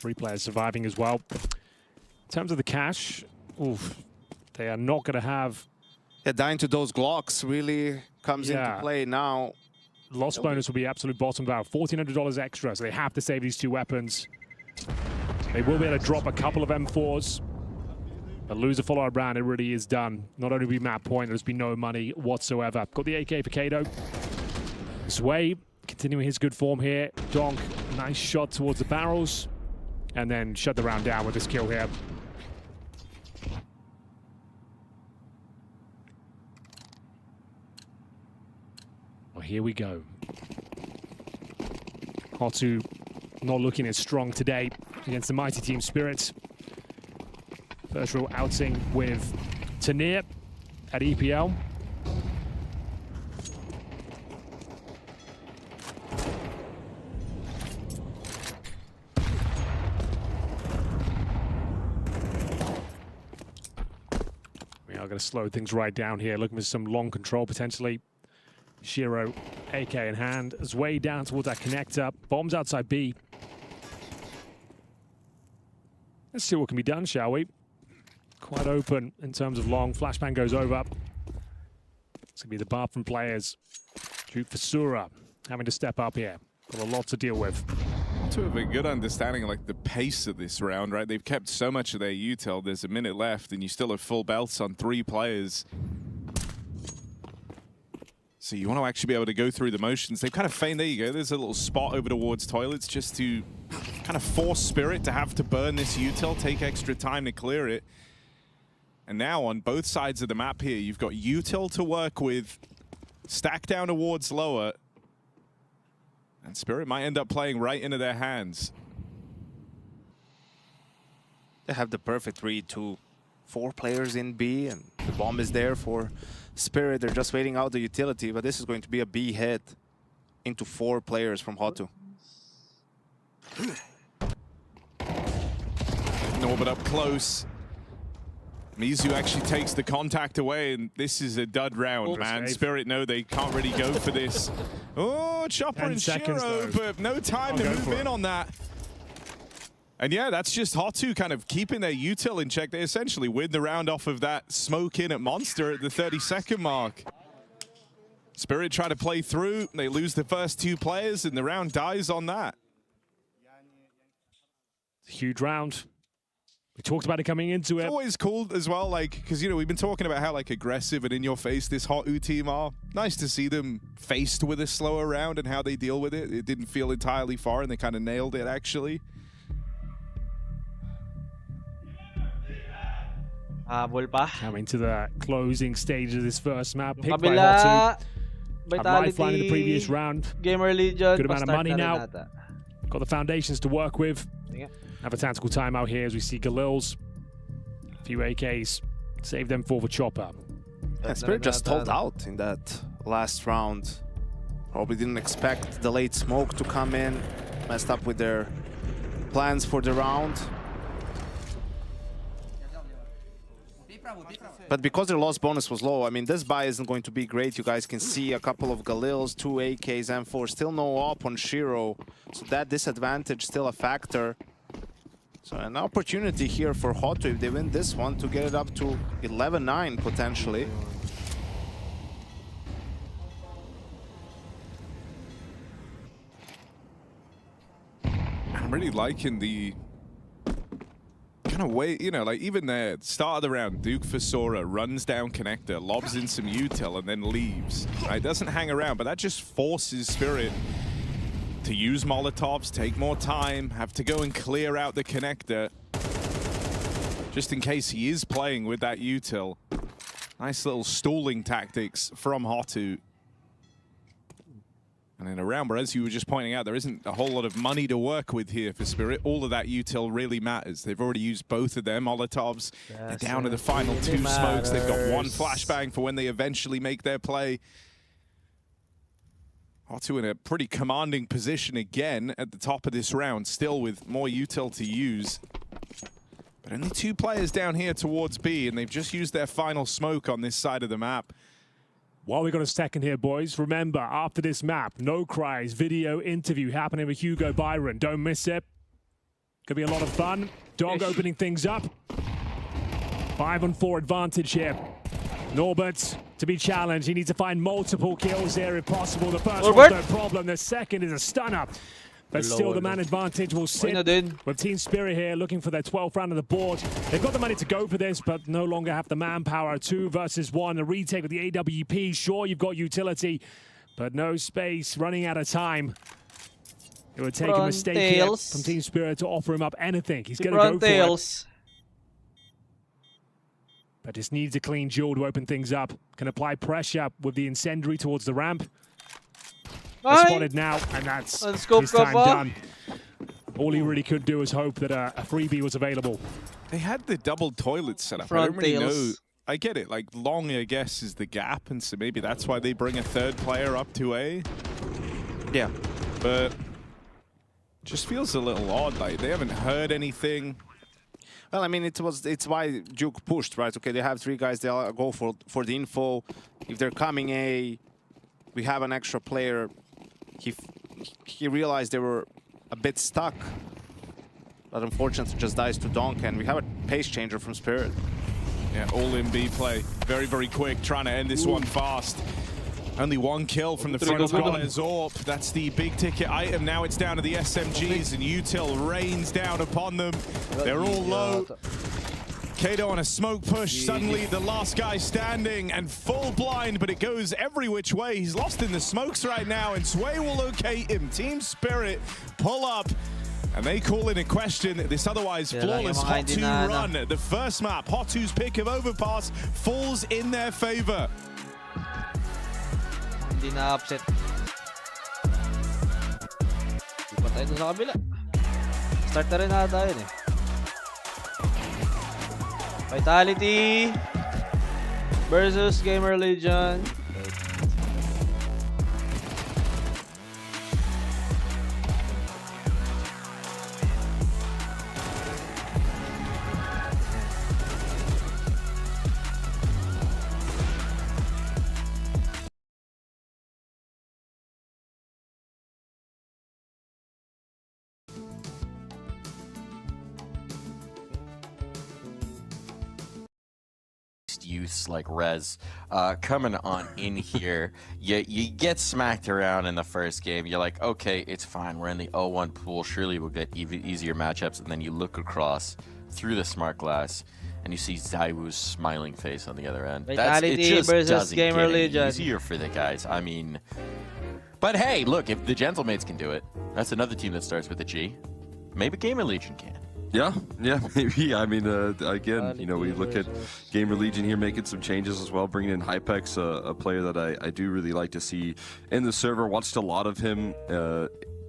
O: 3 players surviving as well. In terms of the cash, oof, they are not going to have...
P: Yeah, dying to those Glocks really comes into play now.
O: Loss bonus will be absolute bottom about $1,400 extra, so they have to save these 2 weapons. They will be able to drop a couple of M4s, but lose a follow-up round, it really is done. Not only will be map point, there's been no money whatsoever. Got the AK for Kato. Sway continuing his good form here. Donk, nice shot towards the barrels, and then shut the round down with this kill here. Well, here we go. Hotu not looking as strong today against the mighty Team Spirit. First real outing with Tanir at EPL. We are going to slow things right down here, looking for some long control potentially. Shiro, AK in hand, is way down towards that connector. Bombs outside B. Let's see what can be done, shall we? Quite open in terms of long. Flashbang goes over. It's going to be the bar from players. Duke for Sura having to step up here. Got a lot to deal with.
Q: To have a good understanding of like the pace of this round, right? They've kept so much of their util. There's a minute left, and you still have full belts on 3 players. So you want to actually be able to go through the motions. They've kind of feigned, there you go, there's a little spot over towards toilets just to kind of force Spirit to have to burn this util, take extra time to clear it. And now on both sides of the map here, you've got util to work with, stack down towards lower, and Spirit might end up playing right into their hands.
P: They have the perfect read to 4 players in B, and the bomb is there for Spirit. They're just waiting out the utility, but this is going to be a B hit into 4 players from Hotu.
Q: Norbert up close. Mizu actually takes the contact away, and this is a dud round, man. Spirit know they can't really go for this. Oh, Chopper and Shiro, but no time to move in on that. And yeah, that's just Hotu kind of keeping their util in check. They essentially win the round off of that smoke in at Monster at the 30-second mark. Spirit try to play through. They lose the first 2 players, and the round dies on that.
O: Huge round. We talked about it coming into it.
Q: It's always cool as well, like, because, you know, we've been talking about how, like, aggressive and in-your-face this Hotu team are. Nice to see them faced with a slower round and how they deal with it. It didn't feel entirely far, and they kind of nailed it, actually.
O: Coming to the closing stage of this first map. Picked by
D: Kabila,
O: Hotu. A lifeline in the previous round.
D: Gamer Legion.
O: Good amount of money now. Got the foundations to work with. Have a tactical timeout here as we see Galil's. A few AKs. Save them for the chopper.
P: Yeah, Spirit just stalled out in that last round. Probably didn't expect the late smoke to come in. Messed up with their plans for the round. But because their loss bonus was low, I mean, this buy isn't going to be great. You guys can see a couple of Galils, 2 AKs, M4, still no op on Shiro. So that disadvantage still a factor. So an opportunity here for Hotu, if they win this one, to get it up to 11-9 potentially.
Q: I'm really liking the kind of way, you know, like even there, start of the round, Duke for Sora runs down connector, lobs in some util, and then leaves. Right? Doesn't hang around, but that just forces Spirit to use Molotovs, take more time, have to go and clear out the connector, just in case he is playing with that util. Nice little stalling tactics from Hotu. And in a round where, as you were just pointing out, there isn't a whole lot of money to work with here for Spirit. All of that util really matters. They've already used both of their Molotovs. They're down to the final 2 smokes. They've got 1 flashbang for when they eventually make their play. Hotu in a pretty commanding position again at the top of this round, still with more util to use. But only 2 players down here towards B, and they've just used their final smoke on this side of the map.
O: While we got a second here, boys, remember, after this map, No Cries video interview happening with Hugo Byron. Don't miss it. Could be a lot of fun. Dog opening things up. 5-on-4 advantage here. Norbert to be challenged. He needs to find multiple kills there if possible. The first one's no problem. The second is a stunner. But still, the man advantage will sit with Team Spirit here, looking for their 12th round of the board. They've got the money to go for this, but no longer have the manpower. 2 versus 1. A retake with the AWP. Sure, you've got utility, but no space. Running out of time. It would take a mistake here from Team Spirit to offer him up anything. He's going to go for it. But just needs a clean duel to open things up. Can apply pressure with the incendiary towards the ramp. They're spotted now, and that's his time done. All he really could do was hope that a freebie was available.
Q: They had the double toilet set up. I don't really know. I get it. Like, long, I guess, is the gap, and so maybe that's why they bring a 3rd player up to A.
P: Yeah.
Q: But just feels a little odd. Like, they haven't heard anything.
P: Well, I mean, it's why Duke pushed, right? Okay, they have 3 guys. They'll go for the info. If they're coming A, we have an extra player. He realized they were a bit stuck, but unfortunately just dies to Donk, and we have a pace changer from Spirit.
Q: Yeah, all in B play. Very, very quick, trying to end this one fast. Only 1 kill from the front of Zorp. That's the big ticket item. Now it's down to the SMGs, and Util rains down upon them. They're all low. Kato on a smoke push. Suddenly the last guy standing and full blind, but it goes every which way. He's lost in the smokes right now, and Sway will locate him. Team Spirit pull up, and they call in a question this otherwise flawless Hot 2 run. The first map, Hot 2's pick of overpass, falls in their favor.
D: Hindi na upset. Di pa tayo sa kabila. Start na rin nata yun eh. Vitality versus Gamer Legion.
R: Youths like Rez coming on in here. You get smacked around in the first game. You're like, okay, it's fine. We're in the 0-1 pool. Surely we'll get easier matchups. And then you look across through the smart glass and you see Zaiwu's smiling face on the other end.
D: Vitality
R: it just
D: versus
R: doesn't
D: Gamer
R: get
D: Legion.
R: easier for the guys. I mean, but hey, look, if the Gentlemates can do it, that's another team that starts with a G. Maybe Gamer Legion can.
S: Yeah, maybe. I mean, again, you know, we look at Gamer Legion here making some changes as well, bringing in Hypex, a player that I do really like to see in the server. Watched a lot of him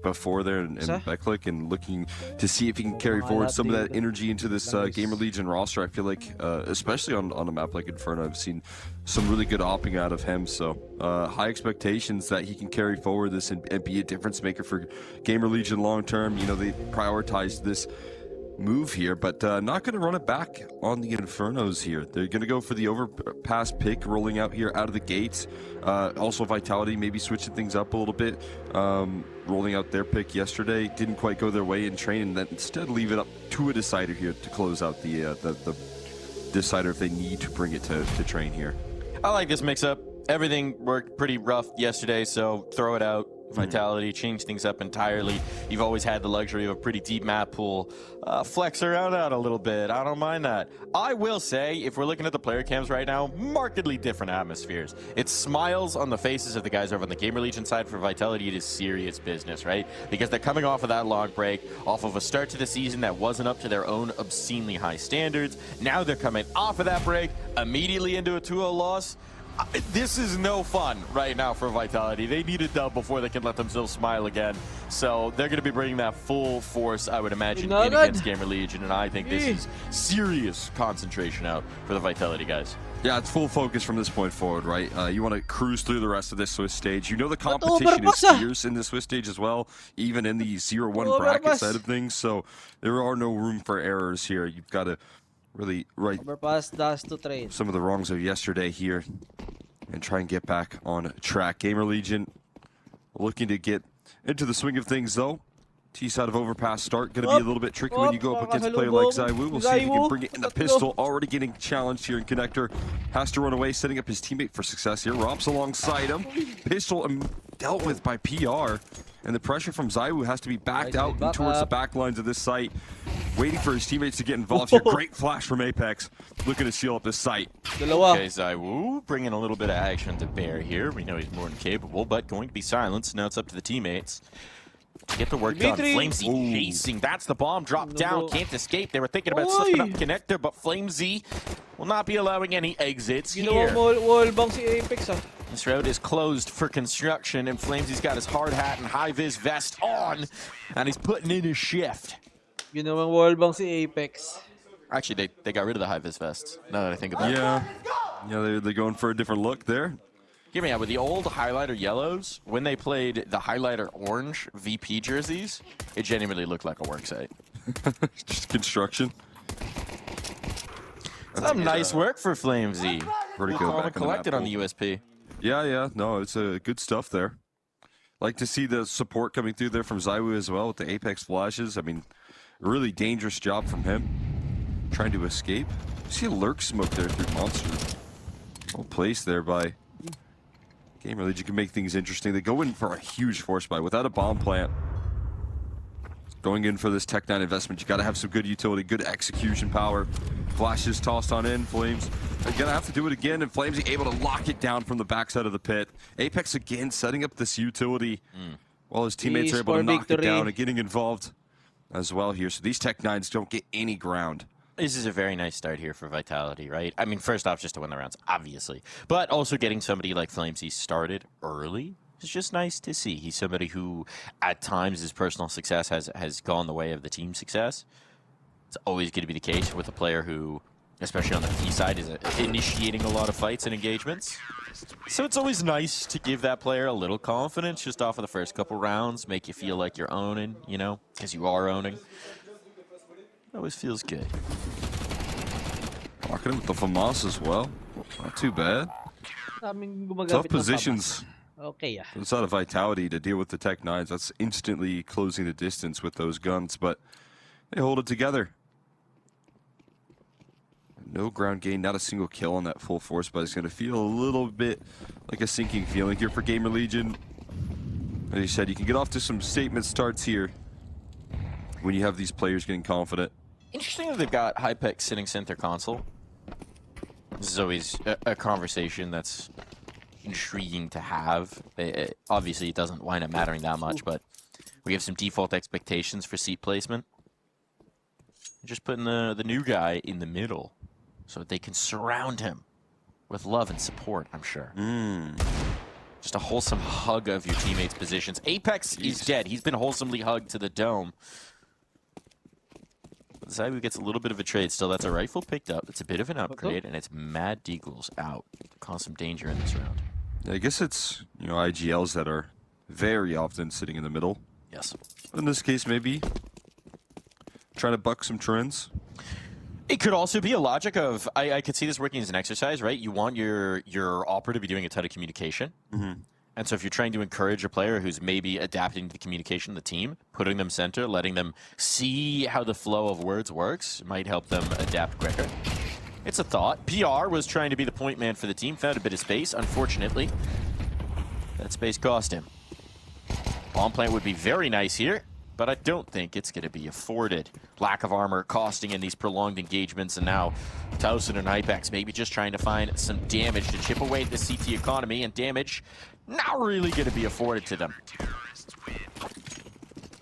S: before there in Beklik, and looking to see if he can carry forward some of that energy into this Gamer Legion roster. I feel like, especially on a map like Inferno, I've seen some really good opping out of him. So high expectations that he can carry forward this and be a difference maker for Gamer Legion long term. You know, they prioritized this move here, but not going to run it back on the Infernos here. They're going to go for the overpass pick, rolling out here out of the gates. Also Vitality maybe switching things up a little bit, rolling out their pick yesterday. Didn't quite go their way in train, and then instead leave it up to a decider here to close out the decider if they need to bring it to train here.
R: I like this mix-up. Everything worked pretty rough yesterday, so throw it out. Vitality, change things up entirely. You've always had the luxury of a pretty deep map pool. Flex around out a little bit. I don't mind that. I will say, if we're looking at the player cams right now, markedly different atmospheres. It's smiles on the faces of the guys over on the Gamer Legion side. For Vitality, it is serious business, right? Because they're coming off of that long break, off of a start to the season that wasn't up to their own obscenely high standards. Now they're coming off of that break, immediately into a 2-0 loss. This is no fun right now for Vitality. They need a dub before they can let themselves smile again. So they're going to be bringing that full force, I would imagine, in against Gamer Legion. And I think this is serious concentration out for the Vitality guys.
S: Yeah, it's full focus from this point forward, right? You want to cruise through the rest of this Swiss stage. You know the competition is fierce in the Swiss stage as well, even in the 0-1 bracket side of things. So there are no room for errors here. You've got to really right some of the wrongs of yesterday here and try and get back on track. Gamer Legion looking to get into the swing of things though. T side of overpass start going to be a little bit tricky when you go up against a player like ZywOo. We'll see if he can bring it in the pistol. Already getting challenged here in connector. Has to run away, setting up his teammate for success here. Romps alongside him. Pistol dealt with by PR. And the pressure from ZywOo has to be backed out towards the back lines of this site. Waiting for his teammates to get involved here. Great flash from Apex. Looking to seal up this site.
R: Okay, ZywOo bringing a little bit of action to bear here. We know he's more than capable, but going to be silenced. Now it's up to the teammates to get the work done. FlameZ chasing. That's the bomb. Dropped down. Can't escape. They were thinking about slipping up connector, but FlameZ will not be allowing any exits here. This road is closed for construction, and FlameZ's got his hard hat and high-vis vest on, and he's putting in his shift.
D: Ginawang wallbang si Apex.
R: Actually, they got rid of the high-vis vests, now that I think about it.
S: Yeah, they're going for a different look there.
R: Give me out with the old highlighter yellows. When they played the highlighter orange VP jerseys, it genuinely looked like a work site.
S: Just construction.
R: Some nice work for FlameZ.
S: Pretty good.
R: Collected on the USP.
S: Yeah. No, it's good stuff there. Like to see the support coming through there from ZywOo as well with the Apex flashes. I mean, a really dangerous job from him. Trying to escape. See a lurk smoke there through Monster. Well placed there by Gamer Legion. Can make things interesting. They go in for a huge force buy without a bomb plant. Going in for this Tech9 investment, you got to have some good utility, good execution power. Flashes tossed on in. Flames are gonna have to do it again, and FlameZ able to lock it down from the backside of the pit. Apex again setting up this utility while his teammates are able to knock it down and getting involved as well here. So these Tech9s don't get any ground.
R: This is a very nice start here for Vitality, right? I mean, first off, just to win the rounds, obviously. But also getting somebody like FlameZ started early is just nice to see. He's somebody who, at times, his personal success has gone the way of the team success. It's always going to be the case with a player who, especially on the P side, is initiating a lot of fights and engagements. So it's always nice to give that player a little confidence just off of the first couple rounds, make you feel like you're owning, you know, because you are owning. Always feels good.
S: Walking in with the FAMAS as well. Not too bad. Tough positions.
D: Okay,
S: Inside of Vitality to deal with the Tech9s. That's instantly closing the distance with those guns, but they hold it together. No ground gain, not a single kill on that full force, but it's going to feel a little bit like a sinking feeling here for Gamer Legion. As you said, you can get off to some statement starts here when you have these players getting confident.
R: Interesting that they've got Hypex sitting center console. This is always a conversation that's intriguing to have. Obviously, it doesn't wind up mattering that much, but we have some default expectations for seat placement. Just putting the new guy in the middle so that they can surround him with love and support, I'm sure. Just a wholesome hug of your teammates' positions. Apex is dead. He's been wholesomely hugged to the dome. ZywOo gets a little bit of a trade still. That's a rifle picked up. It's a bit of an upgrade, and it's Mad Deagles out. Cause some danger in this round.
S: Yeah, I guess it's, you know, IGLs that are very often sitting in the middle.
R: Yes.
S: But in this case, maybe trying to buck some trends.
R: It could also be a logic of, I could see this working as an exercise, right? You want your opera to be doing a ton of communication. And so if you're trying to encourage a player who's maybe adapting to the communication of the team, putting them center, letting them see how the flow of words works, might help them adapt quicker. It's a thought. PR was trying to be the point man for the team, found a bit of space. Unfortunately, that space cost him. Bomb plant would be very nice here, but I don't think it's going to be afforded. Lack of armor costing in these prolonged engagements, and now Towson and Hypex maybe just trying to find some damage to chip away at the CT economy, and damage not really going to be afforded to them.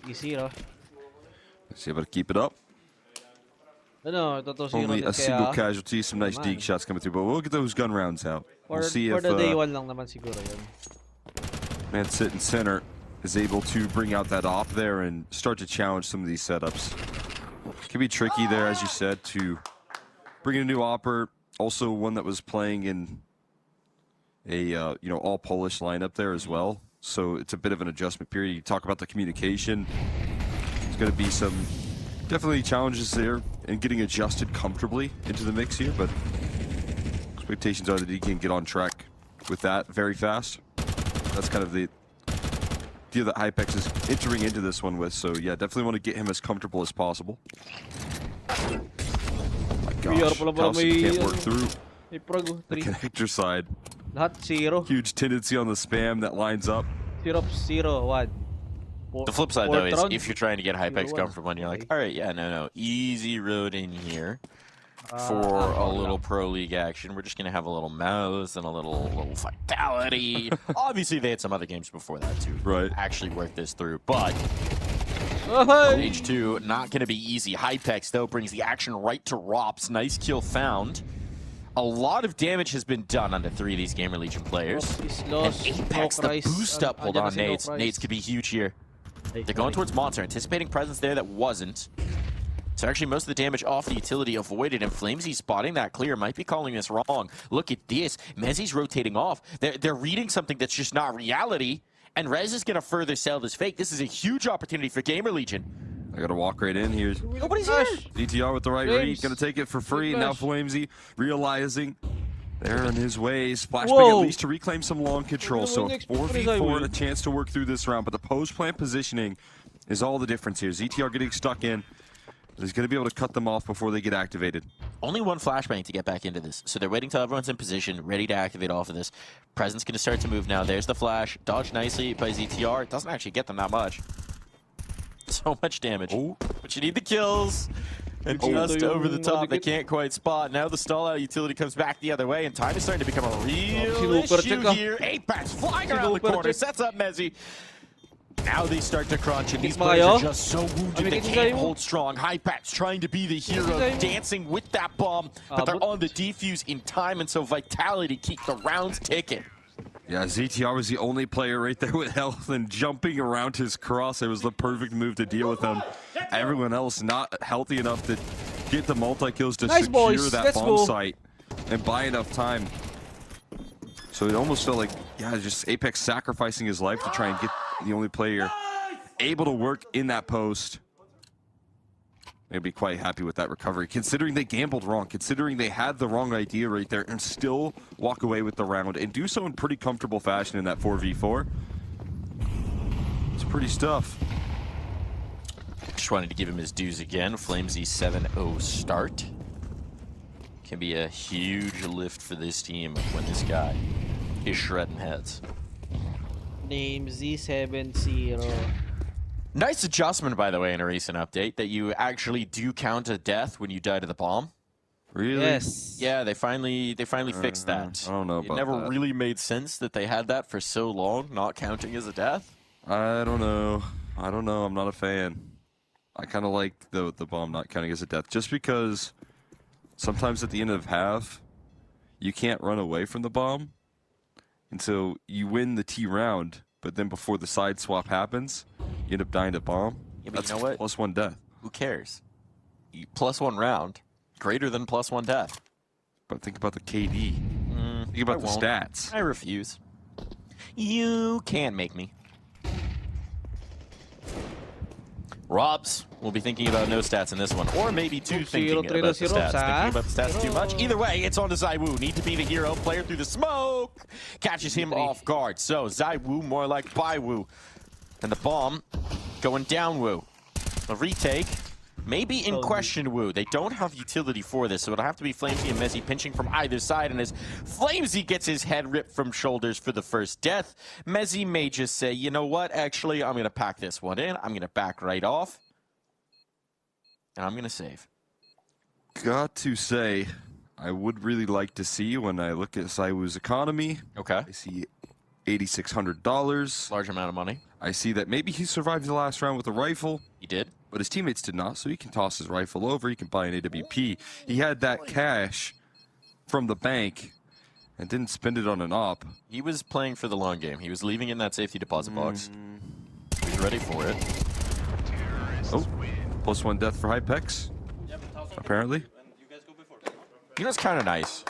D: Easy, no?
S: Let's see able to keep it up. Only a single casualty, some nice deek shots coming through, but we'll get those gun rounds out. We'll see if
D: day one lang naman siguro yun.
S: man sitting center is able to bring out that op there and start to challenge some of these setups. Can be tricky there, as you said, to bring in a new opper. Also one that was playing in a all Polish lineup there as well. So it's a bit of an adjustment period. You talk about the communication. There's going to be some definitely challenges there in getting adjusted comfortably into the mix here, but expectations are that he can get on track with that very fast. That's kind of the idea that Hypex is entering into this one with. So yeah, definitely want to get him as comfortable as possible. My gosh, Kelsey can't work through the connector side.
D: Lahat 0.
S: Huge tendency on the spam that lines up.
D: 0-0. What?
R: The flip side, though, is if you're trying to get Hypex comfortable and you're like, all right, yeah, no, easy road in here for a little Pro League action. We're just going to have a little mouse and a little vitality. Obviously, they had some other games before that, too.
S: Right.
R: Actually work this through, but Stage 2, not going to be easy. Hypex, though, brings the action right to Rops. Nice kill found. A lot of damage has been done under 3 of these Gamer Legion players. And Apex, the boost up. Hold on, nades. Nades could be huge here. They're going towards Monster, anticipating presence there that wasn't. So actually most of the damage off the utility avoided, and Flamesy spotting that clear might be calling this wrong. Look at this. Mezzy's rotating off. They're reading something that's just not reality, and Rez is going to further sell this fake. This is a huge opportunity for Gamer Legion.
S: I gotta walk right in here.
R: Nobody's here.
S: ZTR with the right read, gonna take it for free. Now Flamesy realizing they're in his ways. Flashbang at least to reclaim some long control. So 4v4 and a chance to work through this round. But the post plant positioning is all the difference here. ZTR getting stuck in. He's gonna be able to cut them off before they get activated.
R: Only one flashbang to get back into this. So they're waiting till everyone's in position, ready to activate off of this. Presence gonna start to move now. There's the flash. Dodged nicely by ZTR. It doesn't actually get them that much. So much damage. But you need the kills. And just over the top, they can't quite spot. Now the stall out utility comes back the other way, and time is starting to become a real issue here. Apex flying around the corner, sets up Mezzy. Now they start to crunch, and these players are just so wounded they can't hold strong. Hypex trying to be the hero, dancing with that bomb, but they're on the defuse in time, and so Vitality keep the rounds ticking.
S: Yeah, ZTR was the only player right there with health, and jumping around his cross, it was the perfect move to deal with him. Everyone else not healthy enough to get the multi-kills to secure that bomb site and buy enough time. So it almost felt like, yeah, just Apex sacrificing his life to try and get the only player able to work in that post. They'd be quite happy with that recovery, considering they gambled wrong, considering they had the wrong idea right there, and still walk away with the round and do so in pretty comfortable fashion in that 4v4. It's pretty stuff.
R: Just wanted to give him his dues again. Flamesy 7-0 start. Can be a huge lift for this team when this guy is shredding heads.
D: Name Z70.
R: Nice adjustment, by the way, in a recent update, that you actually do count a death when you die to the bomb.
S: Really?
D: Yes.
R: Yeah, they finally fixed that.
S: I don't know about
R: It never
S: that.
R: really made sense that they had that for so long, not counting as a death.
S: I don't know. I'm not a fan. I kind of like the bomb not counting as a death, just because sometimes at the end of half, you can't run away from the bomb. And so you win the T round, but then before the side swap happens, you end up dying to bomb.
R: Yeah, but
S: that's
R: you know what?
S: +1 death.
R: Who cares? +1 round, greater than +1 death.
S: But think about the KD. Think about the stats.
R: I refuse. You can't make me. Robs will be thinking about no stats in this one, or maybe two thinking about the stats. Thinking about the stats too much. Either way, it's on to ZywOo. Need to be the hero. Player through the smoke. Catches him off guard. So ZywOo more like ByWoo. And the bomb going down Woo. The retake. Maybe in question Woo. They don't have utility for this, so it'll have to be Flamesy and Mezzy pinching from either side. And as Flamesy gets his head ripped from shoulders for the first death, Mezzy may just say, you know what, actually, I'm going to pack this one in. I'm going to back right off. And I'm going to save.
S: Got to say, I would really like to see, when I look at ZywOo's economy,
R: okay,
S: I see $8,600.
R: Large amount of money.
S: I see that maybe he survived the last round with a rifle.
R: He did.
S: But his teammates did not, so he can toss his rifle over. He can buy an AWP. He had that cash from the bank and didn't spend it on an op.
R: He was playing for the long game. He was leaving in that safety deposit box. He's ready for it.
S: Oh, +1 death for Hypex, apparently.
R: You know, it's kind of nice.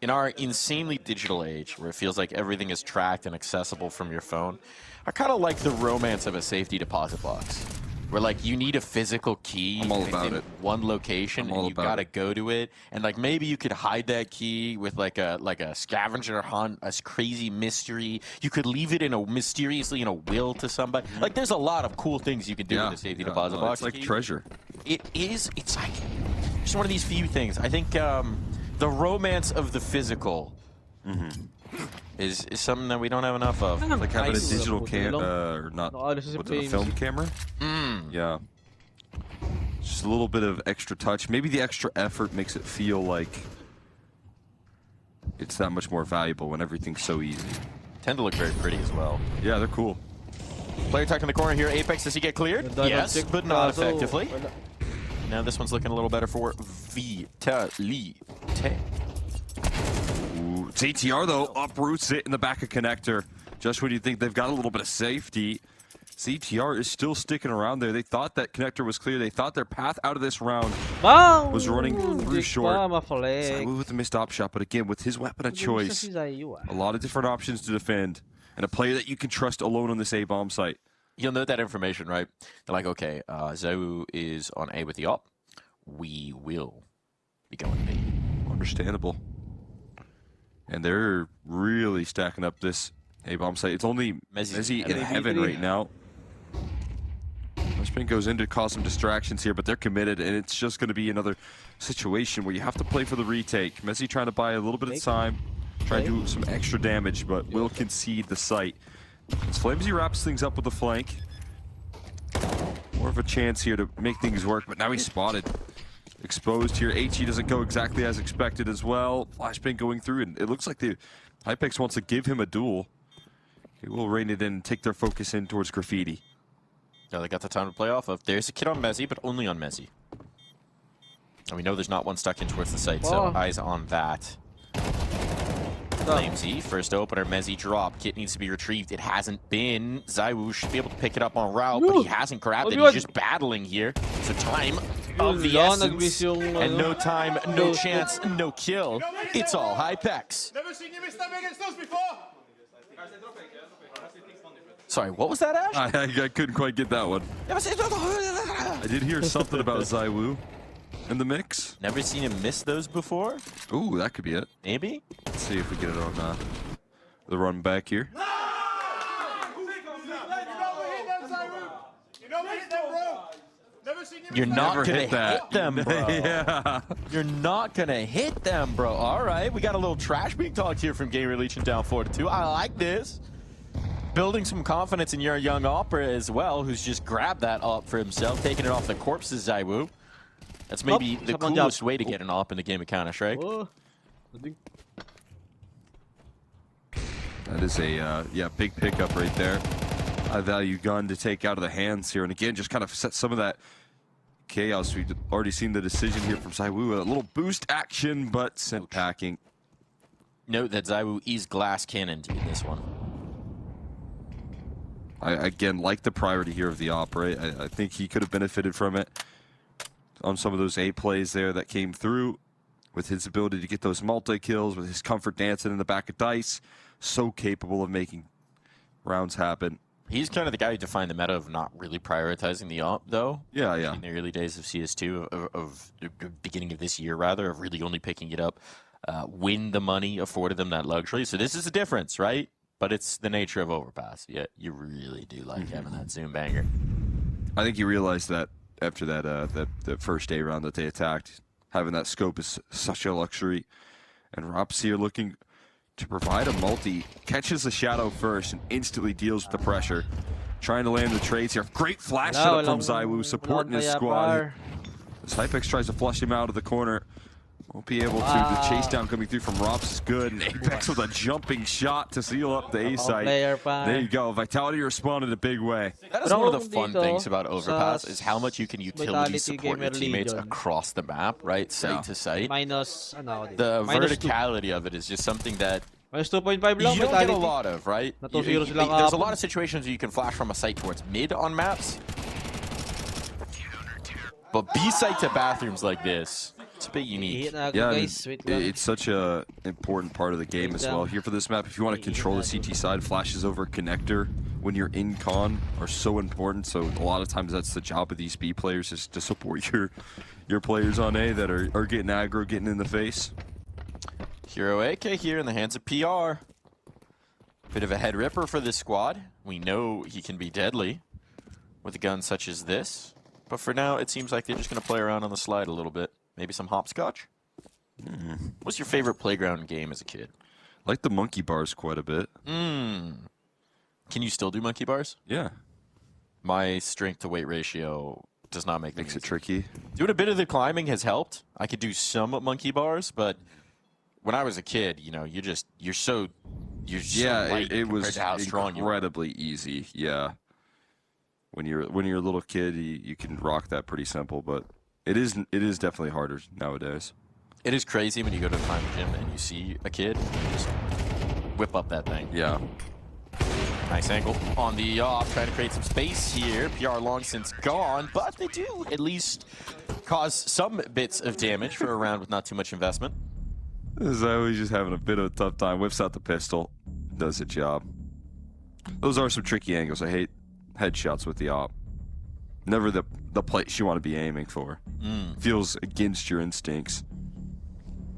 R: In our insanely digital age, where it feels like everything is tracked and accessible from your phone, I kind of like the romance of a safety deposit box. where like you need a physical key
S: I'm all about it.
R: one location and you gotta go to it, and like maybe you could hide that key with like a scavenger hunt, a crazy mystery. You could leave it in a mysteriously in a will to somebody. Like there's a lot of cool things you can do with a safety deposit box.
S: It's like treasure.
R: It is. It's like just one of these few things. I think the romance of the physical is something that we don't have enough of.
S: It's like having a digital or not, what's it, a film camera? Yeah. Just a little bit of extra touch. Maybe the extra effort makes it feel like it's that much more valuable when everything's so easy.
R: Tend to look very pretty as well.
S: Yeah, they're cool.
R: Player tuck in the corner here. Apex, does he get cleared? Yes, but not effectively. Now this one's looking a little better for Vitality.
S: CTR, though, uproots it in the back of connector. Just when you think they've got a little bit of safety, CTR is still sticking around there. They thought that connector was clear. They thought their path out of this round was running through short. ZywOo with the missed op shot, but again, with his weapon of choice, a lot of different options to defend, and a player that you can trust alone on this A-bomb site.
R: You'll note that information, right? They're like, okay, ZywOo is on A with the op. We will be going B.
S: Understandable. And they're really stacking up this A-bomb site. It's only Mezzy in heaven right now. Spin goes in to cause some distractions here, but they're committed, and it's just going to be another situation where you have to play for the retake. Mezzy trying to buy a little bit of time, try to do some extra damage, but will concede the site. As Flamesy wraps things up with the flank. More of a chance here to make things work, but now he's spotted. Exposed here. HE doesn't go exactly as expected as well. Flashbang going through, and it looks like the Hypex wants to give him a duel. He will rein it in and take their focus in towards Graffiti.
R: Yeah, they got the time to play off of. There's a kid on Mezzy, but only on Mezzy. And we know there's not one stuck in towards the site, so eyes on that. Flamesy, first opener, Mezzy drop. Kit needs to be retrieved. It hasn't been. ZywOo should be able to pick it up on route, but he hasn't grabbed it. He's just battling here. So time of the essence. And no time, no chance, no kill. It's all Hypex.
N: Never seen you miss that big against us before.
R: Sorry, what was that, Ash?
S: I couldn't quite get that one. I did hear something about ZywOo in the mix.
R: Never seen him miss those before?
S: Ooh, that could be it.
R: Maybe?
S: Let's see if we get it on the run back here.
R: You're not going to hit them, bro.
S: Yeah.
R: You're not going to hit them, bro. All right, we got a little trash being talked here from Gamer Legion down 4-2. I like this. Building some confidence in your young Opera as well, who's just grabbed that op for himself, taking it off the corpses, ZywOo. That's maybe the coolest way to get an op in the game of Counter-Strike.
S: That is a big pickup right there. High value gun to take out of the hands here, and again, just kind of set some of that chaos. We've already seen the decision here from ZywOo. A little boost action, but sent packing.
R: Note that ZywOo is glass cannoned in this one.
S: I again like the priority here of the op, right? I think he could have benefited from it on some of those A plays there that came through with his ability to get those multi-kills, with his comfort dancing in the back of dice. So capable of making rounds happen.
R: He's kind of the guy who defined the meta of not really prioritizing the op, though.
S: Yeah.
R: In the early days of CS2, of the beginning of this year, rather, of really only picking it up when the money afforded them that luxury. So this is the difference, right? But it's the nature of Overpass. Yeah, you really do like having that zoom banger.
S: I think you realized that after that the first A round that they attacked, having that scope is such a luxury. And Rops here looking to provide a multi, catches the shadow first and instantly deals with the pressure. Trying to land the trades here. Great flash setup from ZywOo, supporting his squad. As Hypex tries to flush him out of the corner. Won't be able to. The chase down coming through from Rops is good. And Apex with a jumping shot to seal up the A site. There you go. Vitality responded in a big way.
R: That is one of the fun things about Overpass, is how much you can utility support your teammates across the map, right? Site to site. The verticality of it is just something that you don't get a lot of, right? There's a lot of situations where you can flash from a site towards mid on maps. But B site to bathrooms like this, it's a bit unique.
S: Yeah, it's such a important part of the game as well. Here for this map, if you want to control the CT side, flashes over a connector when you're in con are so important. So a lot of times that's the job of these B players, is to support your players on A that are getting aggro, getting in the face.
R: Hero AK here in the hands of PR. Bit of a head ripper for this squad. We know he can be deadly with a gun such as this. But for now, it seems like they're just going to play around on the slide a little bit. Maybe some hopscotch? What's your favorite playground game as a kid?
S: I like the monkey bars quite a bit.
R: Can you still do monkey bars?
S: Yeah.
R: My strength to weight ratio does not make
S: it tricky.
R: Doing a bit of the climbing has helped. I could do some monkey bars, but when I was a kid, you know, you're so light
S: it was
R: to how strong you are.
S: incredibly easy. Yeah. When you're a little kid, you can rock that pretty simple, but it is definitely harder nowadays.
R: It is crazy when you go to a climb gym and you see a kid just whip up that thing.
S: Yeah.
R: Nice angle on the off, trying to create some space here. PR long since gone, but they do at least cause some bits of damage for a round with not too much investment.
S: Zoe just having a bit of a tough time. Whips out the pistol, does the job. Those are some tricky angles. I hate headshots with the op. Never the place you want to be aiming for. Feels against your instincts.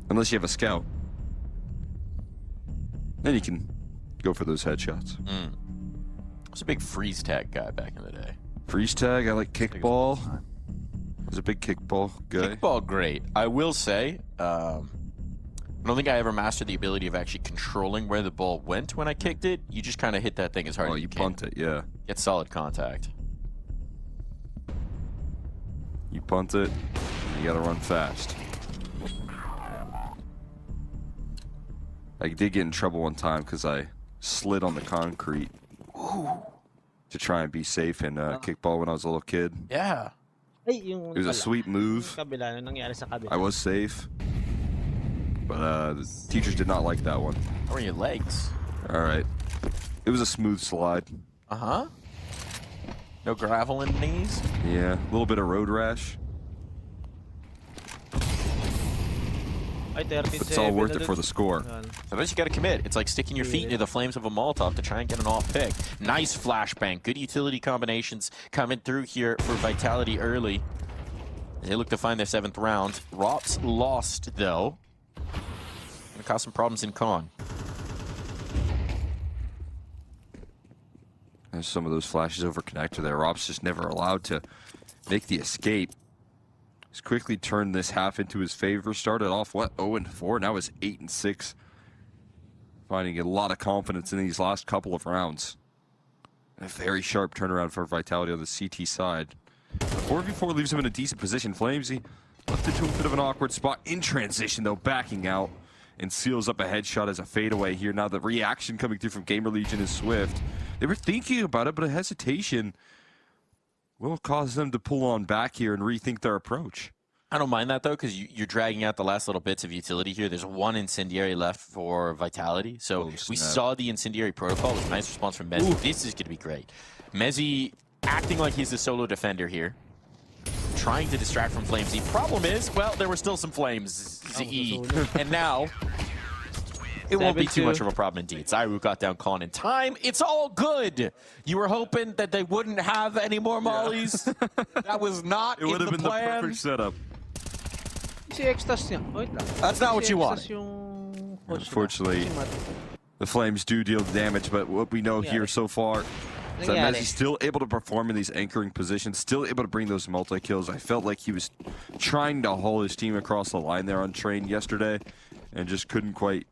S: Unless you have a scout. Then you can go for those headshots.
R: I was a big freeze tag guy back in the day.
S: Freeze tag, I like kickball. I was a big kickball guy.
R: Kickball, great. I will say, I don't think I ever mastered the ability of actually controlling where the ball went when I kicked it. You just kind of hit that thing as hard as you can.
S: Punt it, yeah.
R: Get solid contact.
S: You punt it, you gotta run fast. I did get in trouble one time because I slid on the concrete to try and be safe in kickball when I was a little kid.
R: Yeah.
S: It was a sweet move. I was safe. But the teachers did not like that one.
R: How are your legs?
S: All right. It was a smooth slide.
R: Uh-huh. No gravel in the knees?
S: Yeah, a little bit of road rash. It's all worth it for the score.
R: Sometimes you gotta commit. It's like sticking your feet into the flames of a Molotov to try and get an off pick. Nice flashbang. Good utility combinations coming through here for Vitality early. They look to find their 7th round. Rops lost, though. Gonna cause some problems in con.
S: There's some of those flashes over connector there. Rops just never allowed to make the escape. He's quickly turned this half into his favor. Started off, what, 0-4, now is 8-6. Finding a lot of confidence in these last couple of rounds. A very sharp turnaround for Vitality on the CT side. 4v4 leaves him in a decent position. Flamesy left into a bit of an awkward spot. In transition, though, backing out and seals up a headshot as a fadeaway here. Now the reaction coming through from Gamer Legion is swift. They were thinking about it, but a hesitation will cause them to pull on back here and rethink their approach.
R: I don't mind that, though, because you're dragging out the last little bits of utility here. There's one incendiary left for Vitality. So we saw the incendiary protocol. It was a nice response from Mezzi. This is going to be great. Mezzi acting like he's the solo defender here. Trying to distract from Flamesy. Problem is, well, there were still some flames. And now, it won't be too much of a problem indeed. Zairu got down Con in time. It's all good. You were hoping that they wouldn't have any more mollies. That was not in the plan.
S: It would have been the perfect setup.
R: That's not what you want.
S: Unfortunately, the Flames do deal damage, but what we know here so far is that Mezzi's still able to perform in these anchoring positions, still able to bring those multi-kills. I felt like he was trying to haul his team across the line there on Train yesterday and just couldn't quite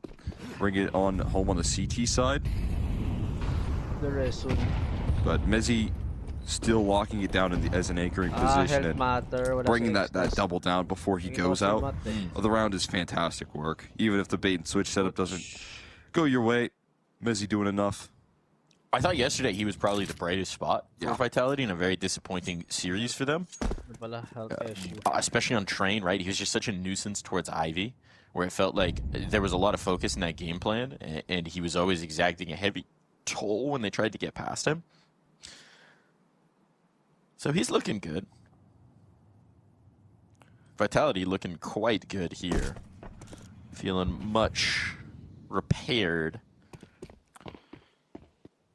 S: bring it on home on the CT side. But Mezzi still locking it down as an anchoring position and bringing that double down before he goes out of the round is fantastic work. Even if the bait and switch setup doesn't go your way, Mezzi doing enough.
R: I thought yesterday he was probably the brightest spot for Vitality in a very disappointing series for them. Especially on Train, right? He was just such a nuisance towards Ivy, where it felt like there was a lot of focus in that game plan, and he was always exacting a heavy toll when they tried to get past him. So he's looking good. Vitality looking quite good here. Feeling much repaired.
S: I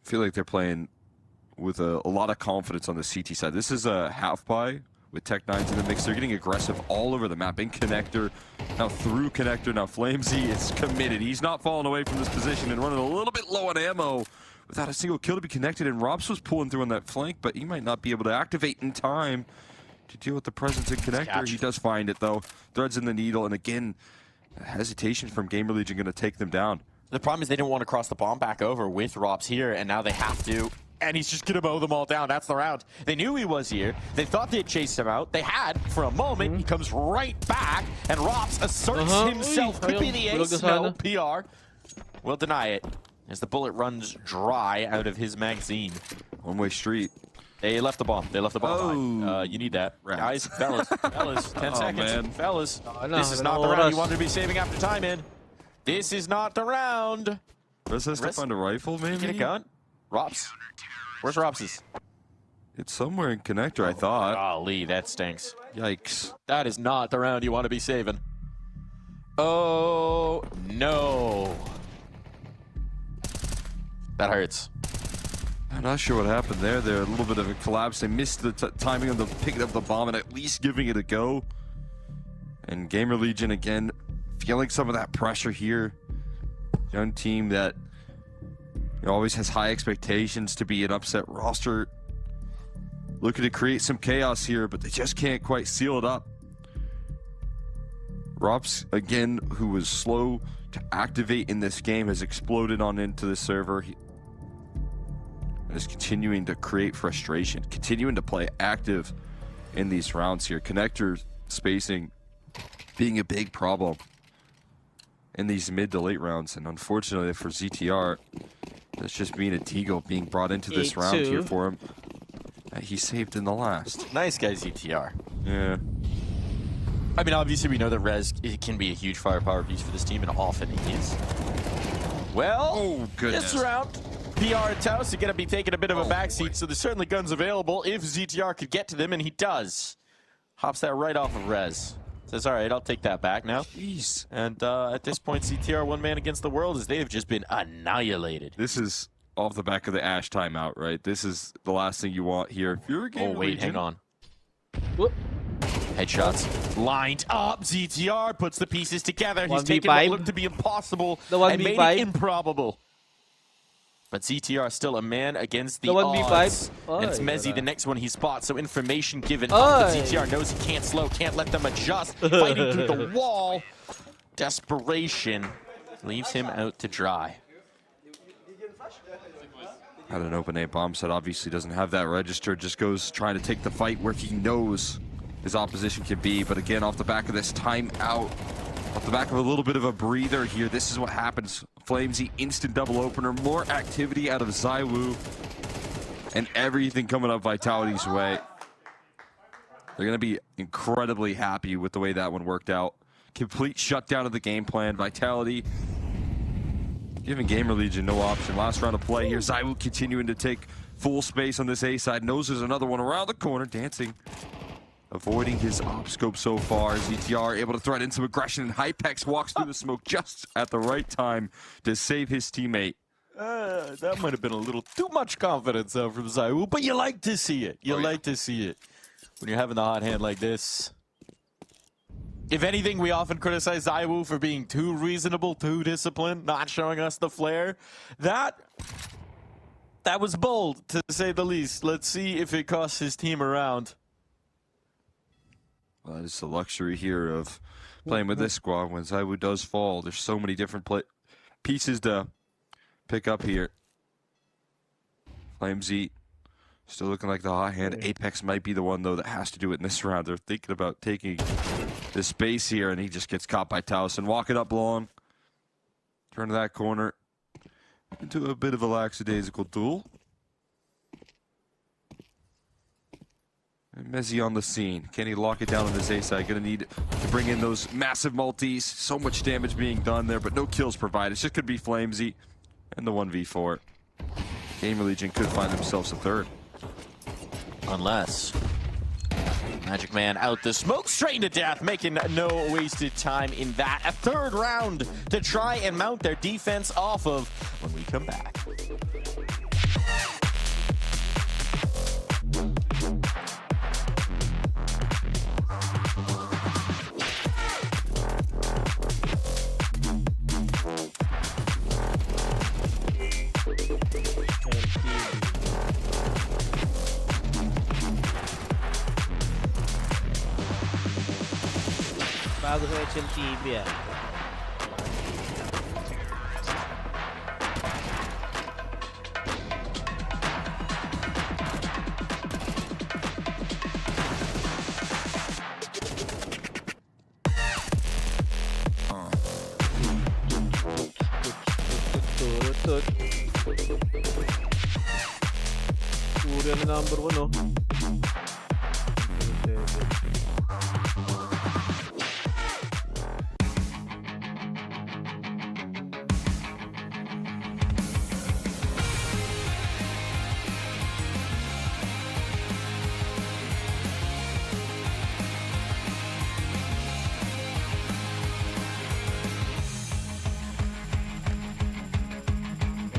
S: feel like they're playing with a lot of confidence on the CT side. This is a half pie with Tech9s in the mix. They're getting aggressive all over the map. In connector, now through connector. Now FlameZ is committed. He's not falling away from this position and running a little bit low on ammo without a single kill to be connected. And Robs was pulling through on that flank, but he might not be able to activate in time to deal with the presence in connector. He does find it though. Threads in the needle, and again, hesitation from Gamer Legion going to take them down.
R: The problem is they didn't want to cross the bomb back over with Robs here, and now they have to. And he's just going to mow them all down. That's the round. They knew he was here. They thought they'd chased him out. They had for a moment. He comes right back, and Robs asserts himself. Could be the ace. No, PR will deny it as the bullet runs dry out of his magazine.
S: One-way street.
R: They left the bomb. They left the bomb. You need that. Guys, fellas, 10 seconds.
S: Man.
R: Fellas, this is not the round you wanted to be saving after time in. This is not the round.
S: Rez has to find a rifle, maybe?
R: Get a gun. Robs. Where's Robs's?
S: It's somewhere in connector, I thought.
R: Golly, that stinks.
S: Yikes.
R: That is not the round you want to be saving. Oh, no. That hurts.
S: I'm not sure what happened there. A little bit of a collapse. They missed the timing of the picking up the bomb and at least giving it a go. And Gamer Legion, again, feeling some of that pressure here. Young team that always has high expectations to be an upset roster. Looking to create some chaos here, but they just can't quite seal it up. Robs, again, who was slow to activate in this game, has exploded on into the server. He is continuing to create frustration, continuing to play active in these rounds here. Connector spacing being a big problem in these mid to late rounds, and unfortunately for ZTR, that's just being a Deagle being brought into this round here for him. He saved in the last.
R: Nice guy, ZTR.
S: Yeah.
R: I mean, obviously we know that Rez can be a huge firepower piece for this team, and often he is. Well, this round, PR and Taos are going to be taking a bit of a backseat, so there's certainly guns available if ZTR could get to them, and he does. Hops that right off of Rez. Says, all right, I'll take that back now.
S: Jeez.
R: And at this point, ZTR one man against the world as they have just been annihilated.
S: This is off the back of the Ash timeout, right? This is the last thing you want here. If you're a Gamer
R: wait,
S: Legion.
R: hang on. Whoop. Headshots lined up. ZTR puts the pieces together. He's taken what looked to be impossible and made it improbable. But ZTR still a man against the odds. And it's Mezzi, the next one he spots. So information given up, but ZTR knows he can't slow, can't let them adjust. Fighting through the wall. Desperation leaves him out to dry.
S: Had an open A bomb set, obviously doesn't have that registered, just goes trying to take the fight where he knows his opposition can be. But again, off the back of this timeout, off the back of a little bit of a breather here, this is what happens. FlameZ, instant double opener, more activity out of ZywOo, and everything coming up Vitality's way. They're going to be incredibly happy with the way that one worked out. Complete shutdown of the game plan. Vitality giving Gamer Legion no option. Last round of play here. ZywOo continuing to take full space on this A side. Knows there's another one around the corner. Dancing. Avoiding his op scope so far. ZTR able to thread in some aggression, and Hypex walks through the smoke just at the right time to save his teammate.
R: That might have been a little too much confidence from ZywOo, but you like to see it. You like to see it when you're having the hot hand like this. If anything, we often criticize ZywOo for being too reasonable, too disciplined, not showing us the flair. That was bold, to say the least. Let's see if it costs his team a round.
S: Well, it's the luxury here of playing with this squad. When ZywOo does fall, there's so many different pieces to pick up here. FlameZ still looking like the hot hand. Apex might be the one, though, that has to do it in this round. They're thinking about taking the space here, and he just gets caught by Towson. Walking up long. Turn to that corner. Into a bit of a lackadaisical duel. And Mezzi on the scene. Can he lock it down on this A side? Gonna need to bring in those massive multis. So much damage being done there, but no kills provided. It's just gonna be FlameZ and the 1v4. Gamer Legion could find themselves a third.
R: Unless Magic Man out the smoke, straight into death, making no wasted time in that. A third round to try and mount their defense off of when we come back.
D: Bago sa HLTV ah. FURIA na number 1 oh.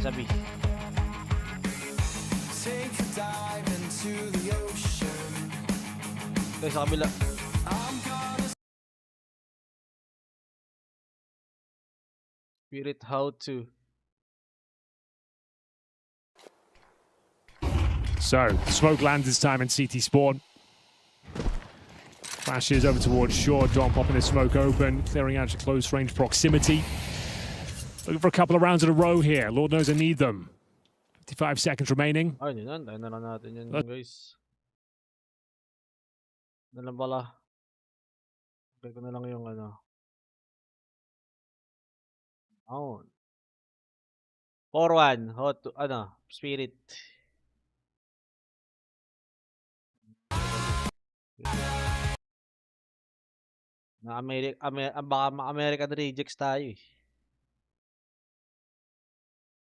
D: Sabi. Okay, sa kabila. Spirit how to.
O: So, smoke lands this time in CT spawn. Flashes over towards short. Don popping the smoke open, clearing out to close range proximity. Looking for a couple of rounds in a row here. Lord knows I need them. 55 seconds remaining.
D: Ayun yun, tayo na lang natin yan guys. Na lang pala. Play ko na lang yung ano. On. 4-1. Hot to, ano, Spirit. Na baka American rejects tayo eh.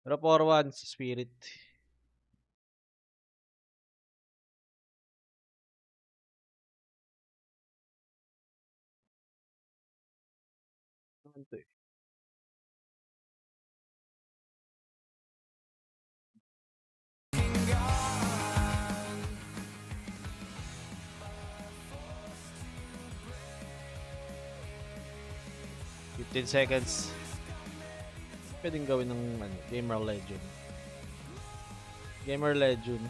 D: Pero 4-1 si Spirit. Ano to eh? $15 seconds. Pwedeng gawin ng ano, Gamer Legend. Gamer Legend.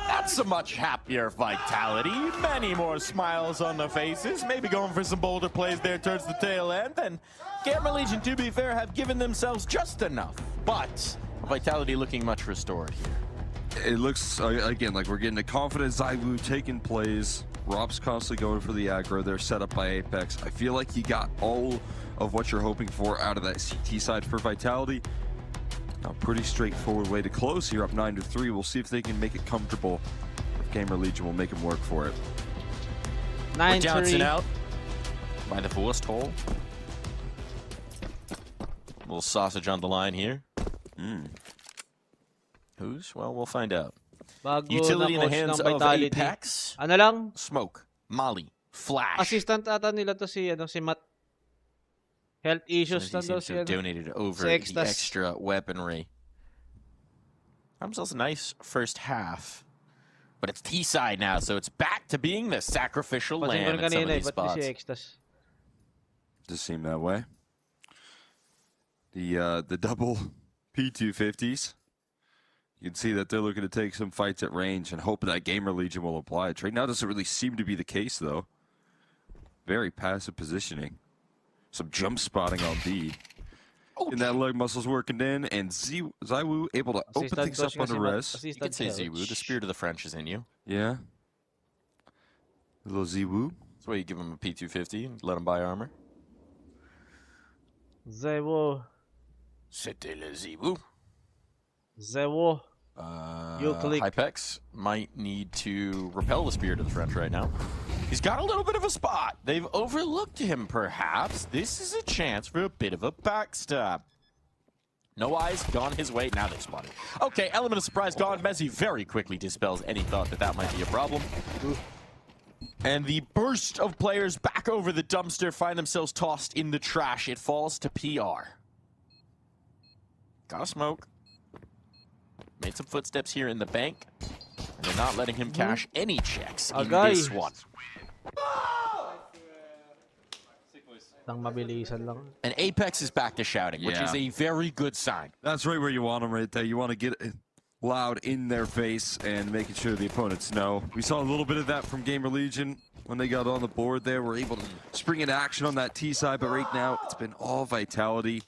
R: That's a much happier Vitality. Many more smiles on the faces. Maybe going for some bolder plays there towards the tail end. And Gamer Legion, to be fair, have given themselves just enough. But Vitality looking much restored here.
S: It looks, again, like we're getting a confident ZywOo taking plays. Rob's constantly going for the aggro. They're set up by Apex. I feel like you got all of what you're hoping for out of that CT side for Vitality. A pretty straightforward way to close here, up 9-3. We'll see if they can make it comfortable. If Gamer Legion will make them work for it.
R: 9-3. Johnson out by the forced hole. Little sausage on the line here. Who's? Well, we'll find out.
D: Bago
R: Utility in the hands of
D: Vitality.
R: Apex.
D: Ano lang?
R: Smoke, Molly, Flash.
D: Assistant ata nila to si Matt. Health issues na daw siya.
R: Donated over the extra weaponry. Themselves a nice first half. But it's T-side now, so it's back to being the sacrificial lamb in some of these spots.
S: Does seem that way. The double P250s. You can see that they're looking to take some fights at range and hope that Gamer Legion will apply it. Right now doesn't really seem to be the case, though. Very passive positioning. Some jump spotting on B. And that leg muscle's working in, and ZywOo able to open things up on the res.
R: You can say ZywOo, the spirit of the French is in you.
S: Yeah. A little ZywOo.
R: That's why you give him a P250 and let him buy armor.
D: ZywOo.
R: C'était le ZywOo.
D: ZywOo.
R: Hypex might need to repel the spirit of the French right now. He's got a little bit of a spot. They've overlooked him, perhaps. This is a chance for a bit of a backstab. No eyes gone his way. Now they've spotted. Okay, element of surprise gone. Mezzi very quickly dispels any thought that that might be a problem. And the burst of players back over the dumpster find themselves tossed in the trash. It falls to PR. Got a smoke. Made some footsteps here in the bank. And they're not letting him cash any checks in
D: Agay.
R: this one.
D: Nang mabilisan lang.
R: And Apex is back to shouting, which is a very good sign.
S: That's right where you want them right there. You want to get it loud in their face and making sure the opponents know. We saw a little bit of that from Gamer Legion when they got on the board there. We're able to spring into action on that T side, but right now it's been all Vitality.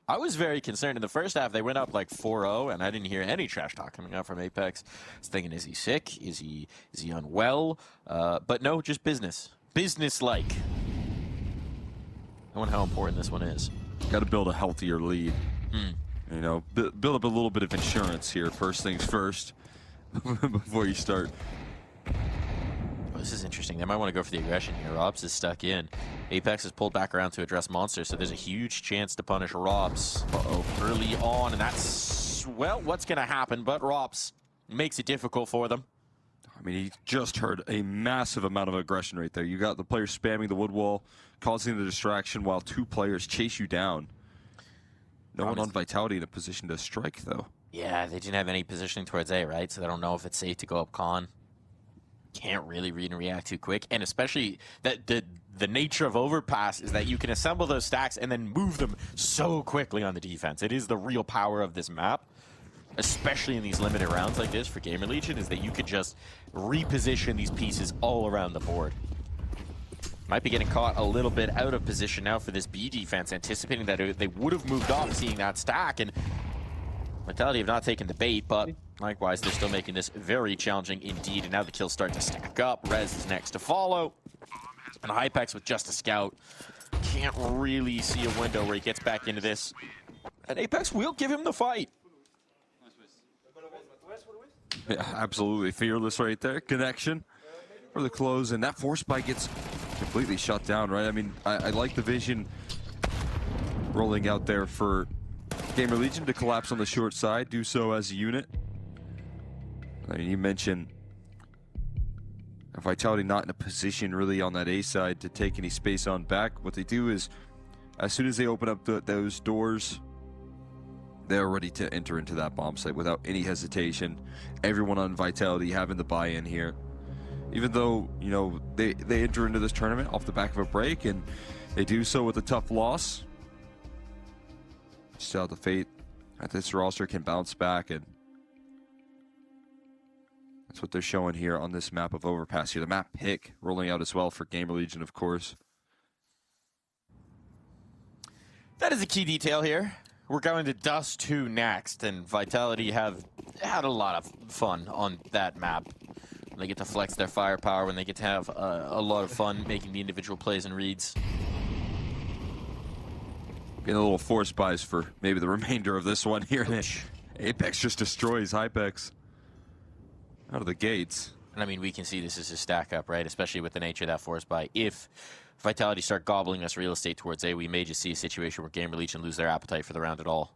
R: I was very concerned in the first half. They went up like 4-0, and I didn't hear any trash talk coming out from Apex. I was thinking, is he sick? Is he unwell? But no, just business. Business-like. I wonder how important this one is.
S: Got to build a healthier lead. You know, build up a little bit of insurance here. First things first, before you start.
R: Oh, this is interesting. They might want to go for the aggression here. Robs is stuck in. Apex is pulled back around to address Monster, so there's a huge chance to punish Robs early on, and that's, well, what's going to happen? But Robs makes it difficult for them.
S: I mean, he just heard a massive amount of aggression right there. You got the player spamming the wood wall, causing the distraction while two players chase you down. No one on Vitality in a position to strike, though.
R: Yeah, they didn't have any positioning towards A, right? So they don't know if it's safe to go up con. Can't really read and react too quick. And especially that the nature of Overpass is that you can assemble those stacks and then move them so quickly on the defense. It is the real power of this map, especially in these limited rounds like this for Gamer Legion, is that you could just reposition these pieces all around the board. Might be getting caught a little bit out of position now for this B defense, anticipating that they would have moved off seeing that stack, and Vitality have not taken the bait, but likewise, they're still making this very challenging indeed, and now the kills start to stack up. Rez is next to follow, and Hypex with just a scout. Can't really see a window where he gets back into this, and Apex will give him the fight.
S: Yeah, absolutely. Fearless right there. Connection for the close, and that force spike gets completely shut down, right? I mean, I like the vision rolling out there for Gamer Legion to collapse on the short side, do so as a unit. I mean, you mentioned Vitality not in a position really on that A side to take any space on back. What they do is, as soon as they open up those doors, they're ready to enter into that bomb site without any hesitation. Everyone on Vitality having the buy-in here. Even though, you know, they enter into this tournament off the back of a break, and they do so with a tough loss. Still the fate that this roster can bounce back, and that's what they're showing here on this map of Overpass here. The map pick rolling out as well for Gamer Legion, of course.
R: That is a key detail here. We're going to Dust 2 next, and Vitality have had a lot of fun on that map. When they get to flex their firepower, when they get to have a lot of fun making the individual plays and reads.
S: Getting a little force buys for maybe the remainder of this one here. Apex just destroys Hypex out of the gates.
R: And I mean, we can see this is a stack up, right? Especially with the nature of that force buy. If Vitality start gobbling us real estate towards A, we may just see a situation where Gamer Legion lose their appetite for the round at all.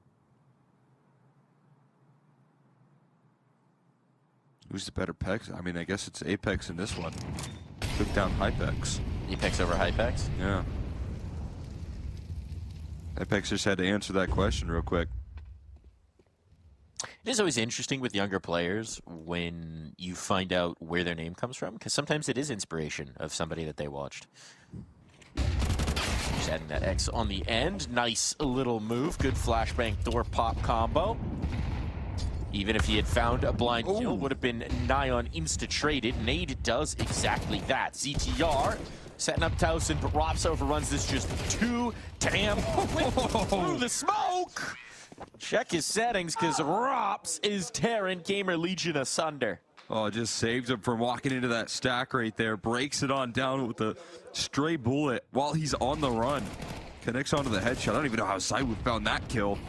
S: Who's the better Pex? I mean, I guess it's Apex in this one. Took down Hypex.
R: Apex over Hypex?
S: Yeah. Apex just had to answer that question real quick.
R: It is always interesting with younger players when you find out where their name comes from, because sometimes it is inspiration of somebody that they watched. Just adding that X on the end. Nice little move. Good flashbang door pop combo. Even if he had found a blind kill, would have been nigh on insta-traded. Nade does exactly that. CTR setting up Towson, but Rops overruns this just too damn quick through the smoke. Check his settings, because Rops is tearing Gamer Legion asunder.
S: Oh, just saved him from walking into that stack right there. Breaks it on down with a stray bullet while he's on the run. Connects onto the headshot. I don't even know how Sidewoo found that kill.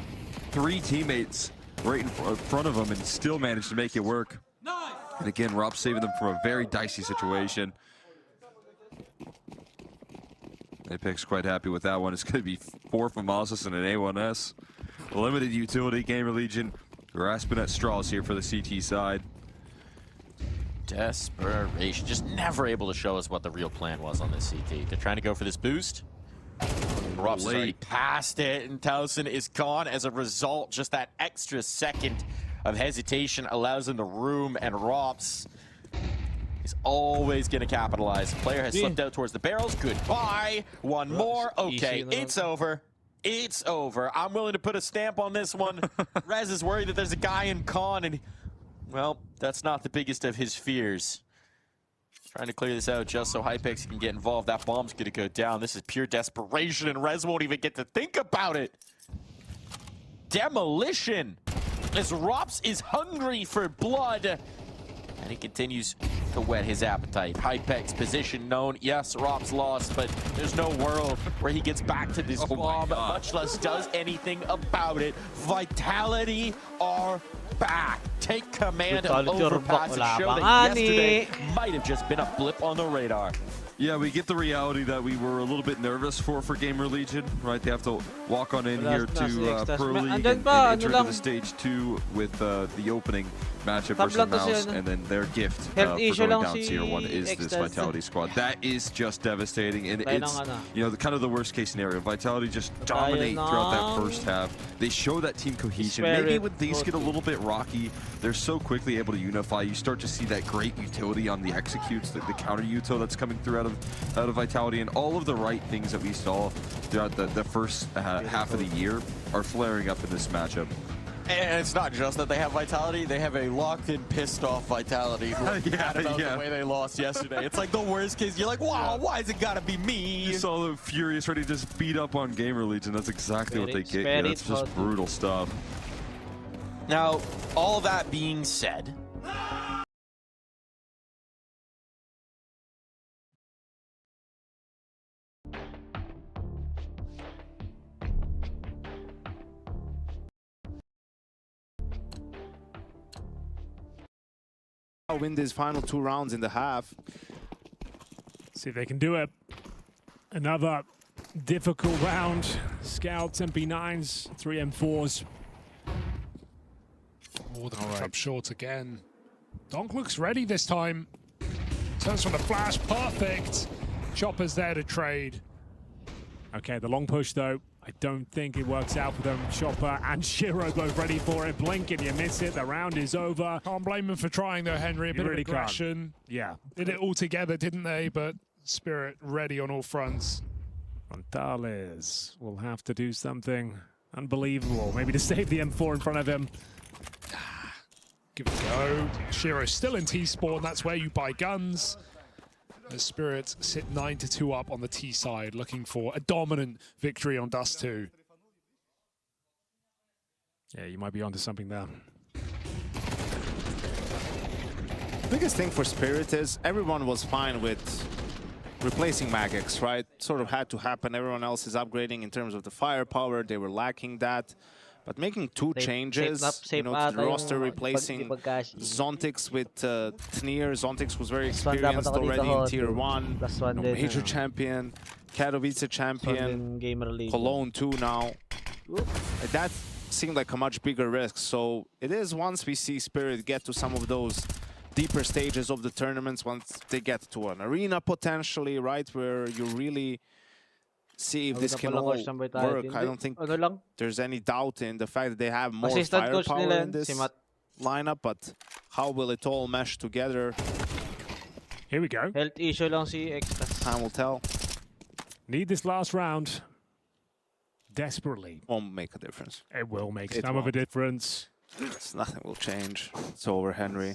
S: 3 teammates right in front of him and still managed to make it work. Nice. And again, Rob saving them from a very dicey situation. Apex quite happy with that one. It's going to be 4 from Moses and an A1S. Limited utility. Gamer Legion grasping at straws here for the CT side.
R: Desperation. Just never able to show us what the real plan was on this CT. They're trying to go for this boost. Rob's already passed it, and Towson is gone as a result. Just that extra second of hesitation allows him the room, and Rops is always going to capitalize. The player has slipped out towards the barrels. Goodbye. One more. Okay, it's over. It's over. I'm willing to put a stamp on this one. Rez is worried that there's a guy in con, and well, that's not the biggest of his fears. Trying to clear this out just so Hypex can get involved. That bomb's going to go down. This is pure desperation, and Rez won't even get to think about it. Demolition, as Rops is hungry for blood, and he continues to whet his appetite. Hypex position known. Yes, Rops lost, but there's no world where he gets back to this bomb, much less does anything about it. Vitality are back. Take command of Overpass and show that yesterday might have just been a blip on the radar.
S: Yeah, we get the reality that we were a little bit nervous for Gamer Legion, right? They have to walk on in here to Pro League and enter into the stage 2 with the opening matchup versus Mouse, and then their gift for going down tier 1 is this Vitality squad. That is just devastating, and it's, you know, kind of the worst case scenario. Vitality just dominate throughout that first half. They show that team cohesion. Maybe when things get a little bit rocky, they're so quickly able to unify. You start to see that great utility on the executes, the counter util that's coming through out of Vitality, and all of the right things that we saw throughout the first half of the year are flaring up in this matchup.
R: And it's not just that they have Vitality, they have a locked-in, pissed-off Vitality who are mad about the way they lost yesterday. It's like the worst case. You're like, wow, why is it gotta be me?
S: You saw the Furious ready to just beat up on Gamer Legion. That's exactly what they get here. That's just brutal stuff.
R: Now, all that being said,
P: win these final 2 rounds in the half.
O: See if they can do it. Another difficult round. Scouts, MP9s, 3 M4s.
T: Oh, the push-up short again. Donk looks ready this time. Turns from the flash, perfect. Chopper's there to trade.
O: Okay, the long push though, I don't think it works out for them. Chopper and Shiro both ready for it. Blink and you miss it, the round is over.
T: Can't blame him for trying though, Henry. A bit of aggression.
O: Yeah.
T: Did it all together, didn't they? But Spirit ready on all fronts.
O: Montales will have to do something unbelievable, maybe to save the M4 in front of him.
T: Give it a go. Shiro's still in T-spawn, that's where you buy guns. As Spirit sit 9-2 up on the T side, looking for a dominant victory on Dust 2.
O: Yeah, you might be onto something there.
P: The biggest thing for Spirit is everyone was fine with replacing Magix, right? Sort of had to happen. Everyone else is upgrading in terms of the firepower. They were lacking that. But making 2 changes, you know, to the roster, replacing Zontix with Tnir. Zontix was very experienced already in Tier 1. You know, major champion, Katowice champion, Cologne 2 now. That seemed like a much bigger risk. So it is once we see Spirit get to some of those deeper stages of the tournaments, once they get to an arena potentially, right, where you really see if this can all work. I don't think there's any doubt in the fact that they have more firepower in this lineup, but how will it all mesh together?
O: Here we go.
P: Time will tell.
O: Need this last round desperately.
P: Won't make a difference.
O: It will make some of a difference.
P: Nothing will change. It's over, Henry.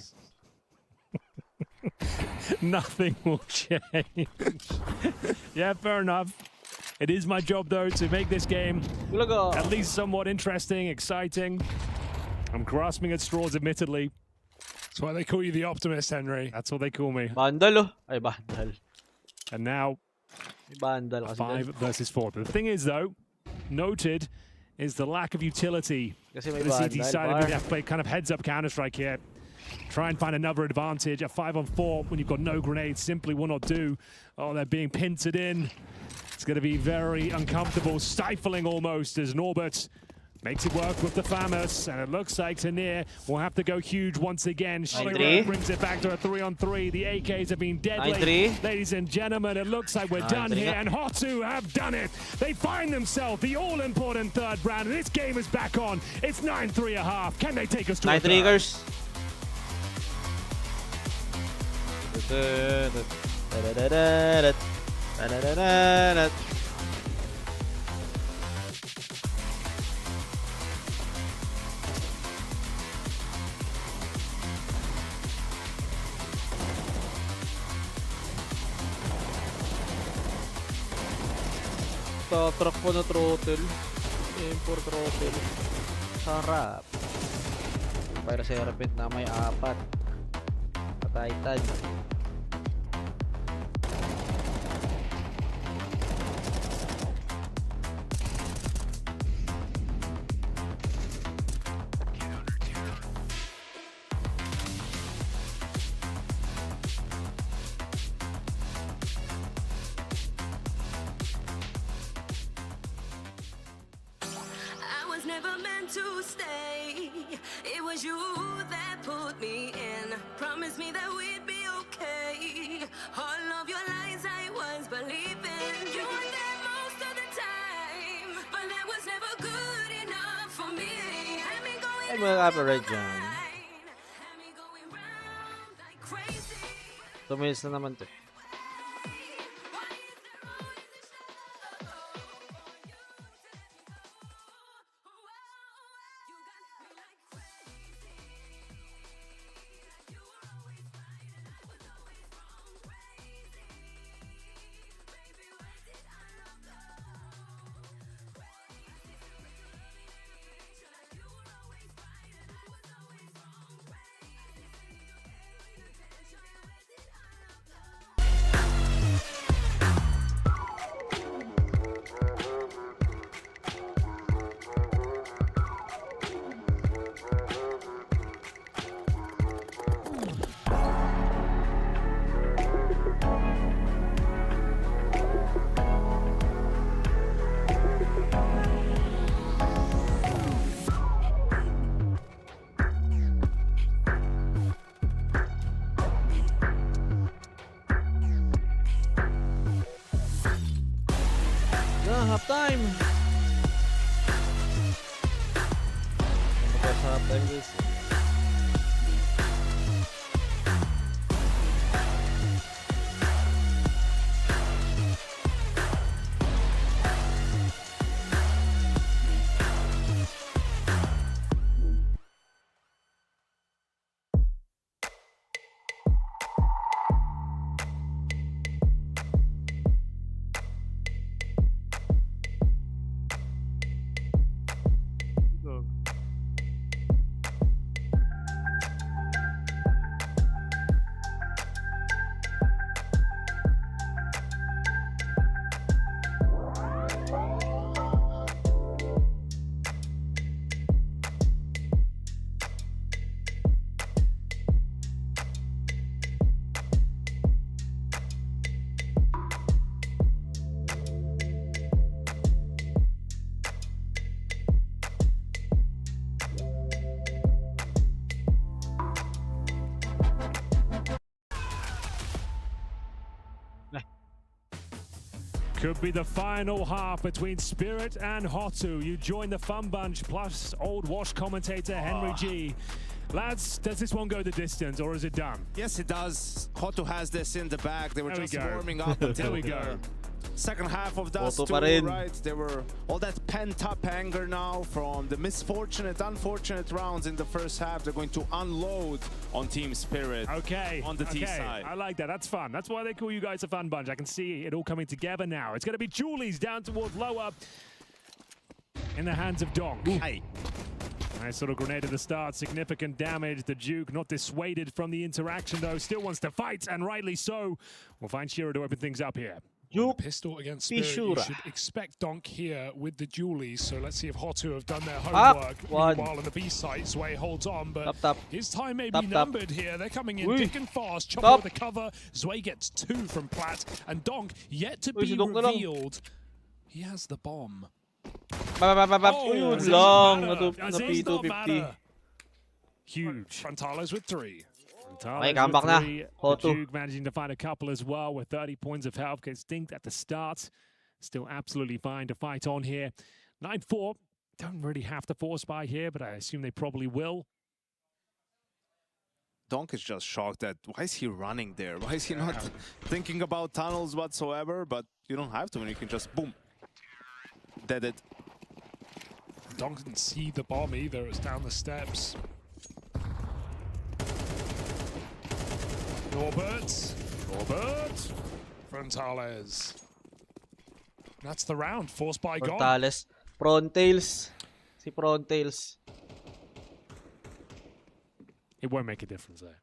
O: Nothing will change. Yeah, fair enough. It is my job, though, to make this game at least somewhat interesting, exciting. I'm grasping at straws, admittedly.
T: That's why they call you the Optimist, Henry.
O: That's what they call me.
D: Bandal, ay bandal.
O: And now,
D: bandal
O: 5 versus 4. But the thing is, though, noted is the lack of utility. The CT side of have to play kind of heads-up Counter-Strike here. Try and find another advantage. A 5-on-4 when you've got no grenades simply will not do. Oh, they're being pincered in. It's going to be very uncomfortable, stifling almost, as Norbert Makes it work with the Famous, and it looks like Tanir will have to go huge once again.
D: 9-3.
O: Brings it back to a 3-on-3. The AKs have been deadly.
D: 9-3.
O: Ladies and gentlemen, it looks like we're done
D: 9-3
O: here,
D: nga.
O: and Hotu have done it. They find themselves the all-important third round, and this game is back on. It's 9-3.5. Can they take us to a
D: 9
O: third?
D: triggers. Truck ko na throttle. Import throttle. Sarap. Para sa Rapid na may 4. Pataytan.
U: Never meant to stay. It was you that put me in. Promised me that we'd be okay. All of your lies I was believing. You were there most of the time, but that was never good enough for me. Had me going
D: Ay, mga average dyan. 2 minutes na naman to. Half time. Half time guys.
O: Could be the final half between Spirit and Hotu. You join the fun bunch plus old Wash commentator Henry G. Lads, does this one go the distance or is it done?
P: Yes, it does. Hotu has this in the bag. They were just warming up
O: There
P: until
O: we go.
P: second half of Dust 2, right? There were all that pent-up anger now from the unfortunate rounds in the first half. They're going to unload on Team Spirit.
O: Okay.
P: On the T side.
O: I like that. That's fun. That's why they call you guys a fun bunch. I can see it all coming together now. It's going to be Julie's down towards lower in the hands of Donk.
P: Hey.
O: Nice little grenade at the start. Significant damage. The Duke not dissuaded from the interaction though. Still wants to fight, and rightly so. We'll find Shiro to open things up here.
T: Pistol against Spirit. You should expect Donk here with the Julies. So let's see if Hotu have done their homework. Meanwhile, in the B site, Sway holds on, but his time may be numbered here. They're coming in thick and fast. Chopper with the cover. Sway gets 2 from Platt, and Donk yet to be revealed. He has the bomb.
D: Yun lang. P250.
T: Huge. Frontalis with 3.
D: Okay, comeback na.
O: Nuke managing to find a couple as well with 30 points of health. Gets dinked at the start. Still absolutely fine to fight on here. 9-4. Don't really have to force buy here, but I assume they probably will.
P: Donk is just shocked that why is he running there? Why is he not thinking about tunnels whatsoever? But you don't have to when you can just boom. Dead it.
T: Donk didn't see the bomb either. It was down the steps. Norbert. Frontales. That's the round. Force by gone.
D: Frontales. Frontales. Si Frontales.
O: It won't make a difference there.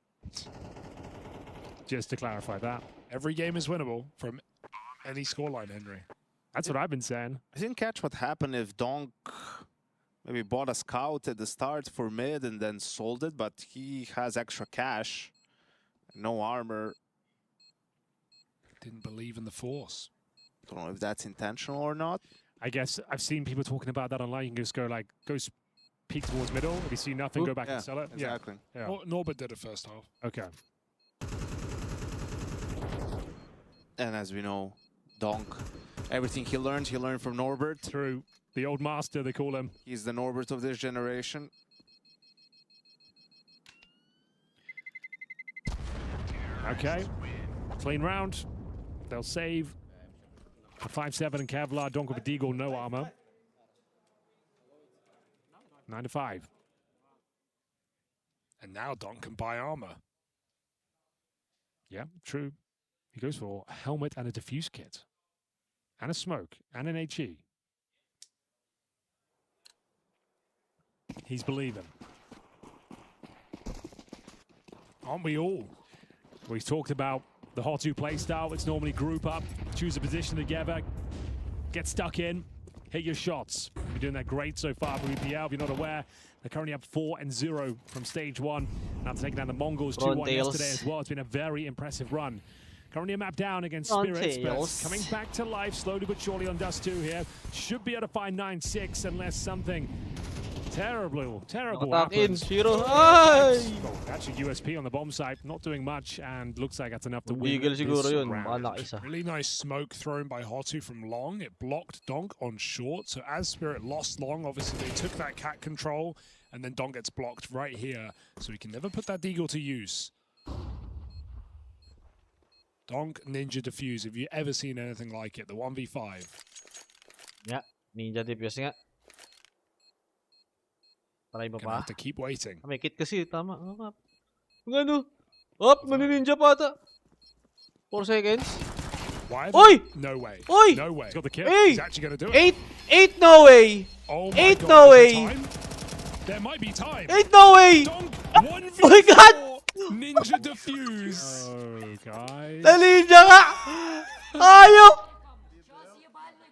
O: Just to clarify that.
T: Every game is winnable from any scoreline, Henry.
O: That's what I've been saying.
P: I didn't catch what happened if Donk maybe bought a scout at the start for mid and then sold it, but he has extra cash, no armor.
T: Didn't believe in the force.
P: Don't know if that's intentional or not.
O: I guess I've seen people talking about that online. You can just go like, peek towards middle. If you see nothing, go back and sell it.
P: Exactly.
O: Yeah.
T: Well, Norbert did it first half.
O: Okay.
P: And as we know, Donk, everything he learned from Norbert.
O: True. The old master, they call him.
P: He's the Norbert of this generation.
O: Okay. Clean round. They'll save. A 5-7 and Kevlar. Donk with a Deagle, no armor. 9-5.
T: And now Donk can buy armor.
O: Yeah, true. He goes for a helmet and a diffuse kit. And a smoke. And an HE. He's believing.
T: Aren't we all?
O: We talked about the H2 playstyle. It's normally group up, choose a position together, get stuck in, hit your shots. You're doing that great so far for EPL. If you're not aware, they're currently up 4-0 from stage 1. Now taking down the Mongols 2-1 yesterday as well. It's been a very impressive run. Currently a map down against Spirits, but coming back to life slowly but surely on Dust 2 here. Should be able to find 9-6 unless something terrible happens.
D: Ay!
O: Oh, actually USP on the bomb site, not doing much, and looks like that's enough to win
D: Deagle
O: this
D: siguro yun.
O: round.
T: Really nice smoke thrown by H2 from long. It blocked Donk on short. So as Spirit lost long, obviously they took that cat control, and then Donk gets blocked right here. So he can never put that Deagle to use. Donk Ninja Diffuse. Have you ever seen anything like it? The 1v5.
D: Yeah, Ninja Diffuse nga. Try mo
T: Gonna
D: pa.
T: have to keep waiting.
D: May kit kasi, tama. Yung ano? Op, manininja pa ata. 4 seconds.
T: Why?
D: Oi!
T: No way.
D: Oi!
T: No way.
O: He's got the kit.
T: He's actually going to do it.
D: 8 no way.
T: Oh my
D: 8
T: God,
D: no
T: is
D: way.
T: there time? There might be time.
D: 8 no way.
T: Donk,
D: Oh my God!
T: Ninja Diffuse.
O: Oh, guys.
D: Naninja nga! Ayok!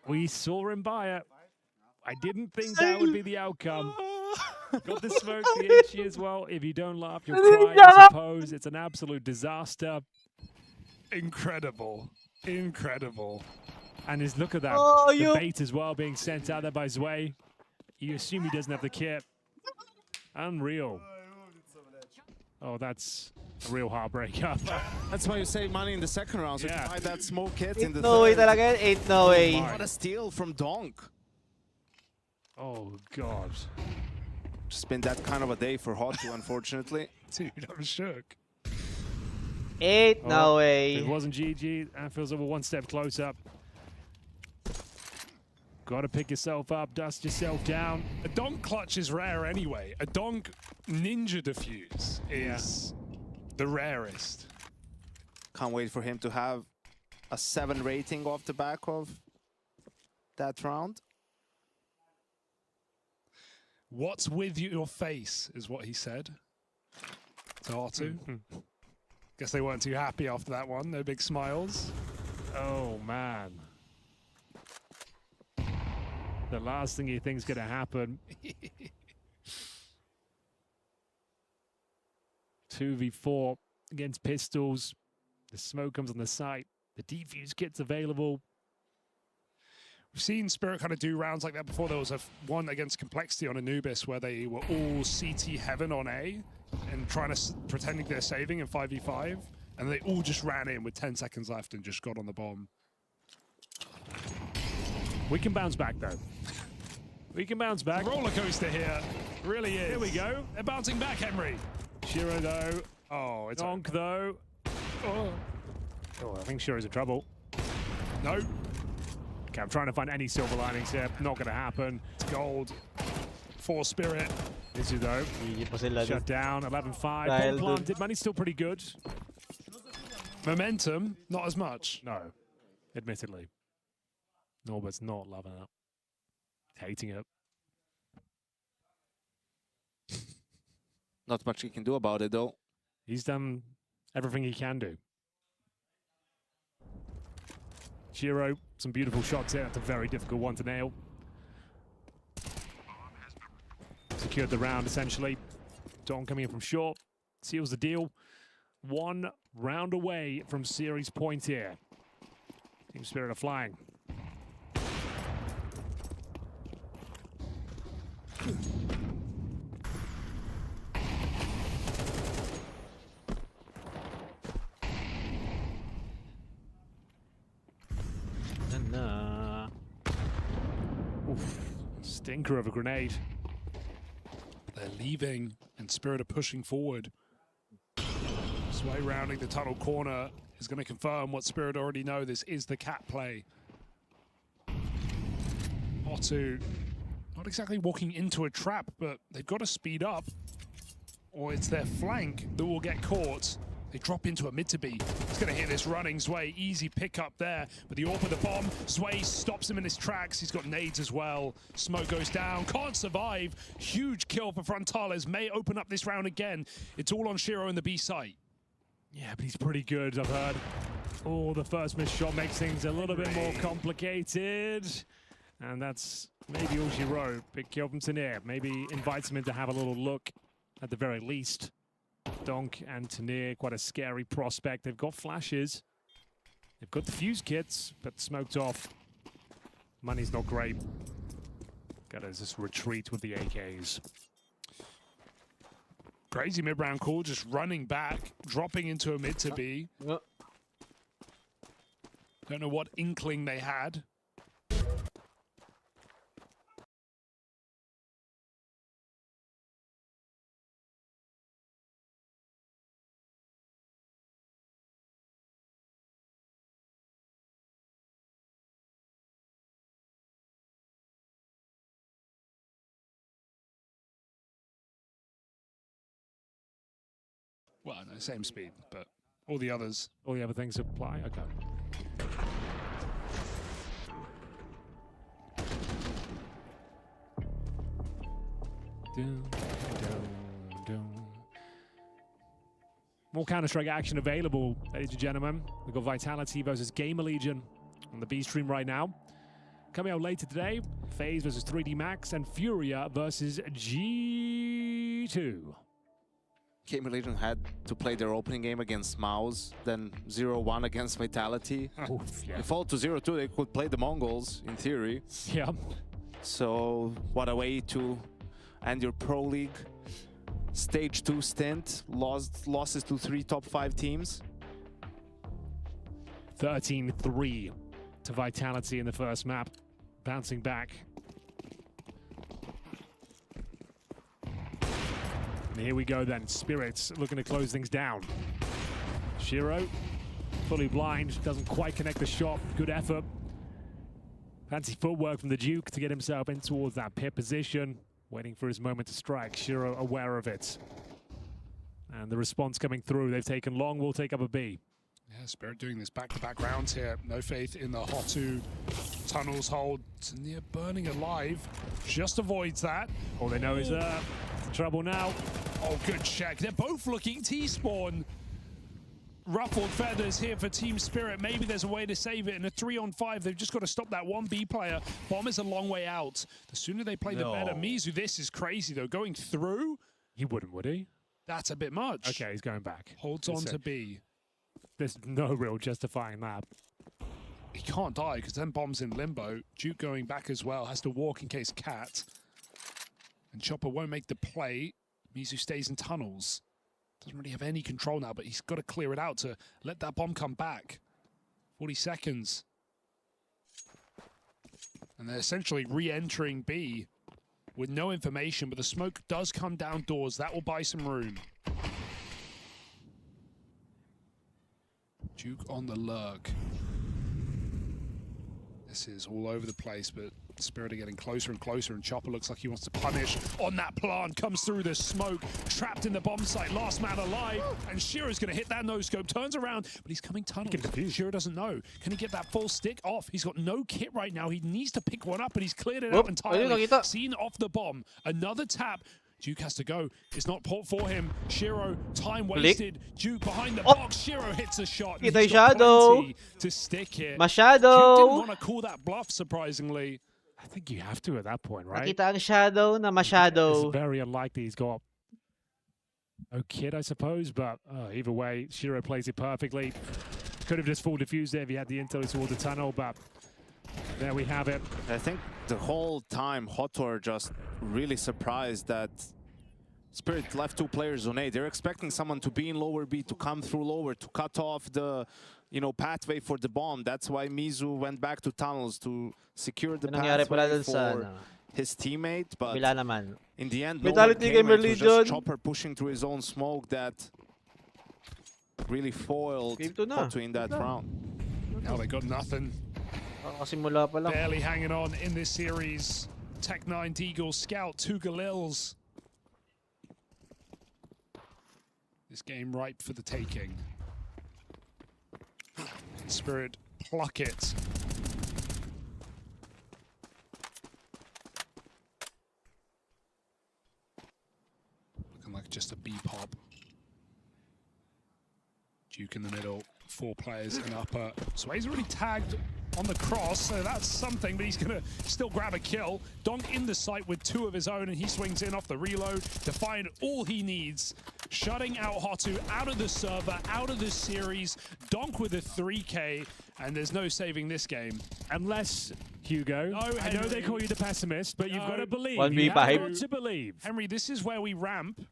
O: We saw him buy it. I didn't think that would be the outcome. Got the smoke, the HE as well. If you don't laugh, you'll cry, I suppose. It's an absolute disaster.
T: Incredible. Incredible.
O: And look at that.
D: Oh,
O: the bait as well being sent out there by Zwei. You assume he doesn't have the kit. Unreal. Oh, that's a real heartbreaker.
P: That's why you save money in the second round. So you buy that smoke kit in the
D: No way
P: third.
D: talaga. 8 no way.
P: What a steal from Donk.
O: Oh, God.
P: Just been that kind of a day for H2, unfortunately.
T: Dude, I'm shook.
D: 8 no way.
O: It wasn't GG. Anfield's over one step closer. Got to pick yourself up, dust yourself down.
T: A Donk clutch is rare anyway. A Donk Ninja Diffuse is the rarest.
P: Can't wait for him to have a 7 rating off the back of that round.
T: What's with your face is what he said to R2. Guess they weren't too happy after that one. No big smiles.
O: Oh, man. The last thing you think's going to happen. 2v4 against pistols. The smoke comes on the site. The defuse kit's available.
T: We've seen Spirit kind of do rounds like that before. There was one against Complexity on Anubis where they were all CT heaven on A and pretending they're saving in 5v5. And they all just ran in with 10 seconds left and just got on the bomb.
O: We can bounce back, though. We can bounce back.
T: Roller coaster here. Really is.
O: Here we go.
T: They're bouncing back, Henry.
O: Shiro, though.
T: Oh, it's
O: Donk, though. Oh, I think Shiro's in trouble.
T: No.
O: Okay, I'm trying to find any silver linings here. Not going to happen.
T: It's gold for Spirit.
O: This is, though. Shut down. 11-5. Bomb planted. Money's still pretty good.
T: Momentum, not as much.
O: No, admittedly. Norbert's not loving it. Hating it.
P: Not much he can do about it, though.
O: He's done everything he can do. Shiro, some beautiful shots here. That's a very difficult one to nail. Secured the round, essentially. Don coming in from short. Seals the deal. 1 round away from series point here. Team Spirit are flying. Oof. Stinker of a grenade.
T: They're leaving, and Spirit are pushing forward. Sway rounding the tunnel corner is going to confirm what Spirit already know. This is the cat play. Otu, not exactly walking into a trap, but they've got to speed up, or it's their flank that will get caught. They drop into a mid-to-B. He's going to hit this running Sway. Easy pickup there. But the AWP with the bomb. Sway stops him in his tracks. He's got nades as well. Smoke goes down. Can't survive. Huge kill for Frontales. May open up this round again. It's all on Shiro in the B site.
O: Yeah, but he's pretty good, I've heard. Oh, the first missed shot makes things a little bit more complicated. And that's maybe all she wrote. Big kill from Tanir. Maybe invites him in to have a little look at the very least. Donk and Tanir, quite a scary prospect. They've got flashes. They've got the fuse kits, but smoked off. Money's not great. Gotta just retreat with the AKs.
T: Crazy mid-round call, just running back, dropping into a mid-to-B. Don't know what inkling they had. Well, no, same speed, but all the others.
O: All the other things apply? Okay. More Counter-Strike action available, ladies and gentlemen. We've got Vitality versus Gamer Legion on the B stream right now. Coming out later today, FaZe versus 3D Max and FURIA versus G2.
P: Gamer Legion had to play their opening game against Mouse, then 0-1 against Vitality.
O: Oof, yeah.
P: They fall to 0-2, they could play the Mongols, in theory.
O: Yeah.
P: So, what a way to end your Pro League Stage 2 stint. Losses to 3 top 5 teams.
O: 13-3 to Vitality in the first map. Bouncing back. And here we go then. Spirits looking to close things down. Shiro, fully blind, doesn't quite connect the shot. Good effort. Fancy footwork from the Duke to get himself in towards that pit position. Waiting for his moment to strike. Shiro aware of it. And the response coming through. They've taken long. We'll take up a B.
T: Yeah, Spirit doing this back-to-back rounds here. No faith in the Hotu. Tunnels hold. Near burning alive. Just avoids that.
O: All they know is trouble now.
T: Oh, good check. They're both looking T-spawn. Ruffled feathers here for Team Spirit. Maybe there's a way to save it. In a 3-on-5, they've just got to stop that one B player. Bomb is a long way out. The sooner they play, the better. Mizu, this is crazy, though. Going through?
O: He wouldn't, would he?
T: That's a bit much.
O: Okay, he's going back.
T: Holds on to B.
O: There's no real justifying that.
T: he can't die because then bomb's in limbo. Duke going back as well, has to walk in case Cat. And Chopper won't make the play. Mizu stays in tunnels. Doesn't really have any control now, but he's got to clear it out to let that bomb come back. 40 seconds. And they're essentially re-entering B with no information, but the smoke does come down doors. That will buy some room. Duke on the lurk. This is all over the place, but Spirit are getting closer and closer, and Chopper looks like he wants to punish on that plant. Comes through the smoke, trapped in the bomb site, last man alive, and Shiro's going to hit that no-scope, turns around, but he's coming tunnels. Shiro doesn't know. Can he get that full stick off? He's got no kit right now. He needs to pick one up, and he's cleared it out entirely. Seen off the bomb. Another tap. Duke has to go. It's not for him. Shiro, time wasted. Duke behind the box. Shiro hits a shot.
D: Kita yung shadow.
T: To stick it.
D: Masyado.
T: Duke didn't want to call that bluff, surprisingly.
O: I think you have to at that point, right?
D: Nakita ang shadow na masyado.
O: It's very unlikely he's got no kid, I suppose, but either way, Shiro plays it perfectly. Could have just full defused it if he had the intel toward the tunnel, but there we have it.
P: I think the whole time Hotor just really surprised that Spirit left 2 players on A. They're expecting someone to be in lower B, to come through lower, to cut off the pathway for the bomb. That's why Mizu went back to tunnels to secure the pathway for his teammate. But in the end, no one came. It was just Chopper pushing through his own smoke that really foiled Hotor in that round.
T: Now they got nothing. Barely hanging on in this series. Tech-9 Deagle, Scout, 2 Galils. This game ripe for the taking. Spirit pluck it. Looking like just a B-pop. Duke in the middle, 4 players in upper. Sway's already tagged on the cross, so that's something, but he's gonna still grab a kill. Donk in the site with 2 of his own, and he swings in off the reload to find all he needs. Shutting out Hotu out of the server, out of this series. Donk with a 3K, and there's no saving this game.
O: Unless, Hugo, I know they call you the pessimist, but you've got to believe.
D: You've got
O: to believe.
T: Henry, this is where we ramp.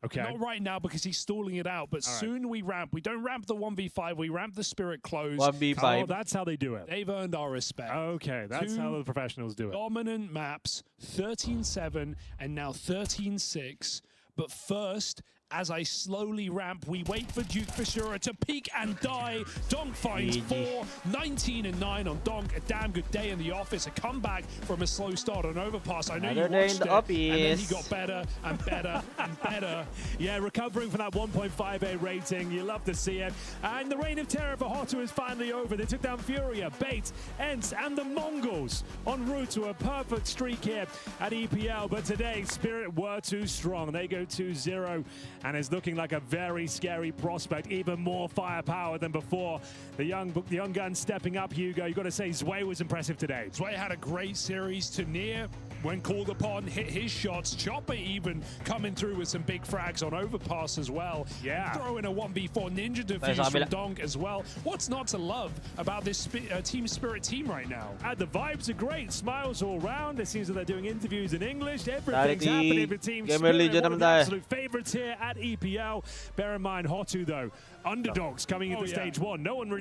O: Okay.
T: Not right now because he's stalling it out, but soon we ramp. We don't ramp the 1v5, we ramp the Spirit close.
O: 1v5. Oh, that's how they do it.
T: They've earned our respect.
O: Okay, that's how the professionals do it.
T: Dominant maps, 13-7 and now 13-6. But first, as I slowly ramp, we wait for Duke Fishura to peek and die. Donk finds 4, 19 and 9 on Donk. A damn good day in the office. A comeback from a slow start on overpass. I know you watched it, and then he got better and better and better.
O: Yeah, recovering from that 1.58 rating. You love to see it. And the reign of terror for Hotu is finally over. They took down Furia, Bait, Ents, and the Mongols en route to a perfect streak here at EPL. But today, Spirit were too strong. They go 2-0. And it's looking like a very scary prospect, even more firepower than before. The young gun stepping up, Hugo. You've got to say Zwei was impressive today.
T: Zwei had a great series to near. When called upon, hit his shots. Chopper even coming through with some big frags on overpass as well.
O: Yeah.
T: Throw in a 1v4 ninja defuse from Donk as well. What's not to love about this Team Spirit team right now?
O: And the vibes are great. Smiles all round. It seems that they're doing interviews in English. Everything's happening for Team Spirit. One of the absolute favorites here at EPL. Bear in mind, Hotu, though, underdogs coming into stage 1. No one really...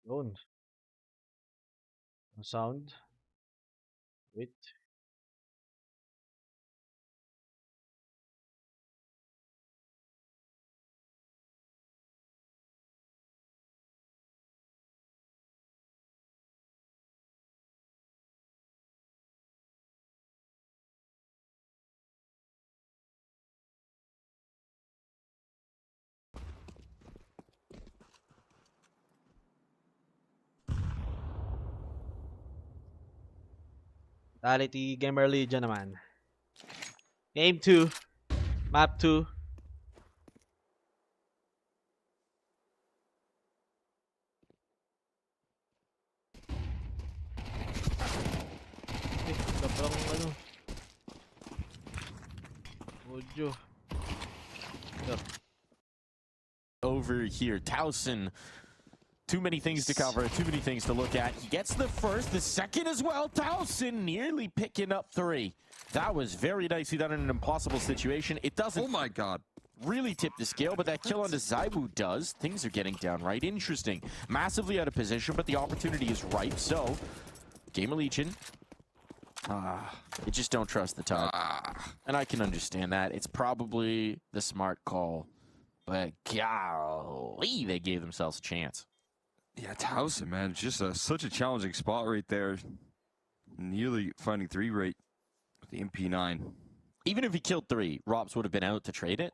D: Yun. Sound. Wait. Vitality Gamer Legion naman. Game 2. Map 2. Sobrang ano. Good. Yo.
R: Over here, Towson. Too many things to cover, too many things to look at. He gets the first, the second as well. Towson nearly picking up 3. That was very nicely done in an impossible situation. It doesn't.
S: Oh my God.
R: Really tip the scale, but that kill onto Zaibu does. Things are getting downright interesting. Massively out of position, but the opportunity is ripe. So, Gamer Legion. You just don't trust the top. And I can understand that. It's probably the smart call. But golly, they gave themselves a chance.
S: Yeah, Towson, man, just such a challenging spot right there. Nearly finding 3 rate with the MP9.
R: Even if he killed 3, Robs would have been out to trade it.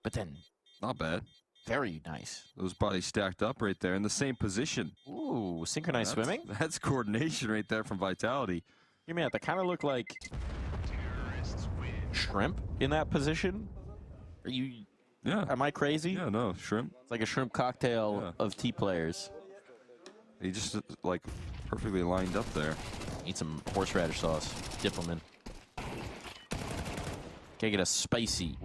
R: But then,
S: not bad.
R: Very nice.
S: Those bodies stacked up right there in the same position.
R: Ooh, synchronized swimming?
S: That's coordination right there from Vitality.
R: Hear me out, that kind of look like shrimp in that position. Are you...
S: Yeah.
R: Am I crazy?
S: Yeah, no, shrimp.
R: It's like a shrimp cocktail of T players.
S: He just, like, perfectly lined up there.
R: Need some horseradish sauce. Dip them in. Can get a spicy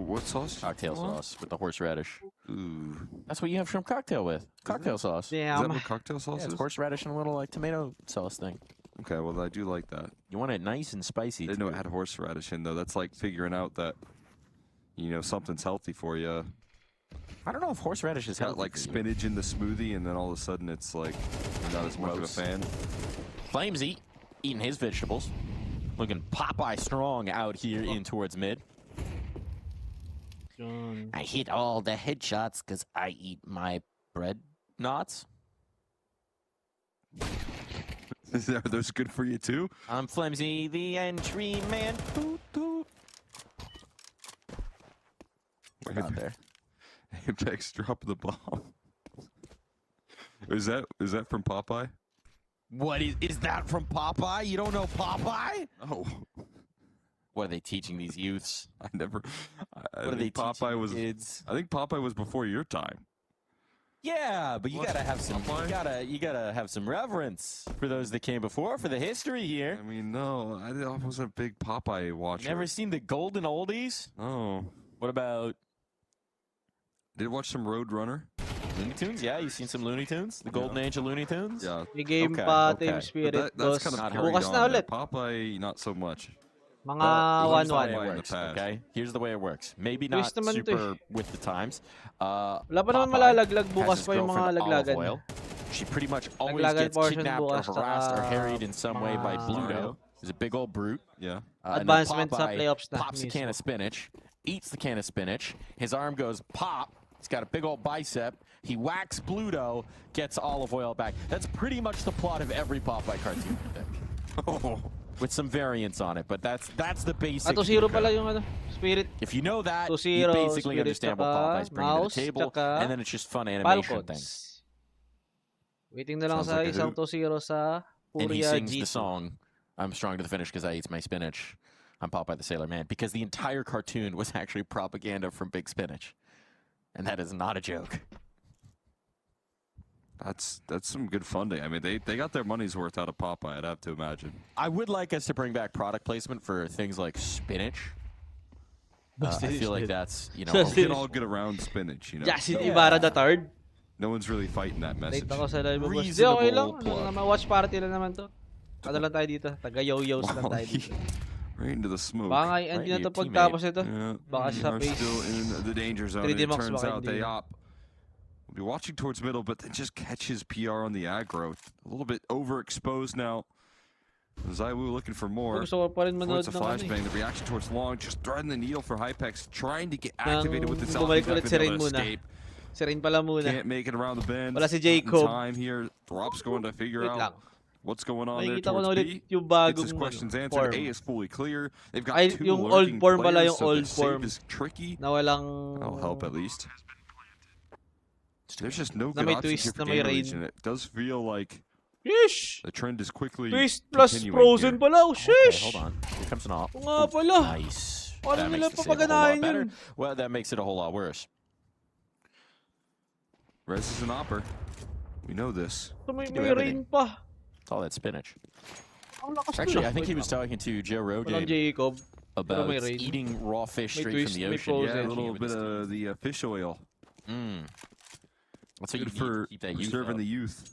R: cocktail sauce with the horseradish.
S: Ooh.
R: That's what you have shrimp cocktail with. Cocktail sauce.
S: Is that what cocktail sauce
R: Yeah, it's
S: is?
R: horseradish and a little like tomato sauce thing.
S: Okay, well, I do like that.
R: You want it nice and spicy.
S: I didn't know it had horseradish in, though. That's like figuring out that, you know, something's healthy for you.
R: I don't know if horseradish is
S: got
R: healthy
S: like
R: for you.
S: spinach in the smoothie, and then all of a sudden it's like you're not as much of a
R: Gross.
S: fan.
R: Flamesy eating his vegetables. Looking Popeye strong out here in towards mid. I hit all the headshots because I eat my bread knots.
S: Are those good for you too?
R: I'm Flamesy, the entry man. Boop, boop. We're not there.
S: Apex drop the bomb. Is that from Popeye?
R: What is that from Popeye? You don't know Popeye?
S: Oh.
R: What are they teaching these youths?
S: I never.
R: What are they
S: Popeye was.
R: kids?
S: I think Popeye was before your time.
R: Yeah, but you gotta have some. You gotta have some reverence for those that came before, for the history here.
S: I mean, no, I wasn't a big Popeye watcher.
R: Never seen the golden oldies?
S: Oh.
R: What about
S: Did watch some Roadrunner?
R: Looney Tunes? Yeah, you seen some Looney Tunes? The golden age of Looney Tunes?
S: Yeah.
D: May game pa, Team
S: But
D: Spirit,
S: that's
D: boss.
S: kind of
R: Not
S: carried
D: Bukas
S: on
D: na
S: there.
D: ulit.
S: Popeye, not so much.
D: Mga
R: Here's the way
D: 1-1.
R: it
S: in the
R: works,
S: past.
R: okay? Here's the way it works. Maybe not
D: Twist naman to
R: super with the times.
D: Wala pa naman
R: Popeye
D: malalaglag
R: has
D: bukas
R: his
D: pa yung mga
R: girlfriend, Olive
D: laglagan.
R: Oil. She pretty much always
D: Laglagan
R: gets
D: portion
R: kidnapped or
D: bukas,
R: harassed or
D: saka
R: harried in some way by
D: mga-
R: Bluto. He's a big old brute.
S: Yeah.
R: And then
D: Advancement sa
R: Popeye
D: playoffs na
R: pops a can
D: mismo.
R: of spinach, eats the can of spinach. His arm goes pop. He's got a big old bicep. He whacks Bluto, gets Olive Oil back. That's pretty much the plot of every Popeye cartoon, I think. With some variants on it, but that's the basic.
D: 2-0 pala yung ano, Spirit.
R: If you know that,
D: 2-0,
R: you basically
D: Spirit,
R: understand what
D: tsaka
R: Popeye's bringing to
D: Mouse,
R: the table,
D: tsaka
R: and then it's just fun animation
D: Falcons.
R: thing.
D: Waiting na lang
S: Sounds
D: sa
S: like a
D: isang
S: hoot.
D: 2-0 sa
R: And he
D: FURIA
R: sings
D: G2.
R: the song, I'm strong to the finish because I eat my spinach. I'm Popeye the Sailor Man. Because the entire cartoon was actually propaganda from Big Spinach. And that is not a joke.
S: That's some good funding. I mean, they got their money's worth out of Popeye, I'd have to imagine.
R: I would like us to bring back product placement for things like spinach. I feel like that's, you know,
S: We can all get around spinach, you know.
D: Jasin Ibarra the third.
S: No one's really fighting that message.
D: Late ako sa live, boss. Di, okay lang. Ano naman, watch party lang naman to. Ano lang tayo dito? Taga-yo-yos lang tayo dito.
S: Right into the smoke.
D: Baka nga i-end na ito pagtapos ito.
S: Yeah,
D: Baka
S: they
D: sa
S: are
D: face.
S: still in the danger zone.
D: 3D
S: It
D: Max
S: turns
D: baka
S: out
D: hindi.
S: they op. Will be watching towards middle, but then just catches PR on the aggro. A little bit overexposed now. Zaiwu looking for more.
D: Gusto ko pa rin manood
S: Towards the
D: ng ano
S: flashbang, the reaction towards long, just threading the needle for Hypex, trying to get activated with the
D: Nang bumalik ulit si Rain
S: self-defense
D: muna.
S: escape.
D: Si Rain pala muna.
S: Can't make it around the bend.
D: Wala si
S: Not in
D: Jacob.
S: time here. Drop's going to figure
D: Wait lang.
S: out what's going on there
D: Makikita ko na
S: towards
D: ulit
S: B.
D: yung
S: Gets his
D: bagong
S: questions
D: ano,
S: answered.
D: form.
S: A is fully clear. They've got
D: Ay,
S: two
D: yung
S: lurking
D: old form pala,
S: players,
D: yung
S: so
D: old
S: the
D: form.
S: save is tricky.
D: Na walang...
S: That'll help at least. There's just no
D: Na
S: good
D: may
S: options here
D: twist,
S: for
D: na may
S: Gamer
D: rain.
S: Legion. It does feel like
D: Yeesh!
S: the trend is quickly
D: Twist plus
S: continuing
D: Frozen
S: here.
D: pala. Oh,
R: Okay,
D: sheesh!
R: hold on. Here comes an op.
D: Oo nga pala.
R: Nice.
D: Paano
R: That
D: nila
R: makes the save a whole lot
D: papaganahin
R: better.
D: yun?
R: Well, that makes it a whole lot worse.
S: Rez is an opper. We know this.
D: So may
R: Can do
D: Rain
R: everything.
D: pa.
R: It's all that spinach.
D: Ang lakas
R: Actually,
D: nila.
R: I think he
D: Wait
R: was
D: lang.
R: talking to Joe
D: Walang
R: Rogan.
D: Jacob.
R: about
D: may raid.
R: eating raw fish
D: May
R: straight
D: twist,
R: from the
D: may
R: ocean.
D: pose
S: Yeah, a
D: it.
S: little bit of the fish oil.
R: That's what you
S: Good
R: need
S: for
R: to keep that youth
S: serving
R: up.
S: the youth.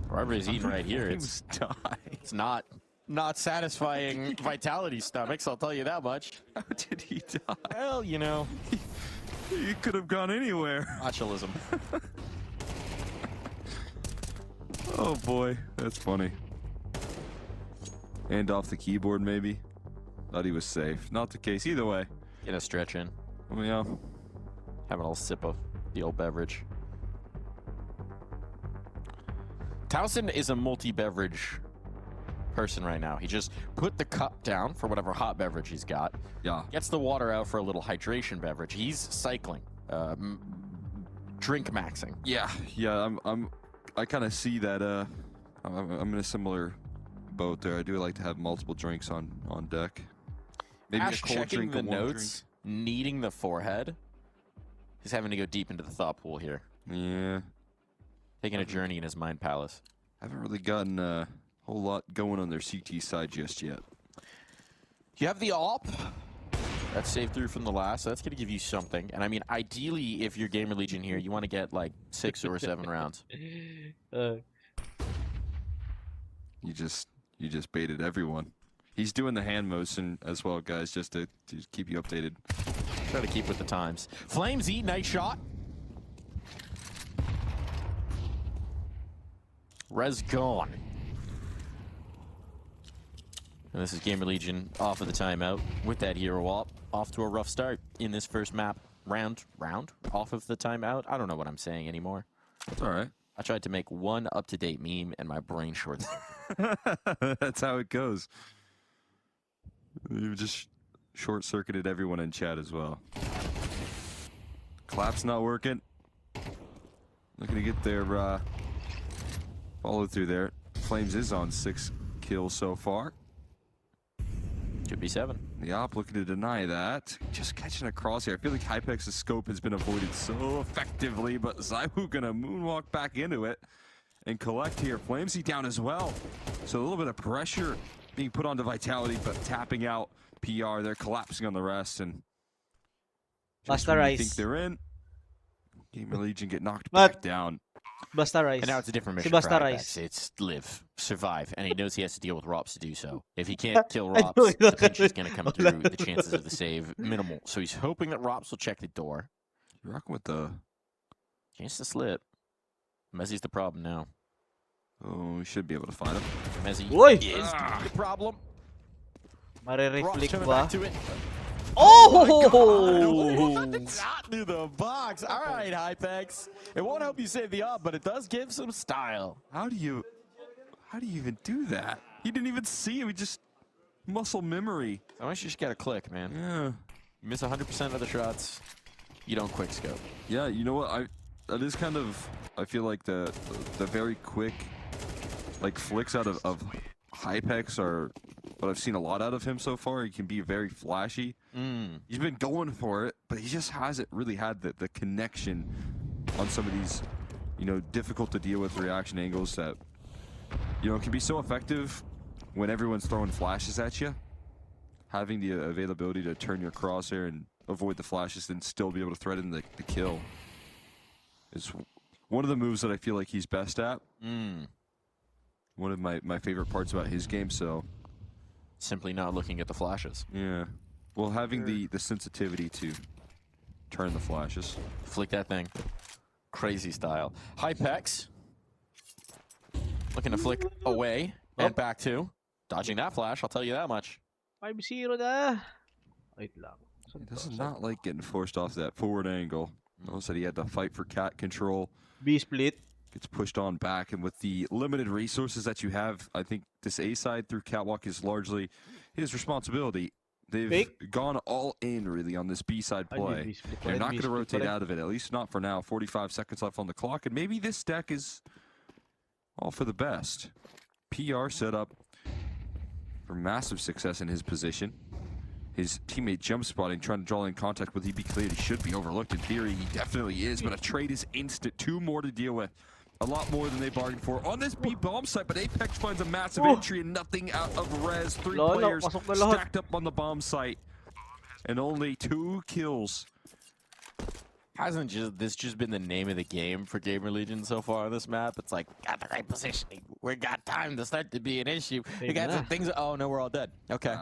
R: Whoever's eating right here, it's not satisfying Vitality stomachs, I'll tell you that much.
S: How did he die?
R: Well, you know.
S: He could have gone anywhere.
R: Botulism.
S: Oh boy, that's funny. And off the keyboard, maybe. Thought he was safe. Not the case. Either way.
R: Get a stretch in.
S: Oh, yeah.
R: Have a little sip of the old beverage. Towson is a multi-beverage person right now. He just put the cup down for whatever hot beverage he's got.
S: Yeah.
R: Gets the water out for a little hydration beverage. He's cycling, drink maxing.
S: Yeah, I kind of see that. I'm in a similar boat there. I do like to have multiple drinks on deck. Maybe
R: Ash
S: a cold
R: checking
S: drink,
R: the
S: a warm
R: notes, needing the forehead. He's having to go deep into the thought pool here.
S: Yeah.
R: Taking a journey in his mind palace.
S: Haven't really gotten a whole lot going on their CT side just yet.
R: You have the AWP. That's saved through from the last, so that's going to give you something. And I mean, ideally, if you're Gamer Legion here, you want to get like 6 or 7 rounds.
S: You just baited everyone. He's doing the hand motion as well, guys, just to keep you updated.
R: Try to keep with the times. Flames eat, nice shot. Res gone. And this is Gamer Legion off of the timeout with that hero op. Off to a rough start in this first map. Round? Off of the timeout? I don't know what I'm saying anymore.
S: That's all right.
R: I tried to make one up-to-date meme and my brain shorts.
S: That's how it goes. You've just short-circuited everyone in chat as well. Clap's not working. Looking to get their follow through there. Flames is on 6 kills so far.
R: Could be 7.
S: The op looking to deny that. Just catching a crosshair. I feel like Hypex's scope has been avoided so effectively, but Zaiwu gonna moonwalk back into it and collect here. Flamesy down as well. So a little bit of pressure being put onto Vitality, but tapping out PR. They're collapsing on the rest, and just when you think they're in, Gamer Legion get knocked back down.
D: Basta Rice.
R: And now it's a different mission
D: Si Basta
R: for
D: Rice.
R: Hypex. It's live, survive, and he knows he has to deal with Rops to do so. If he can't kill Rops, the pinch is going to come through. The chances of the save, minimal. So he's hoping that Rops will check the door.
S: You're rocking with the
R: Chance to slip. Mezzi's the problem now.
S: Oh, we should be able to find him.
R: Mezzi
D: Uy!
R: is the problem. Rops
D: Mare-reflect
R: coming
D: ba?
R: back to it.
D: Oh!
R: Not through the box. All right, Hypex. It won't help you save the op, but it does give some style.
S: How do you even do that? He didn't even see him. He just muscle memory.
R: Sometimes you just got to click, man.
S: Yeah.
R: You miss 100% of the shots, you don't quick scope.
S: Yeah, you know what? That is kind of, I feel like the very quick like flicks out of Hypex are what I've seen a lot out of him so far. He can be very flashy. He's been going for it, but he just hasn't really had the connection on some of these, difficult to deal with reaction angles that, can be so effective when everyone's throwing flashes at you. Having the availability to turn your crosshair and avoid the flashes and still be able to threaten the kill is one of the moves that I feel like he's best at. One of my favorite parts about his game, so.
R: Simply not looking at the flashes.
S: Yeah. Well, having the sensitivity to turn the flashes.
R: Flick that thing. Crazy style. Hypex. Looking to flick away and back to. Dodging that flash, I'll tell you that much.
D: 5-0 na. Wait lang.
S: This is not like getting forced off that forward angle. Notice that he had to fight for cat control.
D: B-split.
S: Gets pushed on back, and with the limited resources that you have, I think this A side through Catwalk is largely his responsibility. They've gone all in, really, on this B side play. They're not going to rotate out of it, at least not for now. 45 seconds left on the clock, and maybe this deck is all for the best. PR set up for massive success in his position. his teammate jump spotting, trying to draw in contact. Will he be cleared? He should be overlooked. In theory, he definitely is, but a trade is instant. 2 more to deal with. A lot more than they bargained for on this B bomb site, but Apex finds a massive entry and nothing out of res. 3 players stacked up on the bomb site, and only 2 kills.
R: Hasn't this just been the name of the game for Gamer Legion so far on this map? It's like, got the right positioning. We got time to start to be an issue. We got some things. Oh no, we're all dead. Okay.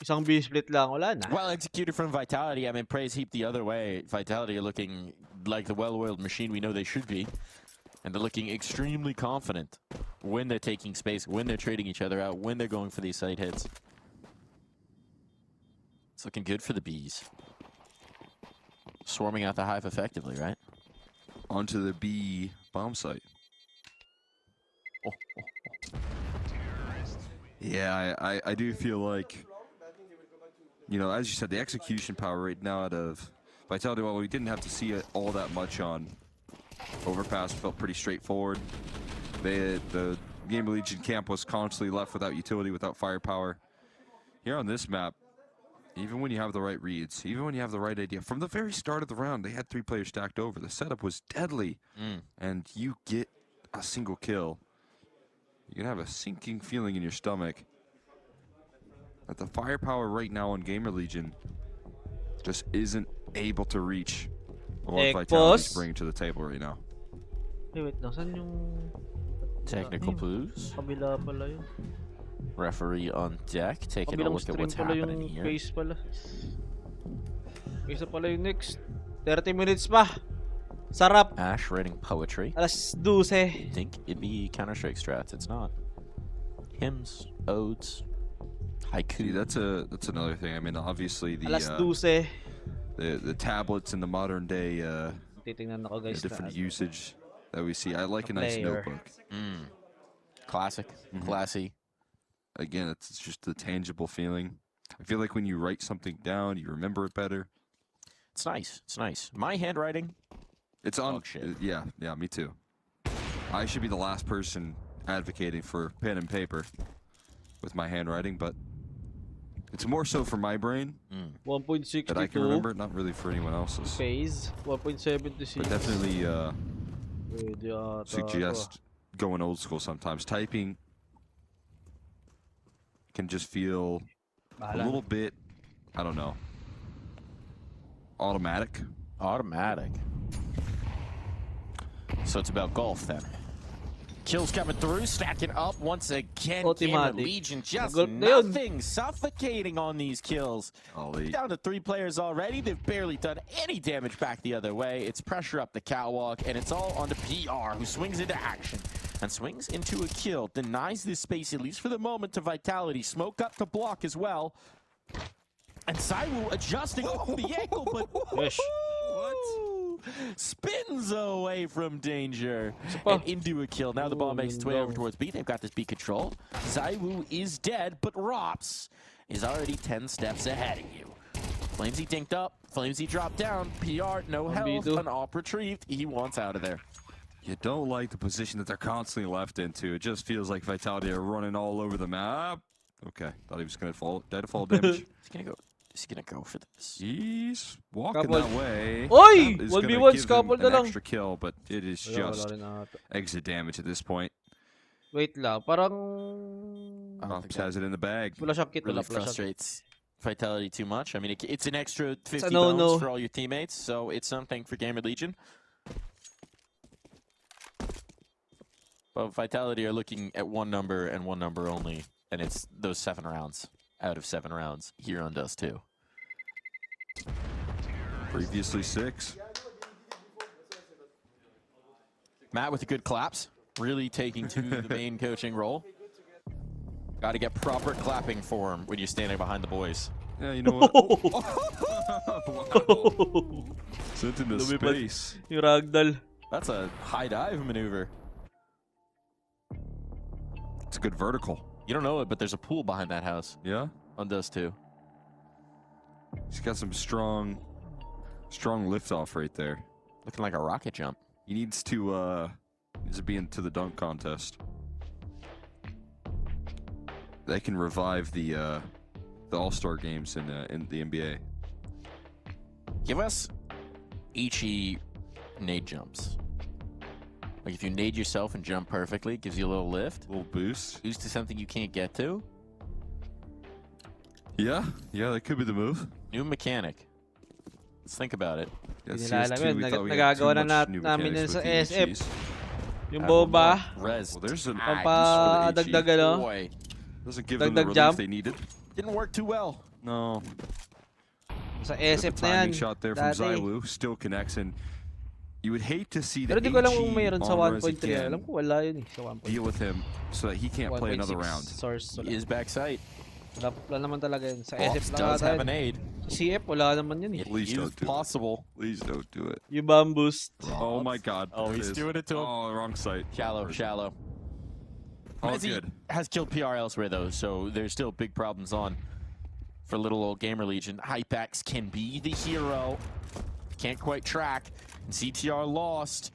D: Isang B split lang, wala na.
R: Well executed from Vitality. I mean, praise heap the other way. Vitality are looking like the well-oiled machine we know they should be. And they're looking extremely confident when they're taking space, when they're trading each other out, when they're going for these side hits. It's looking good for the Bees. Swarming out the hive effectively, right?
S: Onto the B bomb site. Yeah, I do feel like, you know, as you said, the execution power right now out of Vitality, well, we didn't have to see it all that much on Overpass. Felt pretty straightforward. The Gamer Legion camp was constantly left without utility, without firepower. Here on this map, even when you have the right reads, even when you have the right idea, from the very start of the round, they had 3 players stacked over. The setup was deadly, and you get a single kill. You can have a sinking feeling in your stomach that the firepower right now on Gamer Legion just isn't able to reach what Vitality's bringing to the table right now.
D: Hey, wait, nasan yung...
R: Technical blues.
D: Kabila pala yun.
R: Referee on deck, taking a look at what's happening here.
D: FaZe pala. FaZe pala yung next. 30 minutes pa. Sarap.
R: Ash writing poetry.
D: Alas 12.
R: I think it'd be Counter-Strike strats. It's not. Hymns, odes, haiku.
S: See, that's another thing. I mean, obviously the
D: Alas 12.
S: The tablets in the modern day,
D: Titingnan ako, guys,
S: different usage that we see. I like a nice notebook.
R: Classic, classy.
S: Again, it's just the tangible feeling. I feel like when you write something down, you remember it better.
R: It's nice. It's nice. My handwriting.
S: It's on. Yeah, me too. I should be the last person advocating for pen and paper with my handwriting, but it's more so for my brain
D: 1.62
S: that I can remember, not really for anyone else's.
D: FaZe 1.76.
S: But definitely suggest going old school sometimes. Typing can just feel a little bit, I don't know, automatic.
R: So it's about golf then. Kills coming through, stacking up once again. Gamer Legion just nothing, suffocating on these kills. Down to 3 players already. They've barely done any damage back the other way. It's pressure up the catwalk, and it's all onto PR, who swings into action and swings into a kill. Denies this space, at least for the moment, to Vitality. Smoke up to block as well. And Saiwu adjusting off the ankle, but what? Spins away from danger and into a kill. Now the ball makes its way over towards B. They've got this B control. Saiwu is dead, but Rops is already 10 steps ahead of you. Flamesy dinked up. Flamesy dropped down. PR, no health. An op retrieved. He wants out of there.
S: You don't like the position that they're constantly left into. It just feels like Vitality are running all over the map. Okay, thought he was going to fall. Dead fall damage.
R: He's gonna go for this.
S: He's walking that way.
D: Oy!
S: That is
D: 1v1
S: gonna give
D: couple
S: him
D: na
S: an
D: lang.
S: extra kill, but it is just exit damage at this point.
D: Wait lang, parang...
S: Ops has it in the bag.
D: Wala siyang kit,
R: Really frustrates Vitality too much. I mean, it's an extra 50 bones for all your teammates, so it's something for Gamer Legion. But Vitality are looking at 1 number and 1 number only, and it's those 7 rounds. Out of 7 rounds here on Dust 2.
S: Previously 6.
R: Matt with a good claps, really taking to the main coaching role. Got to get proper clapping for him when you're standing behind the boys.
S: Yeah, you know what? Wow. Sent into space.
R: That's a high dive maneuver.
S: It's a good vertical.
R: You don't know it, but there's a pool behind that house.
S: Yeah?
R: On Dust 2.
S: He's got some strong liftoff right there.
R: Looking like a rocket jump.
S: He needs to be into the dunk contest. They can revive the the All-Star games in the NBA.
R: Give us Ichi nade jumps. Like if you nade yourself and jump perfectly, it gives you a little lift.
S: A little boost.
R: Boost to something you can't get to.
S: Yeah, that could be the move.
R: New mechanic. Let's think about it.
S: Yeah,
D: Hindi nila alam
S: CS2,
D: yun.
S: we thought we had too
D: Nagagawa na
S: much new
D: namin yun
S: mechanics
D: sa
S: with the
D: SF.
S: EGs.
D: Yung boba.
R: Res.
S: Well, there's an
D: Pampadagdag ano.
R: Boy.
S: Doesn't give them the
D: Dagdag
S: relief
D: jump.
S: they needed.
R: Didn't work too well.
S: No.
D: Sa
S: Good
D: SF na yan.
S: timing shot there from
D: Dati.
S: Zaiwu. Still connects, and you would hate to see the
D: Pero di ko alam kung
S: AG
D: mayroon sa
S: on Rez
D: 1.3.
S: again
D: Alam ko wala yun eh. Sa 1.3.
S: deal with him so that he can't play another
D: 1.6
S: round.
D: Source.
R: He is backside.
D: Wala naman talaga yun. Sa
R: Ops
D: SF lang
R: does
D: ata
R: have
D: yun.
R: an aid.
D: Sa CF wala naman yun eh.
S: Please
R: It
S: don't
R: is
S: do
R: possible.
S: it. Please don't do it.
D: You bomb boost.
S: Oh my God.
R: Oh,
S: there
R: he's
S: it is.
R: doing it to him.
S: Oh, wrong site.
R: Shallow.
S: All
R: Messi
S: good.
R: has killed PR elsewhere though, so there's still big problems on for little old Gamer Legion. Hypex can be the hero. Can't quite track. And CTR lost.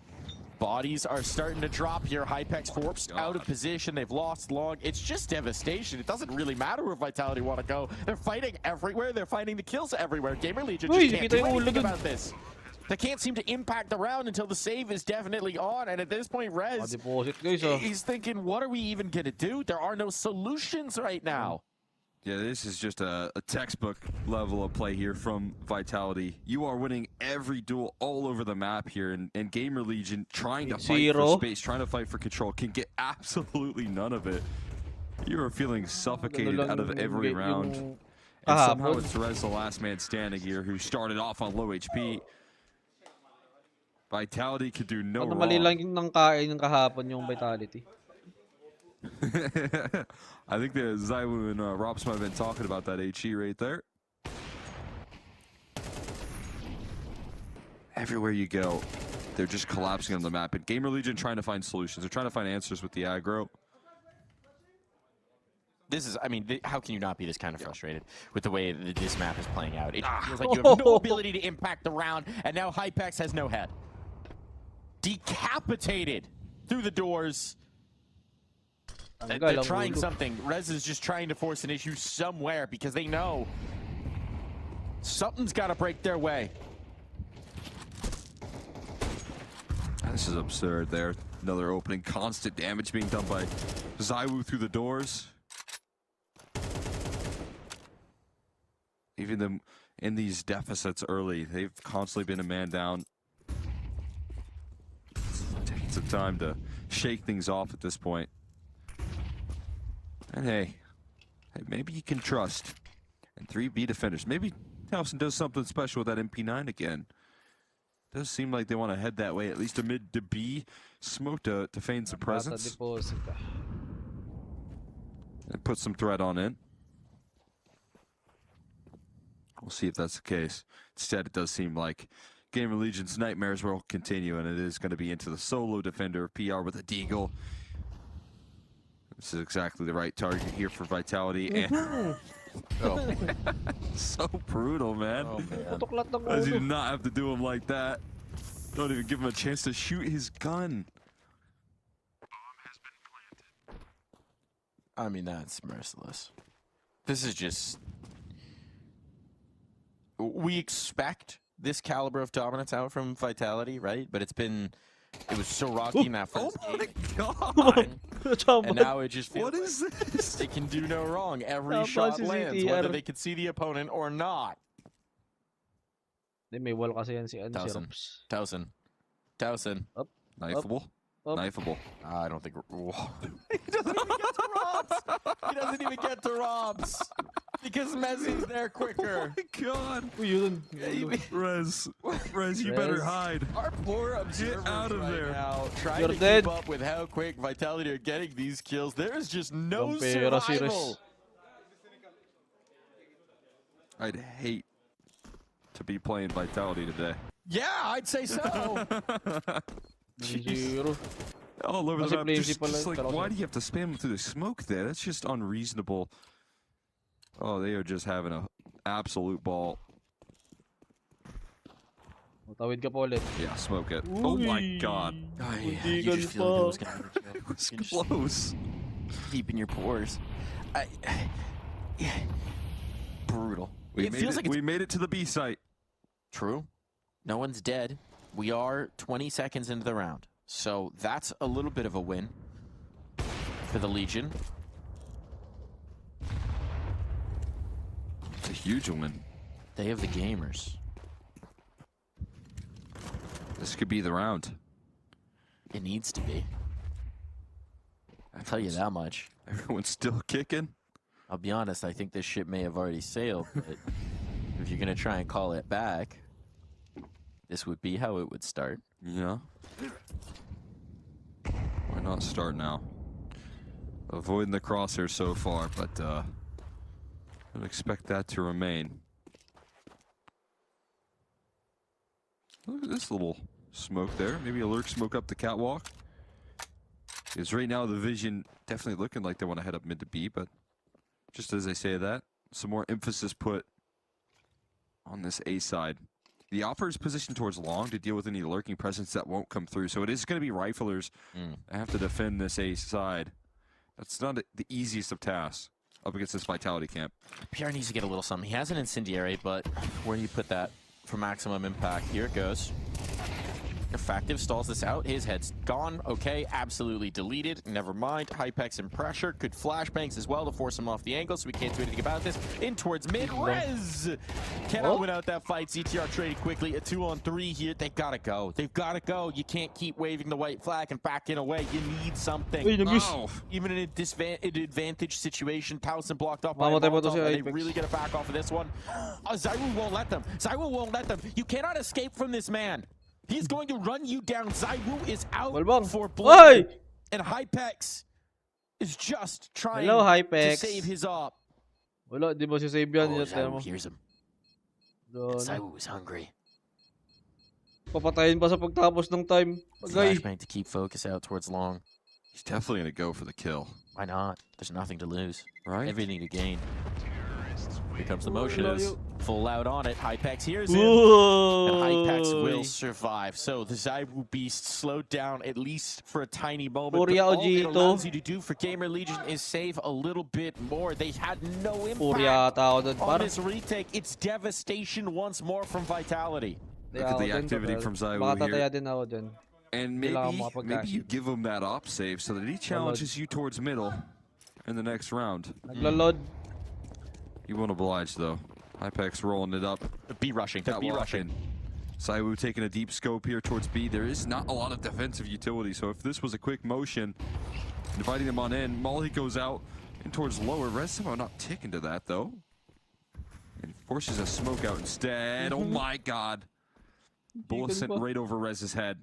R: Bodies are starting to drop here. Hypex forced out of position. They've lost long. It's just devastation. It doesn't really matter where Vitality want to go. They're fighting everywhere. They're finding the kills everywhere. Gamer Legion just can't do anything about this. They can't seem to impact the round until the save is definitely on. And at this point, Rez, he's thinking, what are we even going to do? There are no solutions right now.
S: Yeah, this is just a textbook level of play here from Vitality. You are winning every duel all over the map here, and Gamer Legion trying to fight for space, trying to fight for control, can get absolutely none of it. You are feeling suffocated out of every round. And somehow it's Rez, the last man standing here, who started off on low HP. Vitality could do no wrong.
D: Mali lang ng kain ng kahapon yung Vitality.
S: I think that Zaiwu and Robs might have been talking about that HE right there. Everywhere you go, they're just collapsing on the map. And Gamer Legion trying to find solutions. They're trying to find answers with the aggro.
R: This is, I mean, how can you not be this kind of frustrated with the way that this map is playing out? It feels like you have no ability to impact the round, and now Hypex has no head. Decapitated through the doors. They're trying something. Rez is just trying to force an issue somewhere because they know something's got to break their way.
S: This is absurd there. Another opening. Constant damage being done by Zaiwu through the doors. Even them in these deficits early, they've constantly been a man down. It's taking some time to shake things off at this point. And hey, maybe you can trust. And 3B defenders. Maybe Towson does something special with that MP9 again. Does seem like they want to head that way, at least a mid to B smoke to feign some presence. And put some threat on in. We'll see if that's the case. Instead, it does seem like Gamer Legion's nightmares will continue, and it is going to be into the solo defender of PR with a deagle. This is exactly the right target here for Vitality. And oh, so brutal, man.
R: Oh,
S: As you did not have to do him like that. Don't even give him a chance to shoot his gun.
R: I mean, that's merciless. This is just... We expect this caliber of dominance out from Vitality, right? But it was so rocky in that first game.
S: Oh my God.
R: And now it just feels
S: what is this?
R: They can do no wrong. Every shot lands, whether they can see the opponent or not.
D: May wall kasi yan si Robs.
R: Towson.
D: Up.
S: Knifeable. Knifeable.
R: I don't think... He doesn't even get to Robs! He doesn't even get to Robs! Because Messi's there quicker.
S: Oh my God. Rez, you better hide.
R: Our poor observers
S: out of there.
R: now trying to keep up with how quick Vitality are getting these kills. There is just no survival.
S: I'd hate to be playing Vitality today.
R: Yeah, I'd say so.
S: All over the map. Just like, why do you have to spam them through the smoke there? That's just unreasonable. Oh, they are just having an absolute ball.
D: Tawid ka pa ulit.
S: Yeah, smoke it. Oh my God.
R: Oh, yeah. You just feel like it was going to
S: It was close.
R: Deep in your pores. brutal.
S: We made it to the B site.
R: True. No one's dead. We are 20 seconds into the round. So that's a little bit of a win for the Legion.
S: It's a huge win.
R: They have the gamers.
S: This could be the round.
R: It needs to be. I'll tell you that much.
S: Everyone's still kicking.
R: I'll be honest, I think this ship may have already sailed, but if you're going to try and call it back, this would be how it would start.
S: Yeah. Why not start now? Avoiding the crosshair so far, but I don't expect that to remain. Look at this little smoke there. Maybe a lurk smoke up the catwalk. Because right now the vision definitely looking like they want to head up mid to B, but just as I say that, some more emphasis put on this A side. The Opper is positioned towards long to deal with any lurking presence that won't come through. So it is going to be riflers that have to defend this A side. That's not the easiest of tasks up against this Vitality camp.
R: PR needs to get a little something. He has an incendiary, but where do you put that for maximum impact? Here it goes. Effective stalls this out. His head's gone. Okay, absolutely deleted. Never mind. Hypex and pressure. Could flashbangs as well to force him off the angle, so we can't do anything about this. In towards mid. Rez cannot win out that fight. CTR traded quickly. A 2-on-3 here. They gotta go. They've gotta go. You can't keep waving the white flag and backing away. You need something. Even in an advantage situation, Towson blocked off by a Molotov, and they really gotta back off of this one. Zywoo won't let them. Zywoo won't let them. You cannot escape from this man. He's going to run you down. Zywoo is out for blood. And Hypex is just trying to save his op.
D: Wala, di mo si save yan.
R: Zywoo hears him. Zywoo is hungry.
D: Papatayin pa sa pagtapos ng time.
R: Flashbang to keep focus out towards long.
S: He's definitely going to go for the kill.
R: Why not? There's nothing to lose.
S: Right?
R: Everything to gain. Here comes the motion. Full out on it. Hypex hears him.
D: Whoa.
R: And Hypex will survive. So the Zywoo beast slowed down at least for a tiny moment.
D: FURIA
R: but all
D: OG
R: it allows you to do for Gamer Legion is save a little bit more. They had no impact on this retake. It's devastation once more from Vitality.
S: Look at the activity from Zywoo here. And maybe you give him that op save so that he challenges you towards middle in the next round. You won't oblige though. Hypex rolling it up.
R: B rushing. B rushing.
S: Zywoo taking a deep scope here towards B. There is not a lot of defensive utility, so if this was a quick motion, inviting them on in, Molly goes out and towards lower. Rez somehow not ticking to that though. And forces a smoke out instead. Oh my god. Bullet sent right over Rez's head.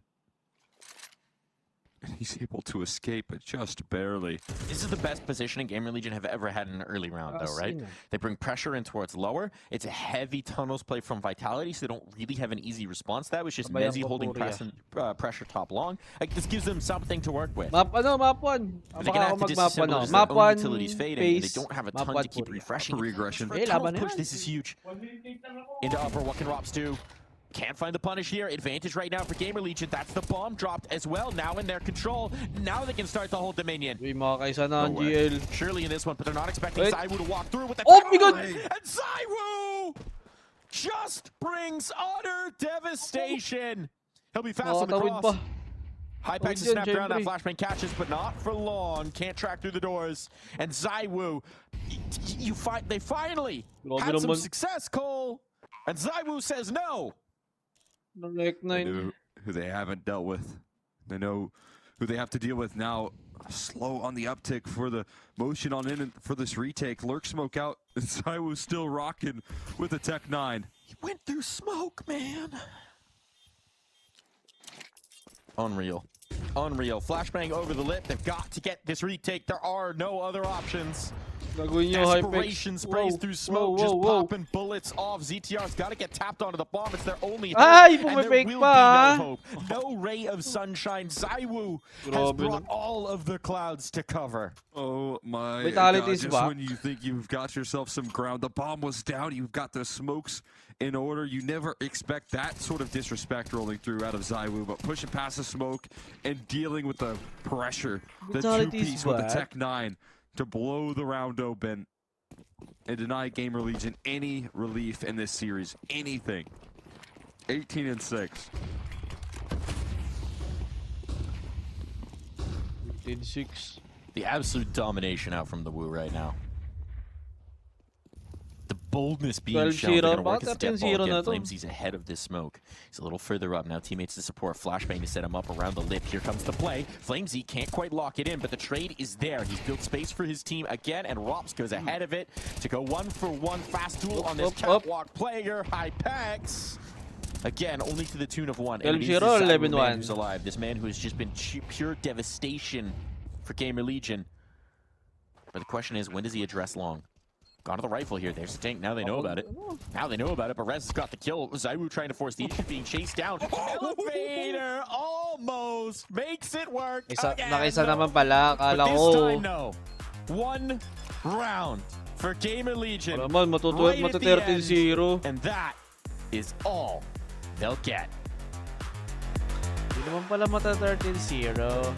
S: And he's able to escape, but just barely.
R: This is the best positioning Gamer Legion have ever had in an early round, though, right? They bring pressure in towards lower. It's a heavy tunnels play from Vitality, so they don't really have an easy response to that. It was just Mezzy holding pressure top long. Like, this gives them something to work with.
D: Map 1.
R: They're going to have to disassemble as their own utilities fading, and they don't have a ton to keep refreshing.
S: Regression.
R: For a tunnel push, this is huge. Into upper, what can Rops do? Can't find the punish here. Advantage right now for Gamer Legion. That's the bomb dropped as well. Now in their control. Now they can start the whole Dominion. Surely in this one, but they're not expecting Zywoo to walk through with the And Zywoo just brings utter devastation. He'll be fast on the cross. Hypex is snapped around. That flashbang catches, but not for long. Can't track through the doors. And Zywoo, they finally had some success, Cole. And Zywoo says no.
S: They know who they haven't dealt with. They know who they have to deal with now. Slow on the uptick for the motion on in for this retake. Lurk smoke out. And Zywoo still rocking with a Tech 9.
R: He went through smoke, man. Unreal. Unreal. Flashbang over the lip. They've got to get this retake. There are no other options. Desperation sprays through smoke, just popping bullets off. ZTR's got to get tapped onto the bomb. It's their only hope, and there will be no hope. No ray of sunshine. Zywoo has brought all of the clouds to cover.
S: Oh my god, just when you think you've got yourself some ground, the bomb was down, you've got the smokes in order. You never expect that sort of disrespect rolling through out of Zywoo, but pushing past the smoke and dealing with the pressure, the two-piece with the Tech 9. To blow the round open. and deny Gamer Legion any relief in this series. Anything. 18-6.
D: 18-6.
R: The absolute domination out from the Wu right now. The boldness being shown. They're going to work as a death ball again. FlameZ's ahead of this smoke. He's a little further up now. Teammates to support. Flashbang to set him up around the lip. Here comes the play. FlameZ can't quite lock it in, but the trade is there. He's built space for his team again, and Rops goes ahead of it to go 1-for-1 fast duel on this catwalk player. Hypex. Again, only to the tune of 1. And it is this man who's alive. This man who has just been pure devastation for Gamer Legion. But the question is, when does he address long? Gone to the rifle here. There's the tank. Now they know about it. Now they know about it, but Rez has got the kill. ZywOo trying to force the issue, being chased down. Elevator almost makes it work again.
D: Nakisa naman pala. Akala
R: But this
D: ko.
R: time, no. 1 round for Gamer Legion.
D: Naman,
R: Right at the end,
D: 13-0.
R: and that is all they'll get.
D: Hindi naman pala mata 13-0.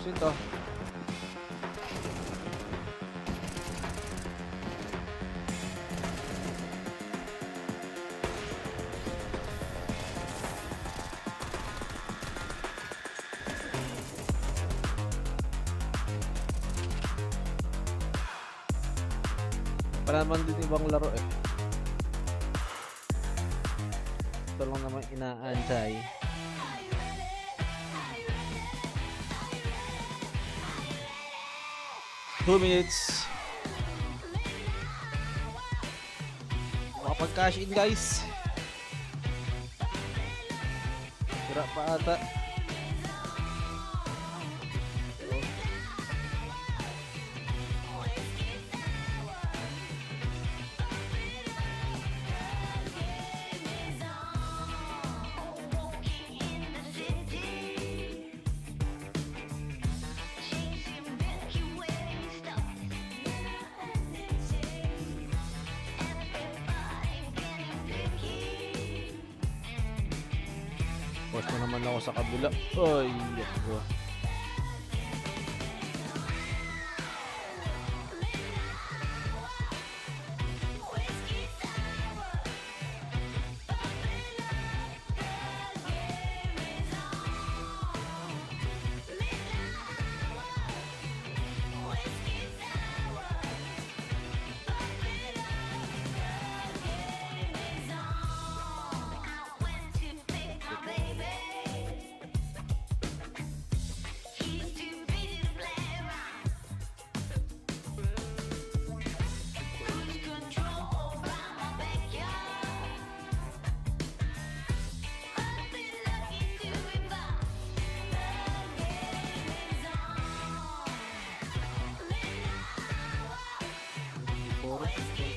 D: Ito. Para naman din ibang laro eh. Ito lang naman inaantay. Two minutes. Makapag-cash in, guys. Tira pa ata. Post na naman ako sa kabila. Ay, yako.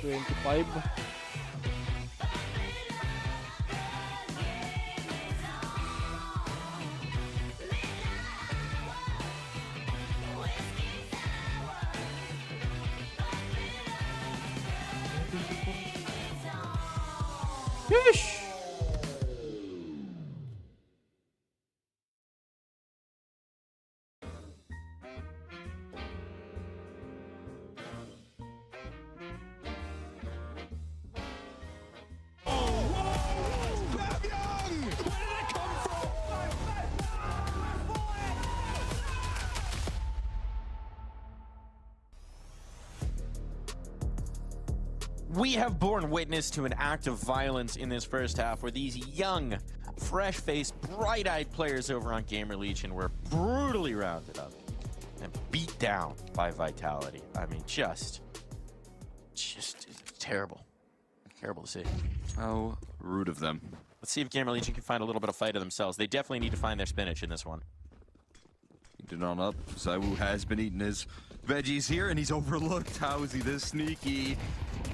D: $25. Yeesh!
R: We have borne witness to an act of violence in this first half where these young, fresh-faced, bright-eyed players over on Gamer Legion were brutally rounded up and beat down by Vitality. I mean, just terrible. Terrible to see.
S: How rude of them.
R: Let's see if Gamer Legion can find a little bit of fight of themselves. They definitely need to find their spinach in this one.
S: Eating on up. ZywOo has been eating his veggies here, and he's overlooked. How is he this sneaky?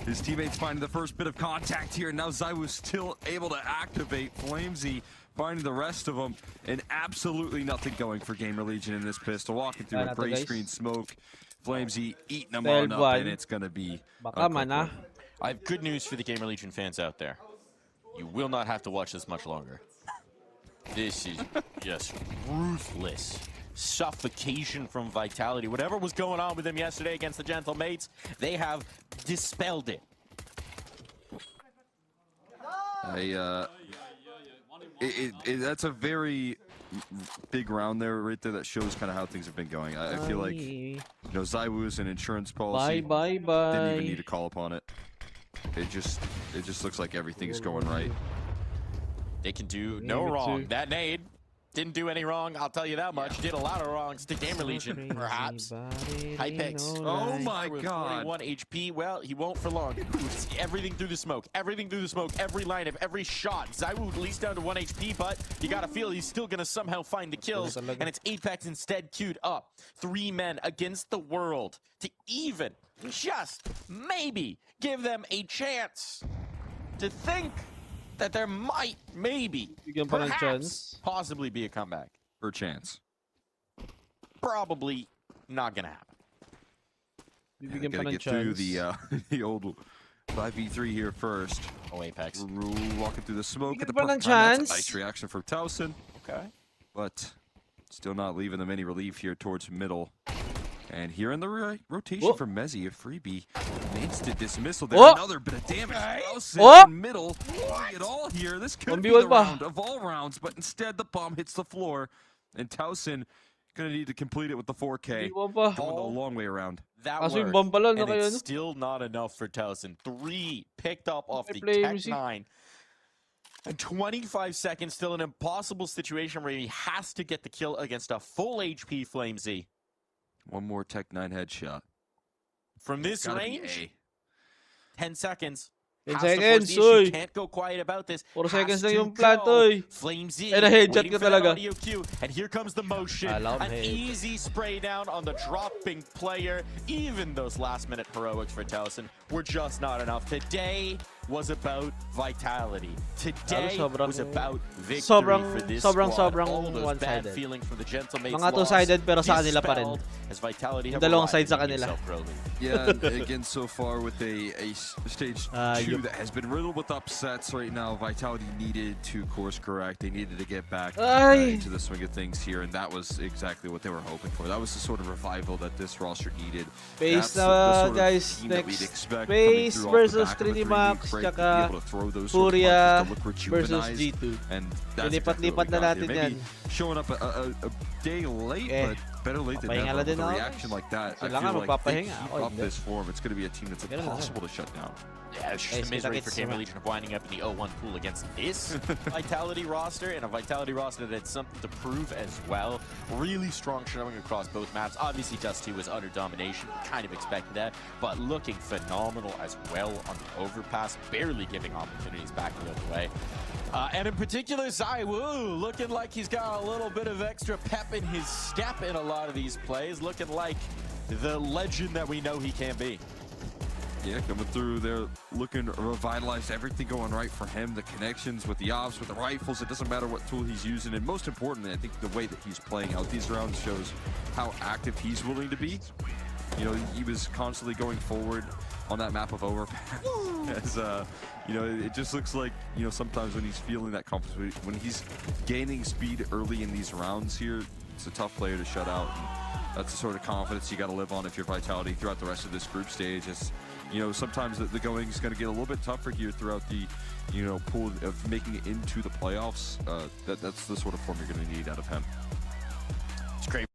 S: His teammates finding the first bit of contact here, and now ZywOo's still able to activate. FlameZ finding the rest of them, and absolutely nothing going for Gamer Legion in this pistol. Walking through a gray screen smoke, FlamesY eating them on up, and it's going to be a quick one.
R: I have good news for the Gamer Legion fans out there. You will not have to watch this much longer. This is just ruthless suffocation from Vitality. Whatever was going on with them yesterday against the Gentle Mates, they have dispelled it.
S: That's a very big round there, right there, that shows kind of how things have been going. I feel like, you know, ZywOo's an insurance policy.
D: Bye.
S: Didn't even need to call upon it. It just looks like everything's going right.
R: They can do no wrong. That nade didn't do any wrong, I'll tell you that much. Did a lot of wrongs to Gamer Legion, perhaps. Hypex.
S: Oh my god.
R: 41 HP. Well, he won't for long. Everything through the smoke. Everything through the smoke. Every lineup. Every shot. ZywOo at least down to 1 HP, but you gotta feel he's still gonna somehow find the kills. And it's Apex instead queued up. 3 men against the world to even just maybe give them a chance to think that there might, maybe, perhaps, possibly be a comeback.
S: For a chance.
R: Probably not gonna happen.
S: Yeah, gotta get through the old 5v3 here first.
R: Oh, Apex.
S: Walking through the smoke at the
D: perfect
S: perfect time.
D: chance.
S: That's a nice reaction from Towson.
R: Okay.
S: But still not leaving them any relief here towards middle. And here in the rotation from Mezzy, a freebie. An instant dismissal. There's another bit of damage. In middle. Doing it all here. This could be the round of all rounds, but instead the bomb hits the floor. And Towson gonna need to complete it with the 4K. Going the long way around.
R: That worked, and it's still not enough for Towson. 3 picked up off the Tech 9. And 25 seconds, still an impossible situation where he has to get the kill against a full HP FlameZ.
S: One more Tech 9 headshot.
R: From this range, 10 seconds.
D: 10 seconds, oy.
R: Can't go quiet about this.
D: 4 seconds na yung plant, oy.
R: FlameZ
D: na-headshot ka talaga.
R: And here comes the motion. An easy spray down on the dropping player. Even those last-minute heroics for Towson were just not enough. Today was about vitality. Today was about victory for this squad. All those bad feelings from the Gentle Mates
D: mga two-sided pero sa kanila pa rin.
R: As Vitality have
D: dalawang side sa kanila.
S: Yeah, again, so far with a stage 2 that has been riddled with upsets right now, Vitality needed to course correct. They needed to get back into the swing of things here, and that was exactly what they were hoping for. That was the sort of revival that this roster needed.
D: FaZe na, guys, next. FaZe versus Trinimax, tsaka FURIA versus G2. Lipat-lipat na natin yan.
S: Showing up a day late, but better late than never. With a reaction like that, I feel like if they keep up this form, it's going to be a team that's impossible to shut down.
R: Yeah, it's just a misery for Gamer Legion of winding up in the 0-1 pool against this Vitality roster, and a Vitality roster that had something to prove as well. Really strong showing across both maps. Obviously, Dust 2 was under domination. Kind of expected that, but looking phenomenal as well on the overpass, barely giving opportunities back the other way. And in particular, ZywOo looking like he's got a little bit of extra pep in his step in a lot of these plays, looking like the legend that we know he can be.
S: Yeah, coming through there, looking revitalized, everything going right for him. The connections with the ops, with the rifles, it doesn't matter what tool he's using. And most importantly, I think the way that he's playing out these rounds shows how active he's willing to be. You know, he was constantly going forward on that map of overpass. As, you know, it just looks like, you know, sometimes when he's feeling that confidence, when he's gaining speed early in these rounds here, it's a tough player to shut out. And that's the sort of confidence you got to live on if you're Vitality throughout the rest of this group stage. It's, you know, sometimes the going is going to get a little bit tougher here throughout the, you know, pool of making it into the playoffs. That's the sort of form you're going to need out of him.
R: It's great.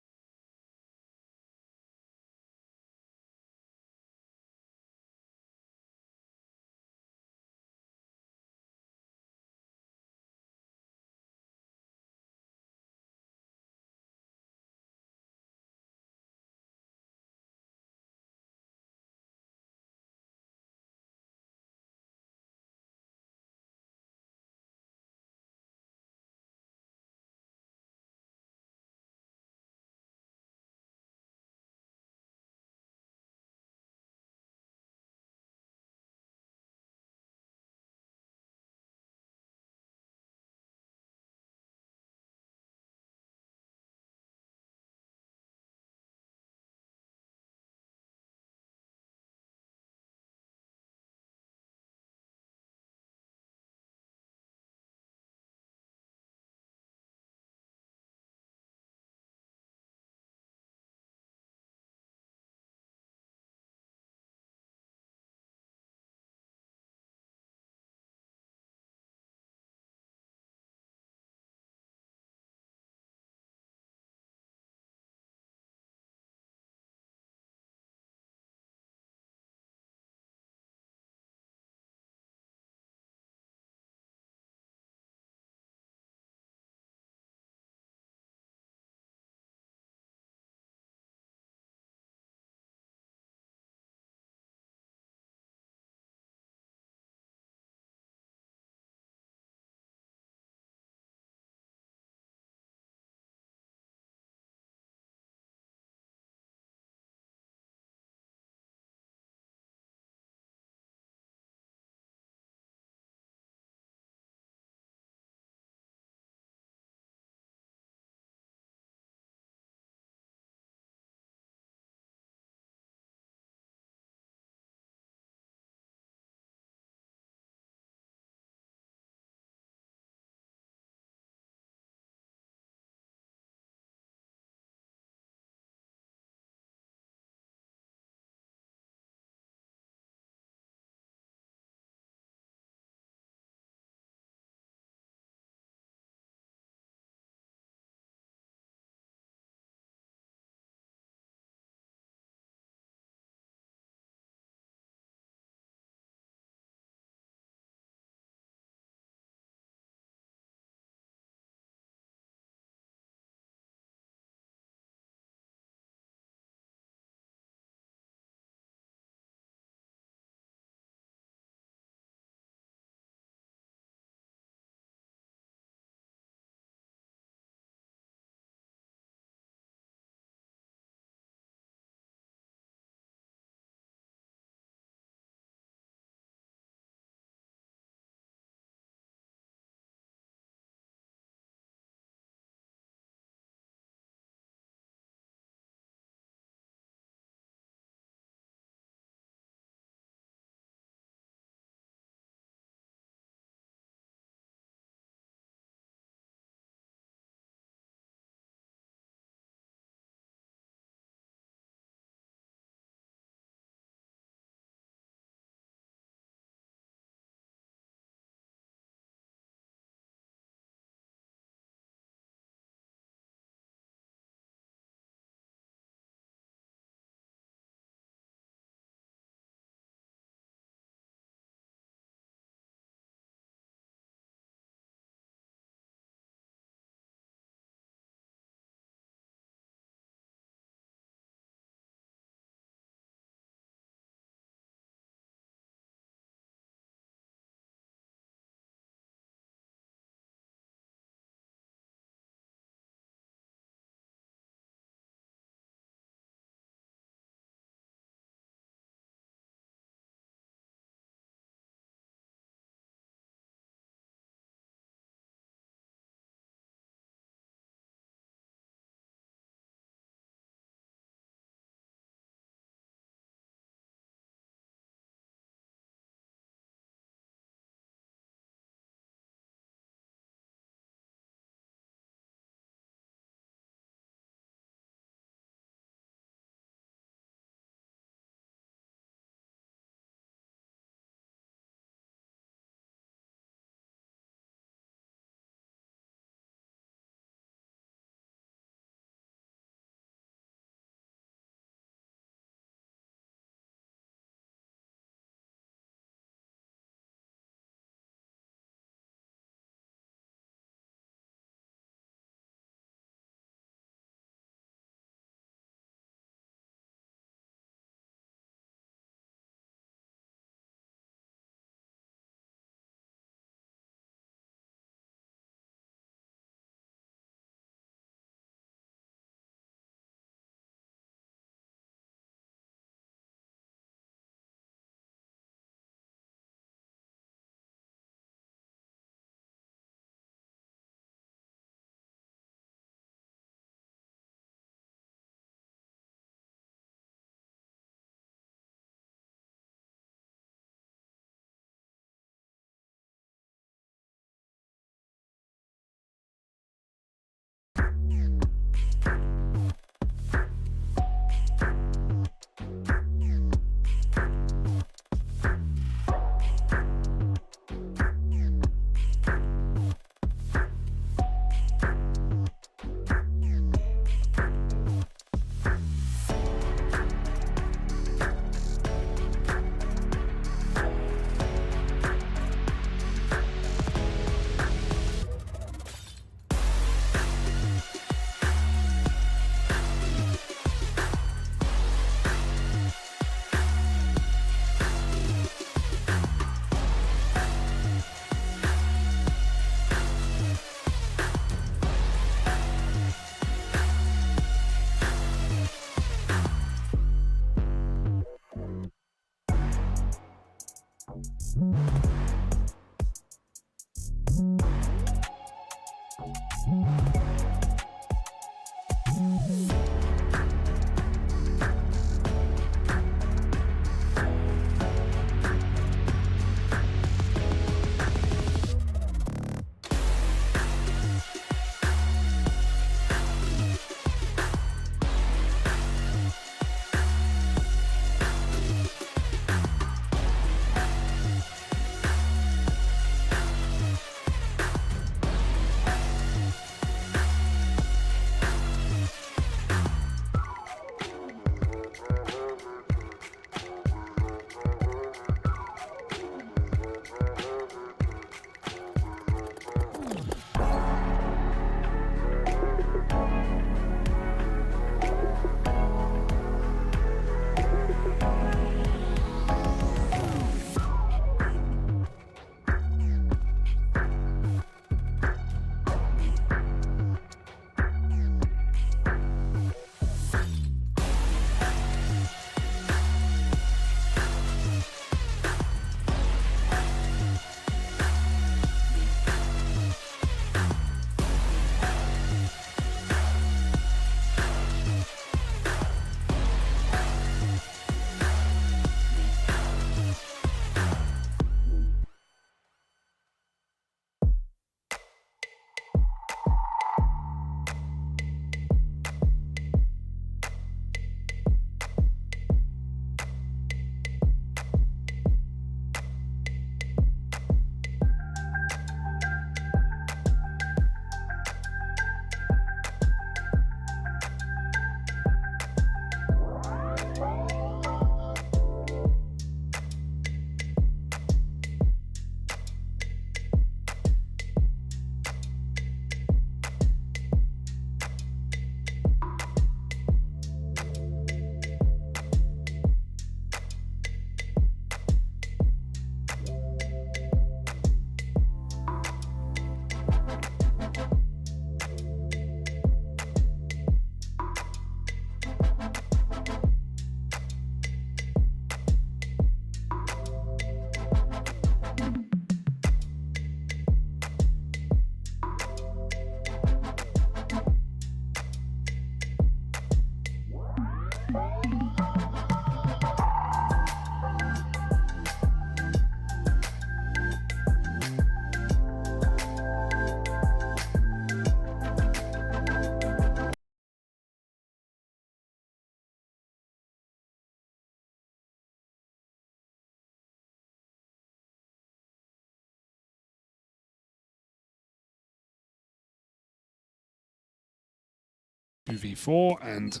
T: 2v4, and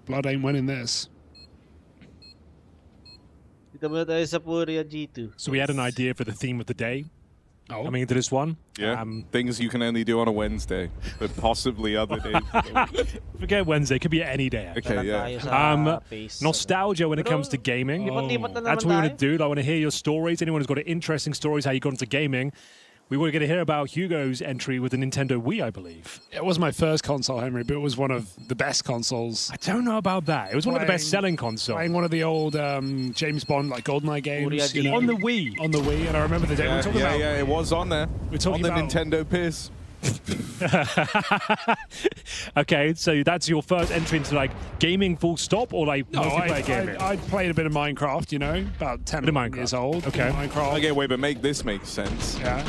T: Blood ain't winning this.
D: Dito muna tayo sa FURIA G2.
O: So we had an idea for the theme of the day coming into this one.
Q: Yeah, things you can only do on a Wednesday, but possibly other days.
O: Forget Wednesday, could be any day.
Q: Okay, yeah.
O: Nostalgia when it comes to gaming. That's what we want to do. I want to hear your stories. Anyone who's got interesting stories, how you got into gaming. We were going to hear about Hugo's entry with the Nintendo Wii, I believe.
T: It was my first console, Henry, but it was one of the best consoles.
O: I don't know about that. It was one of the best-selling consoles.
T: Playing one of the old James Bond, like GoldenEye games. You know,
O: on the Wii.
T: On the Wii, and I remember the day we were talking about.
Q: Yeah, it was on there.
T: We're talking
Q: on the
T: about
Q: Nintendo Piss.
O: Okay, so that's your first entry into like gaming full stop, or like multiplayer gaming?
T: I played a bit of Minecraft, you know, about 10 years old.
O: Okay.
T: Minecraft.
Q: Okay, wait, but make this make sense.
T: Yeah.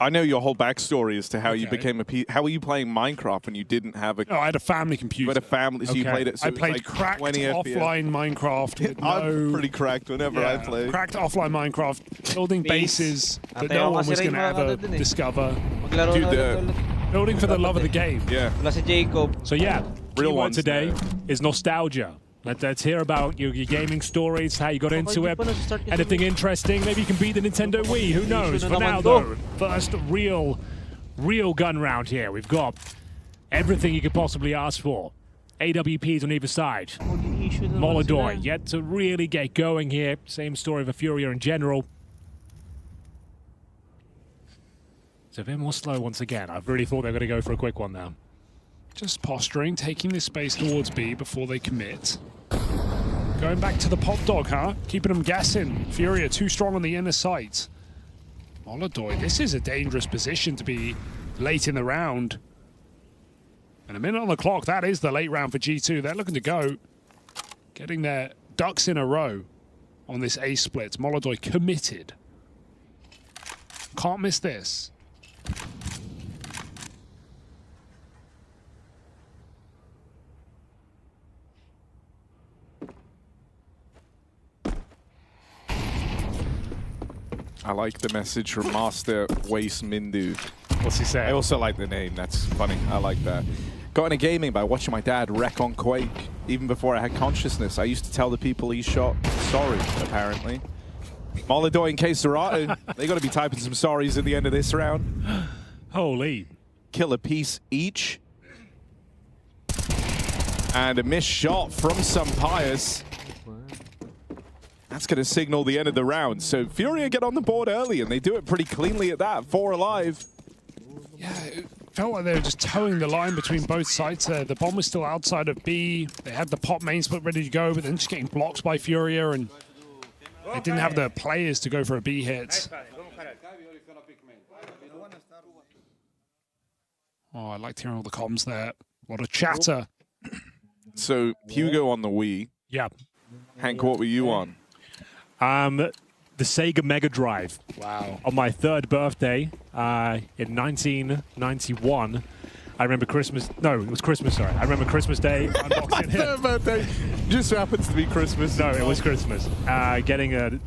Q: I know your whole backstory as to how you became a how were you playing Minecraft when you didn't have a...
T: Oh, I had a family computer.
Q: You had a family, so you played it... So
T: I played
Q: like
T: cracked
Q: 20
T: offline Minecraft.
Q: I'm pretty cracked whenever I play.
T: Cracked offline Minecraft, building bases that no one was going to ever discover. Building for the love of the game.
Q: Yeah.
O: So yeah,
Q: real
O: keyword
Q: ones
O: today is nostalgia. Let's hear about your gaming stories, how you got into it, anything interesting. Maybe you can beat the Nintendo Wii, who knows? For now, though, first real gun round here. We've got everything you could possibly ask for. AWPs on either side. Molodoi yet to really get going here. Same story for FURIA in general. It's a bit more slow once again. I really thought they were going to go for a quick one now.
T: Just posturing, taking this space towards B before they commit. Going back to the pop dog, huh? Keeping them guessing. FURIA too strong on the inner sight. Molodoi, this is a dangerous position to be late in the round. And a minute on the clock, that is the late round for G2. They're looking to go. Getting their ducks in a row on this A split. Molodoi committed. Can't miss this.
Q: I like the message from Master Waste Mindu.
O: What's he saying?
Q: I also like the name. That's funny. I like that. Got into gaming by watching my dad wreck on Quake. Even before I had consciousness, I used to tell the people he shot, sorry, apparently. Molodoi and K-Serato, they got to be typing some sorries at the end of this round.
O: Holy.
Q: Kill a piece each. And a missed shot from Pius. That's going to signal the end of the round. So FURIA get on the board early, and they do it pretty cleanly at that. 4 alive.
T: Yeah, it felt like they were just towing the line between both sides there. The bomb was still outside of B. They had the pop main split ready to go, but then just getting blocked by FURIA, and they didn't have the players to go for a B hit. Oh, I liked hearing all the comms there. A lot of chatter.
Q: So Hugo on the Wii.
O: Yeah.
Q: Hank, what were you on?
O: The Sega Mega Drive.
T: Wow.
O: On my 3rd birthday in 1991. I remember Christmas. No, it was Christmas, sorry. I remember Christmas Day.
Q: My 3rd birthday just happens to be Christmas.
O: No, it was Christmas. Getting a... Do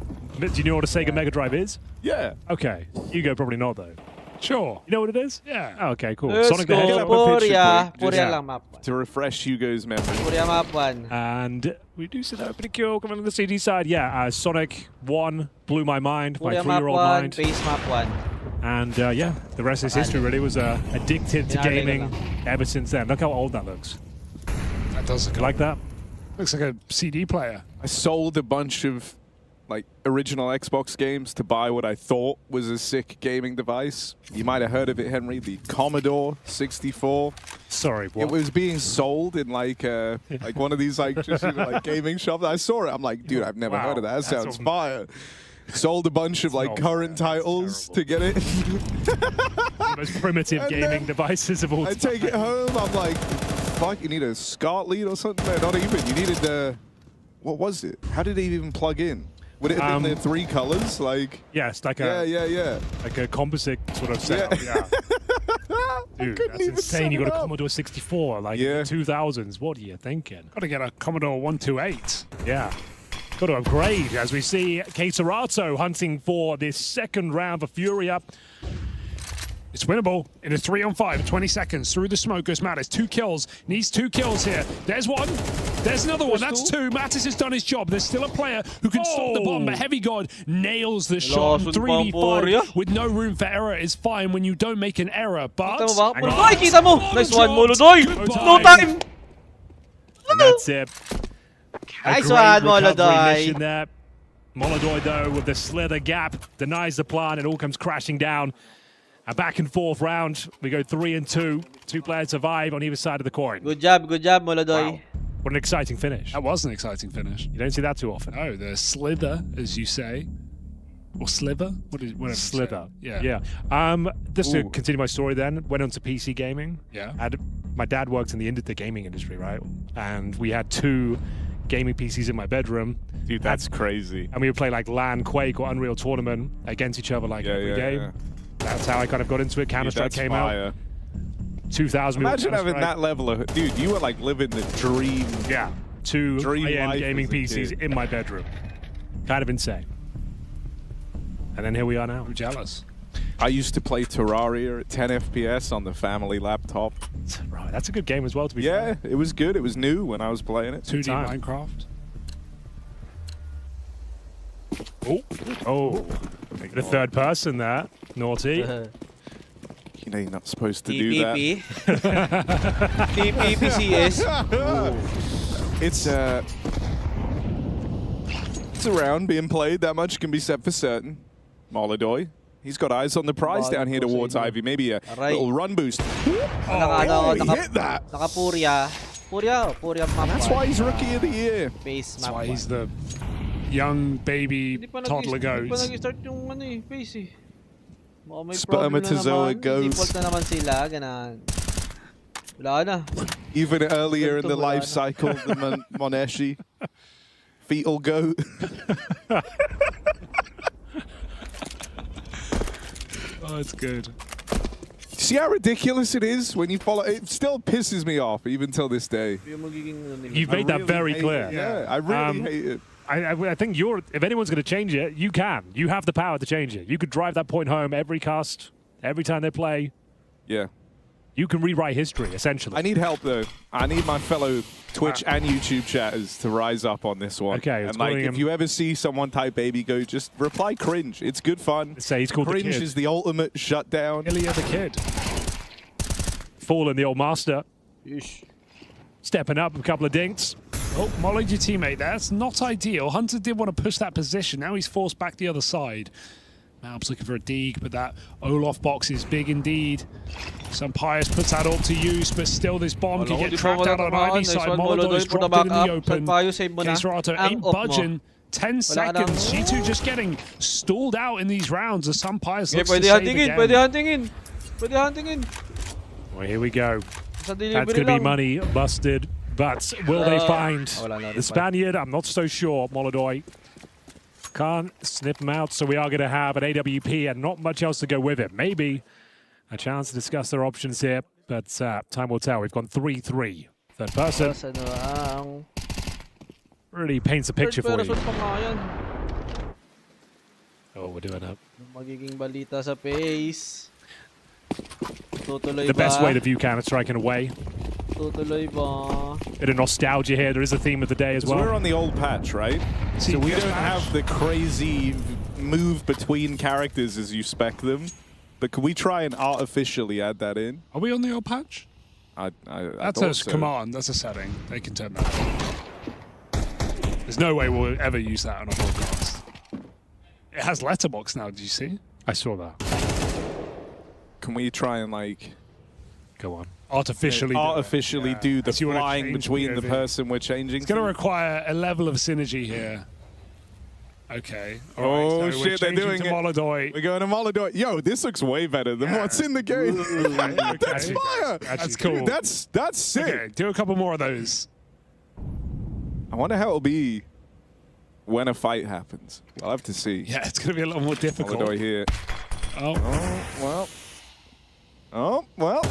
O: you know what a Sega Mega Drive is?
Q: Yeah.
O: Okay. Hugo probably not, though.
T: Sure.
O: You know what it is?
T: Yeah.
O: Oh, okay, cool.
D: Let's
O: Sonic
D: go,
O: the Hedgehog.
D: FURIA lang map 1.
Q: To refresh Hugo's memory.
D: FURIA map 1.
O: And we do see that pretty cool coming on the CD side. Yeah, Sonic 1 blew my mind, my
D: FURIA map
O: 3-year-old
D: 1,
O: mind.
D: FaZe map 1.
O: And yeah, the rest is history, really. Was addicted to gaming ever since then. Look how old that looks.
T: That does look
O: like that.
T: Looks like a CD player.
Q: I sold a bunch of like original Xbox games to buy what I thought was a sick gaming device. You might have heard of it, Henry, the Commodore 64.
O: Sorry, what?
Q: It was being sold in like one of these like just like gaming shops. I saw it. I'm like, dude, I've never heard of that. That sounds fire. Sold a bunch of like current titles to get it.
O: The most primitive gaming devices of all time.
Q: I take it home. I'm like, fuck, you need a SCART lead or something? No, not even. You needed the, what was it? How did it even plug in? Would it have been the 3 colors? Like,
O: yes, like a like a composite sort of setup. Yeah. Dude, that's insane. You got a Commodore 64, like in the 2000s. What are you thinking?
T: Got to get a Commodore 128.
O: Yeah. Got to upgrade as we see K-Serato hunting for this 2nd round for FURIA.
T: It's winnable in a 3-on-5, 20 seconds through the smoke goes Mattis. 2 kills, needs 2 kills here. There's one, there's another one, that's 2. Mattis has done his job. There's still a player who can stop the bomb, but Heavy God nails the shot. 3v5 with no room for error is fine when you don't make an error, but...
D: Kita mo! Nice one, Molodoy! No time!
O: And that's it.
D: Nice one, Molodoy!
O: Molodoy, though, with the slither gap, denies the plan. It all comes crashing down. A back and forth round. We go 3 and 2. 2 players survive on either side of the coin.
D: Good job, Molodoy.
O: Wow. What an exciting finish.
T: That was an exciting finish.
O: You don't see that too often.
T: Oh, the slither, as you say. Or sliver? Whatever.
O: Slither.
T: Yeah.
O: Just to continue my story then, went on to PC gaming.
T: Yeah.
O: My dad works in the gaming industry, right? And we had 2 gaming PCs in my bedroom.
Q: Dude, that's crazy.
O: And we would play like LAN, Quake, or Unreal Tournament against each other like every game. Yeah. That's how I kind of got into it. Counter-Strike came out. 2000.
Q: Imagine having that level of... Dude, you were like living the dream.
O: Yeah. 2 high-end gaming PCs in my bedroom. Kind of insane. And then here we are now.
T: I'm jealous.
Q: I used to play Terraria at 10 FPS on the family laptop.
O: Right, that's a good game as well, to be fair.
Q: Yeah, it was good. It was new when I was playing it.
T: 2D Minecraft.
O: Oh. The third person there. Naughty.
Q: You know you're not supposed to do that.
D: TPPCS.
Q: It's around being played. That much can be said for certain. Molodoy. He's got eyes on the prize down here towards Ivy. Maybe a little run boost.
D: He hit
Q: that.
D: FURIA map.
Q: That's why he's Rookie of the Year.
T: That's why he's the young baby toddler goat.
D: Hindi pa nag-start yung FaZe eh. May
Q: Spermatozoa goats.
D: Default na naman sila, ganun. Wala na.
Q: Even earlier in the life cycle than Moneshi. Fetal goat.
T: Oh, it's good.
Q: See how ridiculous it is when you follow? It still pisses me off even till this day.
O: You've made that very clear.
Q: Yeah, I really hate it.
O: I think if anyone's going to change it, you can. You have the power to change it. You could drive that point home every cast, every time they play.
Q: Yeah.
O: You can rewrite history, essentially.
Q: I need help, though. I need my fellow Twitch and YouTube chatters to rise up on this one.
O: Okay.
Q: And like, if you ever see someone type baby go, just reply cringe. It's good fun.
O: Say he's called
Q: cringe
O: the kid.
Q: is the ultimate shutdown.
T: Ilya the kid.
O: Fallen the old master.
D: Yeesh.
O: Stepping up, a couple of dinks.
T: Oh, mollied your teammate there. That's not ideal. Hunter did want to push that position. Now he's forced back the other side. Malb's looking for a dig, but that Olaf box is big indeed. Some Pius puts that all to use, but still this bomb can get trapped out on Ivy side. Molodoy's dropped it in the open. Keserato ain't budging. 10 seconds. G2 just getting stalled out in these rounds as some Pius looks to save again.
D: Pwede hunting in.
O: Well, here we go. That's going to be money busted. But will they find the Spaniard? I'm not so sure. Molodoy can't snip him out, so we are going to have an AWP and not much else to go with it. Maybe a chance to discuss their options here, but time will tell. We've gone 3-3. Third person really paints a picture for you. Oh, we're doing it.
D: Magiging balita sa FaZe.
O: The best way to view Counter-Strike in a way.
D: Tutuloy ba?
O: Bit of nostalgia here. There is a theme of the day as well.
Q: So we're on the old patch, right? So we don't have the crazy move between characters as you spec them. But can we try and artificially add that in?
T: Are we on the old patch?
Q: That's
T: a command. That's a setting. They can turn that on. There's no way we'll ever use that on a broadcast. It has letterbox now. Did you see?
O: I saw that.
Q: Can we try and like...
O: Go on.
Q: Artificially do the flying between the person we're changing.
T: It's going to require a level of synergy here. Okay.
Q: Oh, so shit, they're doing it.
T: Molodoy.
Q: We're going to Molodoy. Yo, this looks way better than what's in the game. That's fire.
T: That's cool.
Q: Dude, that's sick.
T: Okay, do a couple more of those.
Q: I wonder how it'll be when a fight happens. I'll have to see.
T: Yeah, it's going to be a little more difficult.
Q: Molodoy here.
T: Oh,
Q: well.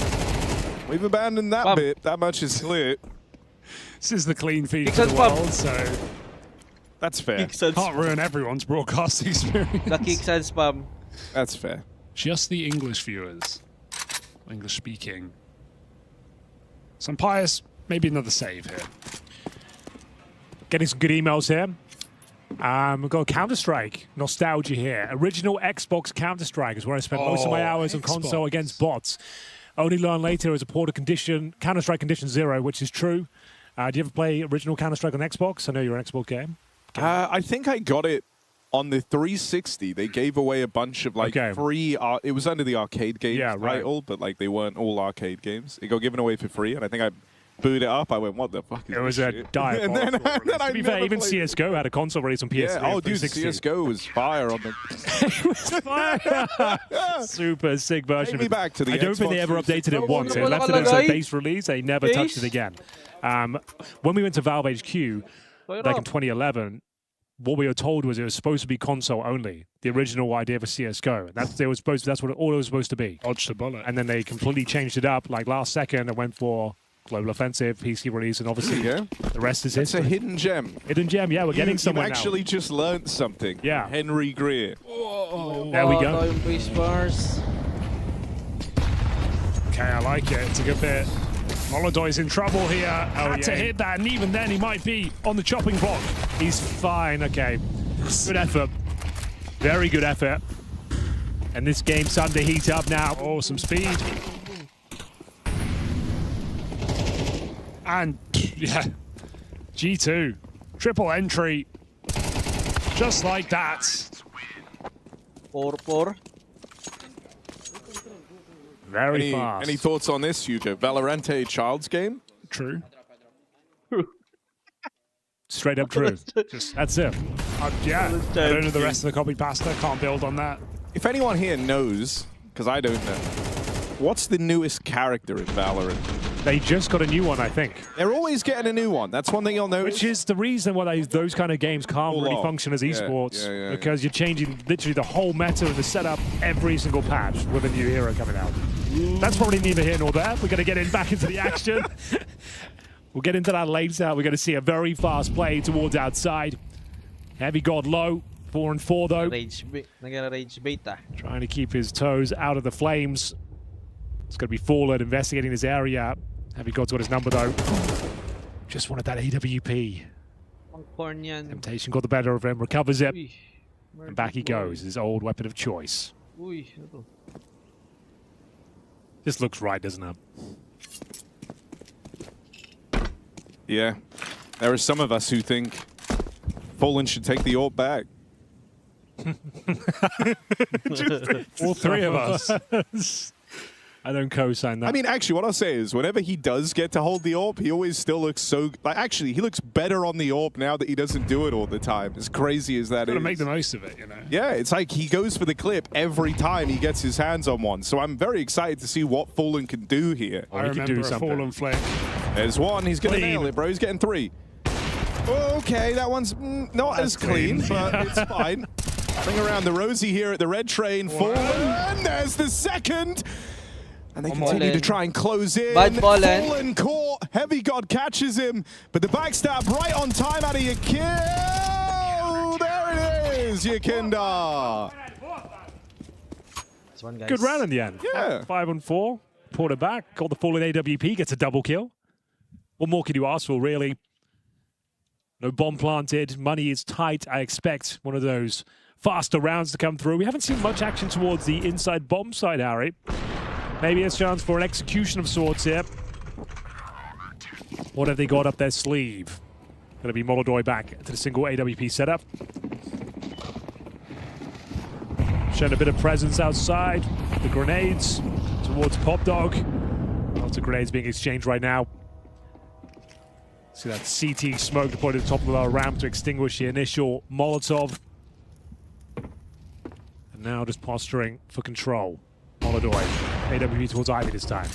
Q: We've abandoned that bit. That much is clear.
T: This is the clean feed for the world, so...
Q: That's fair.
T: Can't ruin everyone's broadcasting experience.
D: The kick and spam.
Q: That's fair.
T: Just the English viewers. English speaking. Some Pius, maybe another save here.
O: Getting some good emails here. We've got Counter-Strike nostalgia here. Original Xbox Counter-Strike is where I spent most of my hours on console against bots. Only learn later as a port of Counter-Strike Condition 0, which is true. Do you ever play original Counter-Strike on Xbox? I know you're an Xbox game.
Q: I think I got it on the 360. They gave away a bunch of like free. It was under the arcade games title, but like they weren't all arcade games. It got given away for free, and I think I booted it up. I went, "What the fuck is this?"
O: It was a diabolical
Q: and then
O: to be fair, even CS:GO had a console release on PS3.
Q: Yeah, oh, dude, CS:GO was fire on the.
O: It was fire. Super sick version.
Q: Take me back to the
O: I don't think they ever updated it once. They left it as a base release. They never touched it again. When we went to Valve HQ, like in 2011. What we were told was it was supposed to be console only. The original idea for CS:GO. That's all it was supposed to be.
T: Dodge the bullet.
O: And then they completely changed it up like last second and went for Global Offensive, PC release, and obviously the rest is history.
Q: It's a hidden gem.
O: Hidden gem, yeah, we're getting somewhere now.
Q: You actually just learned something.
O: Yeah.
Q: Henry Greer.
O: There we go.
T: Okay, I like it. It's a good bit. Moloduy's in trouble here. Had to hit that, and even then he might be on the chopping block.
O: He's fine, okay. Good effort. Very good effort. And this game's starting to heat up now.
T: Oh, some speed. And, yeah, G2. Triple entry. Just like that.
D: 4-4.
O: Very fast.
Q: Any thoughts on this, Hugo? Valorant child's game?
T: True.
O: Straight up true. That's it.
T: Yeah, I don't know the rest of the copy pasta. Can't build on that.
Q: If anyone here knows, because I don't know, what's the newest character in Valorant?
O: They just got a new one, I think.
Q: They're always getting a new one. That's one thing you'll notice.
O: Which is the reason why those kind of games can't really function as esports. Because you're changing literally the whole meta and the setup every single patch with a new hero coming out. That's probably neither here nor there. We're going to get back into the action. We'll get into that later. We're going to see a very fast play towards outside. Heavy God low. 4-4 though.
D: Rage beta.
O: Trying to keep his toes out of the flames. It's going to be Fallen investigating this area. Heavy God's got his number though. Just wanted that AWP. Temptation got the better of him, recovers it. And back he goes, his old weapon of choice. This looks right, doesn't it?
Q: Yeah. There are some of us who think Fallen should take the AWP back.
O: All three of us. I don't co-sign that.
Q: I mean, actually, what I'll say is, whenever he does get to hold the AWP, he always still looks so... Like, actually, he looks better on the AWP now that he doesn't do it all the time. As crazy as that is.
T: Gotta make the most of it, you know?
Q: Yeah, it's like he goes for the clip every time he gets his hands on one. So I'm very excited to see what Fallen can do here.
T: I remember a Fallen flick.
Q: There's one. He's going to nail it, bro. He's getting 3. Okay, that one's not as clean, but it's fine. Bring around the Rosie here at the red train. Fallen, and there's the second. And they continue to try and close in. Fallen caught. Heavy God catches him. But the backstab right on time out of Yakinda. There it is, Yakinda.
O: Good round in the end.
Q: Yeah.
O: 5-4. Pulled it back. Called the Fallen AWP. Gets a double kill. What more could you ask for, really? No bomb planted. Money is tight. I expect one of those faster rounds to come through. We haven't seen much action towards the inside bomb side, Harry. Maybe a chance for an execution of sorts here. What have they got up their sleeve? Going to be Molodoy back to the single AWP setup. Showing a bit of presence outside. The grenades towards Pop Dog. Lots of grenades being exchanged right now. See that CT smoke deployed at the top of the ramp to extinguish the initial Molotov. And now just posturing for control. Molodoy. AWP towards Ivy this time.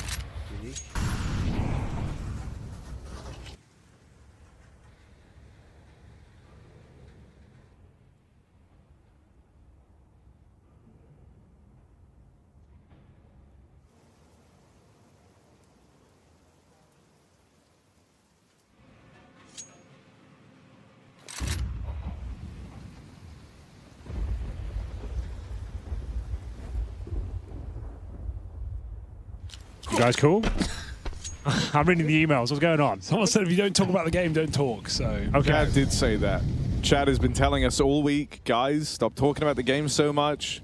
T: guys cool? I'm reading the emails. What's going on?
O: Someone said if you don't talk about the game, don't talk. So
T: okay.
Q: Chad did say that. Chad has been telling us all week, guys, stop talking about the game so much.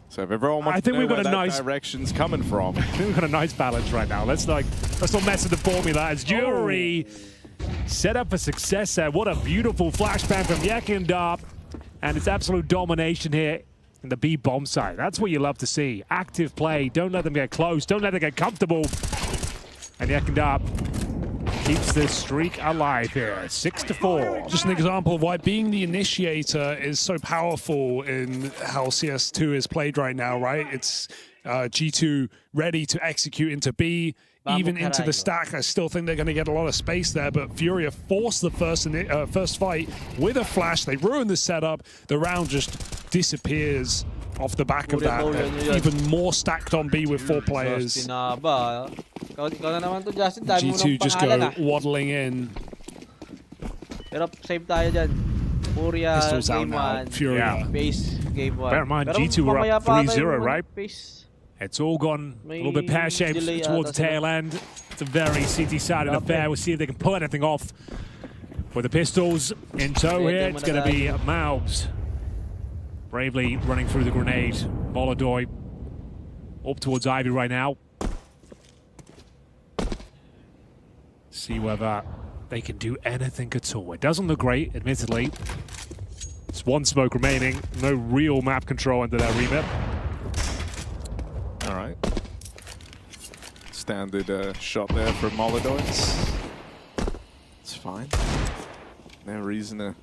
Q: So if everyone wants to know where that direction's coming from.
T: I think we've got a nice balance right now. Let's not mess with the formula. As Jury set up for success there. What a beautiful flashbang from Yekindar. And it's absolute domination here in the B bomb side. That's what you love to see. Active play. Don't let them get close. Don't let them get comfortable. And Yekindar keeps this streak alive here. 6-4.
O: Just an example of why being the initiator is so powerful in how CS2 is played right now, right? It's G2 ready to execute into B, even into the stack. I still think they're going to get a lot of space there, but FURIA forced the first fight with a flash. They ruined the setup. The round just disappears off the back of that. Even more stacked on B with 4 players. G2 just go waddling in.
D: Pero save tayo dyan. FURIA,
T: Pistols out
D: game
T: now.
D: 1.
T: FURIA.
D: FaZe, game 1.
T: Bear in mind, G2 were up 3-0, right? It's all gone a little bit pear-shaped towards the tail end. It's a very CT-sided affair. We'll see if they can pull anything off. With the pistols in tow here, it's going to be Maubs. Bravely running through the grenade. Molodoy up towards Ivy right now. See whether they can do anything at all. It doesn't look great, admittedly. It's 1 smoke remaining. No real map control under their remit.
Q: All right. Standard shot there from Molodoy. It's fine. No reason to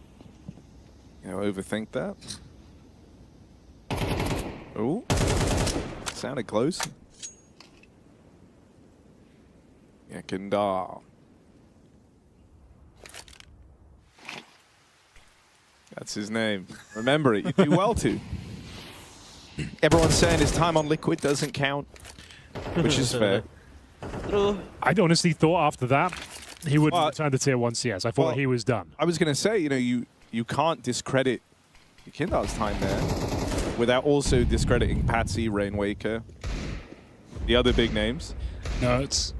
Q: overthink that. Oh, sounded close. Yekindar. That's his name. Remember it. You do well to. Everyone's saying his time on Liquid doesn't count, which is fair.
D: True.
T: I honestly thought after that he would return to Tier 1 CS. I thought he was done.
Q: I was going to say, you can't discredit Yekindar's time there without also discrediting Patsy, Rainwaker, the other big names.
O: No, it's...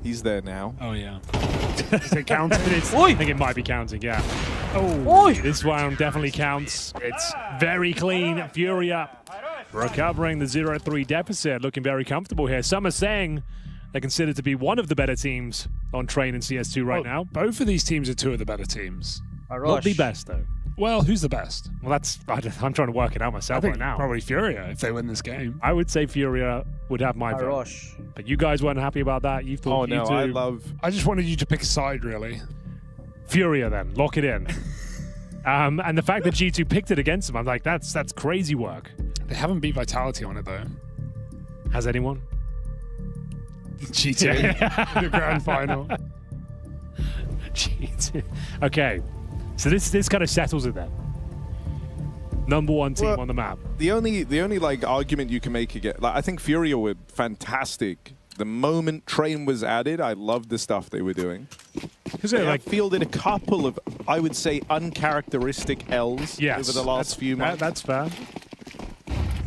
Q: He's there now.
O: Oh, yeah.
T: Is it counting? I think it might be counting, yeah. Oh, this round definitely counts. It's very clean. FURIA recovering the 0-3 deficit, looking very comfortable here. Some are saying they're considered to be one of the better teams on train in CS2 right now.
O: Both of these teams are 2 of the better teams.
T: Not the best, though.
O: Well, who's the best?
T: Well, I'm trying to work it out myself right now.
O: Probably FURIA if they win this game.
T: I would say FURIA would have my vote. But you guys weren't happy about that. You thought
O: I just wanted you to pick a side, really.
T: FURIA then. Lock it in. And the fact that G2 picked it against them, I'm like, that's crazy work.
O: They haven't beat Vitality on it, though.
T: Has anyone?
O: G2 in the grand final.
T: G2. Okay. So this kind of settles it then. #1 team on the map.
Q: The only like argument you can make again, I think FURIA were fantastic. The moment Train was added, I loved the stuff they were doing. Because they like fielded a couple of, I would say, uncharacteristic L's over the last few months.
T: That's fair.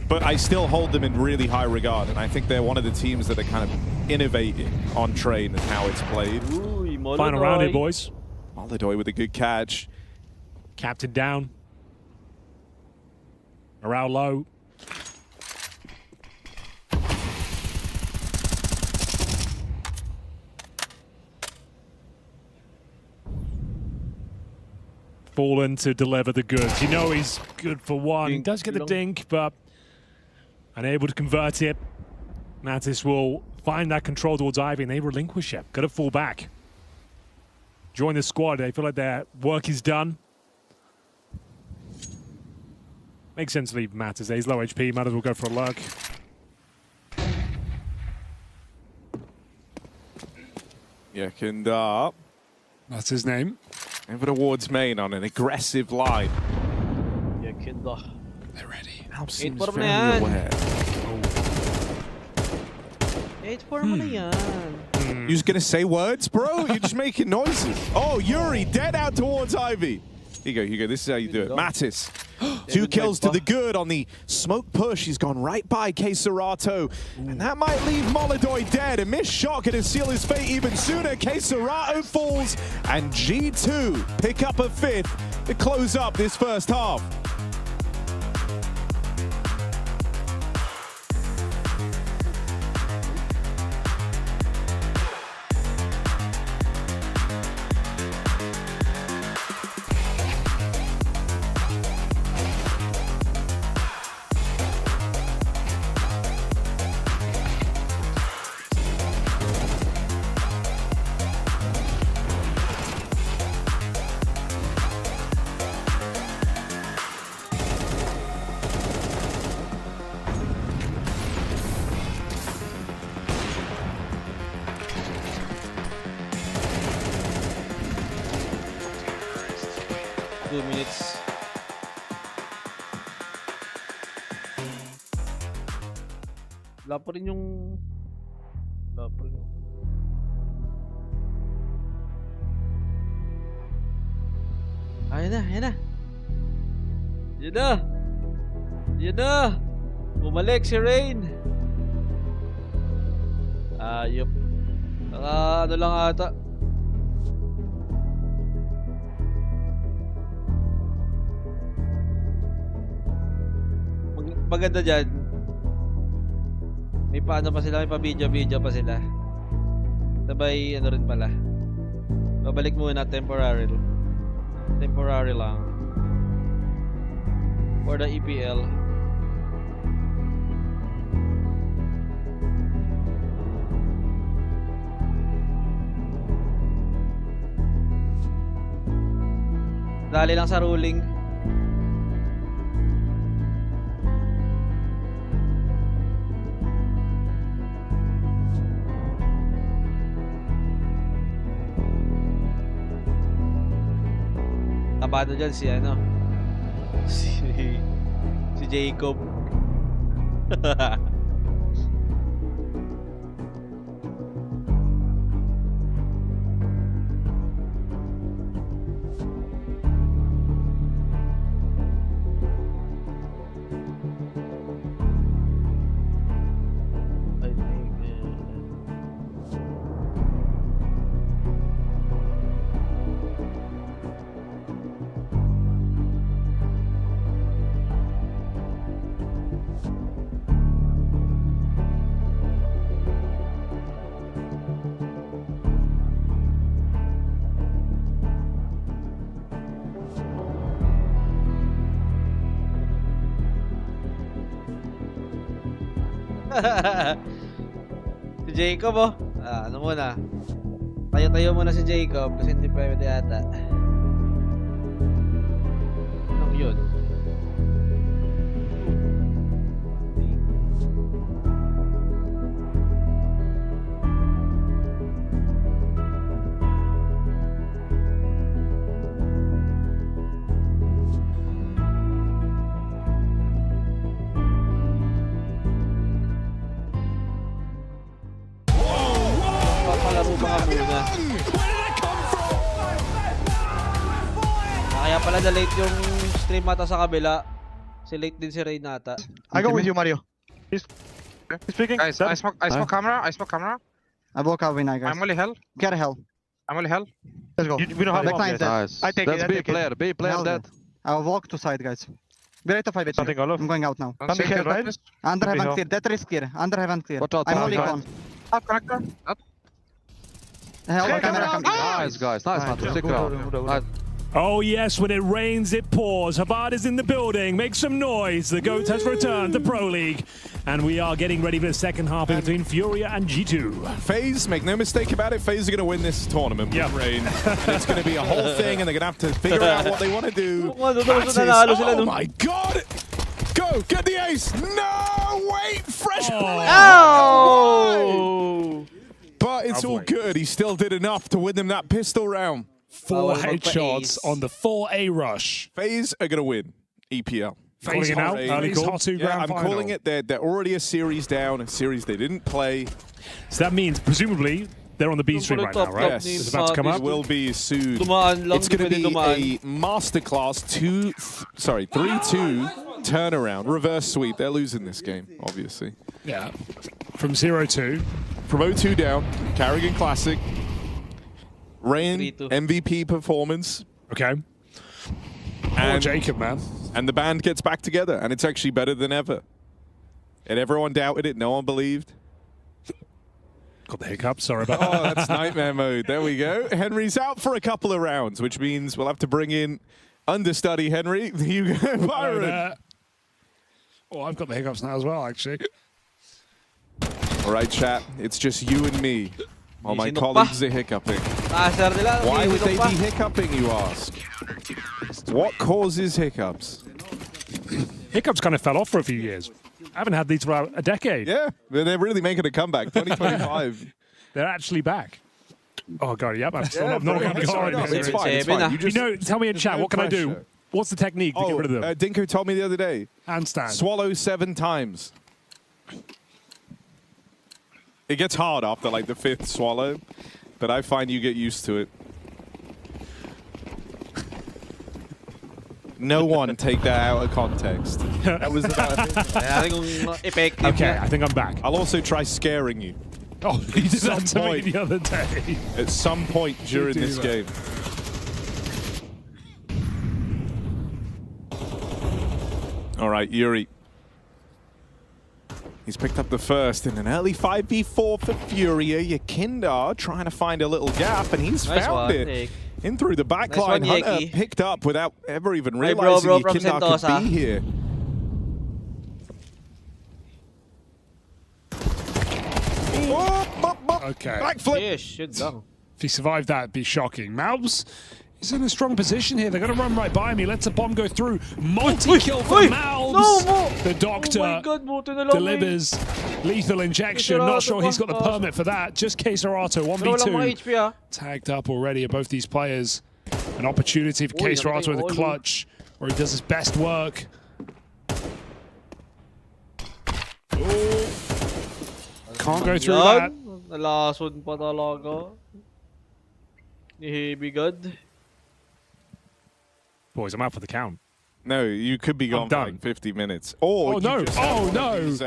Q: But I still hold them in really high regard, and I think they're one of the teams that are kind of innovating on Train and how it's played.
T: Final round here, boys.
Q: Molodoy with a good catch.
T: Captain down. Morale low. Fallen to deliver the goods. You know he's good for one. He does get the dink, but unable to convert it. Mattis will find that control towards Ivy, and they relinquish it. Got to fall back. Join the squad. They feel like their work is done. Makes sense to leave Mattis. He's low HP. Might as well go for a lurk.
Q: Yekindar.
O: That's his name.
Q: Over towards main on an aggressive line.
D: Yekindar.
O: They're ready.
Q: Seems very aware.
D: 8-4 mo na yan.
Q: You just gonna say words, bro? You're just making noises. Oh, Yuri dead out towards Ivy. Here you go. This is how you do it. Mattis.
B: 2 kills to the good on the smoke push. He's gone right by K-Serato. And that might leave Molidoy dead. A missed shot could seal his fate even sooner. K-Serato falls, and G2 pick up a 5th to close up this first half.
D: Wala pa rin yung... Wala pa rin yung... Ayan na, ayan na. Ayan na. Ayan na. Bumalik si Rain. Ayop. Ano lang ata. Maganda dyan. May paano pa sila, may pa-video pa sila. Sabay ano rin pala. Babalik muna temporary lang. For the EPL. Dali lang sa ruling. Kabado dyan si ano, si Jacob. Si Jacob oh. Ano muna? Tayo muna si Jacob kasi hindi pwede yata. Anong yun? Kaya pala na late yung stream ata sa kabila. Si late din si Ray nata.
E: I go with you, Mario. He's speaking. Guys, I smoke camera.
F: I block out winner, guys.
E: I'm only hell.
F: Get a hell.
E: I'm only hell. Let's go. We don't have
F: Backline dead.
E: I take it.
F: B player dead. I'll walk to side, guys. Be ready to fight with you. I'm going out now.
E: Come here, right?
F: Under heaven clear. Death is clear. Under heaven clear. I'm only con.
E: Up, connector. Up.
F: Hell, camera.
E: Nice, guys. Nice, man. Stick around.
O: Oh yes, when it rains, it pours. Habad is in the building. Make some noise. The GOAT has returned to Pro League. And we are getting ready for the second half between FURIA and G2.
B: FaZe, make no mistake about it, FaZe are going to win this tournament with Rain. And it's going to be a whole thing, and they're going to have to figure out what they want to do. Oh my god! Go, get the ace! No, wait, fresh play!
D: Oh!
B: But it's all good. He still did enough to win them that pistol round.
O: 4 headshots on the 4A rush.
B: FaZe are going to win EPL.
O: FaZe out. Early call.
B: Yeah, I'm calling it. They're already a series down, a series they didn't play.
O: So that means, presumably,
T: They're on the B stream right now, right?
Q: Yes.
T: It's about to come up.
Q: It will be soon.
D: Dumaan lang,
Q: It's going to
D: di
Q: be
D: pwede
Q: a masterclass 3-2 turnaround. Reverse sweep. They're losing this game, obviously.
T: Yeah. From 0-2.
Q: From 0-2 down. Carrigan Classic. Rain MVP performance.
T: Okay.
Q: And
T: Jacob, man.
Q: And the band gets back together, and it's actually better than ever. And everyone doubted it. No one believed.
T: Got the hiccup. Sorry about that.
Q: Oh, that's nightmare mode. There we go. Henry's out for a couple of rounds, which means we'll have to bring in understudy Henry. You go, Byron.
T: Oh, I've got the hiccups now as well, actually.
Q: All right, chat. It's just you and me. While my colleagues are hiccuping. Why would they be hiccuping, you ask? What causes hiccups?
T: Hiccups kind of fell off for a few years. I haven't had these for about a decade.
Q: Yeah, they're really making a comeback. 2025.
T: They're actually back. Oh, God, yep. I'm still not
Q: It's fine. It's fine.
T: You know, tell me in chat, what can I do? What's the technique to get rid of them?
Q: Dinko told me the other day.
T: Handstand.
Q: Swallow 7 times. It gets hard after like the 5th swallow, but I find you get used to it. No one take that out of context. That was about
T: Okay, I think I'm back.
Q: I'll also try scaring you.
T: Oh, you did that to me the other day.
Q: At some point during this game. All right, Yuri. He's picked up the first in an early 5v4 for FURIA. Yakindar trying to find a little gap, and he's found it. In through the back line, Hunter picked up without ever even realizing Yakindar could be here.
T: Okay.
Q: Backflip.
T: If he survived that, it'd be shocking. Mouse is in a strong position here. They're going to run right by him. He lets a bomb go through. Multi-kill for Mouse. The Doctor delivers lethal injection. Not sure he's got the permit for that. Just K-Serato, 1v2. Tagged up already at both these players. An opportunity for K-Serato in the clutch, where he does his best work. Can't go through that.
D: Nalason pa talaga. Ni Heavy God.
T: Boys, I'm out for the count.
Q: No, you could be gone for like 50 minutes. Or
T: oh, no. Oh, no.
Q: These,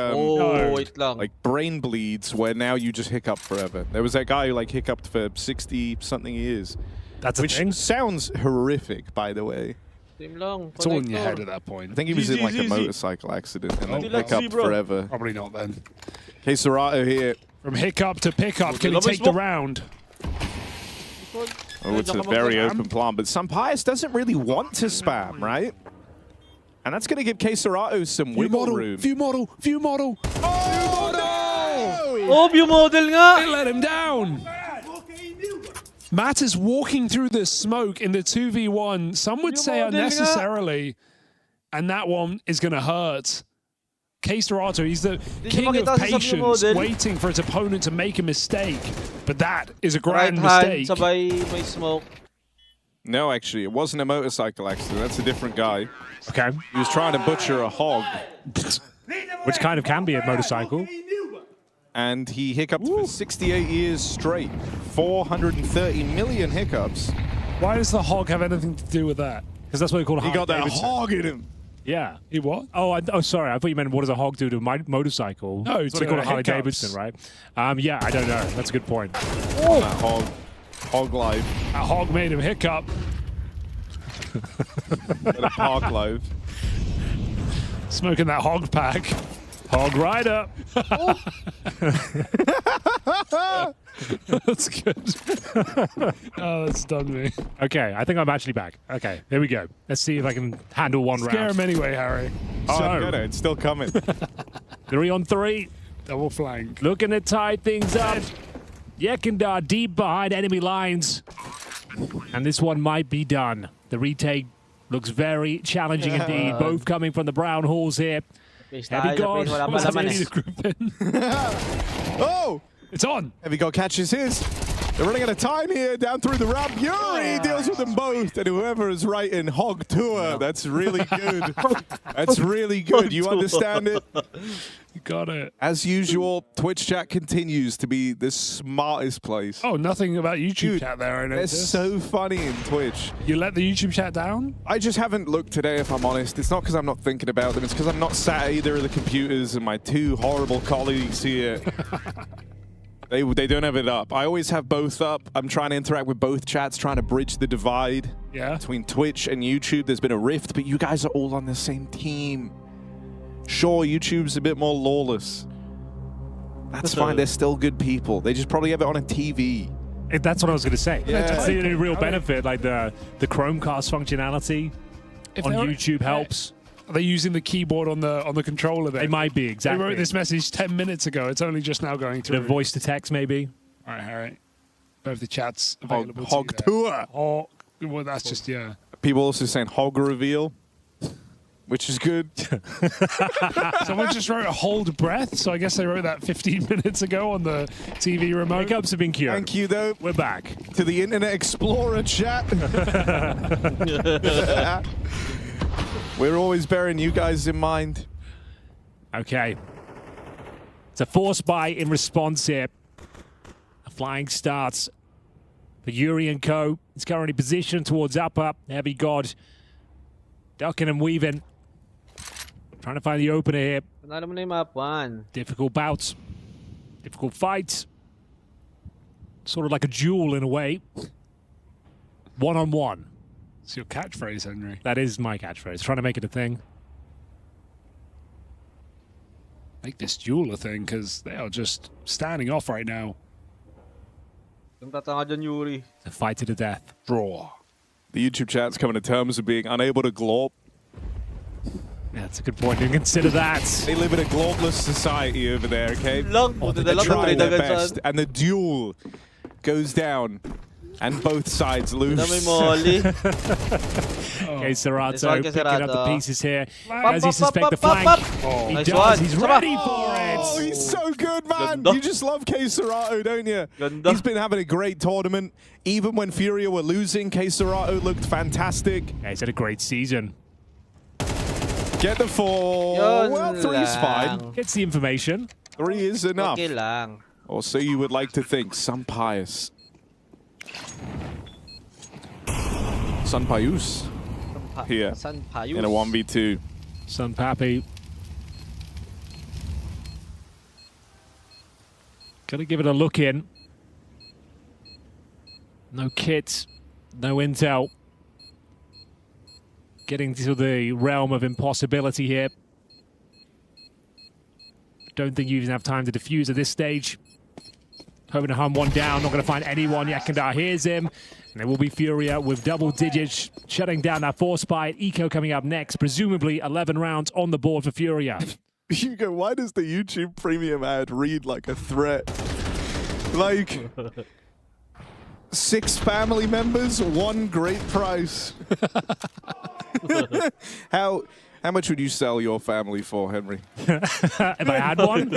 D: wait lang.
Q: Like brain bleeds where now you just hiccup forever. There was that guy who like hiccuped for 60-something years.
T: That's a
Q: which
T: thing?
Q: Sounds horrific, by the way.
T: It's all in your head at that point.
Q: I think he was in like a motorcycle accident and then hiccuped forever.
T: Probably not then.
Q: K-Serato here.
T: From hiccup to pickup, can he take the round?
Q: Oh, it's a very open plan, but Sampius doesn't really want to spam, right? And that's going to give K-Serato some wiggle room.
T: View model.
Q: Oh, no!
D: Oh, view model nga!
T: They let him down. Matt is walking through the smoke in the 2v1. Some would say unnecessarily, and that one is going to hurt. K-Serato, he's the king of patience, waiting for his opponent to make a mistake. But that is a grand mistake.
D: Sabay may smoke.
Q: No, actually, it wasn't a motorcycle accident. That's a different guy.
T: Okay.
Q: He was trying to butcher a hog.
T: Which kind of can be a motorcycle.
Q: And he hiccuped for 68 years straight. 430 million hiccups.
T: Why does the hog have anything to do with that? Because that's what they call a hog.
Q: He got that hog in him.
T: Yeah. He what? Oh, sorry. I thought you meant what does a hog do to my motorcycle? No, it's what they call a Harley Davidson, right? Yeah, I don't know. That's a good point.
Q: Oh. That hog life.
T: A hog made him hiccup.
Q: A hog life.
T: Smoking that hog pack. Hog rider. That's good. Oh, that's done me. Okay, I think I'm actually back. Okay, here we go. Let's see if I can handle one round. Scare him anyway, Harry.
Q: Oh, I get it. It's still coming.
T: 3 on 3. Double flank. Looking to tie things up. Yakindar deep behind enemy lines. And this one might be done. The retake looks very challenging indeed. Both coming from the brown halls here. Heavy God.
Q: Oh!
T: It's on.
Q: Heavy God catches his. They're running out of time here. Down through the ramp. Yuri deals with them both. And whoever is right in Hog Tour, that's really good. That's really good. You understand it?
T: Got it.
Q: As usual, Twitch chat continues to be the smartest place.
T: Oh, nothing about YouTube
Q: Dude,
T: chat there, I
Q: they're
T: noticed.
Q: so funny in Twitch.
T: You let the YouTube chat down?
Q: I just haven't looked today, if I'm honest. It's not because I'm not thinking about them. It's because I'm not sat at either of the computers and my two horrible colleagues here. They don't have it up. I always have both up. I'm trying to interact with both chats, trying to bridge the divide between Twitch and YouTube. There's been a rift, but you guys are all on the same team. Sure, YouTube's a bit more lawless. That's fine. They're still good people. They just probably have it on a TV.
O: That's what I was going to say.
Q: Yeah.
O: That's the only real benefit, like the Chromecast functionality on YouTube helps.
T: Are they using the keyboard on the controller there?
O: They might be, exactly.
T: They wrote this message 10 minutes ago. It's only just now going through.
O: The voice to text, maybe.
T: All right. Both the chats available
Q: Hog tour.
T: Well, that's just, yeah.
Q: People also saying hog reveal, which is good.
T: Someone just wrote a hold breath, so I guess they wrote that 15 minutes ago on the TV remote.
O: Makeups have been cured.
Q: Thank you, though.
O: We're back.
Q: To the Internet Explorer chat. We're always bearing you guys in mind.
O: Okay. It's a force buy in response here. A flying starts for Yuri and co. It's currently positioned towards upper. Heavy God. Ducking and weaving. Trying to find the opener here.
D: Panalo mo na yung map 1.
O: Difficult bouts. Difficult fights. Sort of like a duel in a way. One-on-one.
T: It's your catchphrase, Henry.
O: That is my catchphrase. Trying to make it a thing.
T: Make this duel a thing, because they are just standing off right now.
D: Yung tatanga dyan, Yuri.
O: It's a fight to the death.
T: Draw.
Q: The YouTube chat's coming to terms with being unable to glorp.
O: Yeah, that's a good point. Didn't consider that.
Q: They live in a globless society over there, okay?
D: They're
Q: trying their best, and the duel goes down, and both sides lose.
O: Okay, Serato picking up the pieces here. Does he
D: Pop,
O: suspect the
D: pop,
O: flank?
D: pop.
O: He
D: Nice
O: does.
D: one.
O: He's
D: Come
O: ready
D: on.
O: for it.
Q: Oh, he's so good, man.
D: Ganda.
Q: You just love K Serato, don't you?
D: Ganda.
Q: He's been having a great tournament. Even when FURIA were losing, K Serato looked fantastic.
O: Yeah, he's had a great season.
Q: Get the 4. Well, 3's fine.
O: Gets the information.
Q: 3 is enough.
D: Okay lang.
Q: Or so you would like to think. Sun Pius. Sun Pius. Here.
D: San Payus.
Q: In a 1v2.
O: Sun Pappy. Gonna give it a look in. No kit, no intel. Getting to the realm of impossibility here. Don't think you even have time to defuse at this stage. Hoping to hum one down, not going to find anyone. Yakandar hears him. And there will be FURIA with double digits shutting down that force fight. Eco coming up next. Presumably 11 rounds on the board for FURIA.
Q: You go, why does the YouTube premium ad read like a threat? Like, 6 family members, 1 great price. How much would you sell your family for, Henry?
O: If I had one?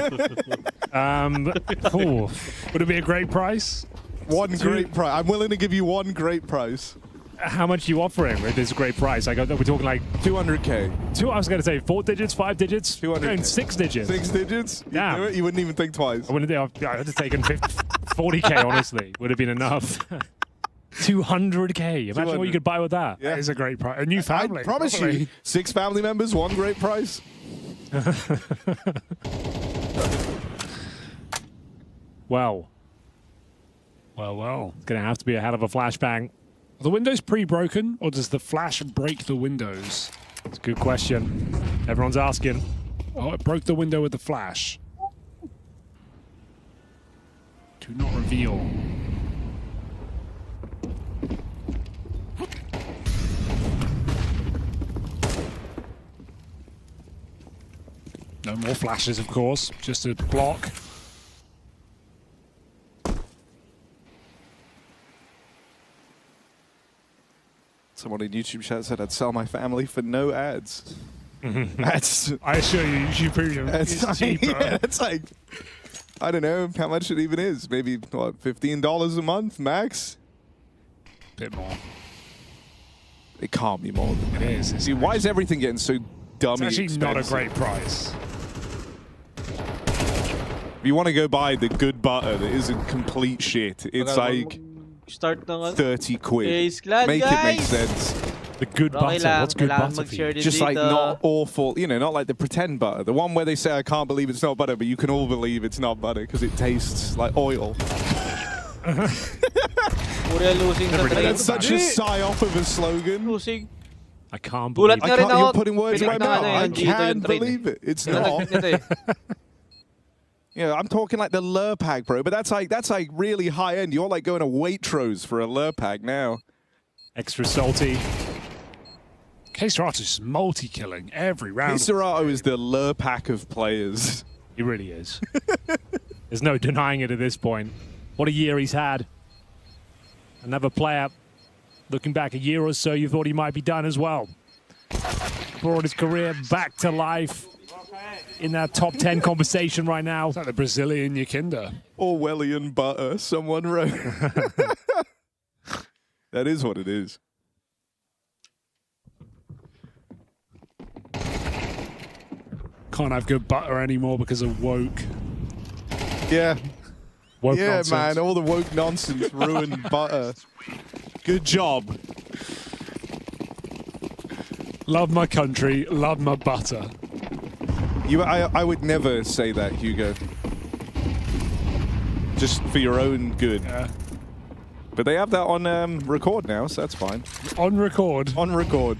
T: Would it be a great price?
Q: 1 great price. I'm willing to give you 1 great price.
O: How much are you offering with this great price? Like, we're talking like
Q: 200K.
O: I was going to say 4 digits, 5 digits,
Q: 200K.
O: 6 digits.
Q: 6 digits?
O: Yeah.
Q: You wouldn't even think twice.
O: I wouldn't. I would have taken 40K. Honestly, would have been enough. 200K. Imagine what you could buy with that.
T: Yeah. That is a great price. A new family.
Q: I promise you, 6 family members, 1 great price.
O: Well. It's going to have to be a hell of a flashbang.
T: Are the windows pre-broken, or does the flash break the windows?
O: It's a good question. Everyone's asking.
T: Oh, it broke the window with the flash. Do not reveal. No more flashes, of course. Just a block.
Q: Someone in YouTube chat said I'd sell my family for no ads. That's.
T: I assure you, YouTube Premium is cheaper.
Q: Yeah, it's like, I don't know how much it even is. Maybe, what, $15 a month max?
T: Bit more.
Q: It can't be more than that.
T: It is.
Q: See, why is everything getting so dummy
T: It's actually not a
Q: expensive?
T: great price.
Q: If you want to go buy the good butter that isn't complete shit, it's like
D: start
Q: 30 quid.
D: Make
Q: it make sense.
O: The good butter. What's good butter for you?
Q: Just like not awful, you know, not like the pretend butter. The one where they say, I can't believe it's not butter, but you can all believe it's not butter because it tastes like oil.
D: FURIA losing sa trade.
Q: That's such a sigh-off of a slogan.
D: Losing.
O: I can't believe it.
Q: You're putting words in my mouth. I can't believe it. It's not. Yeah, I'm talking like the lure pack, bro. But that's like really high end. You're like going to Waitrose for a lure pack now.
O: Extra salty. KSerato's multi-killing every round.
Q: KSerato is the lure pack of players.
O: He really is. There's no denying it at this point. What a year he's had. Another player, looking back a year or so, you thought he might be done as well. Brought his career back to life in that top 10 conversation right now.
T: It's like the Brazilian Yakinda.
Q: Orwellian butter, someone wrote. That is what it is.
T: Can't have good butter anymore because of woke.
Q: Yeah.
T: Woke
Q: yeah,
T: nonsense.
Q: man, all the woke nonsense ruined butter. Good job.
T: Love my country, love my butter.
Q: I would never say that, Hugo. Just for your own good.
T: Yeah.
Q: But they have that on record now, so that's fine.
T: On record?
Q: On record.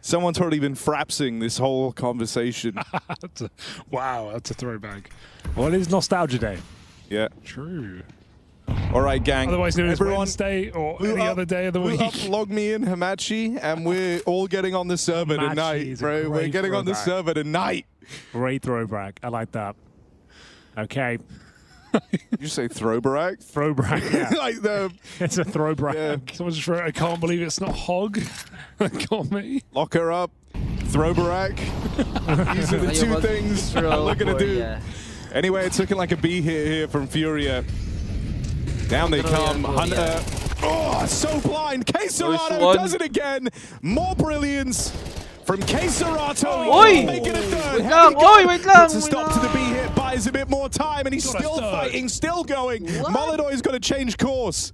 Q: Someone's already been frapsing this whole conversation.
T: Wow, that's a throwback.
O: Well, it is Nostalgia Day.
Q: Yeah.
T: True.
Q: All right, gang.
T: Otherwise known as Wednesday or any other day of the week.
Q: Log me in, Hamachi, and we're all getting on the server tonight, bro. We're getting on the server tonight.
O: Great throwback. I like that. Okay.
Q: You say throwback?
O: Throwback, yeah.
Q: Like the...
O: It's a throwback.
Q: Yeah.
T: Someone just wrote, I can't believe it's not hog. Got me.
Q: Lock her up. Throwback. These are the two things I'm looking to do.
D: Yeah.
Q: Anyway, it's looking like a B hit here from FURIA. Down they come. Hunter. Oh, so blind. KSerato does it again. More brilliance from KSerato. Making a third.
D: Wait lang.
Q: Puts a stop to the B hit. Buys a bit more time, and he's still fighting, still going. Molidoy's got to change course.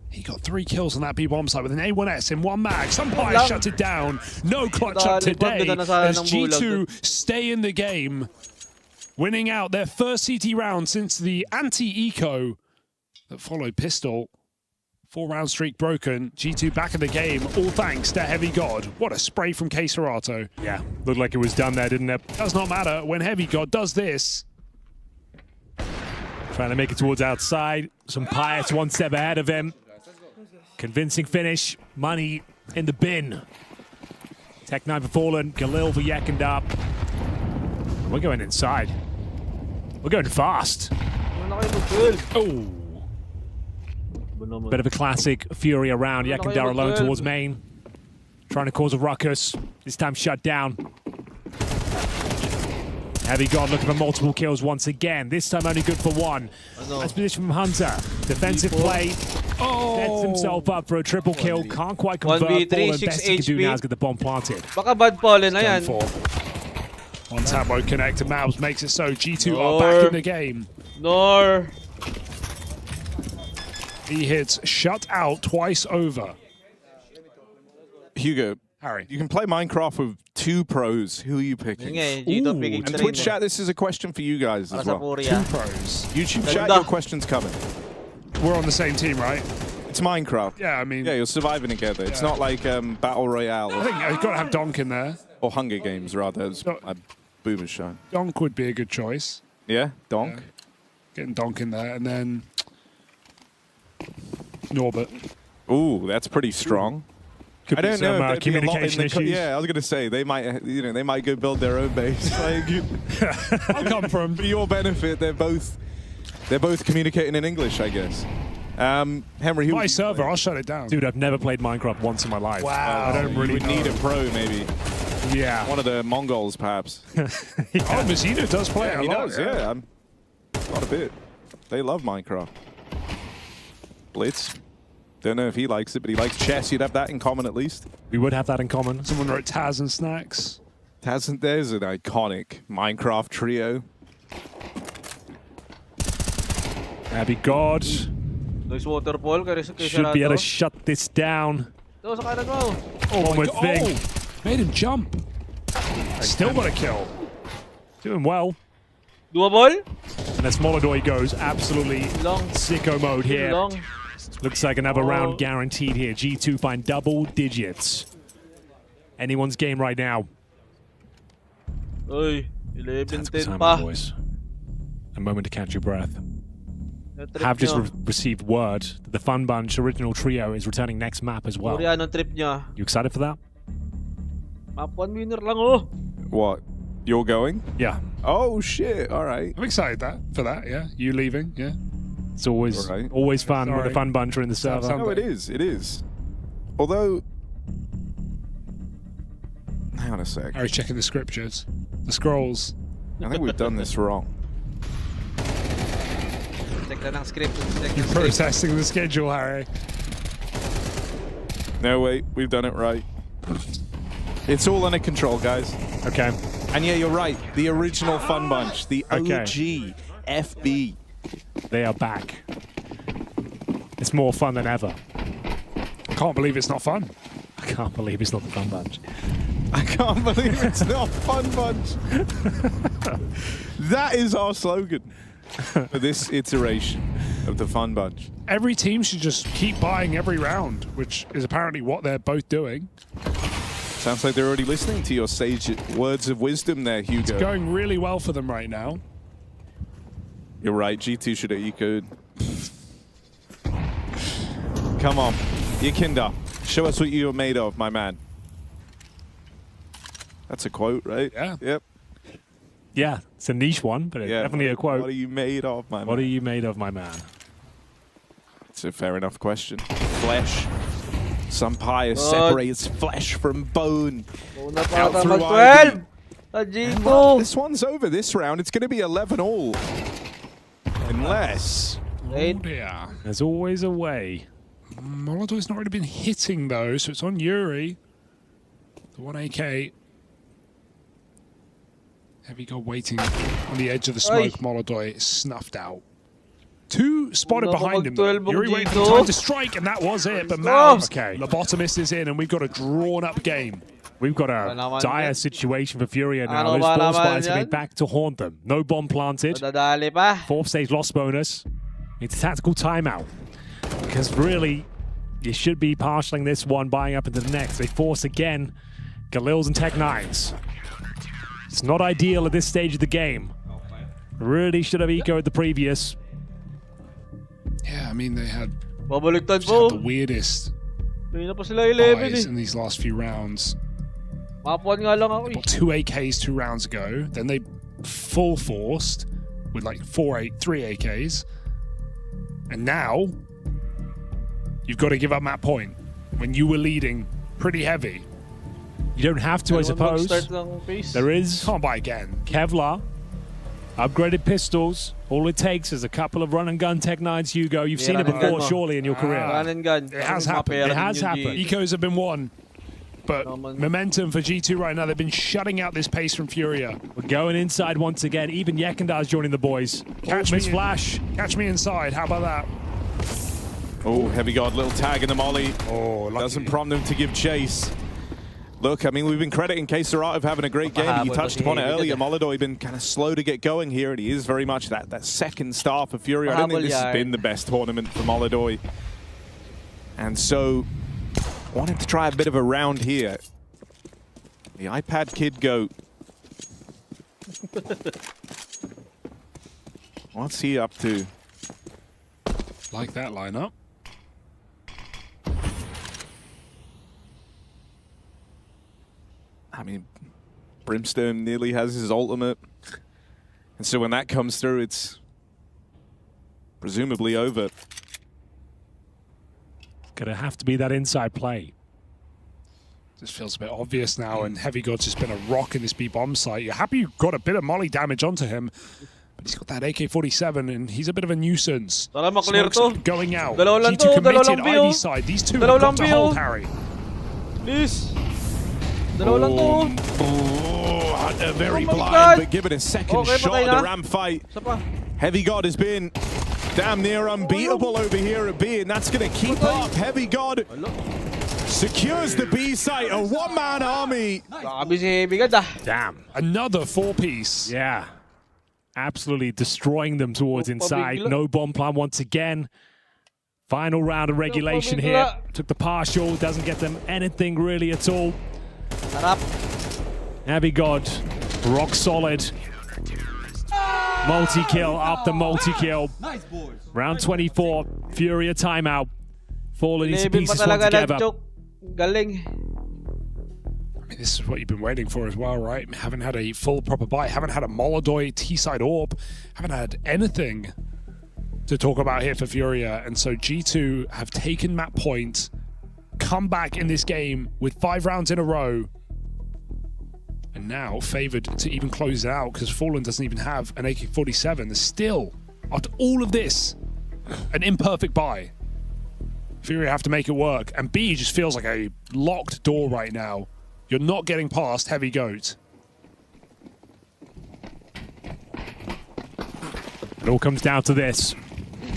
T: He got 3 kills on that B bomb site with an A1S in 1 mag. Sumpire shuts it down. No clutch up today as G2 stay in the game, winning out their first CT round since the anti-eco that followed Pistol. 4-round streak broken. G2 back in the game, all thanks to Heavy God. What a spray from KSerato.
O: Yeah, looked like it was done there, didn't it?
T: Does not matter when Heavy God does this.
O: Trying to make it towards outside. Some Pious 1 step ahead of him. Convincing finish. Money in the bin. Tech9 for Fallen. Galil for Yakunda. We're going inside. We're going fast. Oh. Bit of a classic FURIA round. Yakunda alone towards main. Trying to cause a ruckus. This time shut down. Heavy God looking for multiple kills once again. This time only good for 1. Nice position from Hunter. Defensive play. Sets himself up for a triple kill. Can't quite convert.
D: 1v3,
O: Fallen.
D: 6
O: Best he can do
D: HP.
O: now is get the bomb planted.
D: Baka bad Fallen na yan.
T: On tap mode connected. Mabs makes it so. G2 are back in the game.
D: Nor.
T: He hits shut out twice over.
Q: Hugo,
T: Harry,
Q: you can play Minecraft with 2 pros. Who are you picking? And Twitch chat, this is a question for you guys as well. 2
T: pros.
Q: YouTube chat, your question's coming.
T: We're on the same team, right?
Q: It's Minecraft.
T: Yeah, I mean...
Q: Yeah, you're surviving together. It's not like Battle Royale.
T: I think you've got to have Donk in there.
Q: Or Hunger Games, rather. It's Boomer's shine.
T: Donk would be a good choice.
Q: Yeah, Donk.
T: Yeah. Getting Donk in there, and then... Norbert.
Q: Ooh, that's pretty strong.
O: Could
Q: I
O: be
Q: don't
O: some,
Q: know. If
O: communication issues.
Q: Yeah, I was gonna say they might, they might go build their own base. Like,
T: I'll come from
Q: for your benefit. They're both communicating in English, I guess. Henry,
T: my server, I'll shut it down.
O: Dude, I've never played Minecraft once in my life.
T: Wow.
O: I don't really
Q: you would need a pro, maybe.
O: Yeah.
Q: One of the Mongols, perhaps.
T: Oh, Mazzino does play it a
Q: he
T: lot.
Q: does, yeah. Quite a bit. They love Minecraft. Blitz. Don't know if he likes it, but he likes chess. You'd have that in common at least.
O: We would have that in common.
T: Someone wrote Taz and Snacks.
Q: There's an iconic Minecraft trio.
O: Happy God.
D: Nice waterfall.
O: Should be able to shut this down.
D: Go sa kanan mo.
O: One more thing.
T: Made him jump. Still got a kill.
O: Doing well.
D: Doable.
O: And as Molodoi goes, absolutely
D: long
O: sicko mode here.
D: Long.
O: Looks like another round guaranteed here. G2 find double digits. Anyone's game right now.
D: Oy, 11-10
O: Time,
D: pa.
O: boys. A moment to catch your breath. Have just received word that the Fun Bunch original trio is returning next map as well.
D: FURIA, anong trip niya?
O: You excited for that?
D: Map 1 winner lang oh.
Q: What? You're going?
O: Yeah.
Q: Oh shit! All right.
T: I'm excited for that. Yeah, you leaving? Yeah.
O: It's always always fun when the Fun Bunch are in the server.
Q: No, it is. It is. Although, hang on a sec.
T: I was checking the scriptures, the scrolls.
Q: I think we've done this wrong.
T: You're protesting the schedule, Harry.
Q: No, wait. We've done it right. It's all under control, guys.
O: Okay.
Q: And yeah, you're right. The original Fun Bunch, the OG FB.
O: They are back. It's more fun than ever.
T: I can't believe it's not fun.
O: I can't believe it's not the Fun Bunch.
Q: I can't believe it's not Fun Bunch. That is our slogan for this iteration of the Fun Bunch.
T: Every team should just keep buying every round, which is apparently what they're both doing.
Q: Sounds like they're already listening to your sage words of wisdom there, Hugo.
T: It's going really well for them right now.
Q: You're right, G2 should have ecoed. Come on, Yakinda, show us what you're made of, my man. That's a quote, right?
T: Yeah.
Q: Yep.
O: Yeah, it's a niche one, but it's definitely a quote.
Q: What are you made of, my man?
O: What are you made of, my man?
Q: It's a fair enough question. Flesh. Some pious separates flesh from bone. Out through Ivy. Well, this one's over this round. It's going to be 11-all. Unless...
T: Oh dear.
O: There's always a way.
T: Molodoi's not really been hitting though, so it's on Yuri. The 1 AK. Heavy God waiting on the edge of the smoke. Molodoi is snuffed out. Two spotted behind him though. Yuri waiting for time to strike, and that was it. But Mouse, Lobotomist is in, and we've got a drawn-up game.
O: We've got a dire situation for FURIA now. Those four spies coming back to haunt them. No bomb planted. Fourth stage loss bonus. It's a tactical timeout. Because really, you should be partialing this one, buying up into the next. They force again. Galils and Tech-9s. It's not ideal at this stage of the game. Really should have ecoed the previous.
T: Yeah, I mean, they had the weirdest buys in these last few rounds. They bought 2 AKs 2 rounds ago. Then they full forced with like 3 AKs. And now, you've got to give up that point when you were leading pretty heavy.
O: You don't have to, I suppose. There is.
T: Can't buy again.
O: Kevlar. Upgraded pistols. All it takes is a couple of run and gun Tech-9s, Hugo. You've seen it before, surely, in your career.
D: Run and gun.
T: It has happened.
O: It has happened.
T: Ecos have been won. But momentum for G2 right now. They've been shutting out this pace from FURIA.
O: We're going inside once again. Even Yekendar's joining the boys.
T: Catch me, Flash. Catch me inside. How about that?
Q: Oh, Heavy God, little tag in the molly.
T: Oh, lucky.
Q: Doesn't prompt them to give chase. Look, I mean, we've been crediting K-Serat of having a great game. He touched upon it earlier. Molodoi been kind of slow to get going here, and he is very much that second star for FURIA. I don't think this has been the best tournament for Molodoi. And so, wanted to try a bit of a round here. The iPad Kid GOAT. What's he up to?
T: Like that lineup.
Q: I mean, Brimstone nearly has his ultimate. And so when that comes through, it's presumably over.
O: Gonna have to be that inside play.
T: Just feels a bit obvious now, and Heavy God's just been a rock in this B-bomb site. You're happy you got a bit of molly damage onto him, but he's got that AK-47, and he's a bit of a nuisance. Smoke's going out. G2 committed, Ivy side. These two have got to hold Harry.
D: Please. Dalawa lang to.
Q: Hunter very
D: Oh my
Q: blind,
D: God.
Q: but give it a second
D: Okay,
Q: shot
D: patay
Q: of the
D: na.
Q: ramp fight.
D: Isa pa.
Q: Heavy God has been damn near unbeatable over here at B, and that's going to keep up. Heavy God secures the B site, a one-man army.
D: Grabe si Heavy God ah.
T: Damn. Another 4-piece. Yeah. Absolutely destroying them towards inside. No bomb plan once again. Final round of regulation here. Took the partial. Doesn't get them anything really at all.
D: Sarap.
T: Heavy God. Rock solid. Multi-kill after multi-kill.
K: Nice, boys.
T: Round 24. FURIA timeout. Falling into
D: 11 pa
T: pieces
D: talaga
T: together.
D: nag-choke. Galing.
T: I mean, this is what you've been waiting for as well, right? Haven't had a full proper buy, haven't had a Molodoi T-side AWP, haven't had anything to talk about here for FURIA. And so G2 have taken map point, come back in this game with 5 rounds in a row, and now favored to even close it out because Fallen doesn't even have an AK-47. There's still, after all of this, an imperfect buy. FURIA have to make it work, and B just feels like a locked door right now. You're not getting past Heavy Goat. It all comes down to this.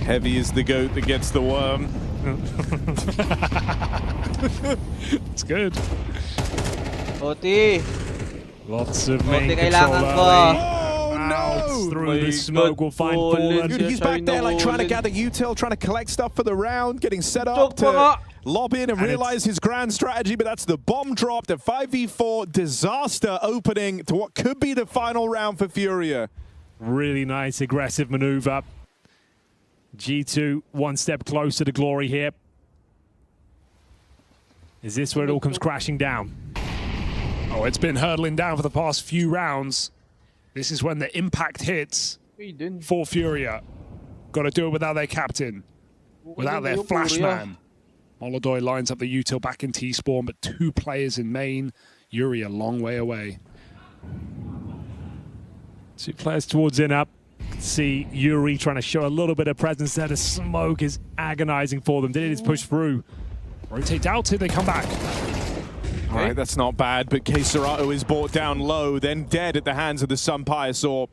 Q: Heavy is the goat that gets the worm.
T: It's good.
D: Oti.
T: Lots of main
D: Oti,
T: control
D: kailangan ko.
Q: No!
T: Through the smoke will find Fallen.
Q: Dude, he's back there like trying to gather util, trying to collect stuff for the round, getting set up to lob in and realize his grand strategy, but that's the bomb drop, the 5v4 disaster opening to what could be the final round for FURIA.
T: Really nice aggressive maneuver. G2 one step closer to glory here. Is this where it all comes crashing down? Oh, it's been hurtling down for the past few rounds. This is when the impact hits for FURIA. Got to do it without their captain, without their flash man. Molodoi lines up the util back in T-spawn, but 2 players in main. Yuri a long way away. 2 players towards in up. See Yuri trying to show a little bit of presence there. The smoke is agonizing for them. Did it push through? Rotate out till they come back.
Q: All right, that's not bad, but Keserato is brought down low, then dead at the hands of the Sunpire Sorp.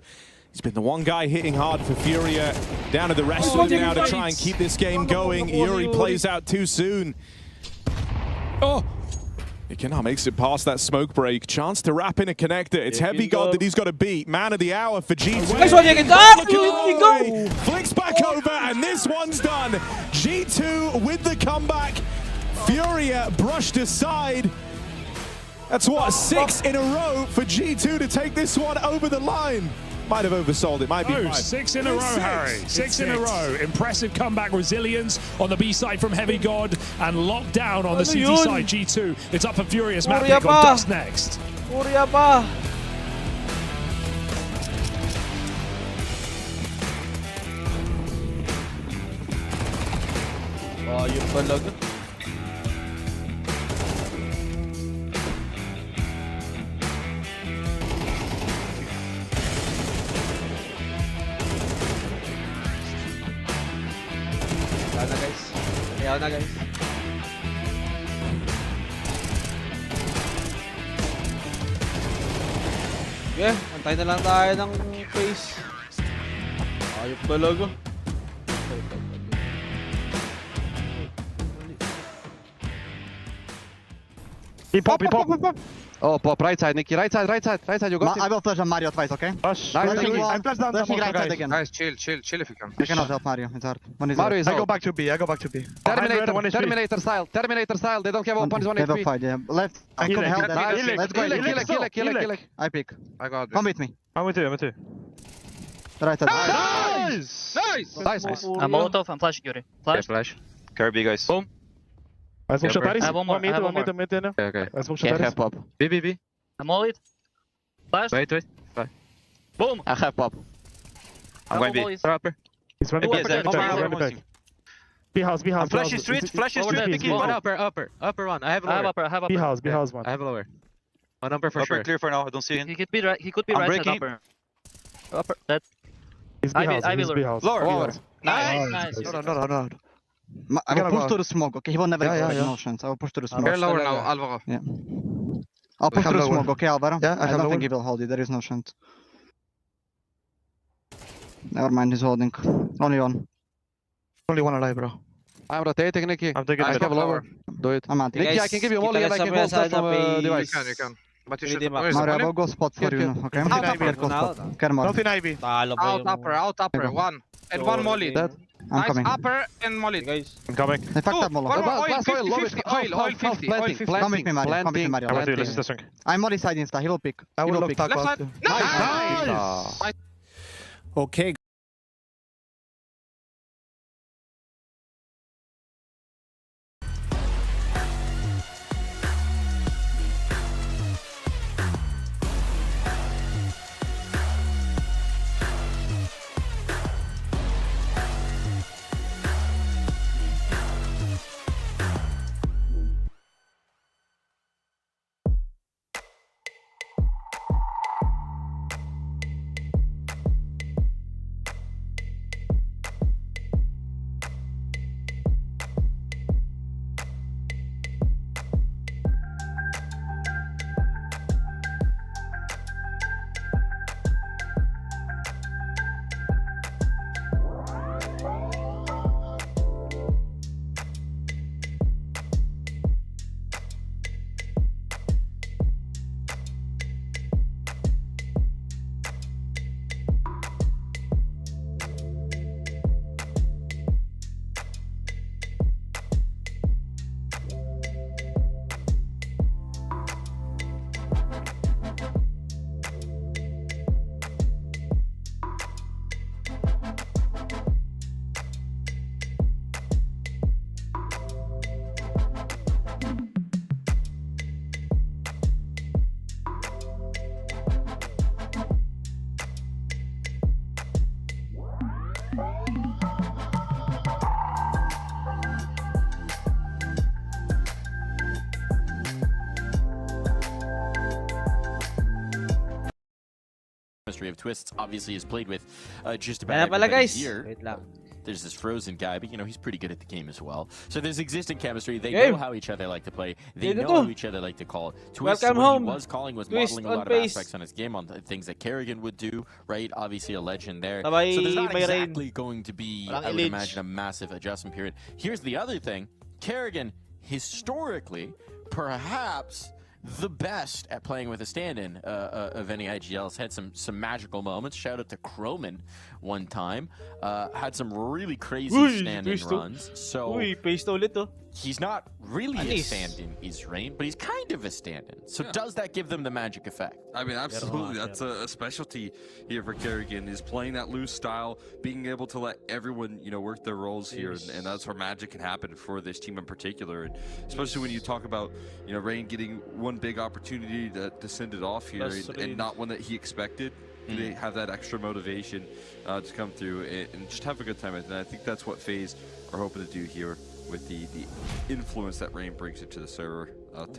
Q: He's been the one guy hitting hard for FURIA. Down to the rest of them now to try and keep this game going. Yuri plays out too soon.
T: Oh!
Q: Ikena makes it past that smoke break. Chance to wrap in a connector. It's Heavy God that he's got to beat. Man of the hour for G2.
D: Nice one, Jenkins.
Q: Flicks back over, and this one's done. G2 with the comeback. FURIA brushed aside. That's what, 6 in a row for G2 to take this one over the line. Might have oversold it, might be 5.
T: 6 in a row, Harry. 6 in a row. Impressive comeback resilience on the B side from Heavy God and lockdown on the CT side, G2. It's up for Furious map pick on Dust next.
D: FURIA pa. Oh, yun talaga. Ayaw na guys. Ayaw na guys. Okay, antay na lang tayo ng FaZe. Ayop talaga.
F: He pop. Oh, pop, right side, Nicky, right side, you got
K: I will flash on Mario twice, okay?
F: Nice,
K: I'm flash down the right side again.
F: Guys, chill if you can.
K: I cannot help Mario, it's hard.
F: Mario is
K: I
F: out.
K: go back to B.
F: Terminator style, they don't have 1
K: Level
F: HP.
K: 5, yeah. Left, I can help that. Let's go.
F: Kill.
K: I pick.
F: I got this.
K: Come with me.
F: I'm with you.
K: Right side.
F: Nice!
V: I'm Molotov, I'm flashing Yuri.
F: Flash. Kirby, guys.
V: Boom.
F: I smoke shot.
V: I have one more.
F: Okay. I smoke shot. I have pop. B.
V: I'm all it. Flash.
F: Wait. Flash.
V: Boom.
F: I have pop. I'm going B. Rapper.
V: He's running back.
F: B house. I'm flashing street, Picky. One upper one. I have lower.
V: B
F: house one. I have lower. One upper for sure.
V: Clear for now, I don't see him. He could be right side upper. Dead.
F: He's
V: B house.
F: Lower.
V: Nice.
K: No. I will push to the smoke, okay? He will never get motions. I will push to the smoke.
F: Lower now, Alvaro.
K: Yeah. I'll push through smoke, okay, Alvaro? Yeah, I don't think he will hold you. There is no chance. Never mind, he's holding. Only one.
E: Only one alive, bro. I'm rotating, Nicky. I'm taking the lower. Do it.
K: I'm at
E: Nicky, I can give you a molly and I can hold stuff from device.
V: You can. But you should.
K: Mario, I will go spot for you, okay?
V: Out upper.
K: Nothing
V: Ivy. Out upper. One. And one molly.
K: I'm coming.
V: Upper and molly. Guys.
E: I'm coming.
K: They fucked up Molo.
V: Oil 50. Oil 50.
K: Come with me, Mario. Come with me, Mario.
E: I'm gonna do this swing.
K: I'm molly side insta. He will pick.
E: I will
K: pick.
E: look
V: Left side.
E: Nice.
G: Okay.
R: Of Twists obviously has played with just about everybody here. There's this Frozen guy, but you know he's pretty good at the game as well. So there's existing chemistry. They know how each other like to play. They know how each other like to call. Twist, what he was calling was modeling a lot of aspects on his game, on things that Kerrigan would do, right? Obviously a legend there. So there's not exactly going to be, I would imagine, a massive adjustment period. Here's the other thing. Kerrigan, historically, perhaps the best at playing with a stand-in of any IGLs. Had some magical moments. Shout out to Croman one time. Had some really crazy stand-in runs. So he's not really a stand-in, Israel, but he's kind of a stand-in. So does that give them the magic effect?
S: I mean, absolutely. That's a specialty here for Kerrigan, is playing that loose style, being able to let everyone, you know, work their roles here, and that's where magic can happen for this team in particular. And especially when you talk about, you know, Rain getting one big opportunity to send it off here, and not one that he expected. They have that extra motivation to come through and just have a good time. And I think that's what FaZe are hoping to do here with the influence that Rain brings into the server.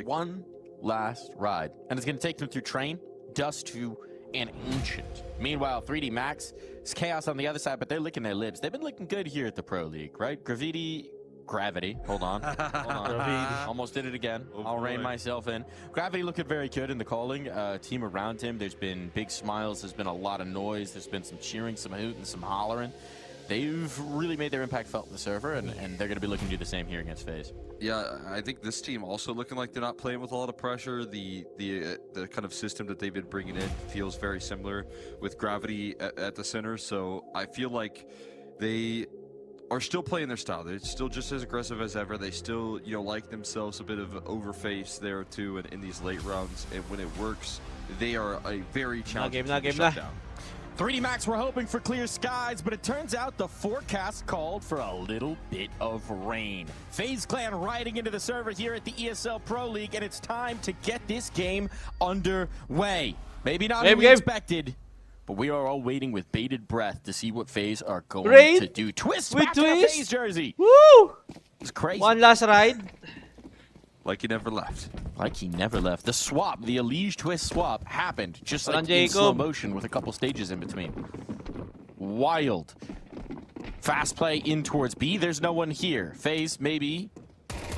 R: One last ride, and it's going to take them through Train, Dust 2, and Ancient. Meanwhile, 3D Max, it's chaos on the other side, but they're licking their lips. They've been looking good here at the Pro League, right? Gravity. Hold on. Almost did it again. I'll rein myself in. Gravity looking very good in the calling. Team around him, there's been big smiles. There's been a lot of noise. There's been some cheering, some hooting, some hollering. They've really made their impact felt in the server, and they're going to be looking to do the same here against FaZe.
S: Yeah, I think this team also looking like they're not playing with a lot of pressure. The kind of system that they've been bringing in feels very similar with Gravity at the center. So I feel like they are still playing their style. They're still just as aggressive as ever. They still, you know, like themselves a bit of overface there too in these late rounds. And when it works, they are a very challenging team to shut down.
R: 3D Max were hoping for clear skies, but it turns out the forecast called for a little bit of rain. FaZe Clan riding into the server here at the ESL Pro League, and it's time to get this game underway. Maybe not as we expected, but we are all waiting with bated breath to see what FaZe are going to do. Twist back to the FaZe jersey.
D: Woo!
R: It's crazy.
D: One last ride.
S: Like he never left.
R: Like he never left. The swap, the Elige Twist swap, happened just like in slow motion with a couple stages in between. Wild. Fast play in towards B. There's no one here. FaZe maybe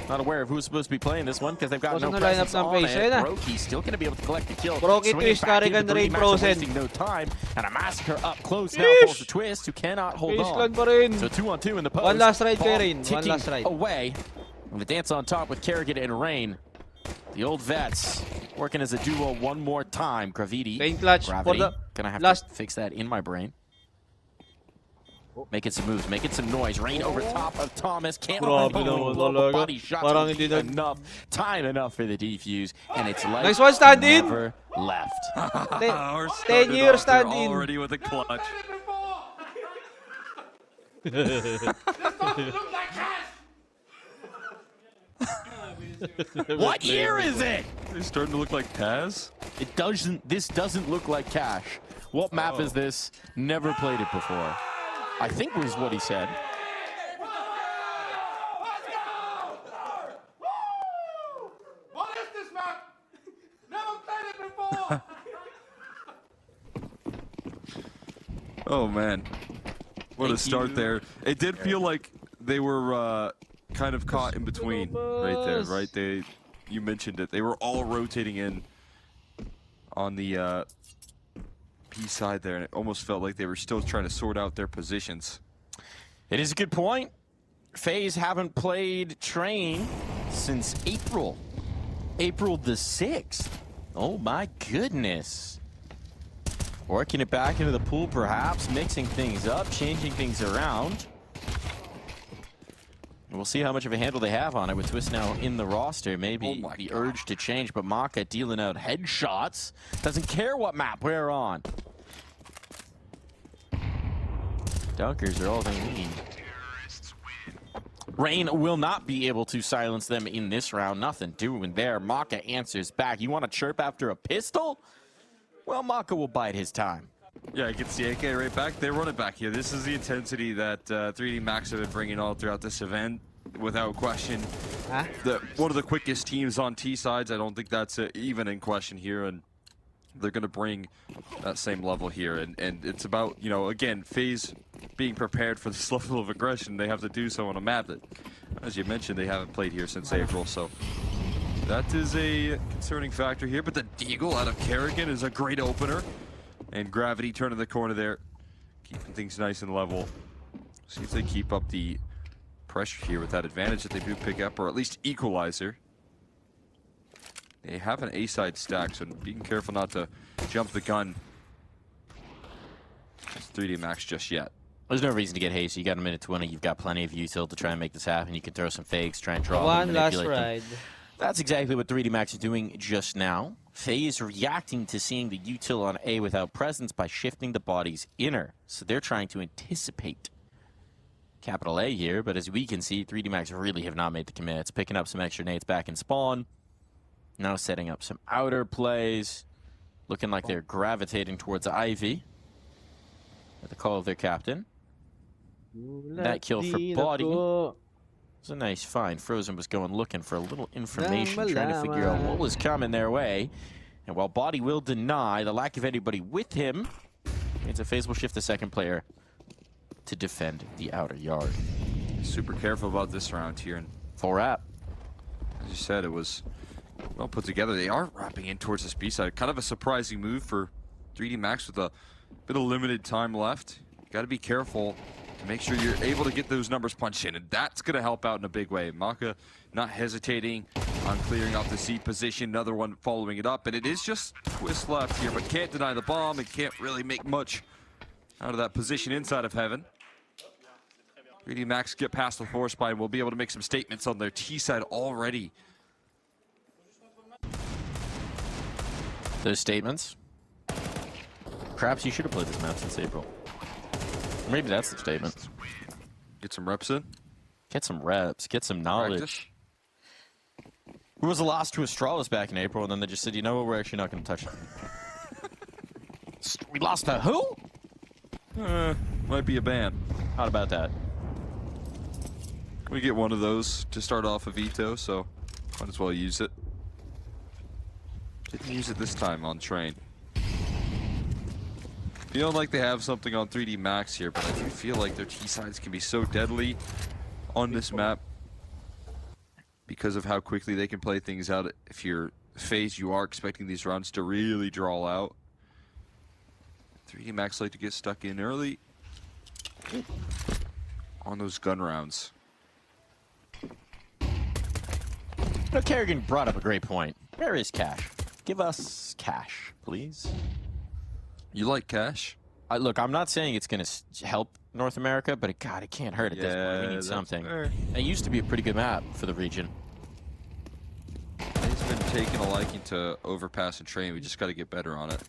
R: Not aware of who's supposed to be playing this one because they've got no
D: Ano
R: presence
D: lineup ng
R: on
D: FaZe,
R: it.
D: na?
R: Broky's still going to be able to collect the kill.
D: Broky
R: Swinging
D: twist,
R: back
D: Karigan
R: into
D: Rain
R: 3 Max,
D: Frozen.
R: wasting no time. And a massacre up close now for the twist, who cannot hold
D: FaZe
R: on.
D: clan pa rin.
R: So 2-on-2 in the post.
D: One last ride
R: Ball
D: kay Rain. One
R: ticking
D: last ride.
R: away. And the dance on top with Kerrigan and Rain. The old vets working as a duo one more time. Gravity.
D: Rain clutch for
R: Gravity.
D: the
R: Gonna have
D: last.
R: to fix that in my brain. Making some moves, making some noise. Rain over top of Thomas. Can't
D: Grabe naman talaga.
R: body shot.
D: Parang hindi na
R: enough. Time enough for the defuse. And it's like
D: Nice one, stand-in.
R: never left.
S: We're
D: 10 years
S: started off
D: stand-in.
S: there already with a clutch.
R: What year is it?
S: They're starting to look like Taz.
R: It doesn't. This doesn't look like Cash. What map is this? Never played it before. I think was what he said.
N: What is this map? Never played it before.
S: Oh man, what a start there! It did feel like they were kind of caught in between right there, right? You mentioned it. They were all rotating in on the P side there, and it almost felt like they were still trying to sort out their positions.
R: It is a good point. FaZe haven't played Train since April the 6th. Oh my goodness. Working it back into the pool, perhaps mixing things up, changing things around. We'll see how much of a handle they have on it with Twist now in the roster. Maybe the urge to change, but Maka dealing out headshots. Doesn't care what map we're on. Dunkers are all they need. Rain will not be able to silence them in this round. Nothing doing there. Maka answers back. You want to chirp after a pistol? Well, Maka will bide his time.
S: Yeah, it gets the AK right back. They run it back here. This is the intensity that 3D Max have been bringing all throughout this event, without question. One of the quickest teams on T sides. I don't think that's even in question here, and they're going to bring that same level here. And it's about, you know, again, FaZe being prepared for this level of aggression. They have to do so on a map that, as you mentioned, they haven't played here since April. So that is a concerning factor here. But the Deagle out of Kerrigan is a great opener. And Gravity turning the corner there, keeping things nice and level. See if they keep up the pressure here with that advantage that they do pick up, or at least equalizer. They have an A-side stack, so being careful not to jump the gun. It's 3D Max just yet.
R: There's no reason to get hasty. You got a minute 20. You've got plenty of util to try and make this happen. You can throw some fakes, try and draw
D: One
R: them,
D: last
R: manipulate
D: ride.
R: them. That's exactly what 3D Max is doing just now. FaZe reacting to seeing the util on A without presence by shifting the bodies inner. So they're trying to anticipate capital A here, but as we can see, 3D Max really have not made the commits. Picking up some extra nades back in spawn. Now setting up some outer plays. Looking like they're gravitating towards Ivy at the call of their captain. That kill for Body. It's a nice find. Frozen was going looking for a little information, trying to figure out what was coming their way. And while Body will deny the lack of anybody with him, means a FaZe will shift the second player to defend the outer yard.
S: Super careful about this round here. And
R: 4-app.
S: As you said, it was well put together. They are wrapping in towards this B side. Kind of a surprising move for 3D Max with a bit of limited time left. You got to be careful to make sure you're able to get those numbers punched in, and that's going to help out in a big way. Maka not hesitating on clearing off the C position, another one following it up, and it is just Twist left here, but can't deny the bomb and can't really make much out of that position inside of Heaven. 3D Max get past the force spy and will be able to make some statements on their T side already.
R: Those statements. Perhaps you should have played this map since April. Maybe that's the statement.
S: Get some reps in.
R: Get some reps. Get some knowledge.
S: Practice.
R: Who was the last to Astralis back in April, and then they just said, you know what, we're actually not going to touch it. We lost to who?
S: Might be a ban.
R: How about that?
S: We get one of those to start off a veto, so might as well use it. Didn't use it this time on Train. Feeling like they have something on 3D Max here, but I do feel like their T-sides can be so deadly on this map. because of how quickly they can play things out, if you're FaZe, you are expecting these rounds to really draw out. 3D Max like to get stuck in early on those gun rounds.
R: No, Kerrigan brought up a great point. Where is Cash? Give us Cash, please.
S: You like Cash?
R: Look, I'm not saying it's going to help North America, but God, it can't hurt at this point. We need something.
S: Fair.
R: It used to be a pretty good map for the region.
S: He's been taking a liking to overpass and train. We just got to get better on it.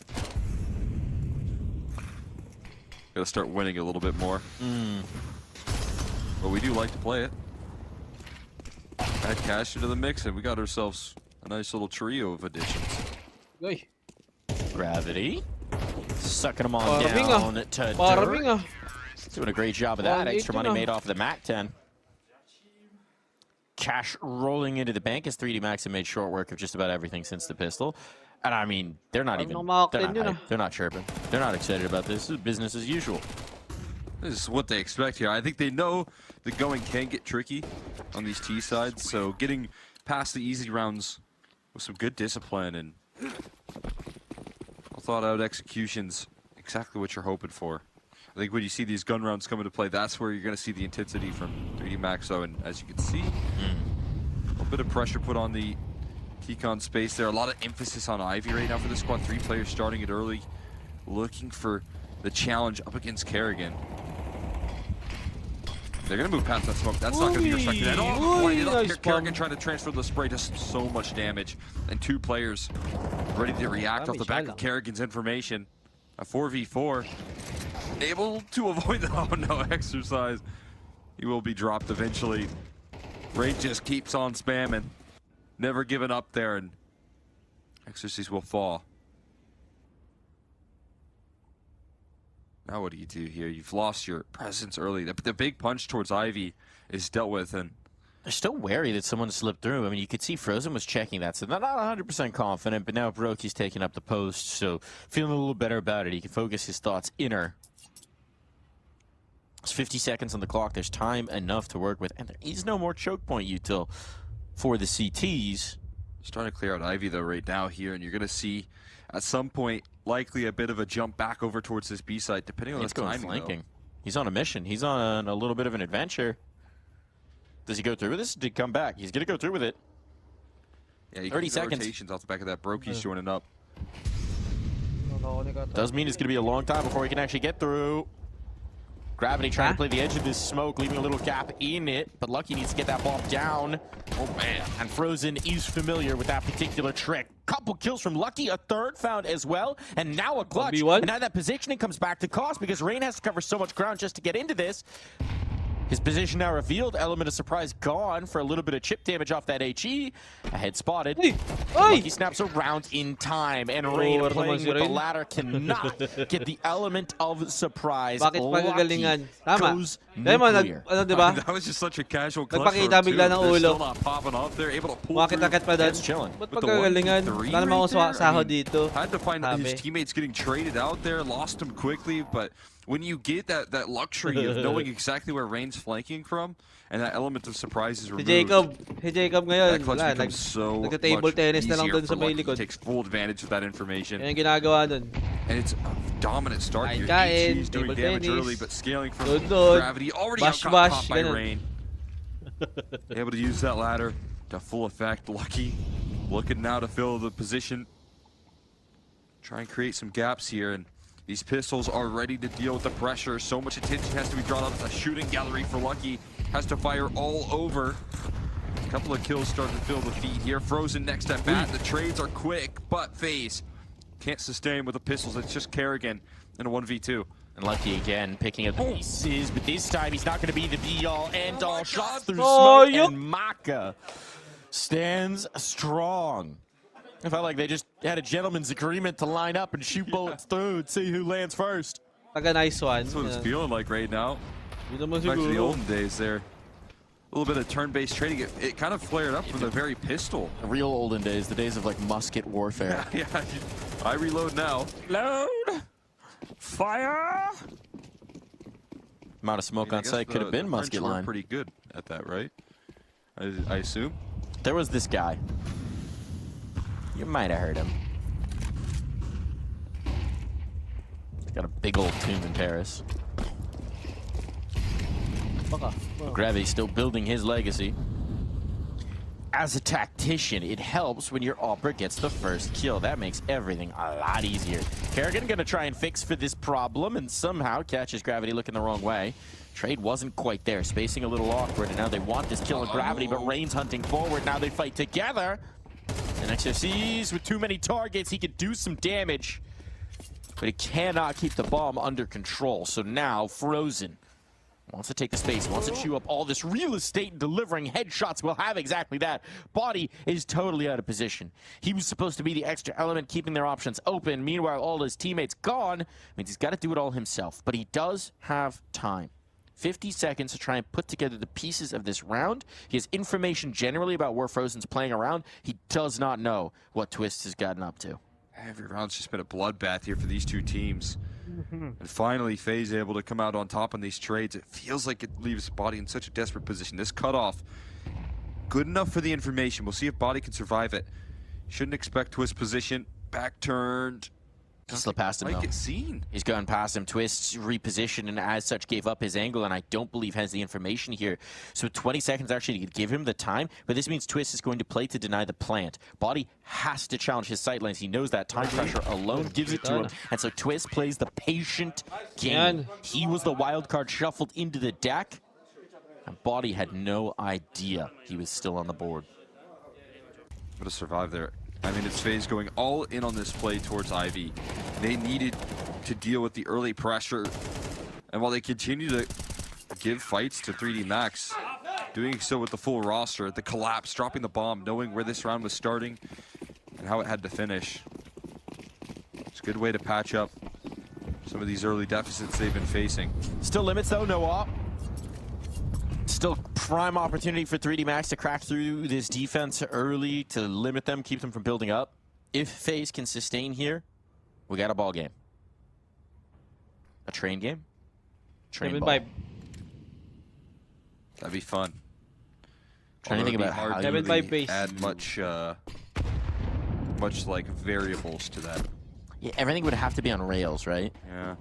S: Got to start winning a little bit more. But we do like to play it. Add Cash into the mix, and we got ourselves a nice little trio of additions.
R: Gravity. Sucking them on down to dirt. Doing a great job of that. Extra money made off of the MAC-10. Cash rolling into the bank as 3D Max have made short work of just about everything since the pistol. And I mean, they're not even, they're not chirping. They're not excited about this. This is business as usual.
S: This is what they expect here. I think they know the going can get tricky on these T sides, so getting past the easy rounds with some good discipline and thought out executions, exactly what you're hoping for. I think when you see these gun rounds come into play, that's where you're going to see the intensity from 3D Max. And as you can see, a little bit of pressure put on the T-Con space there. A lot of emphasis on Ivy right now for the squad. 3 players starting it early, looking for the challenge up against Kerrigan. They're going to move past that smoke. That's not going to be respected at all. Pointed up here, Kerrigan trying to transfer the spray. Just so much damage. And 2 players ready to react off the back of Kerrigan's information. A 4v4. Able to avoid the, oh no, exercise. He will be dropped eventually. Raid just keeps on spamming. Never giving up there, and Exorcise will fall. Now what do you do here? You've lost your presence early. The big punch towards Ivy is dealt with, and
R: they're still wary that someone slipped through. I mean, you could see Frozen was checking that, so they're not 100% confident, but now Broky's taking up the post, so feeling a little better about it. He can focus his thoughts inner. It's 50 seconds on the clock. There's time enough to work with, and there is no more choke point util for the CTs.
S: Starting to clear out Ivy, though, right now here, and you're going to see at some point likely a bit of a jump back over towards this B side, depending on the timing,
R: flanking. He's on a mission. He's on a little bit of an adventure. Does he go through with this? Did he come back? He's going to go through with it.
S: Yeah, you
R: 30
S: can see
R: seconds.
S: Rotations off the back of that. Broky's joining up.
R: Does mean it's going to be a long time before he can actually get through. Gravity trying to play the edge of this smoke, leaving a little gap in it, but Lucky needs to get that ball down. Oh man, and Frozen is familiar with that particular trick. Couple kills from Lucky, a third found as well, and now a clutch. And now that positioning comes back to cost because Rain has to cover so much ground just to get into this. His position now revealed, element of surprise gone for a little bit of chip damage off that HE. Ahead spotted. Lucky snaps around in time, and Rain playing with the ladder cannot get the element of surprise.
D: Bakit pagagalingan? Tama.
R: Nuclear.
S: That was just such a casual clutch.
D: Nagpakita bigla ng ulo.
S: Still not popping off. They're able to pull
D: Bakit pa doon?
R: Chilling.
D: Ba't pagagalingan? Wala naman akong sahod dito.
S: Had to find his teammates getting traded out there, lost him quickly, but when you get that luxury of knowing exactly where Rain's flanking from, and that element of surprise is removed,
D: Jacob ngayon,
S: that clutch becomes so much
D: table tennis na lang
S: easier
D: dun
S: for
D: sa may
S: Lucky. He
D: likod.
S: takes full advantage of that information.
D: Yan yung ginagawa dun.
S: And it's a dominant start here.
D: Kain,
S: HG's doing
D: table
S: damage
D: tennis.
S: early, but scaling from
D: Doon.
S: Gravity. Already
D: Bash,
S: caught by
D: ganun.
S: Rain. Able to use that ladder to full effect. Lucky looking now to fill the position. Try and create some gaps here, and these pistols are ready to deal with the pressure. So much attention has to be drawn up. A shooting gallery for Lucky. Has to fire all over. A couple of kills starting to fill the feed here. Frozen next at bat. The trades are quick, but FaZe can't sustain with the pistols. It's just Kerrigan in a 1v2.
R: And Lucky again picking up the pieces, but this time he's not going to be the be-all, end-all. Shots through smoke, and Maka stands strong. I felt like they just had a gentleman's agreement to line up and shoot bullets through and see who lands first.
D: Like a nice one.
S: That's what it's feeling like right now. Back to the olden days there. A little bit of turn-based trading. It kind of flared up from the very pistol.
R: The real olden days, the days of like musket warfare.
S: Yeah, I reload now.
R: Load! Fire! Amount of smoke on site could have been musket line.
S: Pretty good at that, right? I assume.
R: There was this guy. You might have heard him. He's got a big old tomb in Paris. Gravity's still building his legacy. As a tactician, it helps when your Opera gets the first kill. That makes everything a lot easier. Kerrigan gonna try and fix for this problem and somehow catches Gravity looking the wrong way. Trade wasn't quite there, spacing a little awkward, and now they want this kill on Gravity, but Rain's hunting forward. Now they fight together. And XFC's with too many targets, he could do some damage, but he cannot keep the bomb under control. So now Frozen wants to take the space, wants to chew up all this real estate, and delivering headshots will have exactly that. Body is totally out of position. He was supposed to be the extra element, keeping their options open. Meanwhile, all his teammates gone. Means he's got to do it all himself, but he does have time. 50 seconds to try and put together the pieces of this round. He has information generally about where Frozen's playing around. He does not know what Twist has gotten up to.
S: Every round's just been a bloodbath here for these two teams. And finally, FaZe able to come out on top on these trades. It feels like it leaves Body in such a desperate position. This cutoff, good enough for the information. We'll see if Body can survive it. Shouldn't expect Twist position. Back turned.
R: He slipped past him, though.
S: Get seen.
R: He's gone past him. Twist repositioned and as such gave up his angle, and I don't believe has the information here. So 20 seconds actually to give him the time, but this means Twist is going to play to deny the plant. Body has to challenge his sight lines. He knows that time pressure alone gives it to him, and so Twist plays the patient game. He was the wild card shuffled into the deck, and Body had no idea he was still on the board.
S: But to survive there. I mean, it's FaZe going all in on this play towards Ivy. They needed to deal with the early pressure. And while they continue to give fights to 3D Max, doing so with the full roster, the collapse, dropping the bomb, knowing where this round was starting and how it had to finish. It's a good way to patch up some of these early deficits they've been facing.
R: Still limits though, no op. Still prime opportunity for 3D Max to crack through this defense early to limit them, keep them from building up. If FaZe can sustain here, we got a ball game. A train game? Train ball.
S: That'd be fun.
R: Trying to think about how you
S: really add much like variables to that.
R: Yeah, everything would have to be on rails, right?
S: Yeah.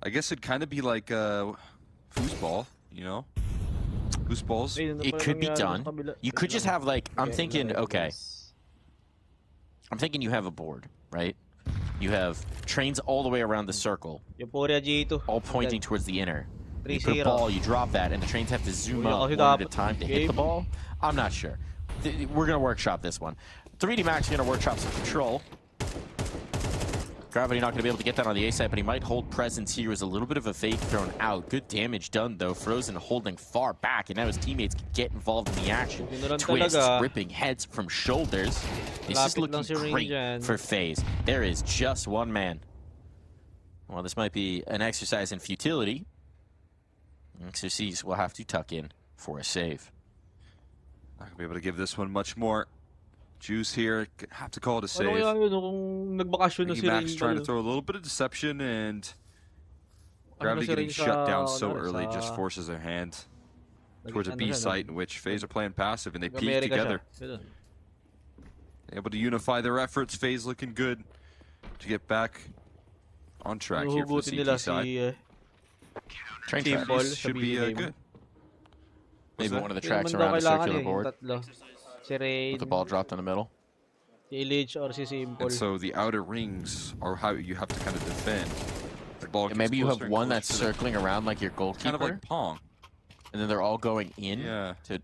S: I guess it'd kind of be like foosball, you know? Foosballs.
R: It could be done. You could just have like, I'm thinking, okay. I'm thinking you have a board, right? You have trains all the way around the circle, all pointing towards the inner. You put a ball, you drop that, and the trains have to zoom up one at a time to hit the ball. I'm not sure. We're going to workshop this one. 3D Max is going to workshop some control. Gravity not going to be able to get that on the A side, but he might hold presence here as a little bit of a fake thrown out. Good damage done, though. Frozen holding far back, and now his teammates can get involved in the action. Twist ripping heads from shoulders. This is looking great for FaZe. There is just one man. Well, this might be an exercise in futility. XRCs will have to tuck in for a save.
S: Not going to be able to give this one much more. Juice here, have to call it a save. Max trying to throw a little bit of deception, and Gravity getting shut down so early just forces their hand towards a B site in which FaZe are playing passive and they peek together. Able to unify their efforts. FaZe looking good to get back on track here for the CT side.
R: Train
S: should be good.
R: Maybe one of the tracks around the circular board. With the ball dropped in the middle.
S: And so the outer rings are how you have to kind of defend. The ball
R: maybe you have one that's circling around like your goalkeeper.
S: Kind of like Pong.
R: And then they're all going in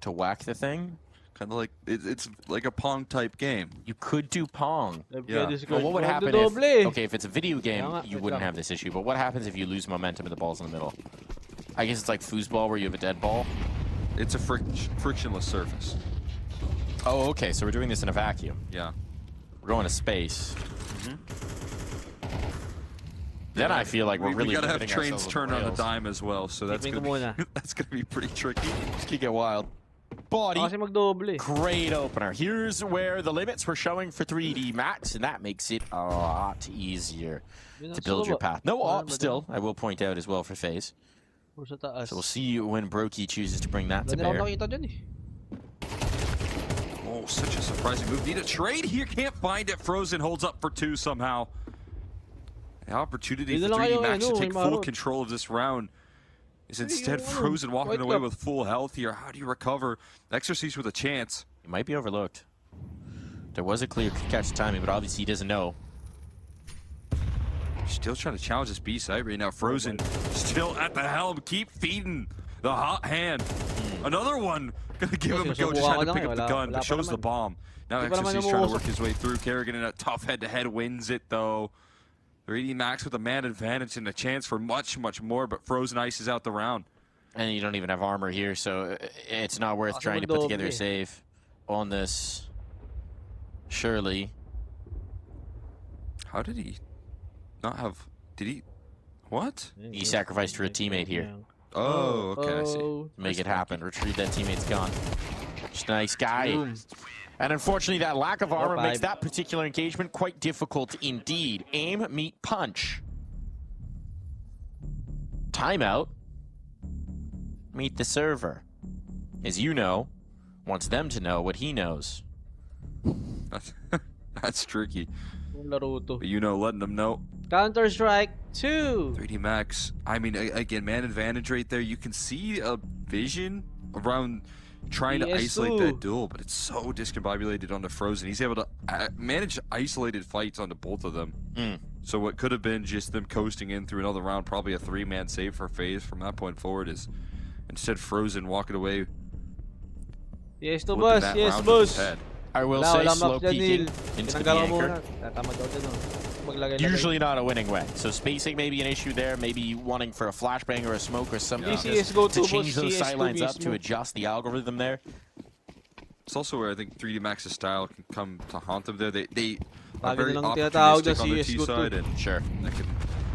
R: to whack the thing.
S: Kind of like, it's like a Pong type game.
R: You could do Pong.
S: Yeah.
R: Well, what would happen if, okay, if it's a video game, you wouldn't have this issue. But what happens if you lose momentum and the ball's in the middle? I guess it's like foosball where you have a dead ball.
S: It's a frictionless surface.
R: Oh, okay, so we're doing this in a vacuum.
S: Yeah.
R: We're going to space. Then I feel like we're really
S: we gotta have trains turn on a dime as well, so that's gonna be pretty tricky.
R: This could get wild. Body, great opener. Here's where the limits were showing for 3D Max, and that makes it a lot easier to build your path. No op still, I will point out as well for FaZe. So we'll see when Brokey chooses to bring that to bear.
S: Oh, such a surprising move. Need a trade here. Can't find it. Frozen holds up for 2 somehow. The opportunity for 3D Max to take full control of this round is instead Frozen walking away with full health here. How do you recover? Exorcist with a chance.
R: He might be overlooked. There was a clear catch timing, but obviously he doesn't know.
S: Still trying to challenge this B site right now. Frozen still at the helm. Keep feeding the hot hand. Another one. Gonna give him a go, just trying to pick up the gun, but shows the bomb. Now Exorcist trying to work his way through. Kerrigan in a tough head-to-head wins it though. 3D Max with a man advantage and a chance for much, much more, but Frozen ices out the round.
R: And you don't even have armor here, so it's not worth trying to put together a save on this. Surely.
S: How did he not have... Did he... What?
R: He sacrificed for a teammate here.
S: Oh, okay, I see.
R: Make it happen. Retrieve that teammate's gun. Just a nice guy. And unfortunately, that lack of armor makes that particular engagement quite difficult indeed. Aim, meet, punch. Timeout. Meet the server. As you know, wants them to know what he knows.
S: That's tricky. But you know, letting them know.
D: Counter-Strike 2.
S: 3D Max. I mean, again, man advantage right there. You can see a vision around trying to isolate that duel, but it's so discombobulated onto Frozen. He's able to manage isolated fights onto both of them. So what could have been just them coasting in through another round, probably a 3-man save for FaZe from that point forward, is instead Frozen walking away.
D: Yes, to boss. Yes, boss.
R: I will say slow peeking into the anchor. Usually not a winning way. So spacing may be an issue there, maybe wanting for a flashbang or a smoke or something to change those sightlines up to adjust the algorithm there.
S: It's also where I think 3D Max's style can come to haunt them there. They are
D: Lagi
S: very
D: na lang tinatawag na
S: opportunistic on their T
D: CS:GO
S: side, and that can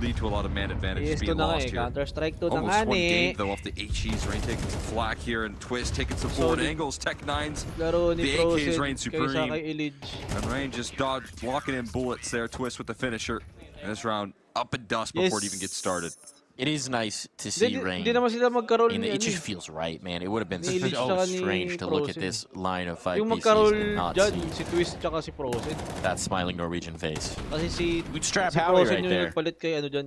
S: lead to a lot of man advantage being lost here.
D: Counter-Strike 2
S: Almost
D: na
S: one
D: nga
S: game though off the HE's. Rain taking some flack here, and Twist taking some forward angles. Tech9's the AK's reign supreme, and Rain just dodged, locking in bullets there. Twist with the finisher. And this round up in dust before it even gets started.
R: It is nice to see Rain. It just feels right, man. It would have been so strange to look at this line of 5 PCs and not see
D: si Twist tsaka si Frozen.
R: that smiling Norwegian face.
D: Kasi si
R: Bootstrap Howie right there.
D: nagpalit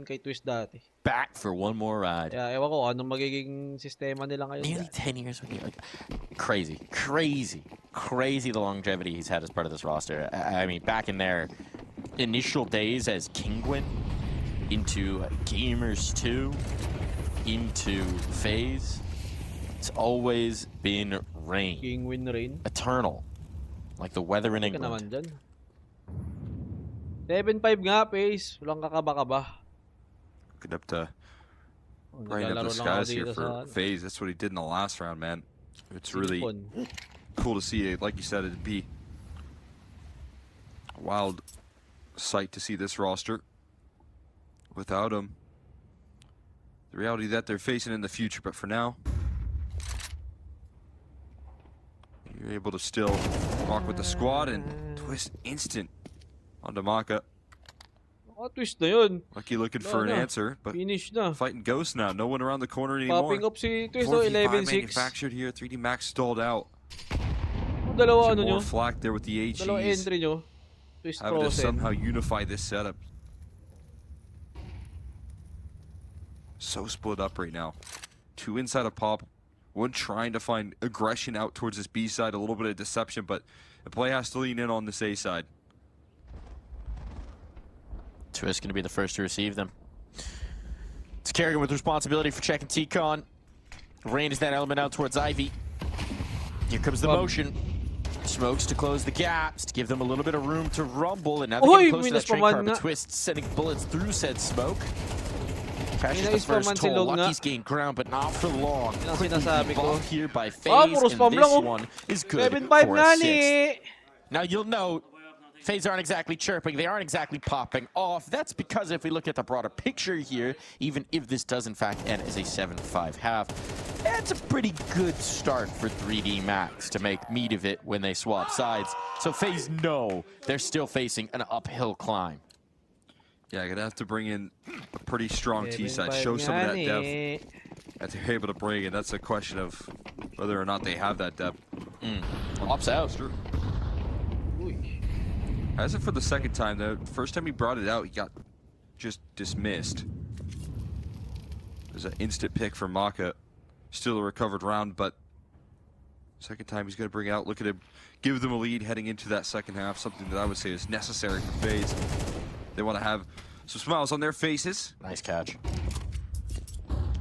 D: kay Twist dati.
R: Back for one more ride.
D: Kaya ewan ko anong magiging sistema nila ngayon.
R: Nearly 10 years. Crazy, crazy, crazy the longevity he's had as part of this roster. I mean, back in their initial days as Kingwin, into Gamers 2, into FaZe, it's always been Rain.
D: Kingwin Rain.
R: Eternal. Like the weather in England.
D: 7-5 nga, FaZe. Walang kakaba-kaba.
S: Good up to brighten up the skies here for FaZe. That's what he did in the last round, man. It's really cool to see it. Like you said, it'd be a wild sight to see this roster without him. The reality that they're facing in the future, but for now, you're able to still rock with the squad and Twist instant onto Maka.
D: Twist na yun.
S: Lucky looking for an answer, but fighting Ghost now. No one around the corner anymore.
D: Popping up si Twist, 11-6.
S: Manufactured here. 3D Max stalled out.
D: Dalawa
S: more flak there with the HEs.
D: Dalawa entry nyo. Twist
S: having to somehow unify this setup. So split up right now. 2 inside of Pop. 1 trying to find aggression out towards this B side. A little bit of deception, but the play has to lean in on this A side.
R: Twist going to be the first to receive them. It's Kerrigan with responsibility for checking T-Con. Rain is that element out towards Ivy. Here comes the motion. Smokes to close the gaps, to give them a little bit of room to rumble, and now they're getting close to that train car, but Twist sending bullets through said smoke. Crashes the first toll. Lucky's gained ground, but not for long. Quickly off here by FaZe, and this one is good for assist. Now you'll note, FaZe aren't exactly chirping, they aren't exactly popping off. That's because if we look at the broader picture here, even if this does in fact end as a 7-5 half, that's a pretty good start for 3D Max to make meat of it when they swap sides. So FaZe know they're still facing an uphill climb.
S: Yeah, gonna have to bring in a pretty strong T side, show some of that depth that they're able to bring, and that's a question of whether or not they have that depth.
R: Ops out.
S: As if for the second time, though, first time he brought it out, he got just dismissed. There's an instant pick from Maka. Still a recovered round, but second time he's going to bring it out. Look at him. Give them a lead heading into that second half, something that I would say is necessary for FaZe. They want to have some smiles on their faces.
R: Nice catch.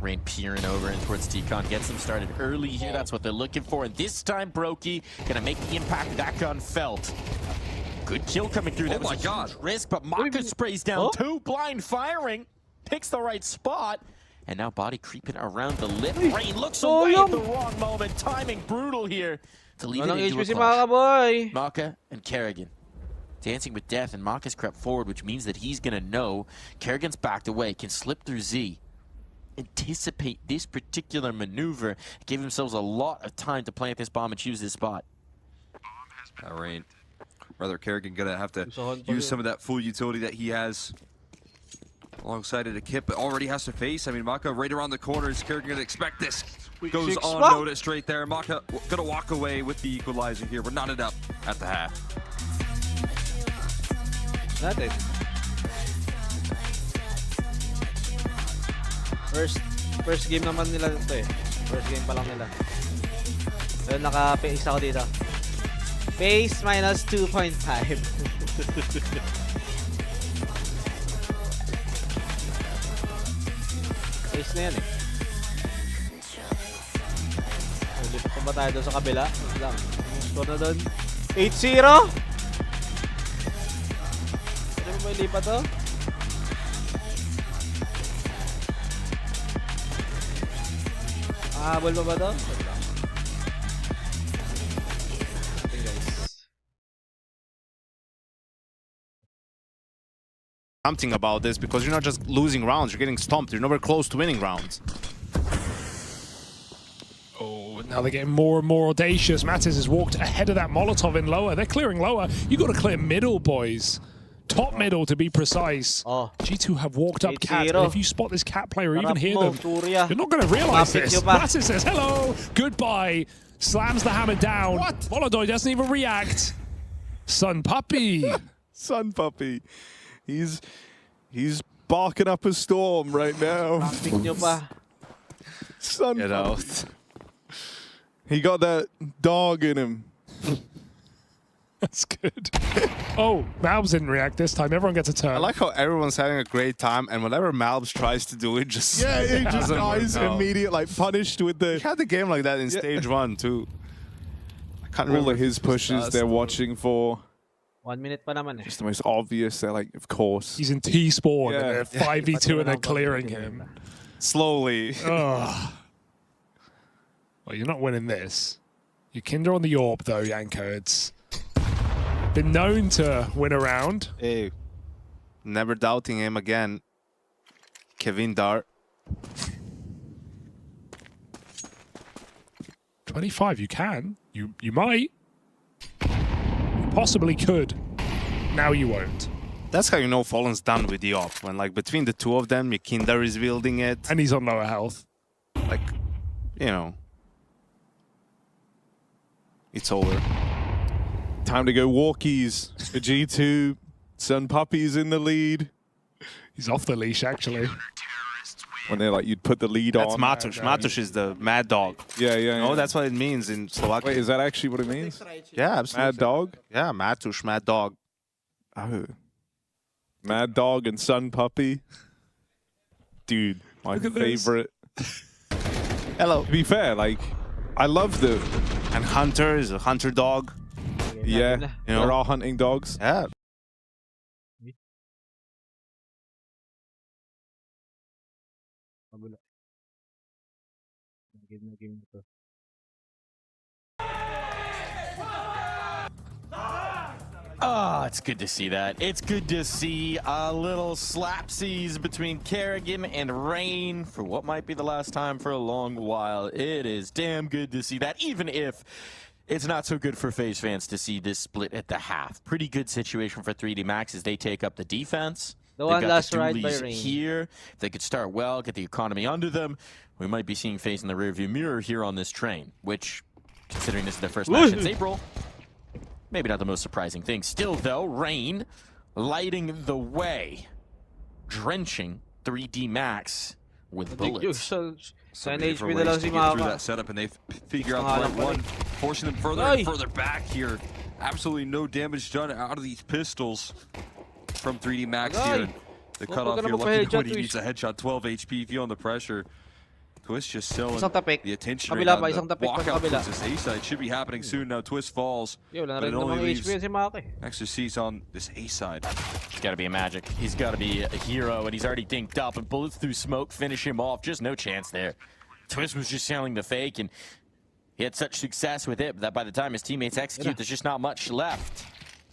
R: Rain peering over in towards T-Con, gets them started early here. That's what they're looking for. And this time, Brokey gonna make the impact of that gun felt. Good kill coming through. That was a huge risk, but Maka sprays down two. Blind firing, picks the right spot. And now body creeping around the lip. Rain looks away at the wrong moment. Timing brutal here to leave it into a clutch. Maka and Kerrigan dancing with death, and Maka's crept forward, which means that he's gonna know Kerrigan's backed away, can slip through Z. Anticipate this particular maneuver, give themselves a lot of time to plant this bomb and choose this spot.
S: Rain, rather Kerrigan gonna have to use some of that full utility that he has alongside of the kit, but already has to face. I mean, Maka right around the corners. Kerrigan gonna expect this. Goes unnoticed right there. Maka gonna walk away with the equalizer here. We're knotted up at the half.
D: Not it. First game naman nila ito eh. First game pa lang nila. So naka-pace ako dito. Pace minus 2.5. Pace na yan eh. Lipat pa ba tayo doon sa kabila? Lang. Score na doon. 8-0! Ano ba may lipat to? Habol pa ba to?
P: Something about this, because you're not just losing rounds, you're getting stomped. You're nowhere close to winning rounds.
T: Oh, now they're getting more and more audacious. Mattis has walked ahead of that Molotov in lower. They're clearing lower. You got to clear middle, boys. Top middle, to be precise. G2 have walked up Cat, and if you spot this Cat player or even hear them, you're not going to realize this. Mattis says, hello, goodbye, slams the hammer down. What? Molotov doesn't even react. Sun Puppy.
Q: Sun Puppy. He's barking up a storm right now. Sun Puppy. He got that dog in him.
T: That's good. Oh, Malbs didn't react this time. Everyone gets a turn.
P: I like how everyone's having a great time, and whenever Malbs tries to do it, just
Q: he just dies immediate, like punished with the.
P: He had the game like that in stage 1 too. I can't remember
Q: all of his pushes. They're watching for.
D: 1 minute pa naman eh.
Q: Just the most obvious. They're like, of course.
T: He's in T-spawn, and they're 5v2, and they're clearing him
P: slowly.
T: Well, you're not winning this. You're Kinder on the AWP though, Yanko. It's been known to win a round.
P: Hey, never doubting him again. Kevin Dart.
T: 25, you can. You might. You possibly could. Now you won't.
P: That's how you know Fallen's done with the op. When like between the two of them, Kinder is wielding it.
T: And he's on lower health.
P: Like, you know. It's over.
Q: Time to go walkies. For G2. Sun Puppy's in the lead.
T: He's off the leash, actually.
Q: When they're like, you'd put the lead
P: That's
Q: on.
P: Matusz. Matusz is the mad dog.
Q: Yeah.
P: No, that's what it means in Slovakia.
Q: Wait, is that actually what it means?
P: Yeah, absolutely.
Q: Mad dog?
P: Yeah, Matusz, mad dog.
Q: Oh. Mad dog and Sun Puppy. Dude, my favorite.
P: Hello.
Q: To be fair, like, I love the...
P: And Hunter is a hunter dog.
Q: Yeah,
P: you know,
Q: they're all hunting dogs.
P: Yeah.
R: Oh, it's good to see that. It's good to see a little slapsies between Kerrigan and Rain for what might be the last time for a long while. It is damn good to see that, even if it's not so good for FaZe fans to see this split at the half. Pretty good situation for 3D Max as they take up the defense.
D: The one last ride by
R: dualies
D: Rain.
R: Here, if they could start well, get the economy under them, we might be seeing FaZe in the rearview mirror here on this train, which, considering this is their first match since April, Maybe not the most surprising thing. Still, though, Rain lighting the way, drenching 3D Max with bullets.
S: Somebody different ways to get through that setup, and they figure out the right one, forcing them further and further back here. Absolutely no damage done out of these pistols from 3D Max here. The cutoff here, lucky when he needs a headshot, 12 HP, feeling the pressure. Twist just selling the attention right on the walkout towards this A side. Should be happening soon now. Twist falls, but it only leaves Exorcist on this A side.
R: It's got to be a Magic. He's got to be a hero, and he's already dinked up, and bullets through smoke finish him off. Just no chance there. Twist was just selling the fake, and he had such success with it that by the time his teammates execute, there's just not much left.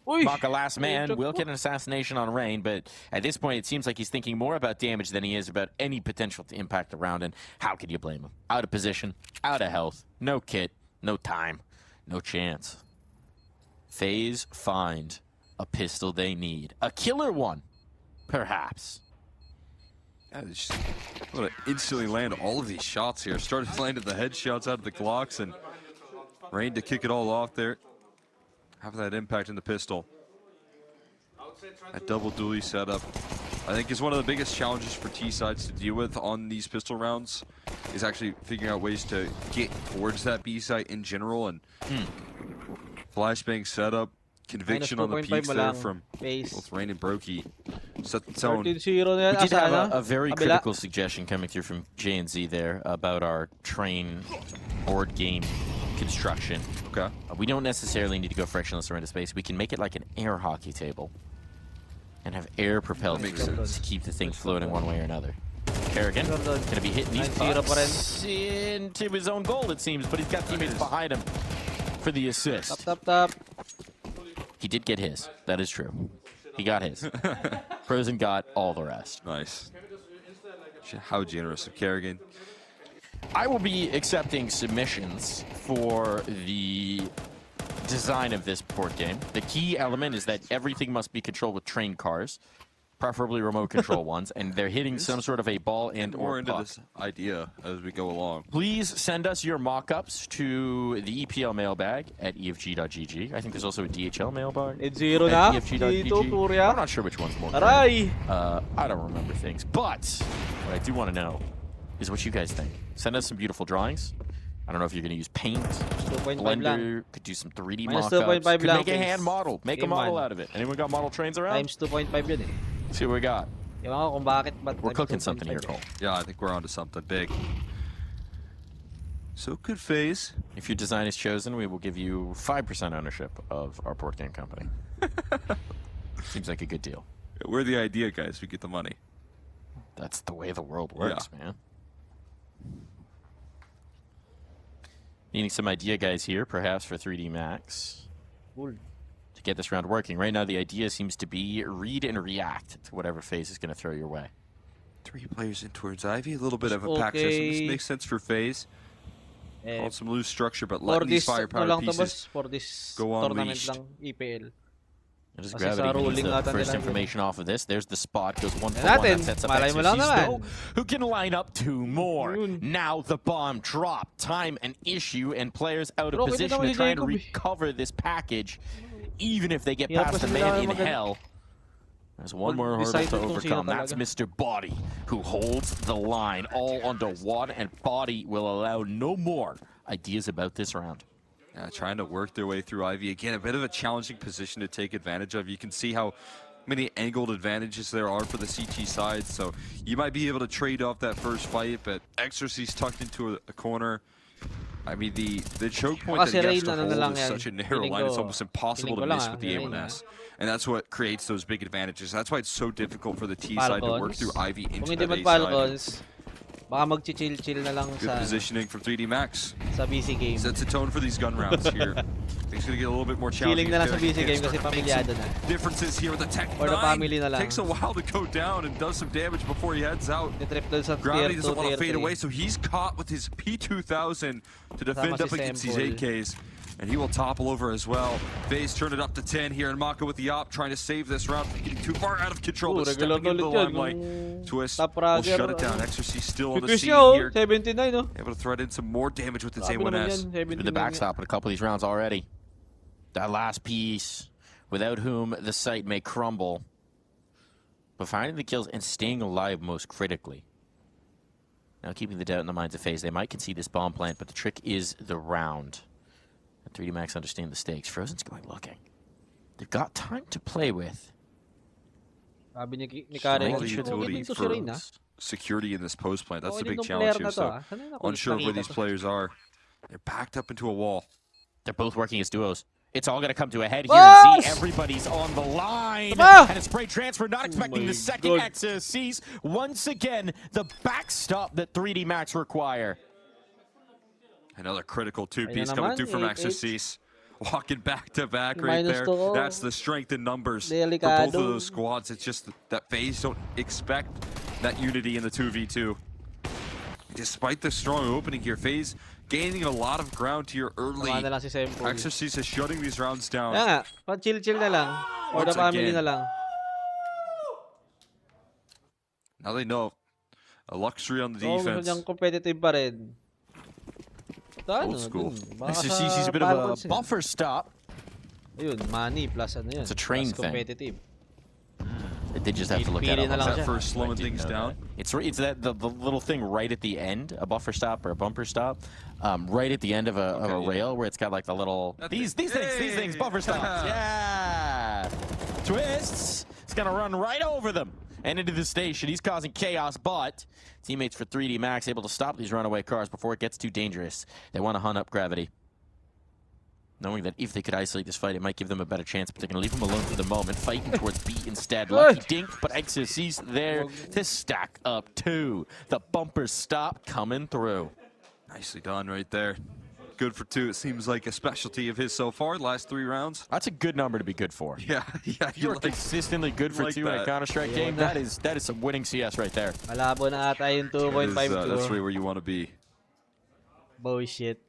R: Maka, last man, will get an assassination on Rain, but at this point it seems like he's thinking more about damage than he is about any potential to impact the round, and how can you blame him? Out of position, out of health, no kit, no time, no chance. FaZe find a pistol they need. A killer one, perhaps.
S: Yeah, they just want to instantly land all of these shots here. Started landing the headshots out of the Glocks, and Rain to kick it all off there. Have that impact in the pistol. That double dually setup, I think, is one of the biggest challenges for T sides to deal with on these pistol rounds, is actually figuring out ways to get towards that B site in general. And flashbang setup, conviction on the peaks there from both Rain and Brokey. Set the tone.
R: We did have a very critical suggestion coming through from J&Z there about our train board game construction.
S: Okay.
R: We don't necessarily need to go frictionless or into space. We can make it like an air hockey table and have air propelled to keep the thing floating one way or another. Kerrigan gonna be hitting these pucks into his own goal, it seems, but he's got teammates behind him for the assist. He did get his. That is true. He got his. Frozen got all the rest.
S: Nice. How generous of Kerrigan.
R: I will be accepting submissions for the design of this port game. The key element is that everything must be controlled with train cars, preferably remote control ones, and they're hitting some sort of a ball and
S: more
R: or
S: into
R: puck.
S: this idea as we go along.
R: Please send us your mock-ups to the EPL mailbag at efg.gg. I think there's also a DHL mailbag at efg.gg. I'm not sure which one's more correct. I don't remember things, but what I do want to know is what you guys think. Send us some beautiful drawings. I don't know if you're going to use paint, Blender, could do some 3D mock-ups, could make a hand model, make a model out of it. Anyone got model trains around?
D: Times 2.5 yun eh.
R: See what we got. We're cooking something here, Cole.
S: Yeah, I think we're onto something big. So good FaZe.
R: If your design is chosen, we will give you 5% ownership of our port game company. Seems like a good deal.
S: We're the idea guys, we get the money.
R: That's the way the world works, man. Needing some idea guys here, perhaps for 3D Max.
D: Cool.
R: To get this round working. Right now, the idea seems to be read and react to whatever FaZe is going to throw your way.
S: 3 players in towards Ivy, a little bit of a pack session. This makes sense for FaZe. Called some loose structure, but letting these firepower pieces go unleashed.
R: I'll just grab it and use the first information off of this. There's the spot, goes 1 for 1. That sets up Exorcist, who can line up 2 more. Now the bomb drop. Time an issue, and players out of position to try to recover this package, even if they get past the man in hell. There's one more hurdle to overcome. That's Mr. Body, who holds the line all under one, and Body will allow no more ideas about this round.
S: Trying to work their way through Ivy. Again, a bit of a challenging position to take advantage of. You can see how many angled advantages there are for the CT side, so you might be able to trade off that first fight, but Exorcist tucked into a corner. I mean, the choke point that he has to hold is such a narrow line, it's almost impossible to miss with the A1S. And that's what creates those big advantages. That's why it's so difficult for the T side to work through Ivy into that A side.
D: Baka mag-chill na lang
S: Good
D: sa
S: positioning from 3D Max.
D: Sa BC game.
S: Sets a tone for these gun rounds here. Things gonna get a little bit more challenging.
D: Feeling na lang sa BC game kasi pamilyado na.
S: Differences here with the Tech 9.
D: Or the family na lang.
S: Takes a while to go down and does some damage before he heads out.
D: Gravity
S: doesn't want to fade away, so he's caught with his P2000 to defend up against these AKs. And he will topple over as well. FaZe turn it up to 10 here, and Maka with the op trying to save this round. Getting too far out of control, but stepping into the limelight. Twist will shut it down. Exorcist still on the scene here.
D: 79, no?
S: Able to thread in some more damage with its A1S.
R: Been the backstop in a couple of these rounds already. That last piece, without whom the site may crumble. But finding the kills and staying alive most critically. Now keeping the doubt in the minds of FaZe. They might concede this bomb plant, but the trick is the round. And 3D Max understand the stakes. Frozen's going looking. They've got time to play with.
D: Sabi ni Karen,
S: utility for security in this post plant. That's the big challenge here. So unsure of where these players are. They're backed up into a wall.
R: They're both working as duos. It's all going to come to a head here. And see, everybody's on the line. And a spray transfer, not expecting the second access. Sees once again the backstop that 3D Max require.
S: Another critical two-piece coming through from Exorcist. Walking back-to-back right there. That's the strength in numbers for both of those squads. It's just that FaZe don't expect that unity in the 2v2. Despite the strong opening here, FaZe gaining a lot of ground here early. Exorcist is shutting these rounds down.
D: Yeah, chill na lang. Or the family na lang.
S: Now they know a luxury on the defense.
D: Competitive pa rin.
S: Old school.
R: Exorcist is a bit of a buffer stop.
D: Ayun, money plus ano yun.
R: It's a train thing.
D: Competitive.
R: They just have to look at it.
S: That for slowing things down.
R: It's that the little thing right at the end, a buffer stop or a bumper stop, right at the end of a rail where it's got like the little these things buffer stops. Yeah, twists. It's gonna run right over them and into the station. He's causing chaos, but teammates for 3D Max able to stop these runaway cars before it gets too dangerous. They want to hunt up Gravity, knowing that if they could isolate this fight, it might give them a better chance, but they're going to leave him alone for the moment, fighting towards B instead. Lucky dink, but Exorcist there to stack up two. The bumper stop coming through.
S: Nicely done right there. Good for two. It seems like a specialty of his so far, last 3 rounds.
R: That's a good number to be good for.
S: Yeah.
R: You're consistently good for 2 in a Counter-Strike game. That is some winning CS right there.
D: Malabo na ata yung 2.5.
S: That's right where you want to be.
D: Bullshit.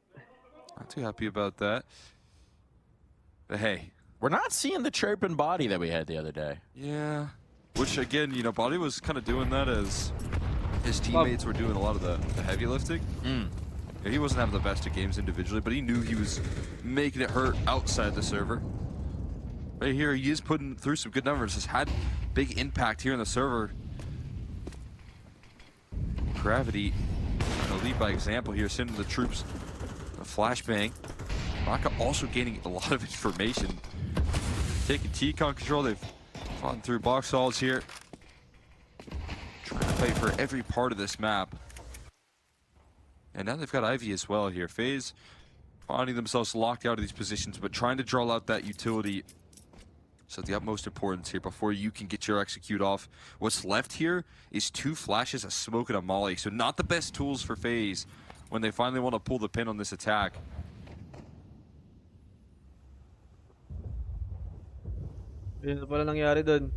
S: Not too happy about that. But hey,
R: we're not seeing the chirping body that we had the other day.
S: Yeah. Which again, you know, Body was kind of doing that as his teammates were doing a lot of the heavy lifting. Yeah, he wasn't having the best of games individually, but he knew he was making it hurt outside the server. Right here, he is putting through some good numbers. Has had big impact here in the server. Gravity trying to lead by example here, sending the troops a flashbang. Raka also gaining a lot of information. Taking T-Con control, they've fought through box solids here. Trying to fight for every part of this map. And now they've got Ivy as well here. FaZe finding themselves locked out of these positions, but trying to draw out that utility. So the utmost importance here before you can get your execute off. What's left here is 2 flashes, a smoke, and a molly. So not the best tools for FaZe when they finally want to pull the pin on this attack.
D: Yun pala nangyari dun.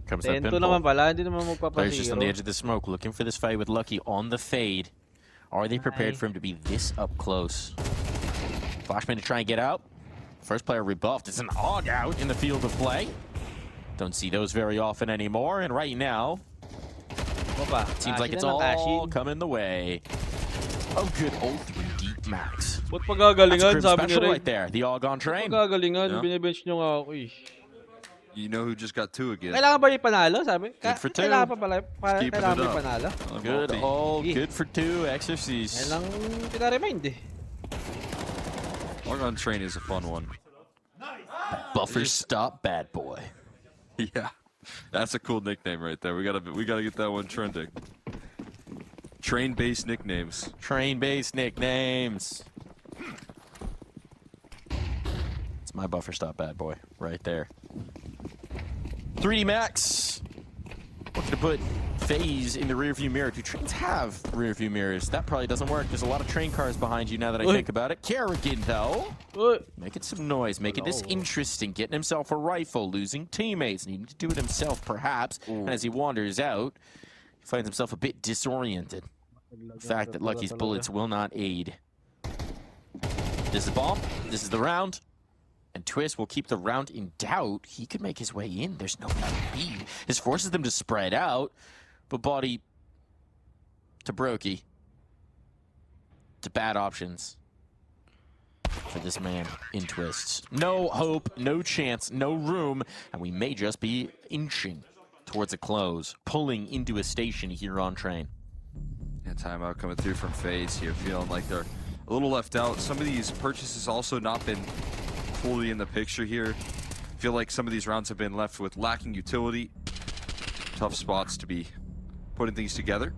R: Comes that pinball.
D: Naman pala, hindi naman magpapasiro.
R: Players just on the edge of the smoke, looking for this fight with Lucky on the fade. Are they prepared for him to be this up close? Flashman to try and get out. First player rebuffed. It's an AUG out in the field of play. Don't see those very often anymore, and right now, seems like it's all coming the way. Oh, good old 3D Max.
D: Ba't pagagalingan,
R: sabi ni Ray. Right there, the all gone train.
D: Pagagalingan, binibench nyo nga ako eh.
S: You know who just got 2 again.
D: Kailangan ba yung panalo, sabi?
R: Good for 2.
D: Kailangan pa pala, kailangan ba yung panalo?
R: Good, good for 2, Exorcist.
D: Kailang pinaremind eh.
S: All-gone train is a fun one.
R: Buffer stop bad boy.
S: Yeah, that's a cool nickname right there. We gotta get that one trending. Train-based nicknames.
R: Train-based nicknames. It's my buffer stop bad boy right there. 3D Max looking to put FaZe in the rearview mirror. Do trains have rearview mirrors? That probably doesn't work. There's a lot of train cars behind you now that I think about it. Kerrigan, though, making some noise, making this interesting, getting himself a rifle, losing teammates, needing to do it himself, perhaps. And as he wanders out, he finds himself a bit disoriented. The fact that Lucky's bullets will not aid. This is the bomb. This is the round. And Twist will keep the round in doubt. He could make his way in. There's no plan B. This forces them to spread out. But Body to Brokey. To bad options.
J: for this man in Twists. No hope, no chance, no room, and we may just be inching towards a close, pulling into a station here on Train.
S: And timeout coming through from FaZe here, feeling like they're a little left out. Some of these purchases also not been fully in the picture here. Feel like some of these rounds have been left with lacking utility. Tough spots to be putting things together.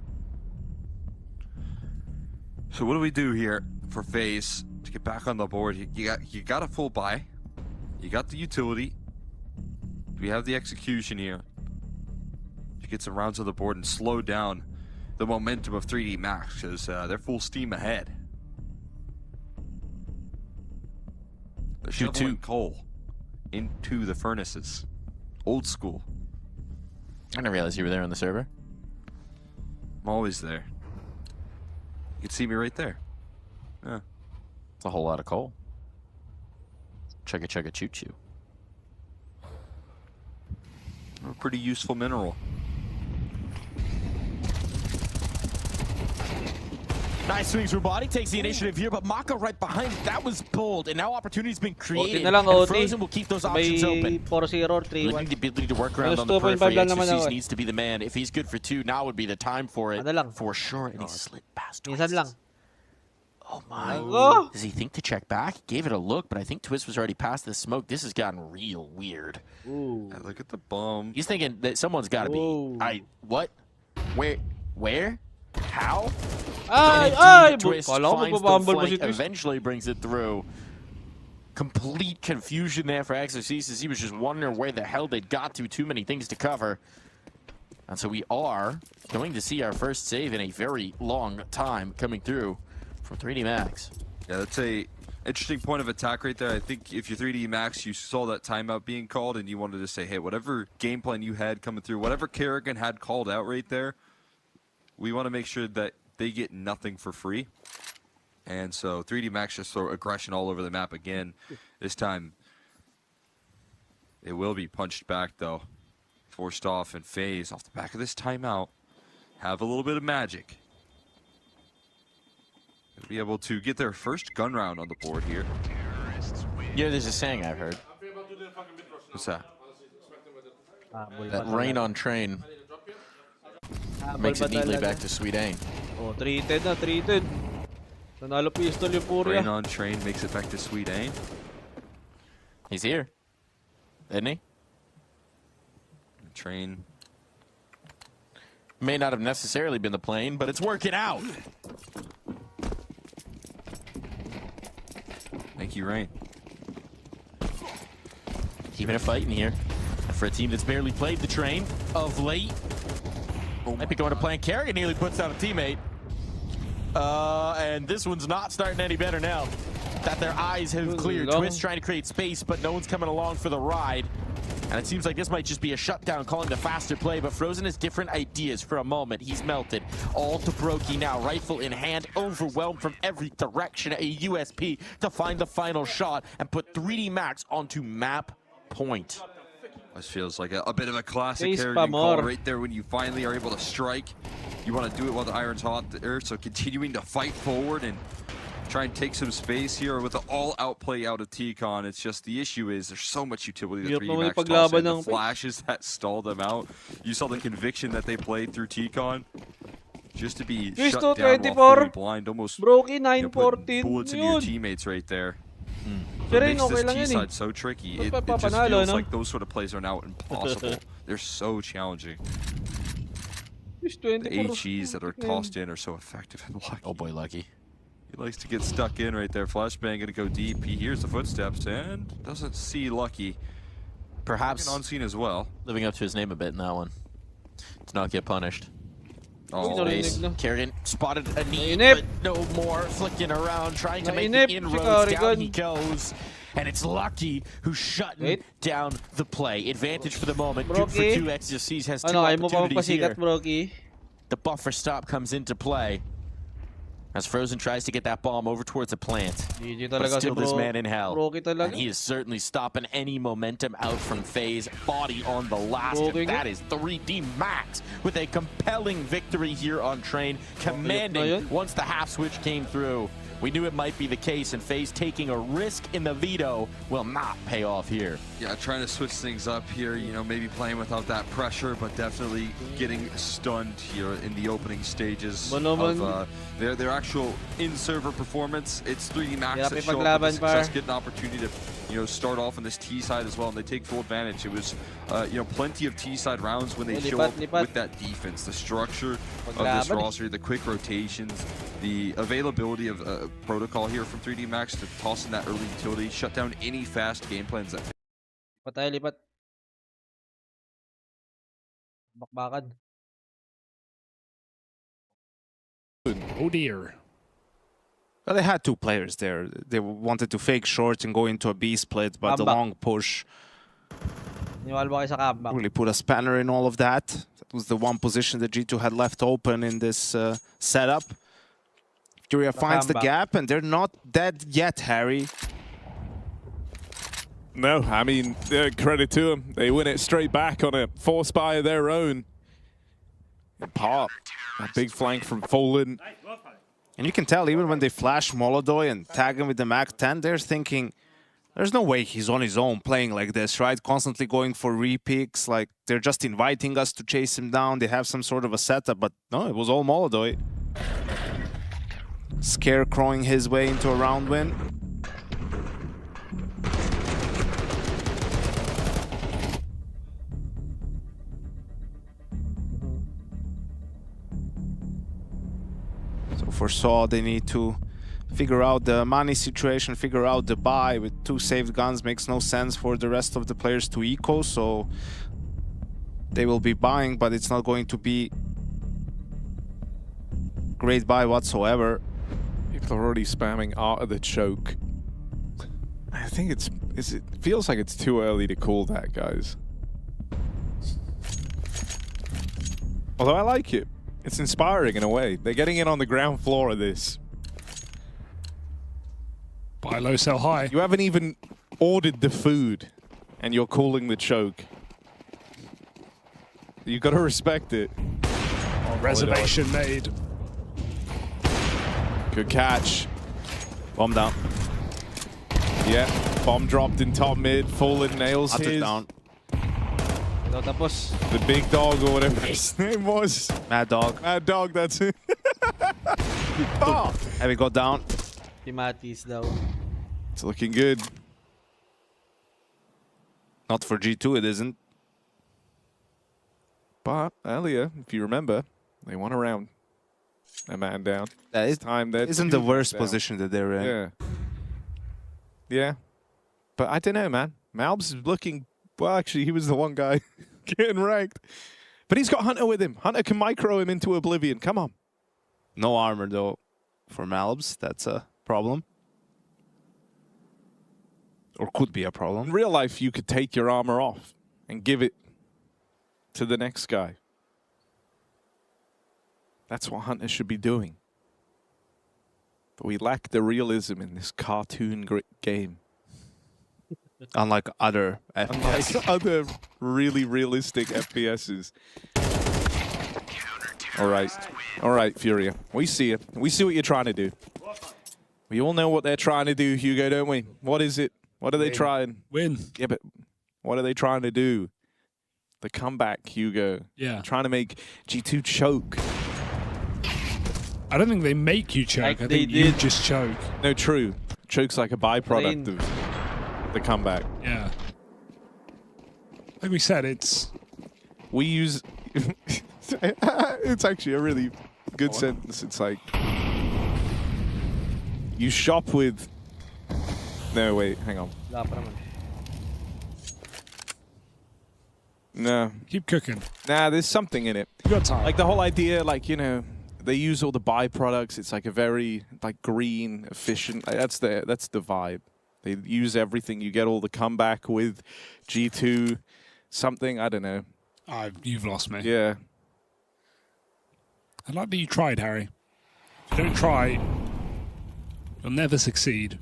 S: So what do we do here for FaZe to get back on the board? You got a full buy. You got the utility. We have the execution here to get some rounds on the board and slow down the momentum of 3D Max, because they're full steam ahead. They're shoveling coal into the furnaces. Old school.
J: I didn't realize you were there on the server.
S: I'm always there. You can see me right there. Yeah.
J: It's a whole lot of coal. Chugga chugga choo choo.
S: A pretty useful mineral.
J: Nice swings through body, takes the initiative here, but Mako right behind it. That was bold, and now opportunity's been created.
D: na lang,
J: And FroZen will keep those options open.
D: 4-0, 3-1.
J: Looking the ability to work around on the periphery. Exercise needs to be the man. If he's good for 2, now would be the time for it. For sure. And he slid past Twist. Oh my. Does he think to check back? He gave it a look, but I think Twist was already past the smoke. This has gotten real weird.
S: Ooh. Yeah, look at the bomb.
J: He's thinking that someone's got to be. What? Where? How? Twist finds the flank, eventually brings it through. Complete confusion there for Exorcistas. He was just wondering where the hell they'd got to. Too many things to cover. And so we are going to see our first save in a very long time coming through from 3D Max.
S: Yeah, that's a interesting point of attack right there. I think if you're 3D Max, you saw that timeout being called and you wanted to say, hey, whatever game plan you had coming through, whatever Kerrigan had called out right there, we want to make sure that they get nothing for free. And so 3D Max just throw aggression all over the map again. This time, it will be punched back, though. Forced off, and FaZe, off the back of this timeout, have a little bit of magic. They'll be able to get their first gun round on the board here.
J: Yeah, there's a saying I've heard.
S: What's that?
J: That rain on Train makes it neatly back to Sweet Aim.
D: Oh, 3-10 na, 3-10. Nanalo pistol yung FURIA.
S: Rain on Train makes it back to Sweet Aim.
J: He's here, isn't he?
S: Train
J: may not have necessarily been the plane, but it's working out.
S: Thank you, Rain.
J: Keeping it fighting here. And for a team that's barely played the Train of late, might be going to plan. Kerrigan nearly puts out a teammate. And this one's not starting any better now that their eyes have cleared. Twist trying to create space, but no one's coming along for the ride. And it seems like this might just be a shutdown, calling the faster play, but FroZen has different ideas for a moment. He's melted. All to Brokey now, rifle in hand, overwhelmed from every direction. A USP to find the final shot and put 3D Max onto map point.
S: This feels like a bit of a classic Kerrigan call right there when you finally are able to strike. You want to do it while the iron's hot there, so continuing to fight forward and try and take some space here with the all-out play out of T-Con. It's just the issue is there's so much utility to 3D Max toss and the flashes that stall them out. You saw the conviction that they played through T-Con. Just to be shut down while fully blind, almost putting bullets into your teammates right there. It makes this T-side so tricky. It just feels like those sort of plays are now impossible. They're so challenging. The HEs that are tossed in are so effective and lucky.
J: Oh boy, Lucky.
S: He likes to get stuck in right there. Flashbang gonna go deep. He hears the footsteps and doesn't see Lucky.
J: Perhaps
S: on scene as well.
J: Living up to his name a bit in that one. To not get punished.
S: Oh,
J: Kerrigan spotted a knee, but no more. Flicking around, trying to make the inroads. Down he goes. And it's Lucky who's shutting down the play. Advantage for the moment. Good for 2. XFCs has 2 opportunities here. The buffer stop comes into play. As FroZen tries to get that bomb over towards the plant. But still this man in hell. And he is certainly stopping any momentum out from FaZe. Body on the last. And that is 3D Max with a compelling victory here on Train. Commanding once the half switch came through. We knew it might be the case, and FaZe taking a risk in the veto will not pay off here.
S: Yeah, trying to switch things up here, you know, maybe playing without that pressure, but definitely getting stunned here in the opening stages of their actual in-server performance. It's 3D Max that show up with the success, get an opportunity to, you know, start off on this T side as well, and they take full advantage. It was, you know, plenty of T side rounds when they show up with that defense, the structure of this roster, the quick rotations, the availability of protocol here from 3D Max to toss in that early utility, shut down any fast game plans that.
D: Lipat. Bakbakan.
T: Oh dear.
P: Well, they had two players there. They wanted to fake short and go into a B split, but the long push really put a spanner in all of that. That was the one position that G2 had left open in this setup. FURIA finds the gap, and they're not dead yet, Harry.
Q: No, I mean, credit to them. They win it straight back on a force buy of their own. Pop, a big flank from Fallen.
P: And you can tell, even when they flash Molodoy and tag him with the MAC-10, they're thinking, there's no way he's on his own playing like this, right? Constantly going for repicks, like they're just inviting us to chase him down. They have some sort of a setup, but no, it was all Molodoy. Scarecrowing his way into a round win. So for Saw, they need to figure out the money situation, figure out the buy. With 2 saved guns makes no sense for the rest of the players to eco, so they will be buying, but it's not going to be great buy whatsoever.
Q: People are already spamming Art of the Choke. I think it feels like it's too early to call that, guys. Although I like it. It's inspiring in a way. They're getting in on the ground floor of this.
T: Buy low, sell high.
Q: You haven't even ordered the food, and you're calling the choke. You've got to respect it.
T: Reservation made.
Q: Good catch.
P: Bomb down.
Q: Yeah, bomb dropped in top mid. Fallen nails his.
P: Down.
Q: The big dog or whatever his name was.
P: Mad Dog.
Q: Mad Dog, that's it. Oh.
P: Heavy go down.
D: Timatis daw.
Q: It's looking good.
P: Not for G2, it isn't.
Q: But earlier, if you remember, they won a round. A man down.
P: That is
Q: time that
P: isn't the worst position that they're in.
Q: Yeah. Yeah. But I don't know, man. Malbs is looking... Well, actually, he was the one guy getting ranked. But he's got Hunter with him. Hunter can micro him into oblivion. Come on.
P: No armor, though, for Malbs. That's a problem. Or could be a problem.
Q: In real life, you could take your armor off and give it to the next guy. That's what Hunter should be doing. But we lack the realism in this cartoon game.
P: Unlike other FPS.
Q: Unlike other really realistic FPSs. All right, FURIA. We see it. We see what you're trying to do. We all know what they're trying to do, Hugo, don't we? What is it? What are they trying?
T: Win.
Q: Yeah, but what are they trying to do? The comeback, Hugo.
T: Yeah.
Q: Trying to make G2 choke.
T: I don't think they make you choke. I think you just choke.
Q: No, true. Choke's like a byproduct of the comeback.
T: Yeah. Like we said,
Q: we use... it's actually a really good sentence. It's like... You shop with... No, wait, hang on. No.
T: Keep cooking.
Q: Nah, there's something in it.
T: You got time.
Q: Like the whole idea, like, you know, they use all the byproducts. It's like a very, like, green, efficient... Like, that's the vibe. They use everything. You get all the comeback with G2, something, I don't know.
T: You've lost me.
Q: Yeah.
T: I like that you tried, Harry. If you don't try, you'll never succeed.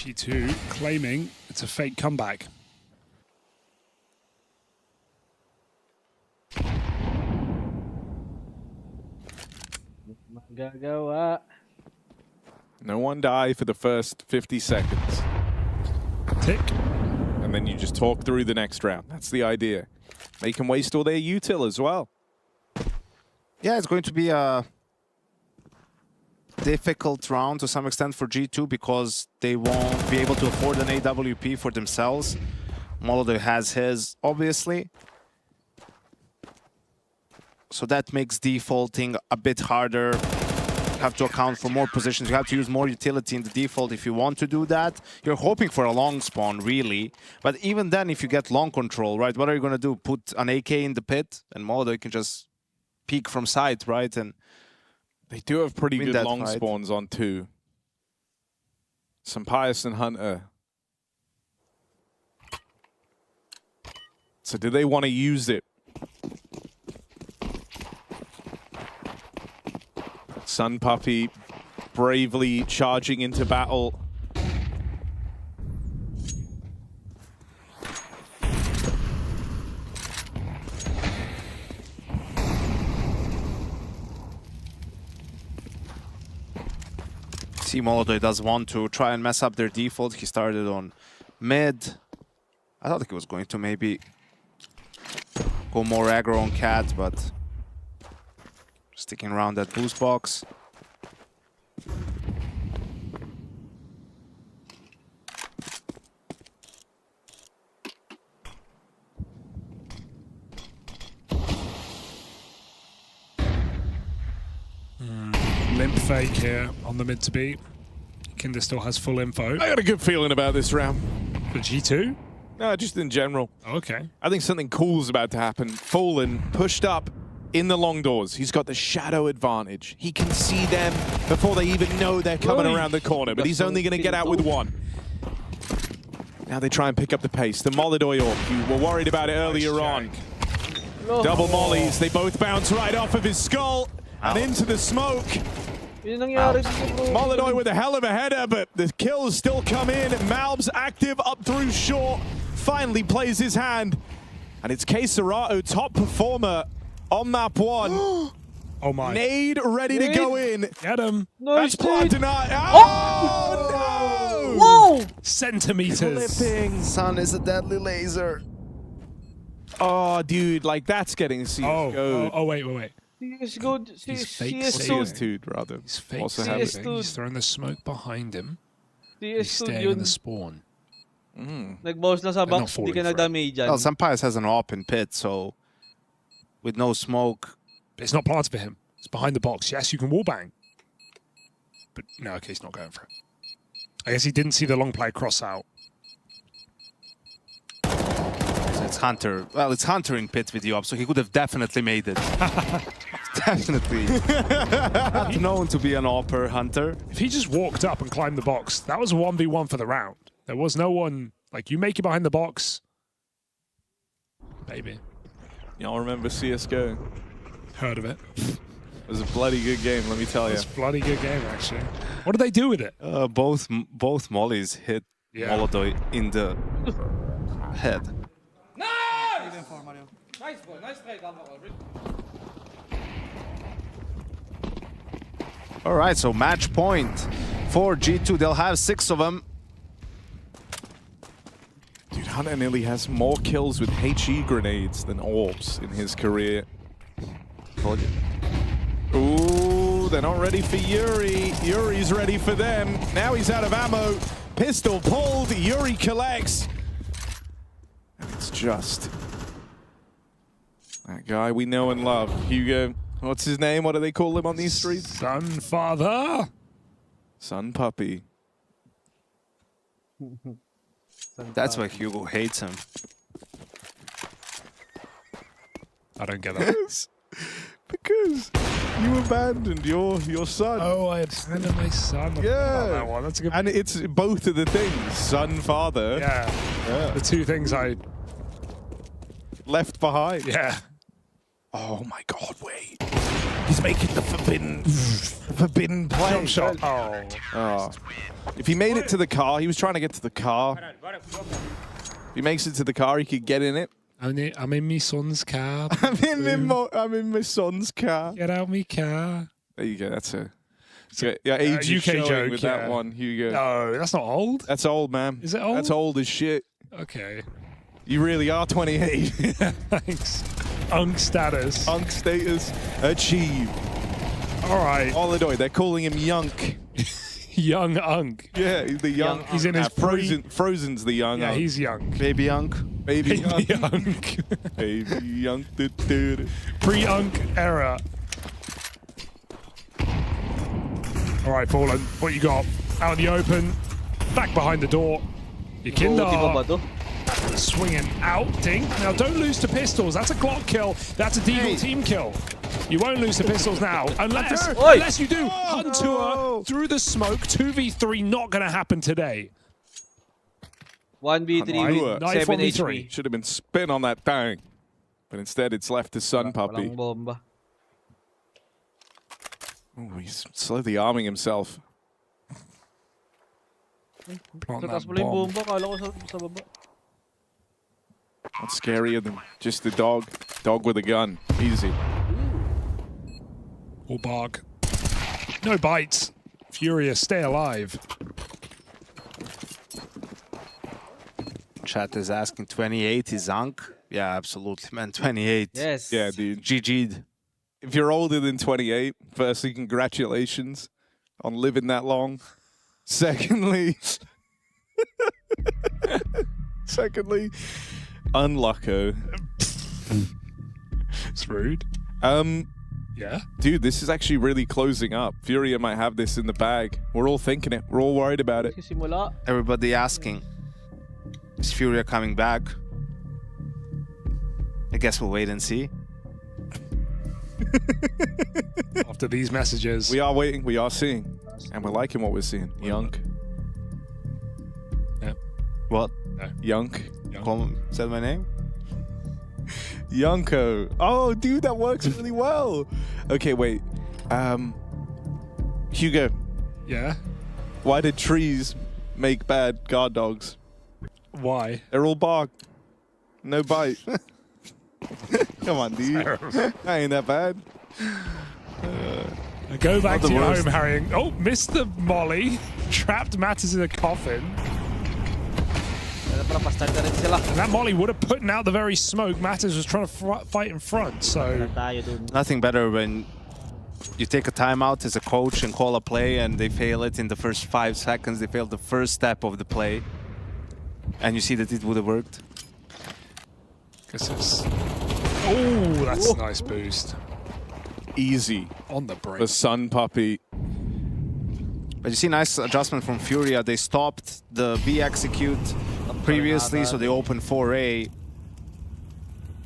T: G2 claiming it's a fake comeback.
D: Magagawa.
Q: No one die for the first 50 seconds.
T: Tick.
Q: And then you just talk through the next round. That's the idea. Make them waste all their util as well.
P: Yeah, it's going to be a difficult round to some extent for G2 because they won't be able to afford an AWP for themselves. Molotov has his, obviously. So that makes defaulting a bit harder. You have to account for more positions. You have to use more utility in the default if you want to do that. You're hoping for a long spawn, really. But even then, if you get long control, right, what are you going to do? Put an AK in the pit and Molotov can just peek from side, right? And
Q: they do have pretty good long
P: fight.
Q: spawns on 2. Some Pius and Hunter. So do they want to use it? Sun Puppy bravely charging into battle.
P: See, Molotov does want to try and mess up their default. He started on mid. I thought he was going to maybe go more aggro on Cat, but sticking around that boost box.
T: Limp fake here on the mid to B. Kinder still has full info.
Q: I got a good feeling about this round.
T: For G2?
Q: No, just in general.
T: Okay.
Q: I think something cool is about to happen. Fallen pushed up in the long doors. He's got the shadow advantage. He can see them before they even know they're coming around the corner, but he's only going to get out with one. Now they try and pick up the pace. The Molotov, you were worried about it earlier on. Double mollies. They both bounce right off of his skull and into the smoke. Molotov with a hell of a header, but the kills still come in. Malb's active up through short. Finally plays his hand. And it's K-Serato, top performer on map 1.
T: Oh my.
Q: Nade ready to go in.
T: Get him.
Q: That's Platinum. Oh, no!
T: Whoa! Centimeters.
P: Flipping. Sun is a deadly laser.
Q: Oh, dude, like that's getting CSGO'd.
T: Oh, wait.
D: He's good.
T: He's fake
Q: CS2'd, rather.
T: He's fake
Q: Also
T: saving. He's throwing the smoke behind him. He's staying in the spawn.
D: Nag-bounce na sa box, hindi ka na-damage dyan.
P: Well, Sampayas has an open pit, so with no smoke.
T: But it's not planted for him. It's behind the box. Yes, you can wallbang. But no, okay, he's not going for it. I guess he didn't see the long play cross out.
P: So it's Hunter. Well, it's Hunter in pit with you up, so he could have definitely made it. Definitely. Not known to be an AWPer Hunter.
T: If he just walked up and climbed the box, that was a 1v1 for the round. There was no one, like, you make it behind the box. Maybe.
Q: Y'all remember CSGO?
T: Heard of it.
Q: It was a bloody good game, let me tell you.
T: It's a bloody good game, actually. What did they do with it?
P: Both mollies hit Molotov in the head.
D: Nice! Nice boy, nice trade.
P: All right, so match point for G2. They'll have 6 of them.
Q: Dude, Hunter nearly has more kills with HE grenades than orbs in his career. Ooh, they're not ready for Yuri. Yuri's ready for them. Now he's out of ammo. Pistol pulled. Yuri collects. And it's just that guy we know and love. Hugo, what's his name? What do they call him on these streets?
T: Sunfather.
Q: Sun Puppy.
P: That's why Hugo hates him.
T: I don't get that.
Q: Because you abandoned your son.
T: Oh, I abandoned my son.
Q: Yeah.
T: That one. That's a good.
Q: And it's both of the things. Son, father.
T: Yeah. The two things I
Q: left behind.
T: Yeah.
Q: Oh my God, wait. He's making the forbidden play.
O: Jump shot. Oh.
Q: Oh. If he made it to the car, he was trying to get to the car. If he makes it to the car, he could get in it.
T: I'm in my son's car.
Q: I'm in my son's car.
T: Get out my car.
Q: There you go. That's a age
T: UK joke
Q: with that one, Hugo.
T: No, that's not old.
Q: That's old, man.
T: Is it old?
Q: That's old as shit.
T: Okay.
Q: You really are 28.
T: Thanks. Unk status.
Q: Unk status achieved.
T: All right.
Q: Olidoy, they're calling him Yunk.
T: Young Unk.
Q: Yeah, he's the young.
T: He's in his
Q: Frozen's the young.
T: Yeah,
Q: Unk.
T: he's young.
P: Baby Unk.
Q: Baby Yunk.
T: Unk.
Q: Baby Yunk.
T: Pre-Unk era. All right, Fallen. What you got? Out in the open. Back behind the door. Your Kinder. Swinging out, Dink. Now, don't lose to pistols. That's a Glock kill. That's a Deagle team kill. You won't lose to pistols now. Unless you do. Hunter through the smoke. 2v3 not going to happen today.
D: 1v3 with 7 HP.
Q: Should have been spin on that thing. But instead, it's left to Sun Puppy.
D: Bomba.
Q: Oh, he's slowly arming himself. What's scarier than just the dog? Dog with a gun. Easy.
T: Or bark. No bites. FURIA, stay alive.
P: Chat is asking 28 is Unk. Yeah, absolutely, man. 28.
D: Yes.
Q: Yeah, dude.
P: GG'd.
Q: If you're older than 28, firstly, congratulations on living that long. Secondly, unlucko.
T: It's rude. Yeah?
Q: Dude, this is actually really closing up. FURIA might have this in the bag. We're all thinking it. We're all worried about it.
P: Everybody asking, is FURIA coming back? I guess we'll wait and see.
T: After these messages.
Q: We are waiting, we are seeing. And we're liking what we're seeing. Yunk.
T: Yeah.
P: What?
T: No.
Q: Yunk.
P: Said my name?
Q: Yunko. Oh, dude, that works really well. Okay, wait. Hugo.
T: Yeah?
Q: Why did trees make bad guard dogs?
T: Why?
Q: They're all bark. No bite. Come on, dude. That ain't that bad.
T: Go back to your home, Harrying. Oh, missed the molly. Trapped Mattis in a coffin. And that molly would have put out the very smoke. Mattis was trying to fight in front, so...
P: Nothing better when you take a timeout as a coach and call a play and they fail it in the first 5 seconds. They fail the first step of the play. And you see that it would have worked.
T: Oh, that's a nice boost.
Q: Easy.
T: On the break.
Q: The Sun Puppy.
P: But you see, nice adjustment from FURIA. They stopped the B execute previously, so they opened 4A.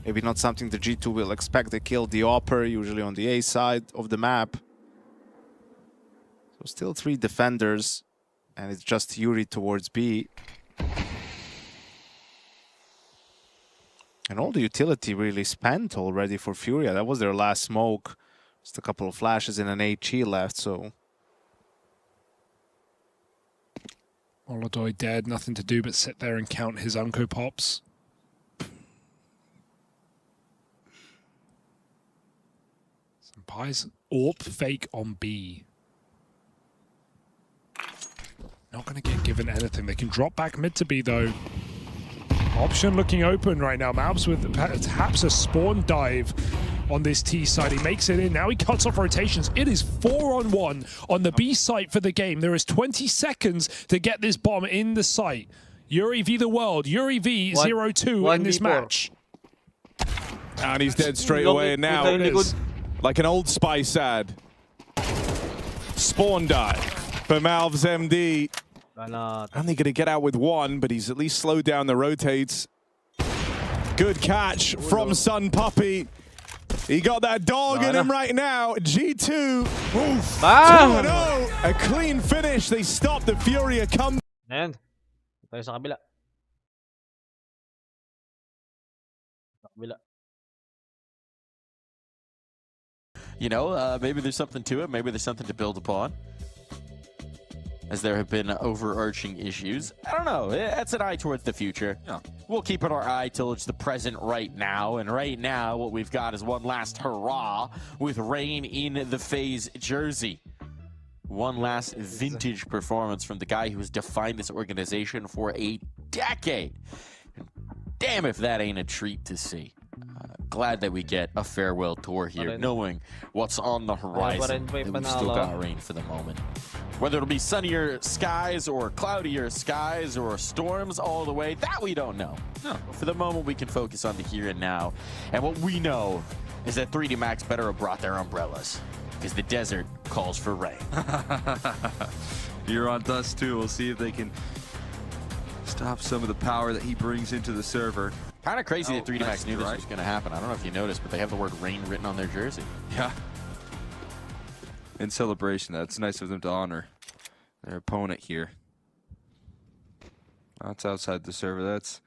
P: Maybe not something the G2 will expect. They killed the Opper, usually on the A side of the map. So still 3 defenders, and it's just Yuri towards B. And all the utility really spent already for FURIA. That was their last smoke. Just a couple of flashes and an HE left, so...
T: Olidoy dead, nothing to do but sit there and count his Unco pops. Some pies. AWP fake on B. Not going to get given anything. They can drop back mid to B, though. Option looking open right now. Mabs with perhaps a spawn dive on this T side. He makes it in. Now he cuts off rotations. It is 4-on-1 on the B site for the game. There is 20 seconds to get this bomb in the site. Yuri v the world. Yuri v 0-2 in this match.
Q: And he's dead straight away. And now it is like an Old Spice ad. Spawn dive for Malv's MD. Only going to get out with 1, but he's at least slowed down the rotates. Good catch from Sun Puppy. He got that dog in him right now. G2. Oof. 2-0. A clean finish. They stopped the FURIA come.
D: Ayan. Tayo sa kabila.
R: You know, maybe there's something to it. Maybe there's something to build upon, as there have been overarching issues. I don't know. That's an eye towards the future. Yeah. We'll keep it our eye till it's the present right now. And right now, what we've got is one last hurrah with Rain in the FaZe jersey. One last vintage performance from the guy who has defined this organization for a decade. Damn if that ain't a treat to see. Glad that we get a farewell tour here, knowing what's on the horizon. That we've still got Rain for the moment. Whether it'll be sunnier skies or cloudier skies or storms all the way, that we don't know. No. For the moment, we can focus on the here and now. And what we know is that 3D Max better have brought their umbrellas, because the desert calls for rain.
S: You're on dust too. We'll see if they can stop some of the power that he brings into the server.
R: Kind of crazy that 3D Max knew this was going to happen. I don't know if you noticed, but they have the word rain written on their jersey.
S: Yeah. In celebration, that's nice of them to honor their opponent here. That's outside the server. That's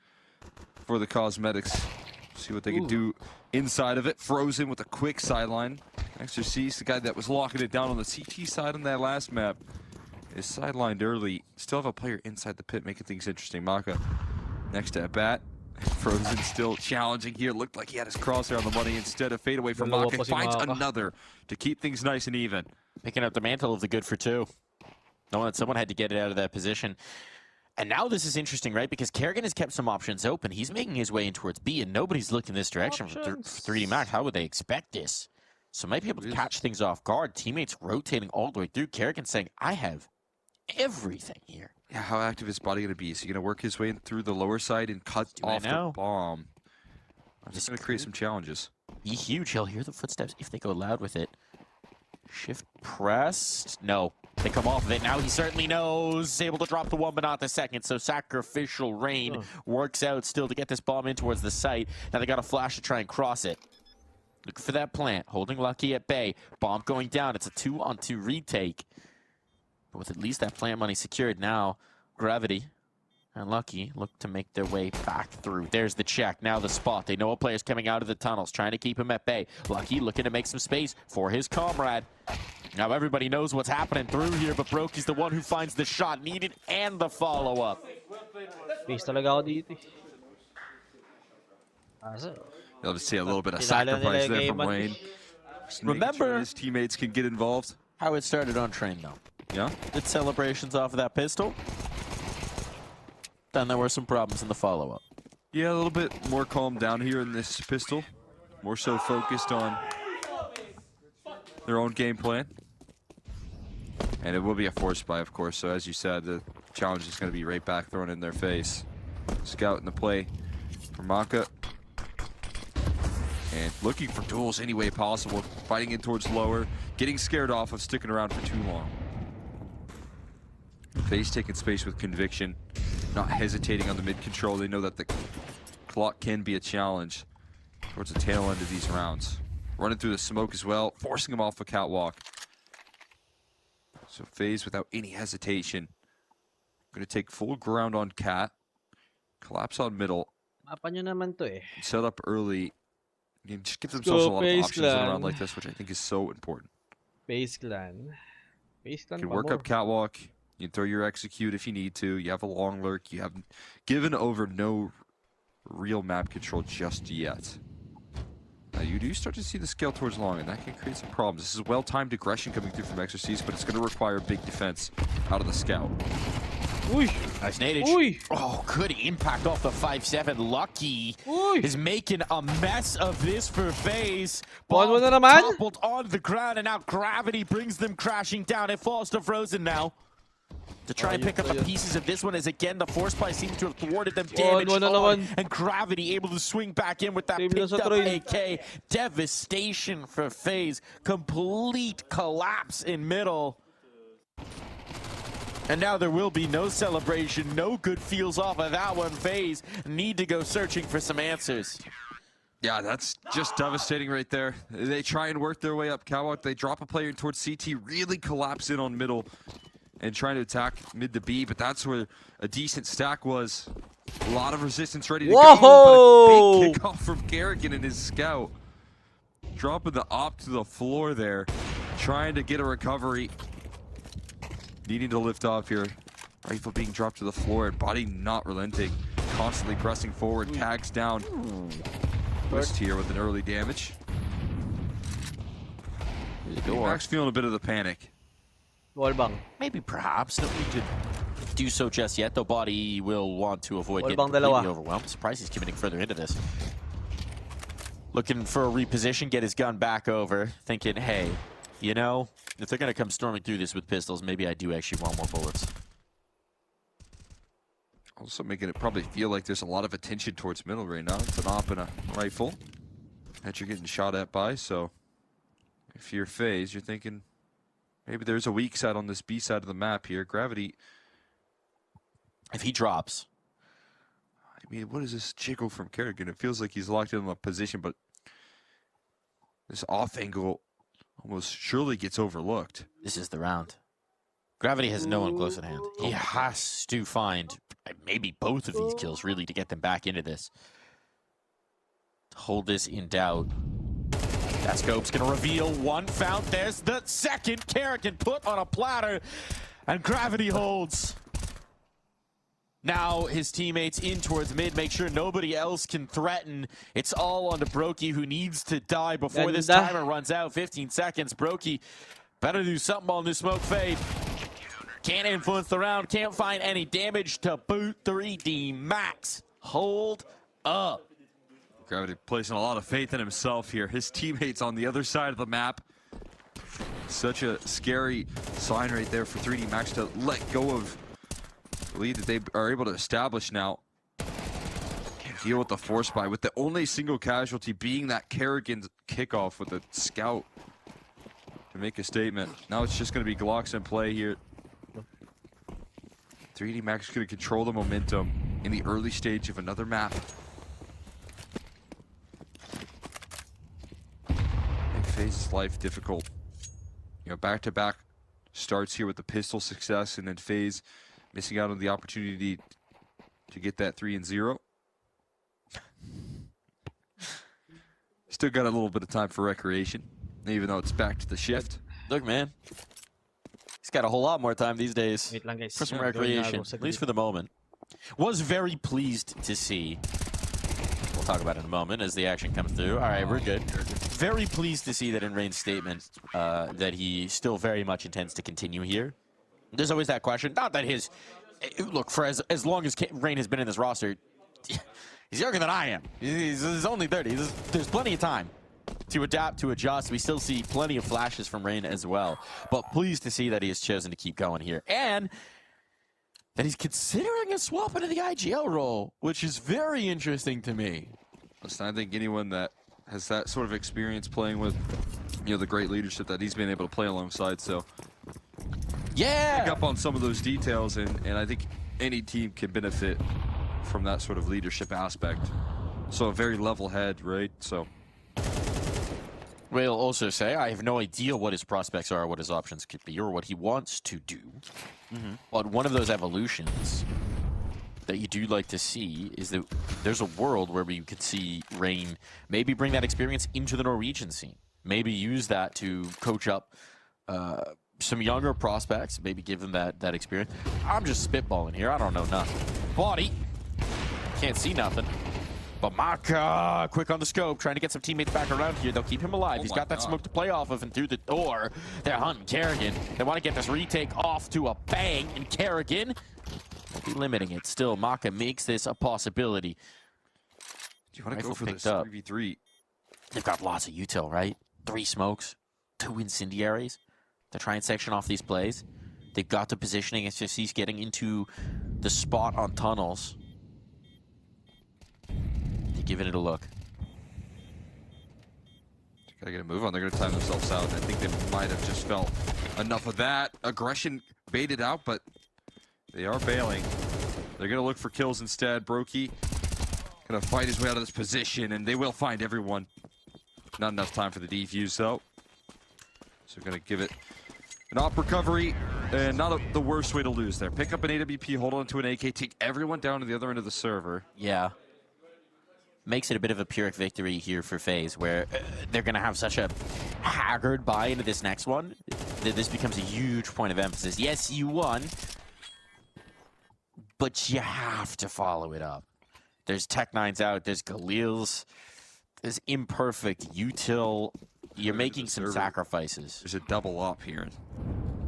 S: for the cosmetics. See what they can do inside of it. Frozen with a quick sideline. Exorcist, the guy that was locking it down on the CT side on that last map, is sidelined early. Still have a player inside the pit, making things interesting. Maka next to at bat. Frozen still challenging here. Looked like he had his crosshair on the money. Instead of fade away from Maka. Finds another to keep things nice and even.
R: Picking up the mantle of the good for two. Knowing that someone had to get it out of that position. And now this is interesting, right? Because Kerrigan has kept some options open. He's making his way in towards B, and nobody's looked in this direction for 3D Max. How would they expect this? So might be able to catch things off guard. Teammates rotating all the way through. Kerrigan saying, I have everything here.
S: Yeah, how active is Body going to be? Is he going to work his way in through the lower side and cut off the bomb? Just going to create some challenges.
R: Be huge. He'll hear the footsteps if they go loud with it. Shift pressed. No, they come off of it. Now he certainly knows. Able to drop the one, but not the second. So sacrificial rain works out still to get this bomb in towards the site. Now they got a flash to try and cross it. Look for that plant. Holding Lucky at bay. Bomb going down. It's a 2-on-2 retake. But with at least that plant money secured now, Gravity and Lucky look to make their way back through. There's the check. Now the spot. They know a player's coming out of the tunnels, trying to keep him at bay. Lucky looking to make some space for his comrade. Now everybody knows what's happening through here, but Brokey's the one who finds the shot needed and the follow-up.
D: Base talaga ako dito.
S: You'll have to see a little bit of sacrifice there from Rain.
R: Remember,
S: his teammates can get involved.
R: How it started on Train, though.
S: Yeah?
R: Did celebrations off of that pistol. Then there were some problems in the follow-up.
S: Yeah, a little bit more calmed down here in this pistol. More so focused on their own game plan. And it will be a forced buy, of course. So as you said, the challenge is going to be right back thrown in their face. Scout in the play for Maka. And looking for duels any way possible. Fighting in towards lower. Getting scared off of sticking around for too long. FaZe taking space with conviction. Not hesitating on the mid control. They know that the clock can be a challenge towards the tail end of these rounds. Running through the smoke as well. Forcing him off a catwalk. So FaZe without any hesitation. Going to take full ground on Cat. Collapse on middle.
D: Mapa nyo naman to eh.
S: Set up early. You just give themselves a lot of options in a round like this, which I think is so important.
D: FaZe Clan. FaZe Clan
S: You can work up catwalk. You can throw your execute if you need to. You have a long lurk. You have given over no real map control just yet. Now you do start to see the scale towards long, and that can create some problems. This is well-timed aggression coming through from Exorcist, but it's going to require big defense out of the scout.
R: Ooh. Nice nadage. Ooh. Oh, good impact off the 5-7. Lucky is making a mess of this for FaZe. Ball toppled on the ground, and now Gravity brings them crashing down. It falls to Frozen now. To try and pick up the pieces of this one, as again the force play seems to have thwarted them damage on, and Gravity able to swing back in with that picked up AK. Devastation for FaZe. Complete collapse in middle. And now there will be no celebration, no good feels off of that one. FaZe need to go searching for some answers.
S: Yeah, that's just devastating right there. They try and work their way up catwalk. They drop a player towards CT, really collapse in on middle and trying to attack mid to B, but that's where a decent stack was. A lot of resistance ready to go, but a big kickoff from Kerrigan and his scout. dropping the op to the floor there, trying to get a recovery. Needing to lift off here. Rifle being dropped to the floor and body not relenting. Constantly pressing forward, tags down. Twist here with an early damage. Max feeling a bit of the panic.
R: Maybe perhaps. Don't need to do so just yet, though Body will want to avoid getting
D: bang
R: completely
D: dalawa.
R: overwhelmed. Surprised he's committing further into this. Looking for a reposition, get his gun back over, thinking, hey, you know, if they're going to come storming through this with pistols, maybe I do actually want more bullets.
S: Also making it probably feel like there's a lot of attention towards middle right now. It's an op and a rifle that you're getting shot at by, so if you're FaZe, you're thinking maybe there's a weak side on this B side of the map here. Gravity,
R: if he drops.
S: I mean, what is this jiggle from Kerrigan? It feels like he's locked in a position, but this off angle almost surely gets overlooked.
R: This is the round. Gravity has no one close at hand. He has to find maybe both of these kills, really, to get them back into this. Hold this in doubt. That scope's going to reveal one found. There's the second. Kerrigan put on a platter, and Gravity holds. Now his teammates in towards mid, make sure nobody else can threaten. It's all on to Brokey, who needs to die before this timer runs out. 15 seconds. Brokey better do something on this smoke fade. Can't influence the round, can't find any damage to boot. 3D Max. Hold up.
S: Gravity placing a lot of faith in himself here. His teammates on the other side of the map. Such a scary sign right there for 3D Max to let go of the lead that they are able to establish now. Can't deal with the force buy, with the only single casualty being that Kerrigan's kickoff with a scout to make a statement. Now it's just going to be Glocks in play here. 3D Max is going to control the momentum in the early stage of another map. Make FaZe's life difficult. You know, back-to-back starts here with the pistol success, and then FaZe missing out on the opportunity to get that 3-0. Still got a little bit of time for recreation, even though it's back to the shift.
R: Look, man. He's got a whole lot more time these days for some recreation, at least for the moment. Was very pleased to see. We'll talk about it in a moment as the action comes through. All right, we're good. Very pleased to see that in Rain's statement that he still very much intends to continue here. There's always that question. Not that his... Look, for as long as Rain has been in this roster, he's younger than I am. He's only 30. There's plenty of time to adapt, to adjust. We still see plenty of flashes from Rain as well. But pleased to see that he has chosen to keep going here. And that he's considering a swap into the IGL role, which is very interesting to me.
S: Listen, I think anyone that has that sort of experience playing with, you know, the great leadership that he's been able to play alongside, so
R: yeah,
S: pick up on some of those details, and I think any team can benefit from that sort of leadership aspect. So a very level head, right? So
R: Ray will also say, I have no idea what his prospects are, what his options could be, or what he wants to do. But one of those evolutions that you do like to see is that there's a world where we could see Rain maybe bring that experience into the Norwegian scene. Maybe use that to coach up some younger prospects, maybe give them that experience. I'm just spitballing here. I don't know nothing. Body. Can't see nothing. But Maka, quick on the scope, trying to get some teammates back around here. They'll keep him alive. He's got that smoke to play off of, and through the door, they're hunting Kerrigan. They want to get this retake off to a bang, and Kerrigan will be limiting it. Still, Maka makes this a possibility.
S: Do you want to go for this 3v3?
R: They've got lots of util, right? 3 smokes, 2 incendiaries to try and section off these plays. They've got the positioning. It's just he's getting into the spot on tunnels. Giving it a look.
S: Gotta get a move on. They're gonna time themselves out. I think they might have just felt enough of that aggression baited out, but they are bailing. They're gonna look for kills instead. Brokey gonna fight his way out of this position, and they will find everyone. Not enough time for the defuse though. So gonna give it an op recovery, and not the worst way to lose there. Pick up an AWP, hold on to an AK, take everyone down to the other end of the server.
R: Yeah. makes it a bit of a Pyrrhic victory here for FaZe, where they're going to have such a haggard buy into this next one that this becomes a huge point of emphasis. Yes, you won, but you have to follow it up. There's Tech9's out, there's Galil's, there's Imperfect, Util. You're making some sacrifices.
S: There's a double up here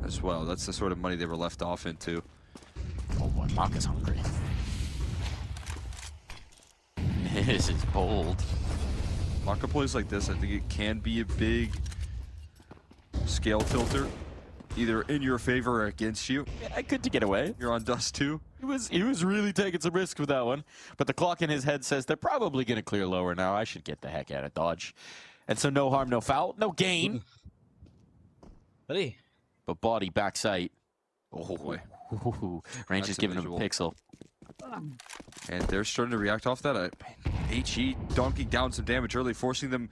S: as well. That's the sort of money they were left off into.
R: Oh boy, Maka's hungry. This is bold.
S: Maka plays like this, I think it can be a big scale tilter, either in your favor or against you.
R: Yeah, good to get away.
S: You're on dust too.
R: He was really taking some risk with that one, but the clock in his head says they're probably going to clear lower now. I should get the heck out of Dodge. And so no harm, no foul, no gain.
D: Ready?
R: But body back sight. Oh boy. Range is giving him a pixel.
S: And they're starting to react off that. HE donking down some damage early, forcing them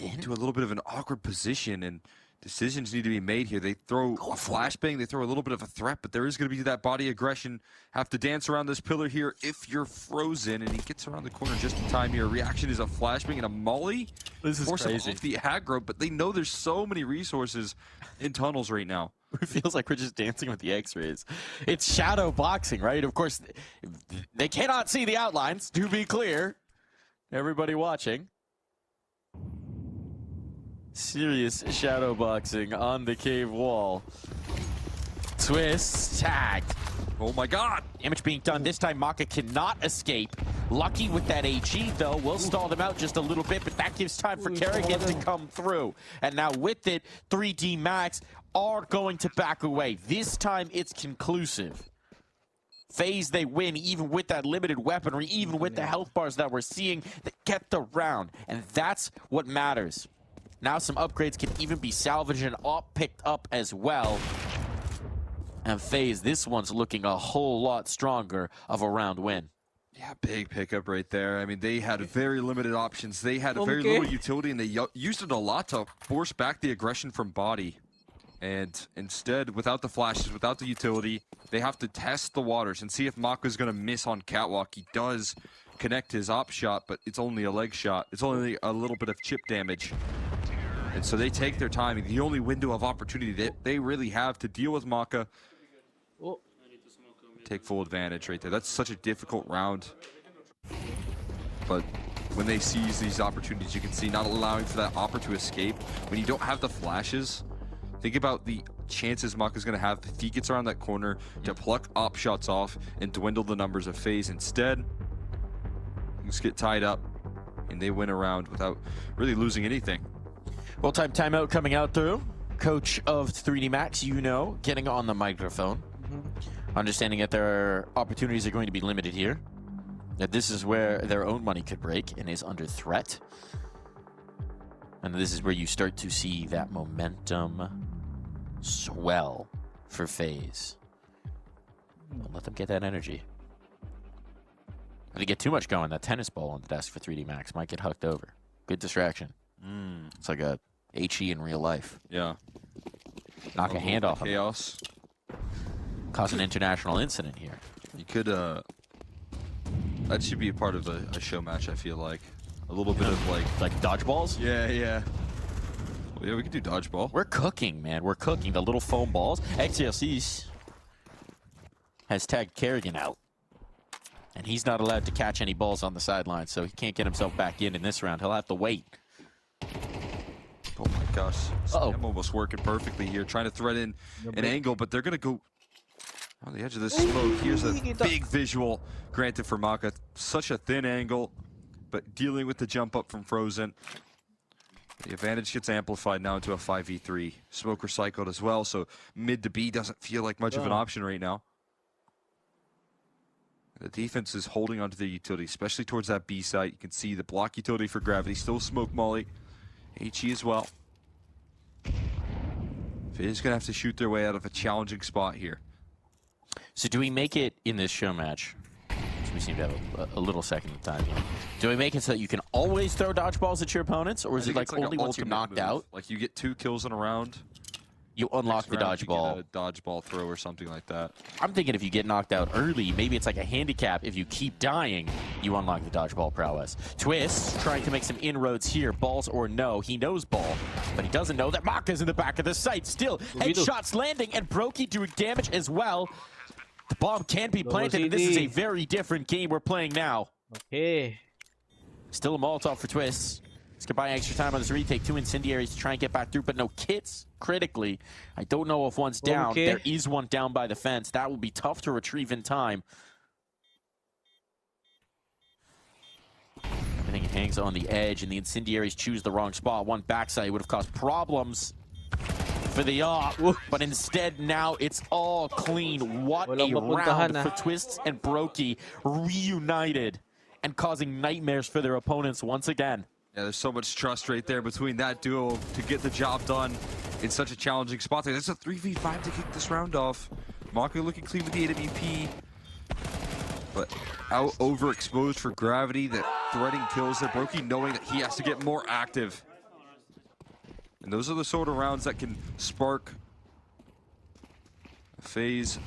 S: into a little bit of an awkward position, and decisions need to be made here. They throw a flashbang, they throw a little bit of a threat, but there is going to be that body aggression. Have to dance around this pillar here if you're frozen, and he gets around the corner just in time here. Reaction is a flashbang and a molly.
R: This is crazy.
S: Off the aggro, but they know there's so many resources in tunnels right now.
R: It feels like we're just dancing with the X-rays. It's shadow boxing, right? Of course, they cannot see the outlines, to be clear. Everybody watching. Serious shadow boxing on the cave wall. Twist, tagged.
S: Oh my god!
R: Damage being done. This time Maka cannot escape. Lucky with that HE though. Will stall them out just a little bit, but that gives time for Kerrigan to come through. And now with it, 3D Max are going to back away. This time it's conclusive. FaZe, they win even with that limited weaponry, even with the health bars that we're seeing. They get the round, and that's what matters. Now some upgrades can even be salvaged and picked up as well. And FaZe, this one's looking a whole lot stronger of a round win.
S: Yeah, big pickup right there. I mean, they had very limited options. They had very little utility, and they used it a lot to force back the aggression from body. And instead, without the flashes, without the utility, they have to test the waters and see if Maka's going to miss on Catwalk. He does connect his op shot, but it's only a leg shot. It's only a little bit of chip damage. And so they take their time. The only window of opportunity that they really have to deal with Maka. Take full advantage right there. That's such a difficult round. But when they seize these opportunities, you can see not allowing for that Opper to escape. When you don't have the flashes, think about the chances Maka's going to have if he gets around that corner to pluck op shots off and dwindle the numbers of FaZe. Instead, things get tied up and they win a round without really losing anything.
R: Well, timeout coming out through. Coach of 3D Max, you know, getting on the microphone. Understanding that their opportunities are going to be limited here. That this is where their own money could break and is under threat. And this is where you start to see that momentum swell for FaZe. Don't let them get that energy. If they get too much going, that tennis ball on the desk for 3D Max might get hucked over. Good distraction. It's like a HE in real life.
S: Yeah.
R: Knock a hand off him.
S: Chaos.
R: Cause an international incident here.
S: You could, that should be a part of a show match, I feel like. A little bit of
R: like dodgeballs?
S: Yeah, yeah. Well, yeah, we could do dodgeball.
R: We're cooking, man. We're cooking. The little foam balls. XLC's has tagged Kerrigan out. And he's not allowed to catch any balls on the sideline, so he can't get himself back in this round. He'll have to wait.
S: Oh my gosh. I'm almost working perfectly here, trying to thread in an angle, but they're going to go on the edge of this smoke. Here's a big visual granted for Maka. Such a thin angle, but dealing with the jump up from Frozen. The advantage gets amplified now into a 5v3. Smoke recycled as well, so mid to B doesn't feel like much of an option right now. The defense is holding onto the utility, especially towards that B site. You can see the block utility for Gravity, still smoke molly. HE as well. FaZe gonna have to shoot their way out of a challenging spot here.
R: So do we make it in this show match? We seem to have a little second of time here. Do we make it so that you can always throw dodgeballs at your opponents, or is it like only once you're knocked out?
S: Like you get 2 kills in a round,
R: you unlock the dodgeball.
S: A dodgeball throw or something like that.
R: I'm thinking if you get knocked out early, maybe it's like a handicap. If you keep dying, you unlock the dodgeball prowess. Twist trying to make some inroads here. Balls or no. He knows ball, but he doesn't know that Maka's in the back of the site. Still, headshots landing and Brokey doing damage as well. The bomb can be planted, and this is a very different game we're playing now.
D: Okay.
R: Still a Molotov for Twist. He's gonna buy extra time on this retake. 2 incendiaries to try and get back through, but no kits critically. I don't know if one's down.
D: Okay.
R: There is one down by the fence. That will be tough to retrieve in time. Everything hangs on the edge, and the incendiaries choose the wrong spot. One backside would have caused problems for the op, but instead now it's all clean. What a round for Twists and Brokey, reunited and causing nightmares for their opponents once again.
S: Yeah, there's so much trust right there between that duo to get the job done in such a challenging spot. There's a 3v5 to kick this round off. Maka looking clean with the AWP, but out overexposed for gravity, that threading kills there. Brokey knowing that he has to get more active. And those are the sort of rounds that can spark a FaZe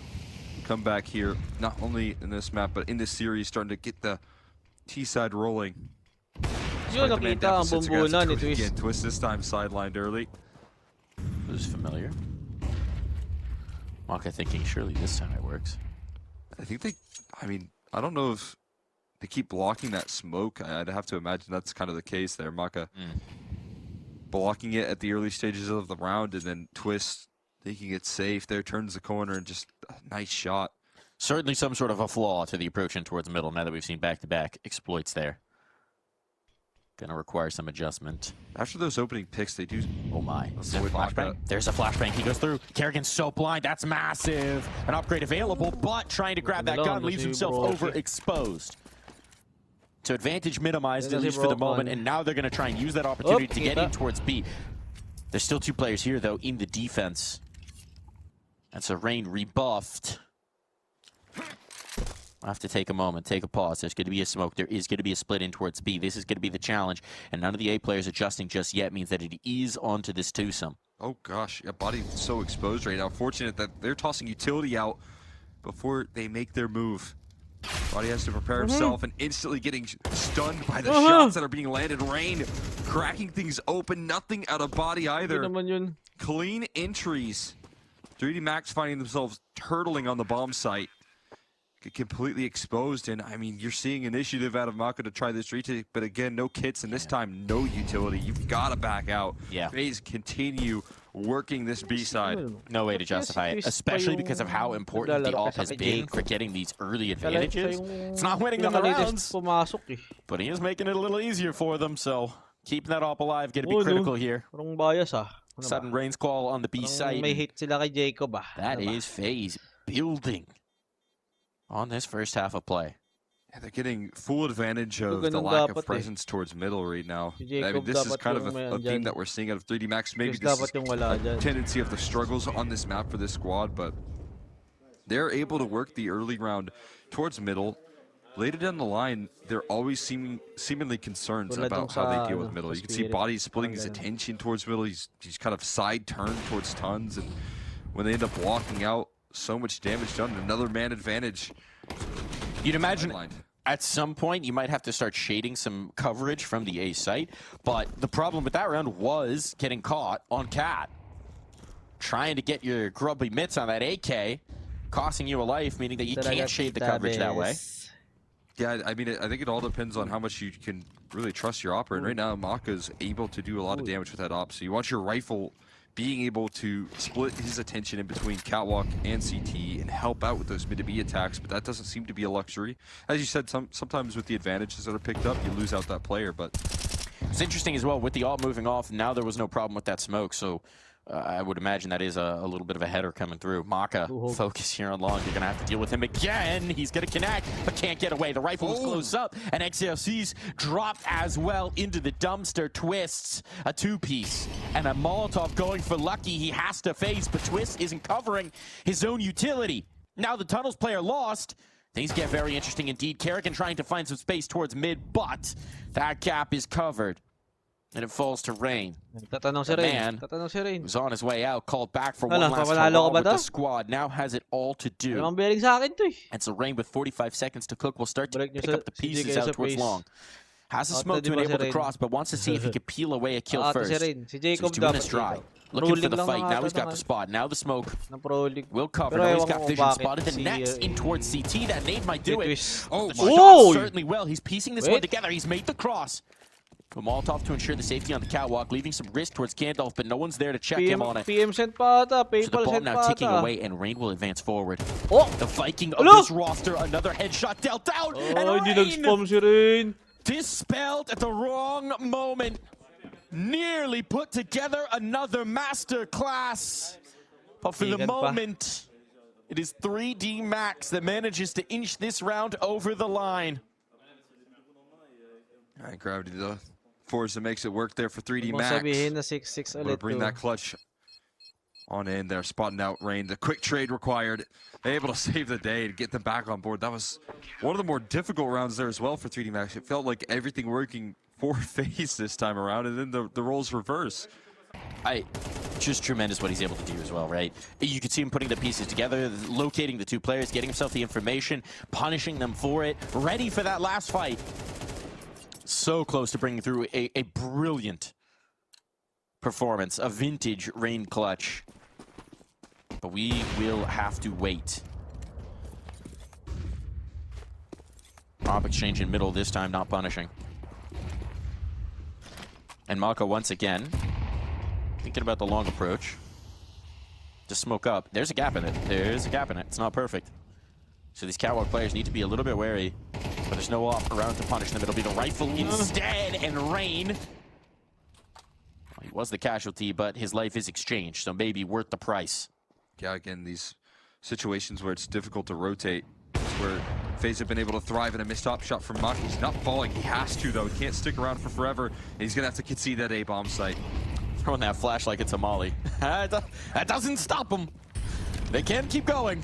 S: comeback here, not only in this map, but in this series, starting to get the T-side rolling.
D: Yun, nakita ang bumbulan ni Twist.
S: Again, Twist this time sidelined early.
R: Who's familiar? Maka thinking, surely this time it works.
S: I think I don't know if they keep blocking that smoke. I'd have to imagine that's kind of the case there. Maka blocking it at the early stages of the round, and then Twist thinking it's safe there, turns the corner, and just a nice shot.
R: Certainly some sort of a flaw to the approach in towards the middle now that we've seen back-to-back exploits there. Gonna require some adjustment.
S: After those opening picks, they do...
R: Oh my. There's a flashbang. He goes through. Kerrigan's so blind. That's massive. An upgrade available, but trying to grab that gun leaves himself overexposed. So advantage minimized, at least for the moment, and now they're going to try and use that opportunity to get in towards B. There's still 2 players here, though, in the defense. That's a Rain rebuffed. I'll have to take a moment, take a pause. There's going to be a smoke. There is going to be a split in towards B. This is going to be the challenge, and none of the A players adjusting just yet means that it is onto this twosome.
S: Oh gosh, yeah, body's so exposed right now. Fortunate that they're tossing utility out before they make their move. Body has to prepare himself and instantly getting stunned by the shots that are being landed. Rain cracking things open, nothing out of body either. Clean entries. 3D Max finding themselves turtling on the bomb site. Completely exposed, and I mean, you're seeing initiative out of Maka to try this retake, but again, no kits, and this time, no utility. You've got to back out.
R: Yeah.
S: FaZe continue working this B side.
R: No way to justify it, especially because of how important the off has been for getting these early advantages. It's not winning them the rounds, but he is making it a little easier for them, so keeping that op alive, going to be critical here. Sudden Rain's call on the B side. That is FaZe building on this first half of play.
S: Yeah, they're getting full advantage of the lack of presence towards middle right now. I mean, this is kind of a theme that we're seeing out of 3D Max. Maybe this is a tendency of the struggles on this map for this squad, but they're able to work the early round towards middle. Later down the line, they're always seemingly concerned about how they deal with middle. You can see Body splitting his attention towards middle. He's kind of side turned towards tons, and when they end up walking out, so much damage done. Another man advantage.
R: You'd imagine at some point you might have to start shading some coverage from the A site, but the problem with that round was getting caught on Cat. Trying to get your grubby mitts on that AK, costing you a life, meaning that you can't shade the coverage that way.
S: Yeah, I mean, I think it all depends on how much you can really trust your op, and right now Maka's able to do a lot of damage with that op, so you want your rifle being able to split his attention in between Catwalk and CT and help out with those mid-to-B attacks, but that doesn't seem to be a luxury. As you said, sometimes with the advantages that are picked up, you lose out that player, but...
R: It's interesting as well, with the alt moving off, now there was no problem with that smoke, so I would imagine that is a little bit of a header coming through. Maka, focus here on long. You're going to have to deal with him again. He's going to connect, but can't get away. The rifle was close up, and XLC's dropped as well into the dumpster. Twists a 2-piece, and a Molotov going for Lucky. He has to face, but Twist isn't covering his own utility. Now the Tunnels player lost. Things get very interesting indeed. Kerrigan trying to find some space towards mid, but that gap is covered.
J: And it falls to Rain.
D: Tatanong si
J: The
D: Rain.
J: man
D: Tatanong si Rain.
J: who's on his way out, called back for one
D: Wala,
J: last
D: papanalo
J: hurrah
D: ka ba
J: with the
D: to?
J: squad. Now has it all to do.
D: Alam ang bearing sa akin to eh.
J: And so Rain with 45 seconds to cook will start to pick up the pieces
D: JK
J: out
D: sa
J: towards
D: face.
J: long. Has a
D: Ata,
J: smoke
D: di
J: to
D: ba si
J: enable the
D: Rain?
J: cross, but wants to see if he can peel away a kill
D: Ata si
J: first.
D: Rain. Si
J: So
D: Jacob
J: he's doing
D: dapat
J: his drive.
D: dito.
J: Looking for
D: Rolling
J: the
D: lang
J: fight.
D: ng
J: Now
D: ata
J: he's got
D: ng-
J: the spot. Now the smoke.
D: ng Pro League.
J: Will cover.
D: Pero
J: Now he's
D: ewan
J: got
D: ko
J: vision
D: bakit
J: spotted. The
D: si,
J: next in towards CT. That nade might do it.
D: Twist.
J: Oh,
D: The
J: my
D: shot
J: certainly will. He's piecing this one together. He's made the cross. A Molotov to ensure the safety on the catwalk, leaving some risk towards Gandalf, but no one's there to check him on it.
D: PM sent pa ata.
J: So the
D: PayPal
J: ball
D: sent
J: now
D: pa
J: ticking
D: ata.
J: away, and Rain will advance forward.
D: Oh!
J: The Viking of
D: Alo!
J: this roster, another headshot dealt out, and
D: Oh, hindi
J: Rain
D: nag-spam si Rain.
J: dispelled at the wrong moment. Nearly put together another master class. But for the
D: Ingat pa.
J: moment, it is 3D Max that manages to inch this round over the line.
S: All right, Gravity, the force that makes it work there for 3D
D: Kung
S: Max.
D: sabihin na 6-6
S: Able to
D: ulit
S: bring
D: to.
S: that clutch on in there, spotting out Rain. The quick trade required. Able to save the day and get them back on board. That was one of the more difficult rounds there as well for 3D Max. It felt like everything working for FaZe this time around, and then the roles reverse.
J: Just tremendous what he's able to do as well, right? You could see him putting the pieces together, locating the two players, getting himself the information, punishing them for it, ready for that last fight. So close to bringing through a brilliant performance, a vintage Rain clutch. But we will have to wait. Prop exchange in middle this time, not punishing. And Mako once again, thinking about the long approach. Just smoke up. There's a gap in it. There's a gap in it. It's not perfect. So these catwalk players need to be a little bit wary. But there's no op around to punish them. It'll be the rifle instead, and Rain. He was the casualty, but his life is exchanged, so maybe worth the price.
S: Yeah, again, these situations where it's difficult to rotate, where FaZe have been able to thrive in a missed op shot from Mach. He's not falling. He has to, though. He can't stick around for forever, and he's going to have to concede that A-bomb site.
J: Throwing that flash like it's a molly. That doesn't stop them. They can keep going.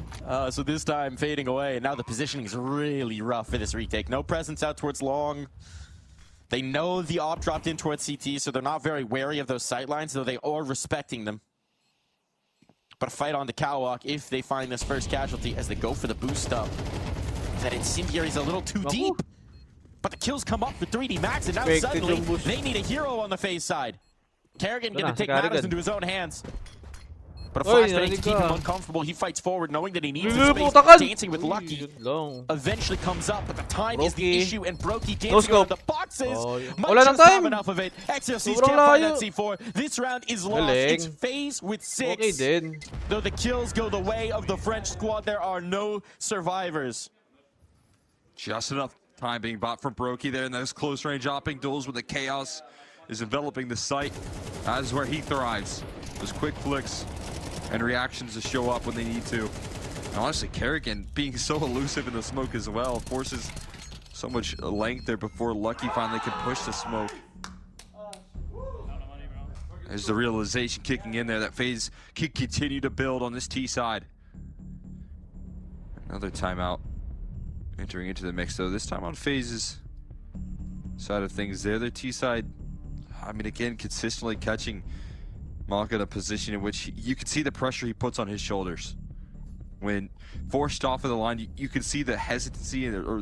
J: So this time fading away, and now the positioning is really rough for this retake. No presence out towards long. They know the op dropped in towards CT, so they're not very wary of those sight lines, though they are respecting them. But a fight on the catwalk if they find this first casualty as they go for the boost up. That incendiary's a little too deep. But the kills come up for 3D Max, and now suddenly they need a hero on the FaZe side. Kerrigan gonna take matters into his own hands. But a flashbang to keep him uncomfortable. He fights forward knowing that he needs the space. Dancing with Lucky eventually comes up, but the time is the issue, and Brokey dancing around the boxes. Might just have enough of it. XLCs can't find that C4. This round is lost. It's FaZe with 6. Though the kills go the way of the French squad, there are no survivors.
S: Just enough time being bought from Brokey there in those close range opping duels with the chaos is enveloping the site. That is where he thrives. Those quick flicks and reactions to show up when they need to. And honestly, Kerrigan being so elusive in the smoke as well forces so much length there before Lucky finally can push the smoke. There's the realization kicking in there that FaZe can continue to build on this T side. Another timeout entering into the mix, though. This time on FaZe's side of things there. Their T side, I mean, again, consistently catching Maka in a position in which you can see the pressure he puts on his shoulders. When forced off of the line, you can see the hesitancy or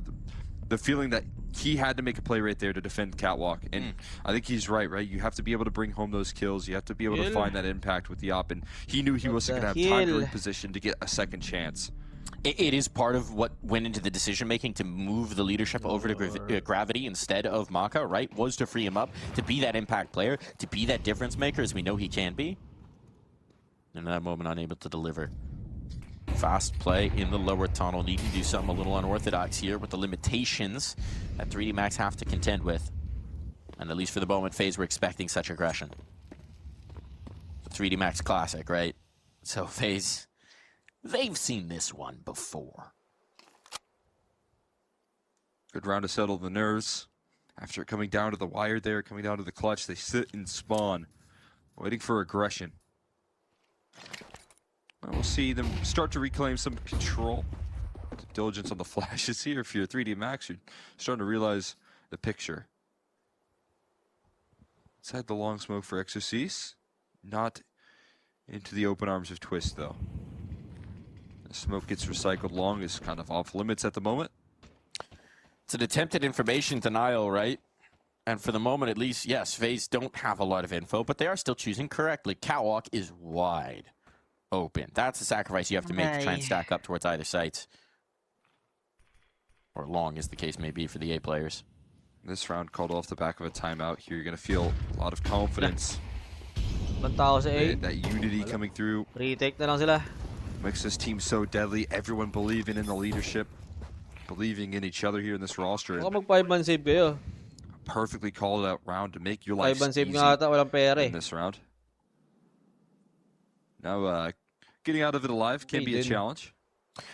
S: the feeling that he had to make a play right there to defend Catwalk. And I think he's right? You have to be able to bring home those kills. You have to be able to find that impact with the op. And he knew he wasn't going to have time to reposition to get a second chance.
J: It is part of what went into the decision-making to move the leadership over to Gravity instead of Maka, right? Was to free him up, to be that impact player, to be that difference maker, as we know he can be. And in that moment, unable to deliver. Fast play in the lower tunnel, needing to do something a little unorthodox here with the limitations that 3D Max have to contend with. And at least for the moment, FaZe were expecting such aggression. The 3D Max classic, right? So FaZe, they've seen this one before.
S: Good round to settle the nerves. After coming down to the wire there, coming down to the clutch, they sit and spawn, waiting for aggression. And we'll see them start to reclaim some control. Diligence on the flashes here. If you're 3D Max, you're starting to realize the picture. Inside the long smoke for Exorcise. Not into the open arms of Twist, though. The smoke gets recycled long, is kind of off limits at the moment.
R: It's an attempted information denial, right? And for the moment, at least, yes, FaZe don't have a lot of info, but they are still choosing correctly. Catwalk is wide open. That's the sacrifice you have to make to try and stack up towards either site. Or long, as the case may be for the A players.
S: This round called off the back of a timeout. Here you're going to feel a lot of confidence. That unity coming through.
D: Retake na lang sila.
S: Makes this team so deadly. Everyone believing in the leadership. Believing in each other here in this roster.
D: Baka mag-5-man save kayo.
S: Perfectly called out round to make your life
D: 5-man save
S: easy
D: nga ata, walang pera
S: in this round. Now, getting out of it alive can be a challenge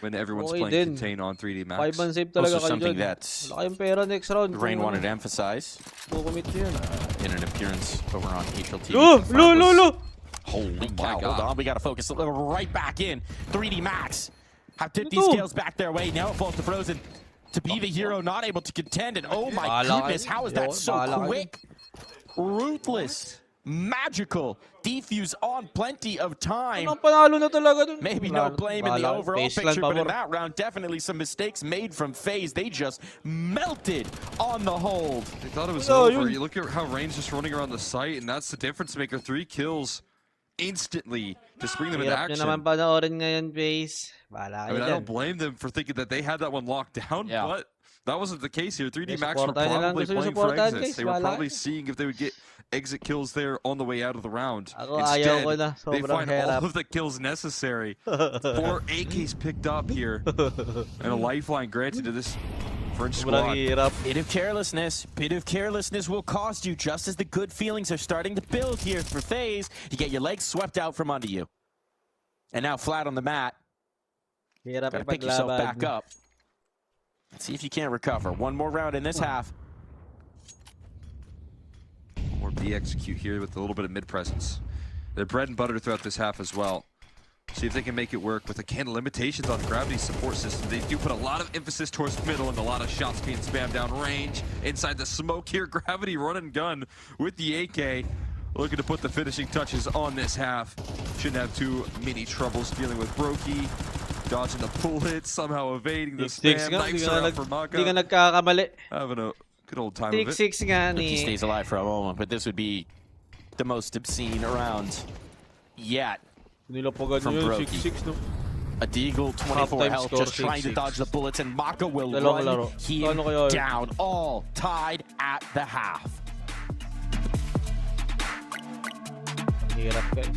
S: when everyone's playing contain on 3D Max.
D: 5-man save talaga
R: Also something
D: kayo
R: that
D: wala kayong pera next round.
R: Rain wanted to emphasize in an appearance over on HLT. Holy cow, hold on, we gotta focus right back in. 3D Max have tipped these scales back their way. Now it falls to Frozen to be the hero, not able to contend. And oh my goodness, how is that so quick? Ruthless, magical, defuse on plenty of time. Maybe no blame in the overall picture, but in that round, definitely some mistakes made from FaZe. They just melted on the hold.
S: They thought it was over. You look at how Rain's just running around the site, and that's the difference maker. 3 kills instantly to spring them into action. I mean, I don't blame them for thinking that they had that one locked down, but that wasn't the case here. 3D Max were probably playing for exits. They were probably seeing if they would get exit kills there on the way out of the round. Instead, they find all of the kills necessary. 4 AKs picked up here, and a lifeline granted to this French squad.
R: Bit of carelessness will cost you, just as the good feelings are starting to build here for FaZe. You get your legs swept out from under you. And now flat on the mat. Gotta pick yourself back up. Let's see if you can recover. One more round in this half.
S: More B execute here with a little bit of mid presence. They're bread and butter throughout this half as well. See if they can make it work with, again, limitations on Gravity's support system. They do put a lot of emphasis towards middle and a lot of shots being spammed down range. Inside the smoke here, Gravity run and gun with the AK. Looking to put the finishing touches on this half. Shouldn't have too many troubles dealing with Brokey. Dodging the bullets, somehow evading the spam. Knives are out for Maka. Having a good old time of it.
R: He stays alive for a moment, but this would be the most obscene round yet from Brokey. A Deagle, 24 health, just trying to dodge the bullets, and Maka will run him down. All tied at the half.
D: Hirap, guys.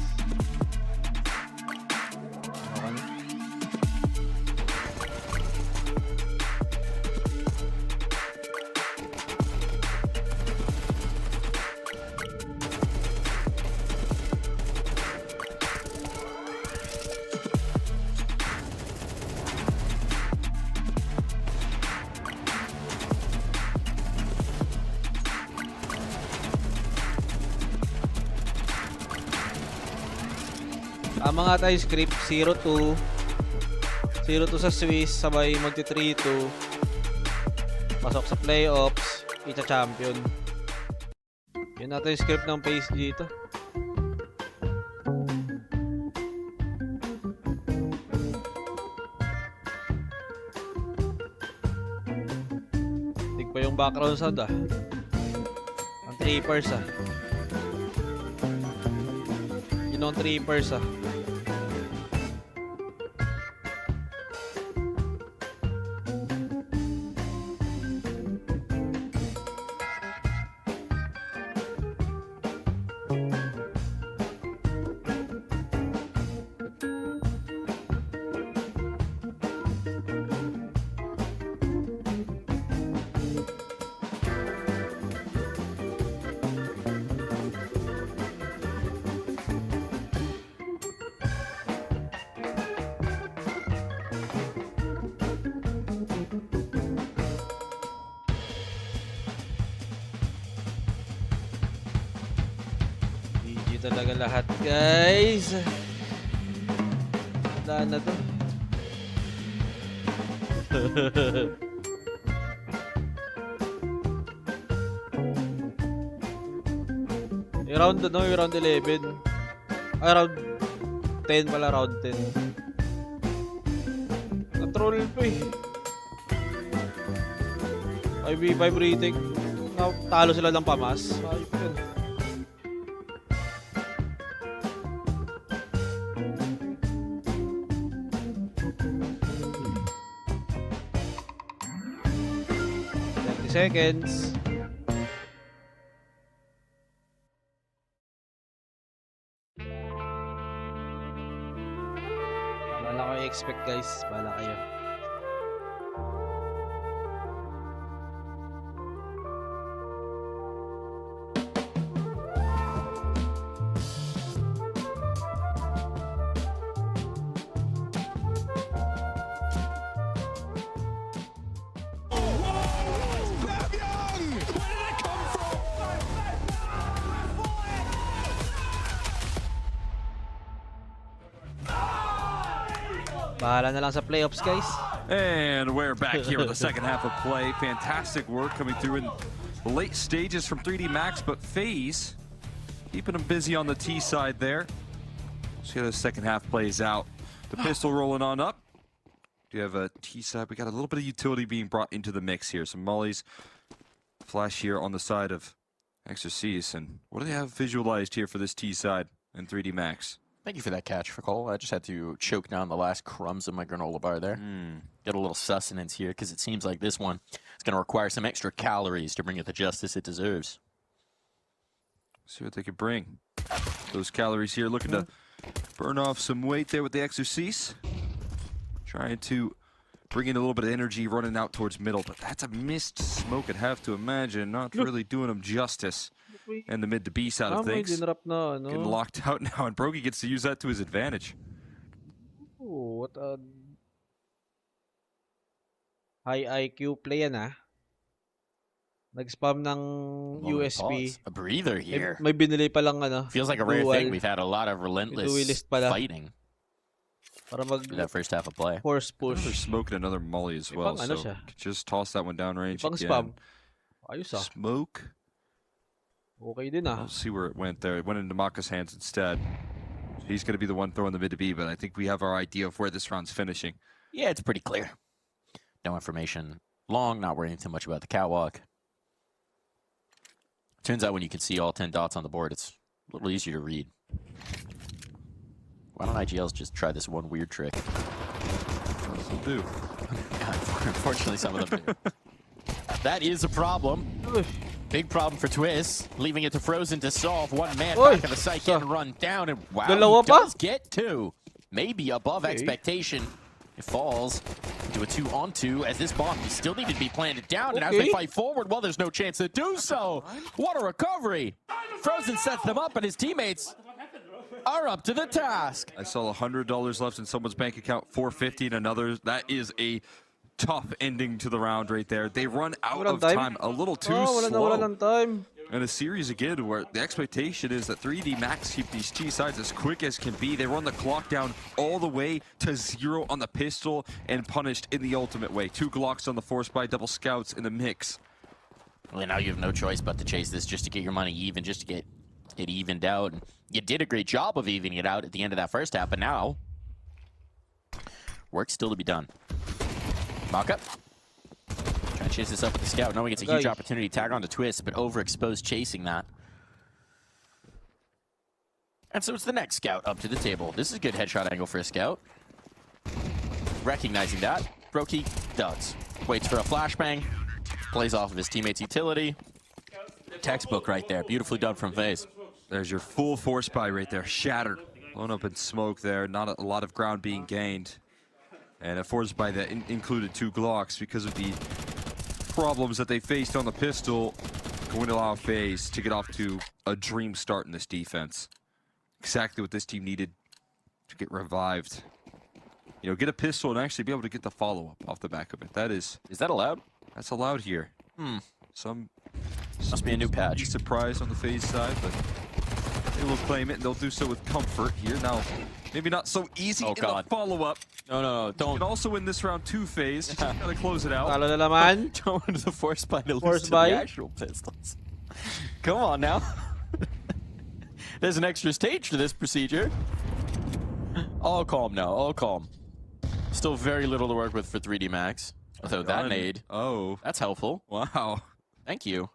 D: Tama nga tayo script, 0-2. 0-2 sa Swiss, sabay magti-3-2. Pasok sa playoffs, champion. Yun natin yung script ng FaZe dito. Tig pa yung background sound Ang trippers Yun ang trippers talaga lahat, guys. Wala na to. Round 11. Ay, round 10 pala, round 10. Na-troll po eh. 5v5 retake. Talo sila ng pamas. Ayun yun. Seconds. Wala ko i-expect guys. Bala kayo. Bahala na lang sa playoffs, guys.
S: And we're back here with the second half of play. Fantastic work coming through in the late stages from 3D Max, but FaZe keeping them busy on the T side there. See how the second half plays out. The pistol rolling on up. Do you have a T side? We got a little bit of utility being brought into the mix here. Some mollies. Flash here on the side of Exorcise. And what do they have visualized here for this T side in 3D Max?
R: Thank you for that catch, Ficol. I just had to choke down the last crumbs of my granola bar there. Get a little sustenance here, because it seems like this one is going to require some extra calories to bring it the justice it deserves.
S: See what they could bring. Those calories here, looking to burn off some weight there with the Exorcise. Trying to bring in a little bit of energy running out towards middle, but that's a missed smoke, I'd have to imagine. Not really doing them justice. And the mid to B side of things. Getting locked out now, and Brogy gets to use that to his advantage.
D: Oh, what a high IQ play yan ah. Nag-spam ng USB.
R: A breather here.
D: May binili pa lang ano.
R: Feels like a rare thing. We've had a lot of relentless fighting.
D: Para mag
R: that first half of play.
D: Force push.
S: They're smoking another molly as well, so just toss that one down range again.
D: Spam. Ayos ah.
S: Smoke.
D: Okay din ah.
S: We'll see where it went there. It went into Maka's hands instead. He's going to be the one throwing the mid to B, but I think we have our idea of where this round's finishing.
R: Yeah, it's pretty clear. No information long, not worrying too much about the catwalk. Turns out when you can see all 10 dots on the board, it's a little easier to read. Why don't IGLs just try this one weird trick?
S: Some do.
R: Unfortunately, some of them do. That is a problem. Big problem for Twist. Leaving it to Frozen to solve. One man back of the site getting run down. And wow, he does get two. Maybe above expectation. It falls into a 2-on-2 as this bomb still needed to be planted down. And as they fight forward, well, there's no chance to do so. What a recovery. Frozen sets them up and his teammates are up to the task.
S: I saw $100 left in someone's bank account, $450 in another. That is a tough ending to the round right there. They run out of time a little too slow. And a series again where the expectation is that 3D Max keep these T sides as quick as can be. They run the clock down all the way to 0 on the pistol and punished in the ultimate way. 2 Glocks on the force by double scouts in the mix.
R: Well, now you have no choice but to chase this just to get your money even, just to get it evened out. And you did a great job of evening it out at the end of that first half, but now work still to be done. Maka trying to chase this up with the scout, knowing it's a huge opportunity to tag on to Twist, but overexposed chasing that. And so it's the next scout up to the table. This is a good headshot angle for a scout. Recognizing that, Brokey does. Waits for a flashbang, plays off of his teammate's utility. Textbook right there, beautifully done from FaZe.
S: There's your full force buy right there, shattered. Blown up in smoke there, not a lot of ground being gained. And a force buy that included 2 Glocks because of the problems that they faced on the pistol, going to allow FaZe to get off to a dream start in this defense. Exactly what this team needed to get revived. You know, get a pistol and actually be able to get the follow-up off the back of it. That is
R: that allowed?
S: That's allowed here. Some
R: must be a new patch.
S: Surprise on the FaZe side, but they will claim it, and they'll do so with comfort here. Now, maybe not so easy in the follow-up.
R: No, don't.
S: You can also win this round too, FaZe. Just gotta close it out.
D: Talo na naman.
R: Don't into the force buy to lose to the actual pistols. Come on now. There's an extra stage to this procedure. All calm now, all calm. Still very little to work with for 3D Max. Although that nade, that's helpful.
S: Wow.
R: Thank you.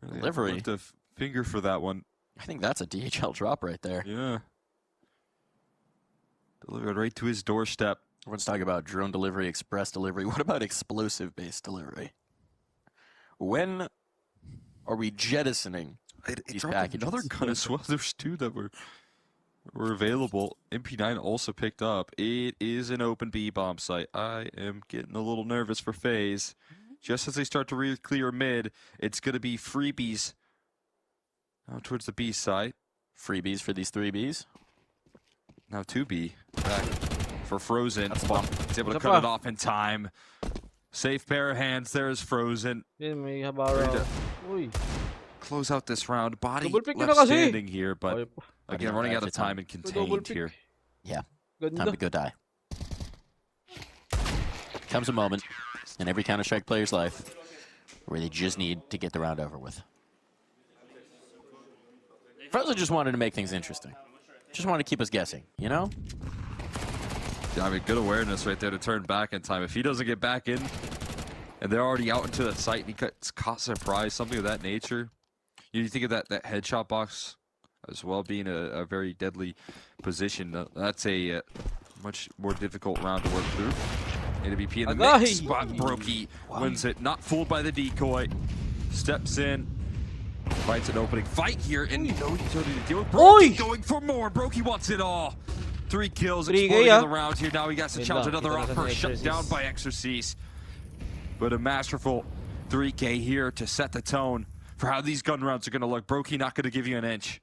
R: Delivery.
S: The finger for that one.
R: I think that's a DHL drop right there.
S: Yeah. Delivered right to his doorstep.
R: Everyone's talking about drone delivery, express delivery. What about explosive-based delivery? When are we jettisoning these packages?
S: Another gun as well. There's two that were available. MP9 also picked up. It is an open B bomb site. I am getting a little nervous for FaZe. Just as they start to really clear mid, it's going to be freebies now towards the B side.
R: Freebies for these 3Bs.
S: Now 2B. Back for Frozen. That's fun. He's able to cut it off in time. Safe pair of hands. There's Frozen. Close out this round. Body left standing here, but again, running out of time and contained here.
R: Yeah, time to go die. Comes a moment in every Counter-Strike player's life where they just need to get the round over with. Frozen just wanted to make things interesting. Just wanted to keep us guessing, you know?
S: Yeah, I mean, good awareness right there to turn back in time. If he doesn't get back in, and they're already out into that site, and he gets caught surprise, something of that nature. You think of that headshot box as well being a very deadly position. That's a much more difficult round to work through. AWP in the mix, but Brokey wins it. Not fooled by the decoy. Steps in, finds an opening fight here, and no utility to deal with. Brokey going for more. Brokey wants it all. 3 kills, exploding in the round here. Now he got to challenge another offer, shut down by Exorcise. But a masterful 3K here to set the tone for how these gun rounds are going to look. Brokey not going to give you an inch.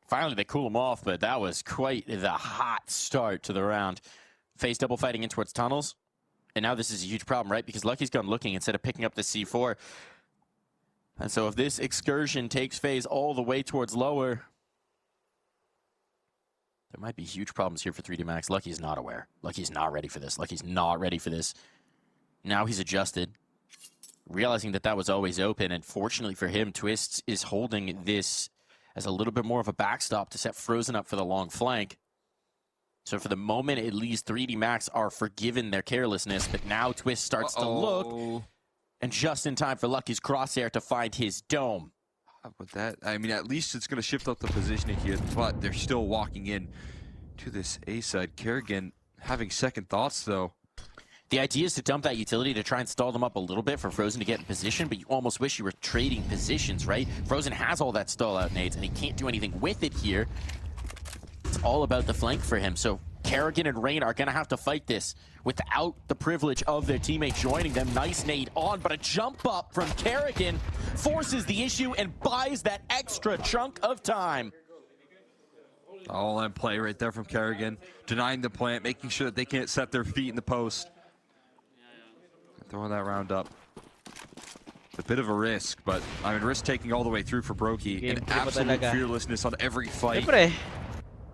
R: Finally, they cool him off, but that was quite the hot start to the round. FaZe double fighting in towards tunnels. And now this is a huge problem, right? Because Lucky's gone looking instead of picking up the C4. And so if this excursion takes FaZe all the way towards lower, there might be huge problems here for 3D Max. Lucky's not aware. Lucky's not ready for this. Lucky's not ready for this. Now he's adjusted, realizing that that was always open. And fortunately for him, Twists is holding this as a little bit more of a backstop to set Frozen up for the long flank. So for the moment, at least 3D Max are forgiven their carelessness, but now Twist starts to look, and just in time for Lucky's crosshair to find his dome.
S: With that, I mean, at least it's going to shift up the positioning here, but they're still walking in to this A side. Kerrigan having second thoughts, though.
R: The idea is to dump that utility to try and stall them up a little bit for Frozen to get in position, but you almost wish you were trading positions, right? Frozen has all that stall out nades, and he can't do anything with it here. It's all about the flank for him, so Kerrigan and Rain are going to have to fight this without the privilege of their teammate joining them. Nice nade on, but a jump up from Kerrigan forces the issue and buys that extra chunk of time.
S: All in play right there from Kerrigan, denying the plant, making sure that they can't set their feet in the post. Throwing that round up. A bit of a risk, but I mean, risk taking all the way through for Brokey. An absolute fearlessness on every fight.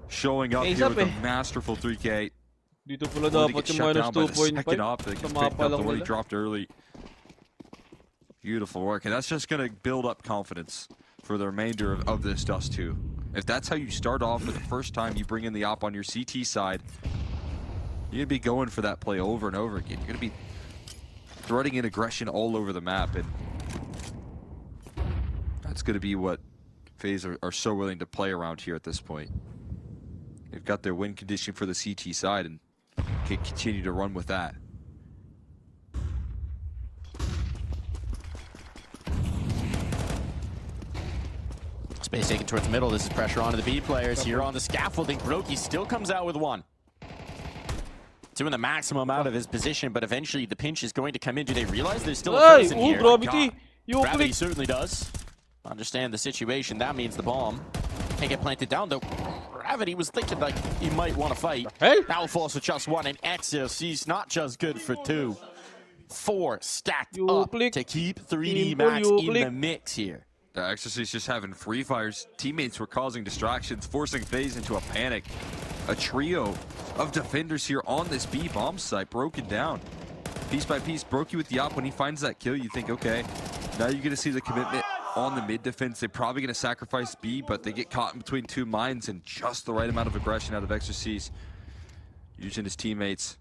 S: Showing up here with a masterful 3K.
D: Dito pala dapat yung minus 2.5.
S: Op that gets picked up the one he dropped early. Beautiful work, and that's just going to build up confidence for the remainder of this Dust 2. If that's how you start off for the first time you bring in the op on your CT side, you're going to be going for that play over and over again. You're going to be threading in aggression all over the map, and that's going to be what FaZe are so willing to play around here at this point. They've got their win condition for the CT side and can continue to run with that.
R: Space taken towards the middle. This is pressure onto the B players here on the scaffolding. Brokey still comes out with one. Doing the maximum out of his position, but eventually the pinch is going to come in. Do they realize there's still a person here? Gravity certainly does. Understand the situation. That means the bomb can't get planted down, though. Gravity was thinking like he might want to fight. Now falls for just one, and XLC's not just good for 2. 4 stacked up to keep 3D Max in the mix here.
S: The Exorcist just having free fires. Teammates were causing distractions, forcing FaZe into a panic. A trio of defenders here on this B bomb site broken down. Piece by piece, Brokey with the op. When he finds that kill, you think, okay, now you're going to see the commitment on the mid defense. They're probably going to sacrifice B, but they get caught in between two mines and just the right amount of aggression out of Exorcise. Using his teammates.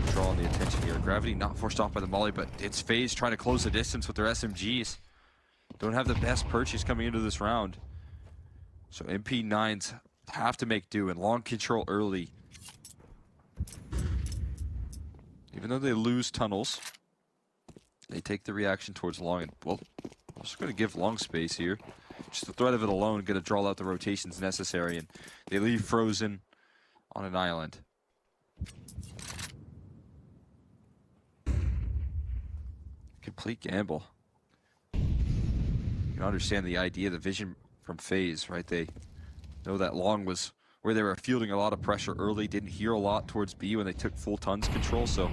S: Drawing the attention here. Gravity not forced off by the molly, but it's FaZe trying to close the distance with their SMGs. Don't have the best purchase coming into this round. So MP9s have to make do and long control early. Even though they lose tunnels, they take the reaction towards long. And, well, I'm just going to give long space here. Just the threat of it alone going to draw out the rotations necessary. And they leave Frozen on an island. Complete gamble. You can understand the idea, the vision from FaZe, right? They know that long was where they were fielding a lot of pressure early, didn't hear a lot towards B when they took full tons control, so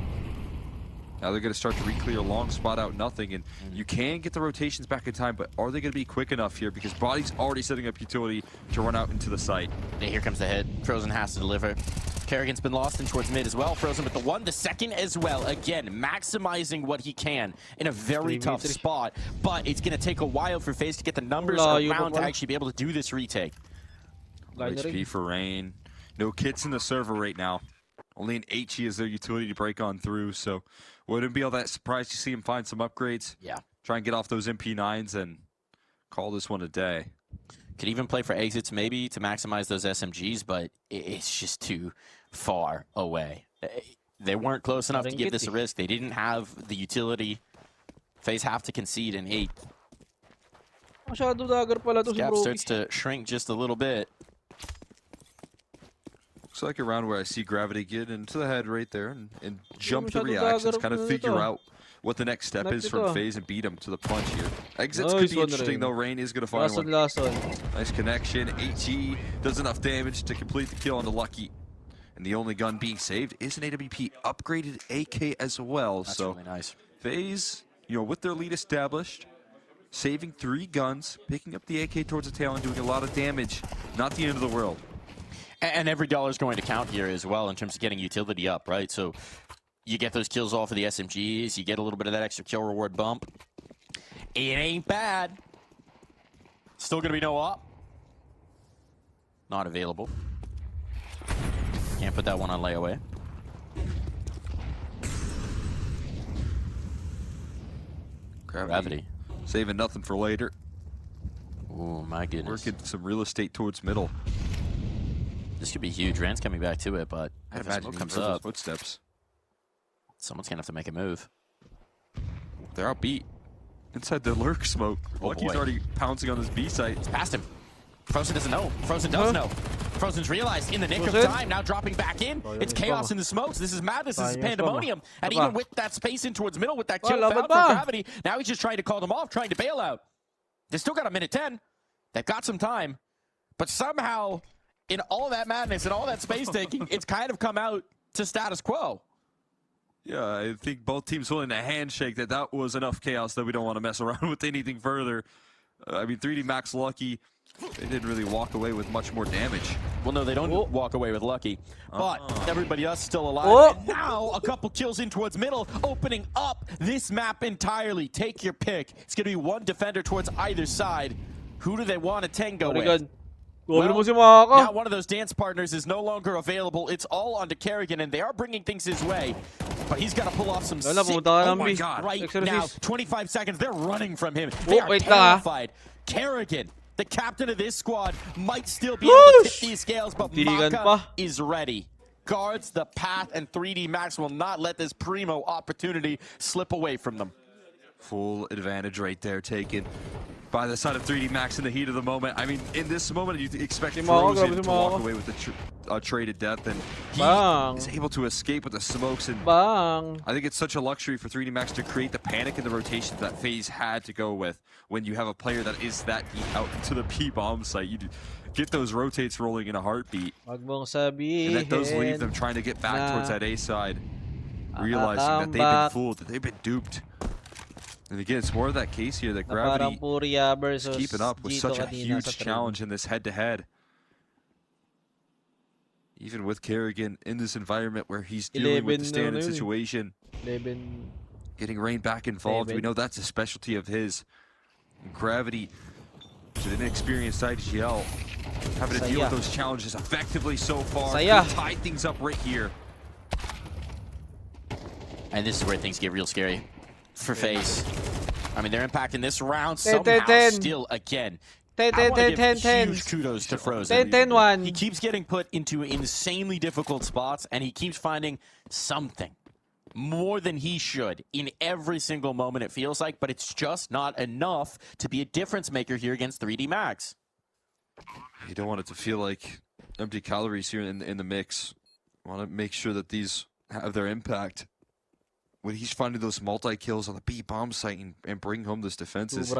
S: now they're going to start to re-clear long, spot out nothing, and you can get the rotations back in time, but are they going to be quick enough here? Because Body's already setting up utility to run out into the site.
J: Yeah, here comes the hit. Frozen has to deliver. Kerrigan's been lost in towards mid as well. Frozen with the one, the second as well. Again, maximizing what he can in a very tough spot, but it's going to take a while for FaZe to get the numbers around to actually be able to do this retake.
S: HP for Rain. No kits in the server right now. Only an HE is their utility to break on through, so wouldn't be all that surprised to see him find some upgrades.
J: Yeah.
S: Try and get off those MP9s and call this one a day.
J: Could even play for exits maybe to maximize those SMGs, but it's just too far away. They weren't close enough to give this a risk. They didn't have the utility. FaZe have to concede in 8. This gap starts to shrink just a little bit.
S: Looks like a round where I see Gravity get into the head right there and jump the reactions, kind of figure out what the next step is from FaZe and beat him to the punch here. Exits could be interesting though. Rain is going to find one. Nice connection. HE does enough damage to complete the kill on the Lucky. And the only gun being saved is an AWP upgraded AK as well.
J: That's
S: so
J: really nice.
S: FaZe, you know, with their lead established, saving 3 guns, picking up the AK towards the tail and doing a lot of damage. Not the end of the world.
J: And every dollar is going to count here as well in terms of getting utility up, right? So you get those kills off of the SMGs, you get a little bit of that extra kill reward bump. It ain't bad. Still going to be no op. Not available. Can't put that one on layaway. Gravity.
S: Saving nothing for later.
J: Oh my goodness.
S: Working some real estate towards middle.
J: This could be huge. Rand's coming back to it, but if the smoke comes up,
S: footsteps.
J: Someone's gonna have to make a move.
S: They're outbeat. Inside the lurk smoke. Lucky's already pouncing on this B site.
J: It's past him. Frozen doesn't know. Frozen does know. Frozen's realized in the nick of time, now dropping back in. It's chaos in the smokes. This is madness. This is pandemonium. And even with that space in towards middle, with that kill found from Gravity, now he's just trying to call them off, trying to bail out. They still got a minute 10. They've got some time. But somehow, in all that madness and all that space taking, it's kind of come out to status quo.
S: Yeah, I think both teams willing to handshake that was enough chaos that we don't want to mess around with anything further. I mean, 3D Max Lucky, they didn't really walk away with much more damage.
J: Well, no, they don't walk away with Lucky, but everybody else is still alive. And now a couple kills in towards middle, opening up this map entirely. Take your pick. It's going to be one defender towards either side. Who do they want to tango with? Well, now one of those dance partners is no longer available. It's all onto Kerrigan, and they are bringing things his way. But he's got to pull off some sick, oh my God, right now. 25 seconds, they're running from him. They are terrified. Kerrigan, the captain of this squad, might still be able to tip these scales, but Maka is ready. Guards the path, and 3D Max will not let this primo opportunity slip away from them.
S: Full advantage right there taken by the side of 3D Max in the heat of the moment. I mean, in this moment, you expect Frozen to walk away with the traded death, and he is able to escape with the smokes. And I think it's such a luxury for 3D Max to create the panic in the rotations that FaZe had to go with when you have a player that is that deep out to the P-bomb site. You get those rotates rolling in a heartbeat. And that does leave them trying to get back towards that A side, realizing that they've been fooled, that they've been duped. And again, it's more of that case here that Gravity is keeping up with such a huge challenge in this head-to-head. Even with Kerrigan in this environment where he's dealing with the standard situation. Getting Rain back involved, we know that's a specialty of his. Gravity to the inexperienced IGL, having to deal with those challenges effectively so far. Tie things up right here.
R: And this is where things get real scary for FaZe. I mean, they're impacting this round somehow still again. I want to give huge kudos to Frozen.
D: 10-1.
R: He keeps getting put into insanely difficult spots, and he keeps finding something more than he should in every single moment, it feels like, but it's just not enough to be a difference maker here against 3D Max.
S: You don't want it to feel like empty calories here in the mix. You want to make sure that these have their impact. When he's finding those multi-kills on the B bomb site and bring home those defenses,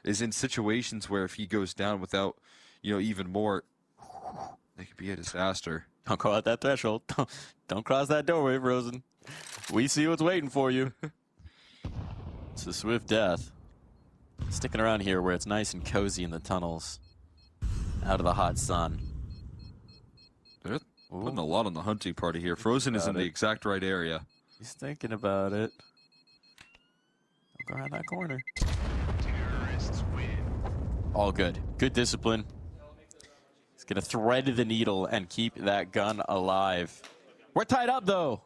S: is in situations where if he goes down without, even more, it could be a disaster.
R: Don't go out that threshold. Don't cross that doorway, Frozen. We see what's waiting for you. It's a swift death. Sticking around here where it's nice and cozy in the tunnels. Out of the hot sun.
S: They're putting a lot on the hunting party here. Frozen is in the exact right area.
R: He's thinking about it. Don't go around that corner. All good. Good discipline. He's going to thread the needle and keep that gun alive. We're tied up, though.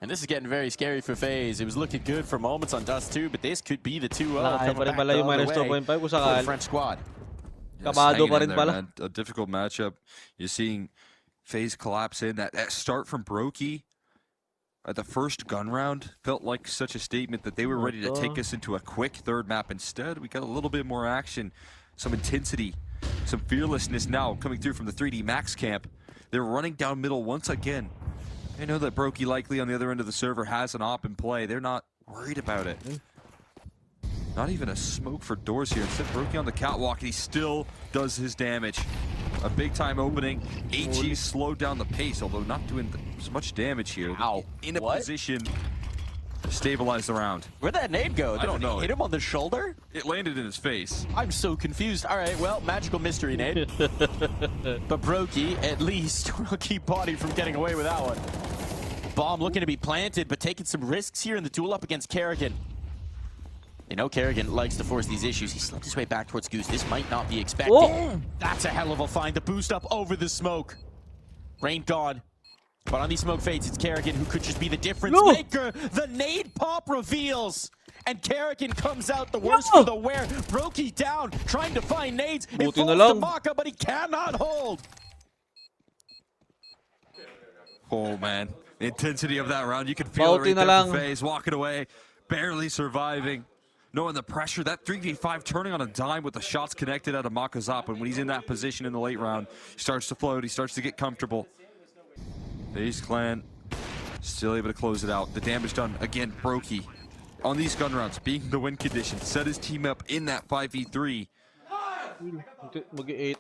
R: And this is getting very scary for FaZe. It was looking good for moments on Dust 2, but this could be the 2-0 coming back the other way for the French squad.
D: Kabado pa rin pala.
S: A difficult matchup. You're seeing FaZe collapse in. That start from Brokey at the first gun round felt like such a statement that they were ready to take us into a quick third map. Instead, we got a little bit more action, some intensity, some fearlessness now coming through from the 3D Max camp. They're running down middle once again. I know that Brokey likely on the other end of the server has an op in play. They're not worried about it. Not even a smoke for doors here. Instead, Brokey on the catwalk, and he still does his damage. A big-time opening. HG slowed down the pace, although not doing as much damage here. In a position to stabilize the round.
R: Where'd that nade go?
S: I don't know.
R: Hit him on the shoulder?
S: It landed in his face.
R: I'm so confused. All right, well, magical mystery nade. But Brokey, at least, will keep Body from getting away with that one. Bomb looking to be planted, but taking some risks here in the duel up against Kerrigan. You know Kerrigan likes to force these issues. He slipped his way back towards Goose. This might not be expected. Whoa. That's a hell of a find. The boost up over the smoke. Rain gone. But on these smoke fades, it's Kerrigan who could just be the difference maker. The nade pop reveals. And Kerrigan comes out the worst for the wear. Brokey down, trying to find nades. It falls to Maka, but he cannot hold.
S: Oh, man. The intensity of that round. You can feel it right there for FaZe. Walking away, barely surviving. Knowing the pressure, that 3v5 turning on a dime with the shots connected out of Makazap. And when he's in that position in the late round, he starts to float, he starts to get comfortable. FaZe Clan still able to close it out. The damage done, again, Brokey. On these gun rounds, being the win condition, set his team up in that 5v3.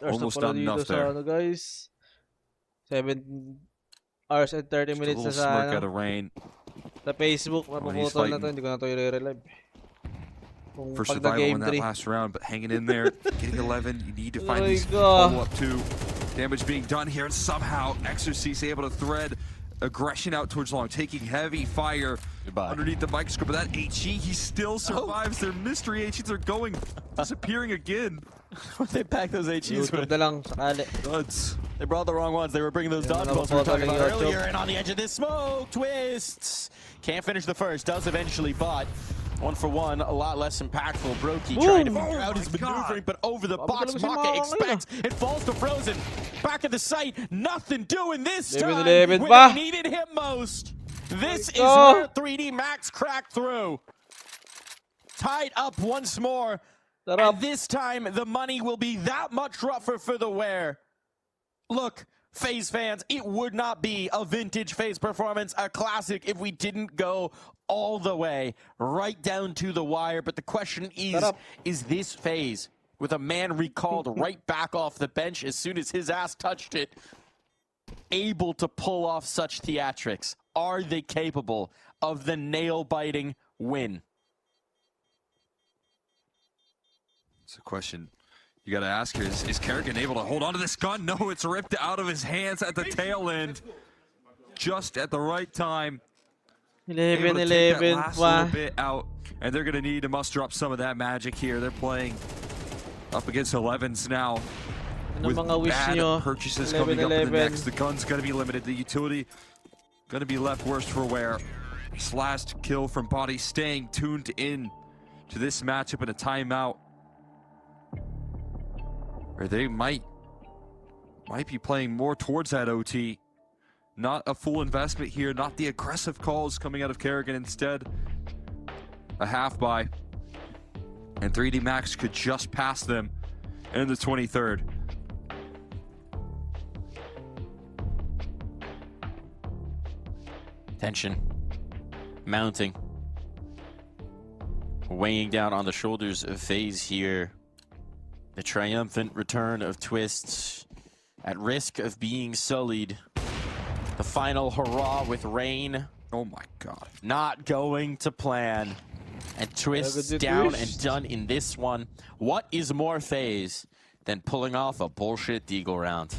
S: Almost not enough there.
D: Guys. 7 hours and 30 minutes na sa
S: smirk out of Rain.
D: Sa Facebook, mapuputol na to, hindi ko na to i-relive.
S: For survival in that last round, but hanging in there, getting 11, you need to find these follow-up too. Damage being done here, and somehow Exorcist able to thread aggression out towards long, taking heavy fire underneath the microscope. But that HE, he still survives. Their mystery HEs are disappearing again.
R: They packed those HEs with
S: duds.
R: They brought the wrong ones. They were bringing those dodgeballs we were talking about earlier. And on the edge of this smoke, twists. Can't finish the first, does eventually, but 1 for 1, a lot less impactful. Brokey trying to figure out his maneuvering, but over the box, Maka expects. It falls to Frozen. Back at the site, nothing doing this time when he needed him most. This is where 3D Max cracked through. Tied up once more. And this time, the money will be that much rougher for the wear. Look, FaZe fans, it would not be a vintage FaZe performance, a classic, if we didn't go all the way, right down to the wire. But the question is this FaZe, with a man recalled right back off the bench as soon as his ass touched it, able to pull off such theatrics? Are they capable of the nail-biting win?
S: It's a question you got to ask here. Is Kerrigan able to hold on to this gun? No, it's ripped out of his hands at the tail end. Just at the right time. able to take that
D: 11-11
S: last
D: pa.
S: little bit out, and they're going to need to muster up some of that magic here. They're playing up against 11s now.
D: Ano
S: With
D: mga wish
S: bad
D: nyo?
S: purchases coming up in the
D: 11-11.
S: next. The gun's going to be limited. The utility going to be left worse for wear. This last kill from Body staying tuned in to this matchup in a timeout. Or they might be playing more towards that OT. Not a full investment here, not the aggressive calls coming out of Kerrigan. Instead, a half buy. And 3D Max could just pass them in the 23rd.
R: Tension mounting, weighing down on the shoulders of FaZe here. The triumphant return of Twists at risk of being sullied. The final hurrah with Rain.
S: Oh my god.
R: Not going to plan. And Twists down and done in this one. What is more FaZe than pulling off a bullshit Deagle round?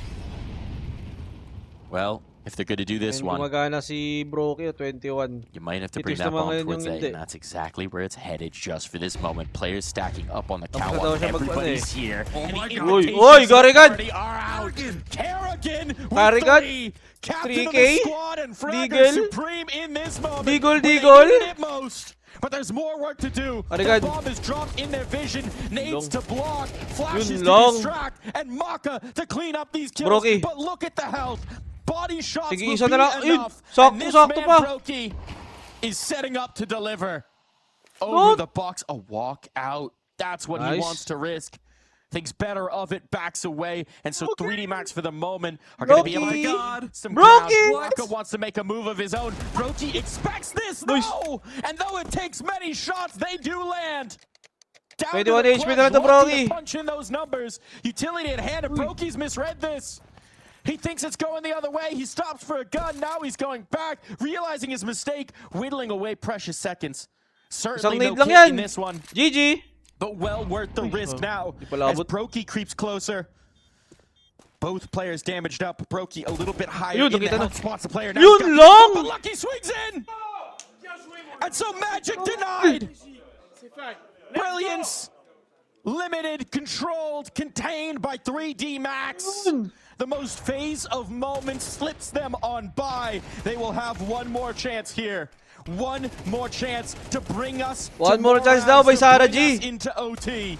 R: Well, if they're going to do this one,
D: Gumagana si Brokey, 21.
R: you might have to bring that bomb towards A, and that's exactly where it's headed just for this moment. Players stacking up on the catwalk. Everybody's here.
D: Oh my
R: god.
D: Oi, Carrigan!
R: Carrigan with
D: Carrigan!
R: 3. Captain
D: 3K?
R: of the squad and Fragger
D: Deagle?
R: supreme in this moment.
D: Deagle,
R: when they
D: Deagle?
R: needed it most. But there's more work to do.
D: Carrigan.
R: The bomb is dropped in their vision. Nades to block. Flashes
D: Yun
R: to
D: lang.
R: distract. And Maka to clean up these kills.
D: Brokey.
R: But look at the health. Body shots
D: Sige,
R: will
D: isa
R: be
D: na lang.
R: enough.
D: Yun,
R: And this
D: sakto
R: man,
D: pa.
R: Brokey, is setting up to deliver. Over the box, a walk out. That's what he
D: Nice.
R: wants to risk. Thinks better of it, backs away, and so 3D Max for the moment are going to be able to get some ground. Maka wants to make a move of his own. Brokey expects this, though! And though it takes many shots, they do land. Down to
D: 21
R: the
D: HP na lang to
R: clutch,
D: Brokey.
R: lucky to punch in those numbers. Utility at hand, and Brokey's misread this. He thinks it's going the other way. He stops for a gun. Now he's going back, realizing his mistake, whittling away precious seconds. Certainly no
D: nade lang
R: kick
D: yan.
R: in this one.
D: GG.
R: But well worth the risk now as Brokey creeps closer. Both players damaged up. Brokey a little bit higher
D: Yun,
R: in the
D: nakita na.
R: health spots. The player now
D: Yun
R: got
D: lang!
R: but Lucky swings in! And so Magic denied! Brilliance! Limited, controlled, contained by 3D Max. The most FaZe of moments slips them on by. They will have one more chance here. One more chance to bring us
D: One
R: to
D: more chance daw by
R: to
D: Sarah
R: bring us
D: G.
R: into OT.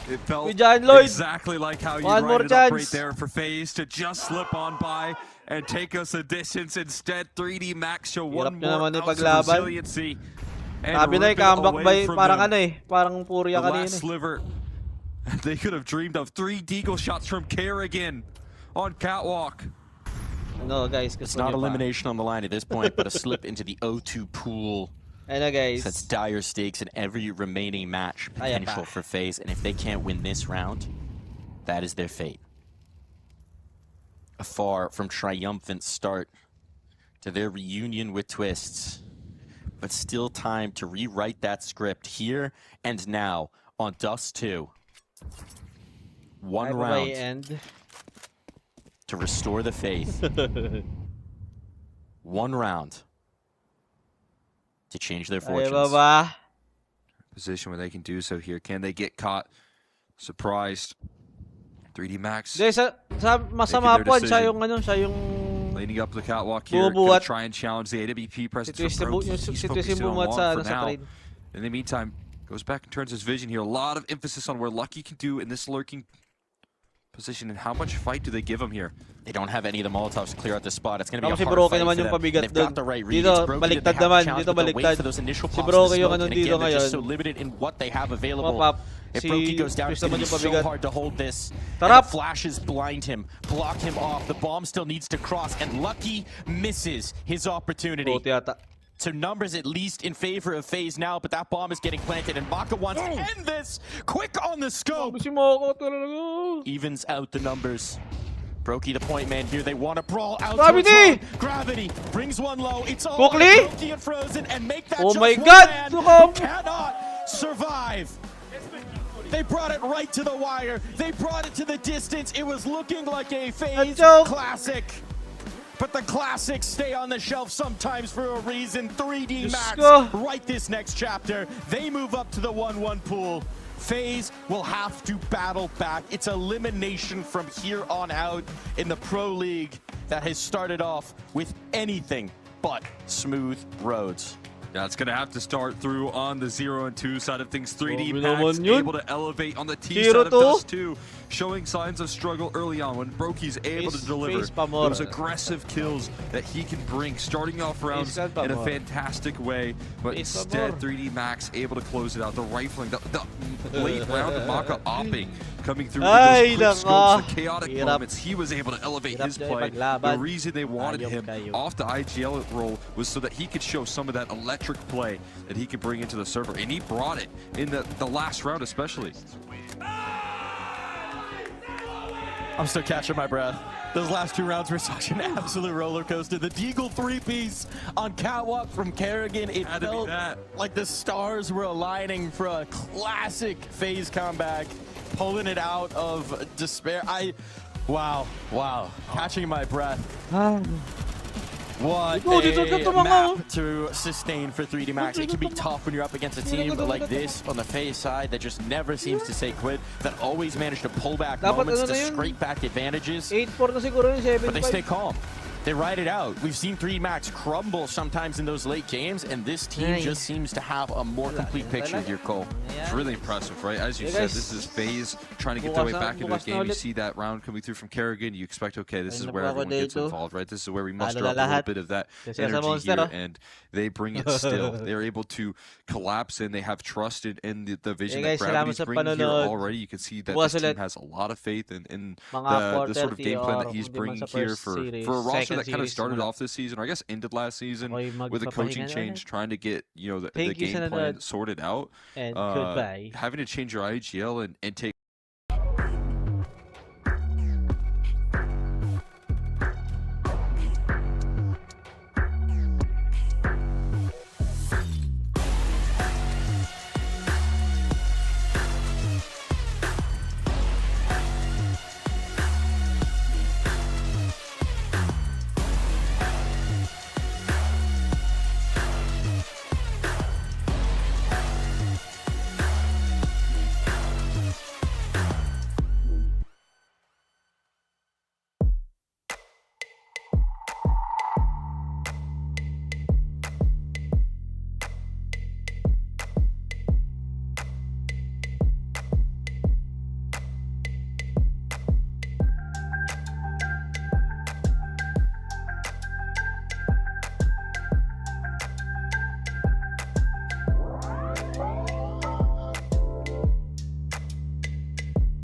S: It felt
D: John Lloyd.
S: exactly like how you
D: One more
S: write it up right
D: chance.
S: there for FaZe to just slip on by and take us a distance. Instead, 3D Max show one
D: Hirap na
S: more
D: naman yung
S: ounce of
D: paglaban.
S: resiliency. And
D: Sabi na
S: rip it
D: comeback
S: away
D: by
S: from
D: parang
S: them.
D: ano eh, parang FURIA
S: The
D: kanina.
S: last sliver they could have dreamed of. 3 Deagle shots from Kerrigan on catwalk.
D: No, guys,
R: It's not elimination on the line at this point, but a slip into the O2 pool.
D: Ano guys?
R: That's dire stakes in every remaining match potential for FaZe, and if they can't win this round, that is their fate. A far from triumphant start to their reunion with Twists, but still time to rewrite that script here and now on Dust 2. One round
D: end.
R: to restore the faith. One round to change their fortunes.
S: Position where they can do so here. Can they get caught? Surprised. 3D Max.
D: Hindi, sa masama po, siya yung ano, siya yung
S: Leaning up the catwalk here. Gonna try and challenge the AWP presence from Brokey. He's focusing on long for now. In the meantime, goes back and turns his vision here. A lot of emphasis on where Lucky can do in this lurking position and how much fight do they give him here.
R: They don't have any of the Molotovs to clear out the spot. It's going to be a
D: si
R: hard
D: Brokey
R: fight
D: naman
R: for
D: yung
R: them.
D: pabigat
R: They've got
D: dun.
R: the right read.
D: Dito,
R: It's Brokey that
D: baliktad
R: they have
D: naman.
R: the challenge,
D: Dito
R: but they'll wait
D: baliktad.
R: for those initial
D: Si
R: pops
D: Brokey
R: to
D: yung
R: smoke,
D: ano
R: and
D: dito
R: again, they're just
D: ngayon.
R: so limited in what they have available.
D: Mapap.
R: If
D: Si
R: Brokey goes down, it's
D: Chris
R: going to be
D: naman yung
R: so
D: pabigat.
R: hard to hold this.
D: Tarap!
R: And the flashes blind him, block him off. The bomb still needs to cross, and Lucky misses his opportunity. So numbers at least in favor of FaZe now, but that bomb is getting planted, and Maka wants to end this quick on the scope. Evens out the numbers. Brokey the point man here. They want to brawl out.
D: Gravity!
R: Gravity brings one low. It's all
D: Quickly!
R: Brokey and Frozen, and make that
D: Oh
R: just
D: my
R: one
D: God!
R: man
D: Look
R: who
D: up!
R: cannot survive. They brought it right to the wire. They brought it to the distance. It was looking like a FaZe classic. But the classics stay on the shelf sometimes for a reason. 3D Max write this next chapter. They move up to the 1-1 pool. FaZe will have to battle back. It's elimination from here on out in the Pro League that has started off with anything but smooth roads.
S: Yeah, it's going to have to start through on the 0 and 2 side of things. 3D Max able to elevate on the T side of Dust 2, showing signs of struggle early on when Brokey's able to deliver those aggressive kills that he can bring, starting off rounds in a fantastic way, but instead 3D Max able to close it out. The rifling, the late round of Maka opping, coming through with those quick scopes, the chaotic moments. He was able to elevate his play. The reason they wanted him off the IGL role was so that he could show some of that electric play that he can bring into the server, and he brought it in the last round especially.
R: I'm still catching my breath. Those last 2 rounds were such an absolute roller coaster. The Deagle 3-piece on Catwalk from Kerrigan, it felt like the stars were aligning for a classic FaZe comeback, pulling it out of despair. Wow, catching my breath. What a map to sustain for 3D Max. It can be tough when you're up against a team like this on the FaZe side that just never seems to say quit, that always manage to pull back moments, to scrape back advantages, but they stay calm. They ride it out. We've seen 3D Max crumble sometimes in those late games, and this team just seems to have a more complete picture here, Cole.
S: It's really impressive, right? As you said, this is FaZe trying to get their way back into the game. You see that round coming through from Kerrigan. You expect, okay, this is where everyone gets involved, right? This is where we muster up a little bit of that energy here, and they bring it still. They're able to collapse, and they have trust in the vision that Gravity's bringing here already. You can see that this team has a lot of faith in the sort of game plan that he's bringing here for a roster that kind of started off this season, or I guess ended last season, with a coaching change, trying to get the game plan sorted out. Having to change your IGL and take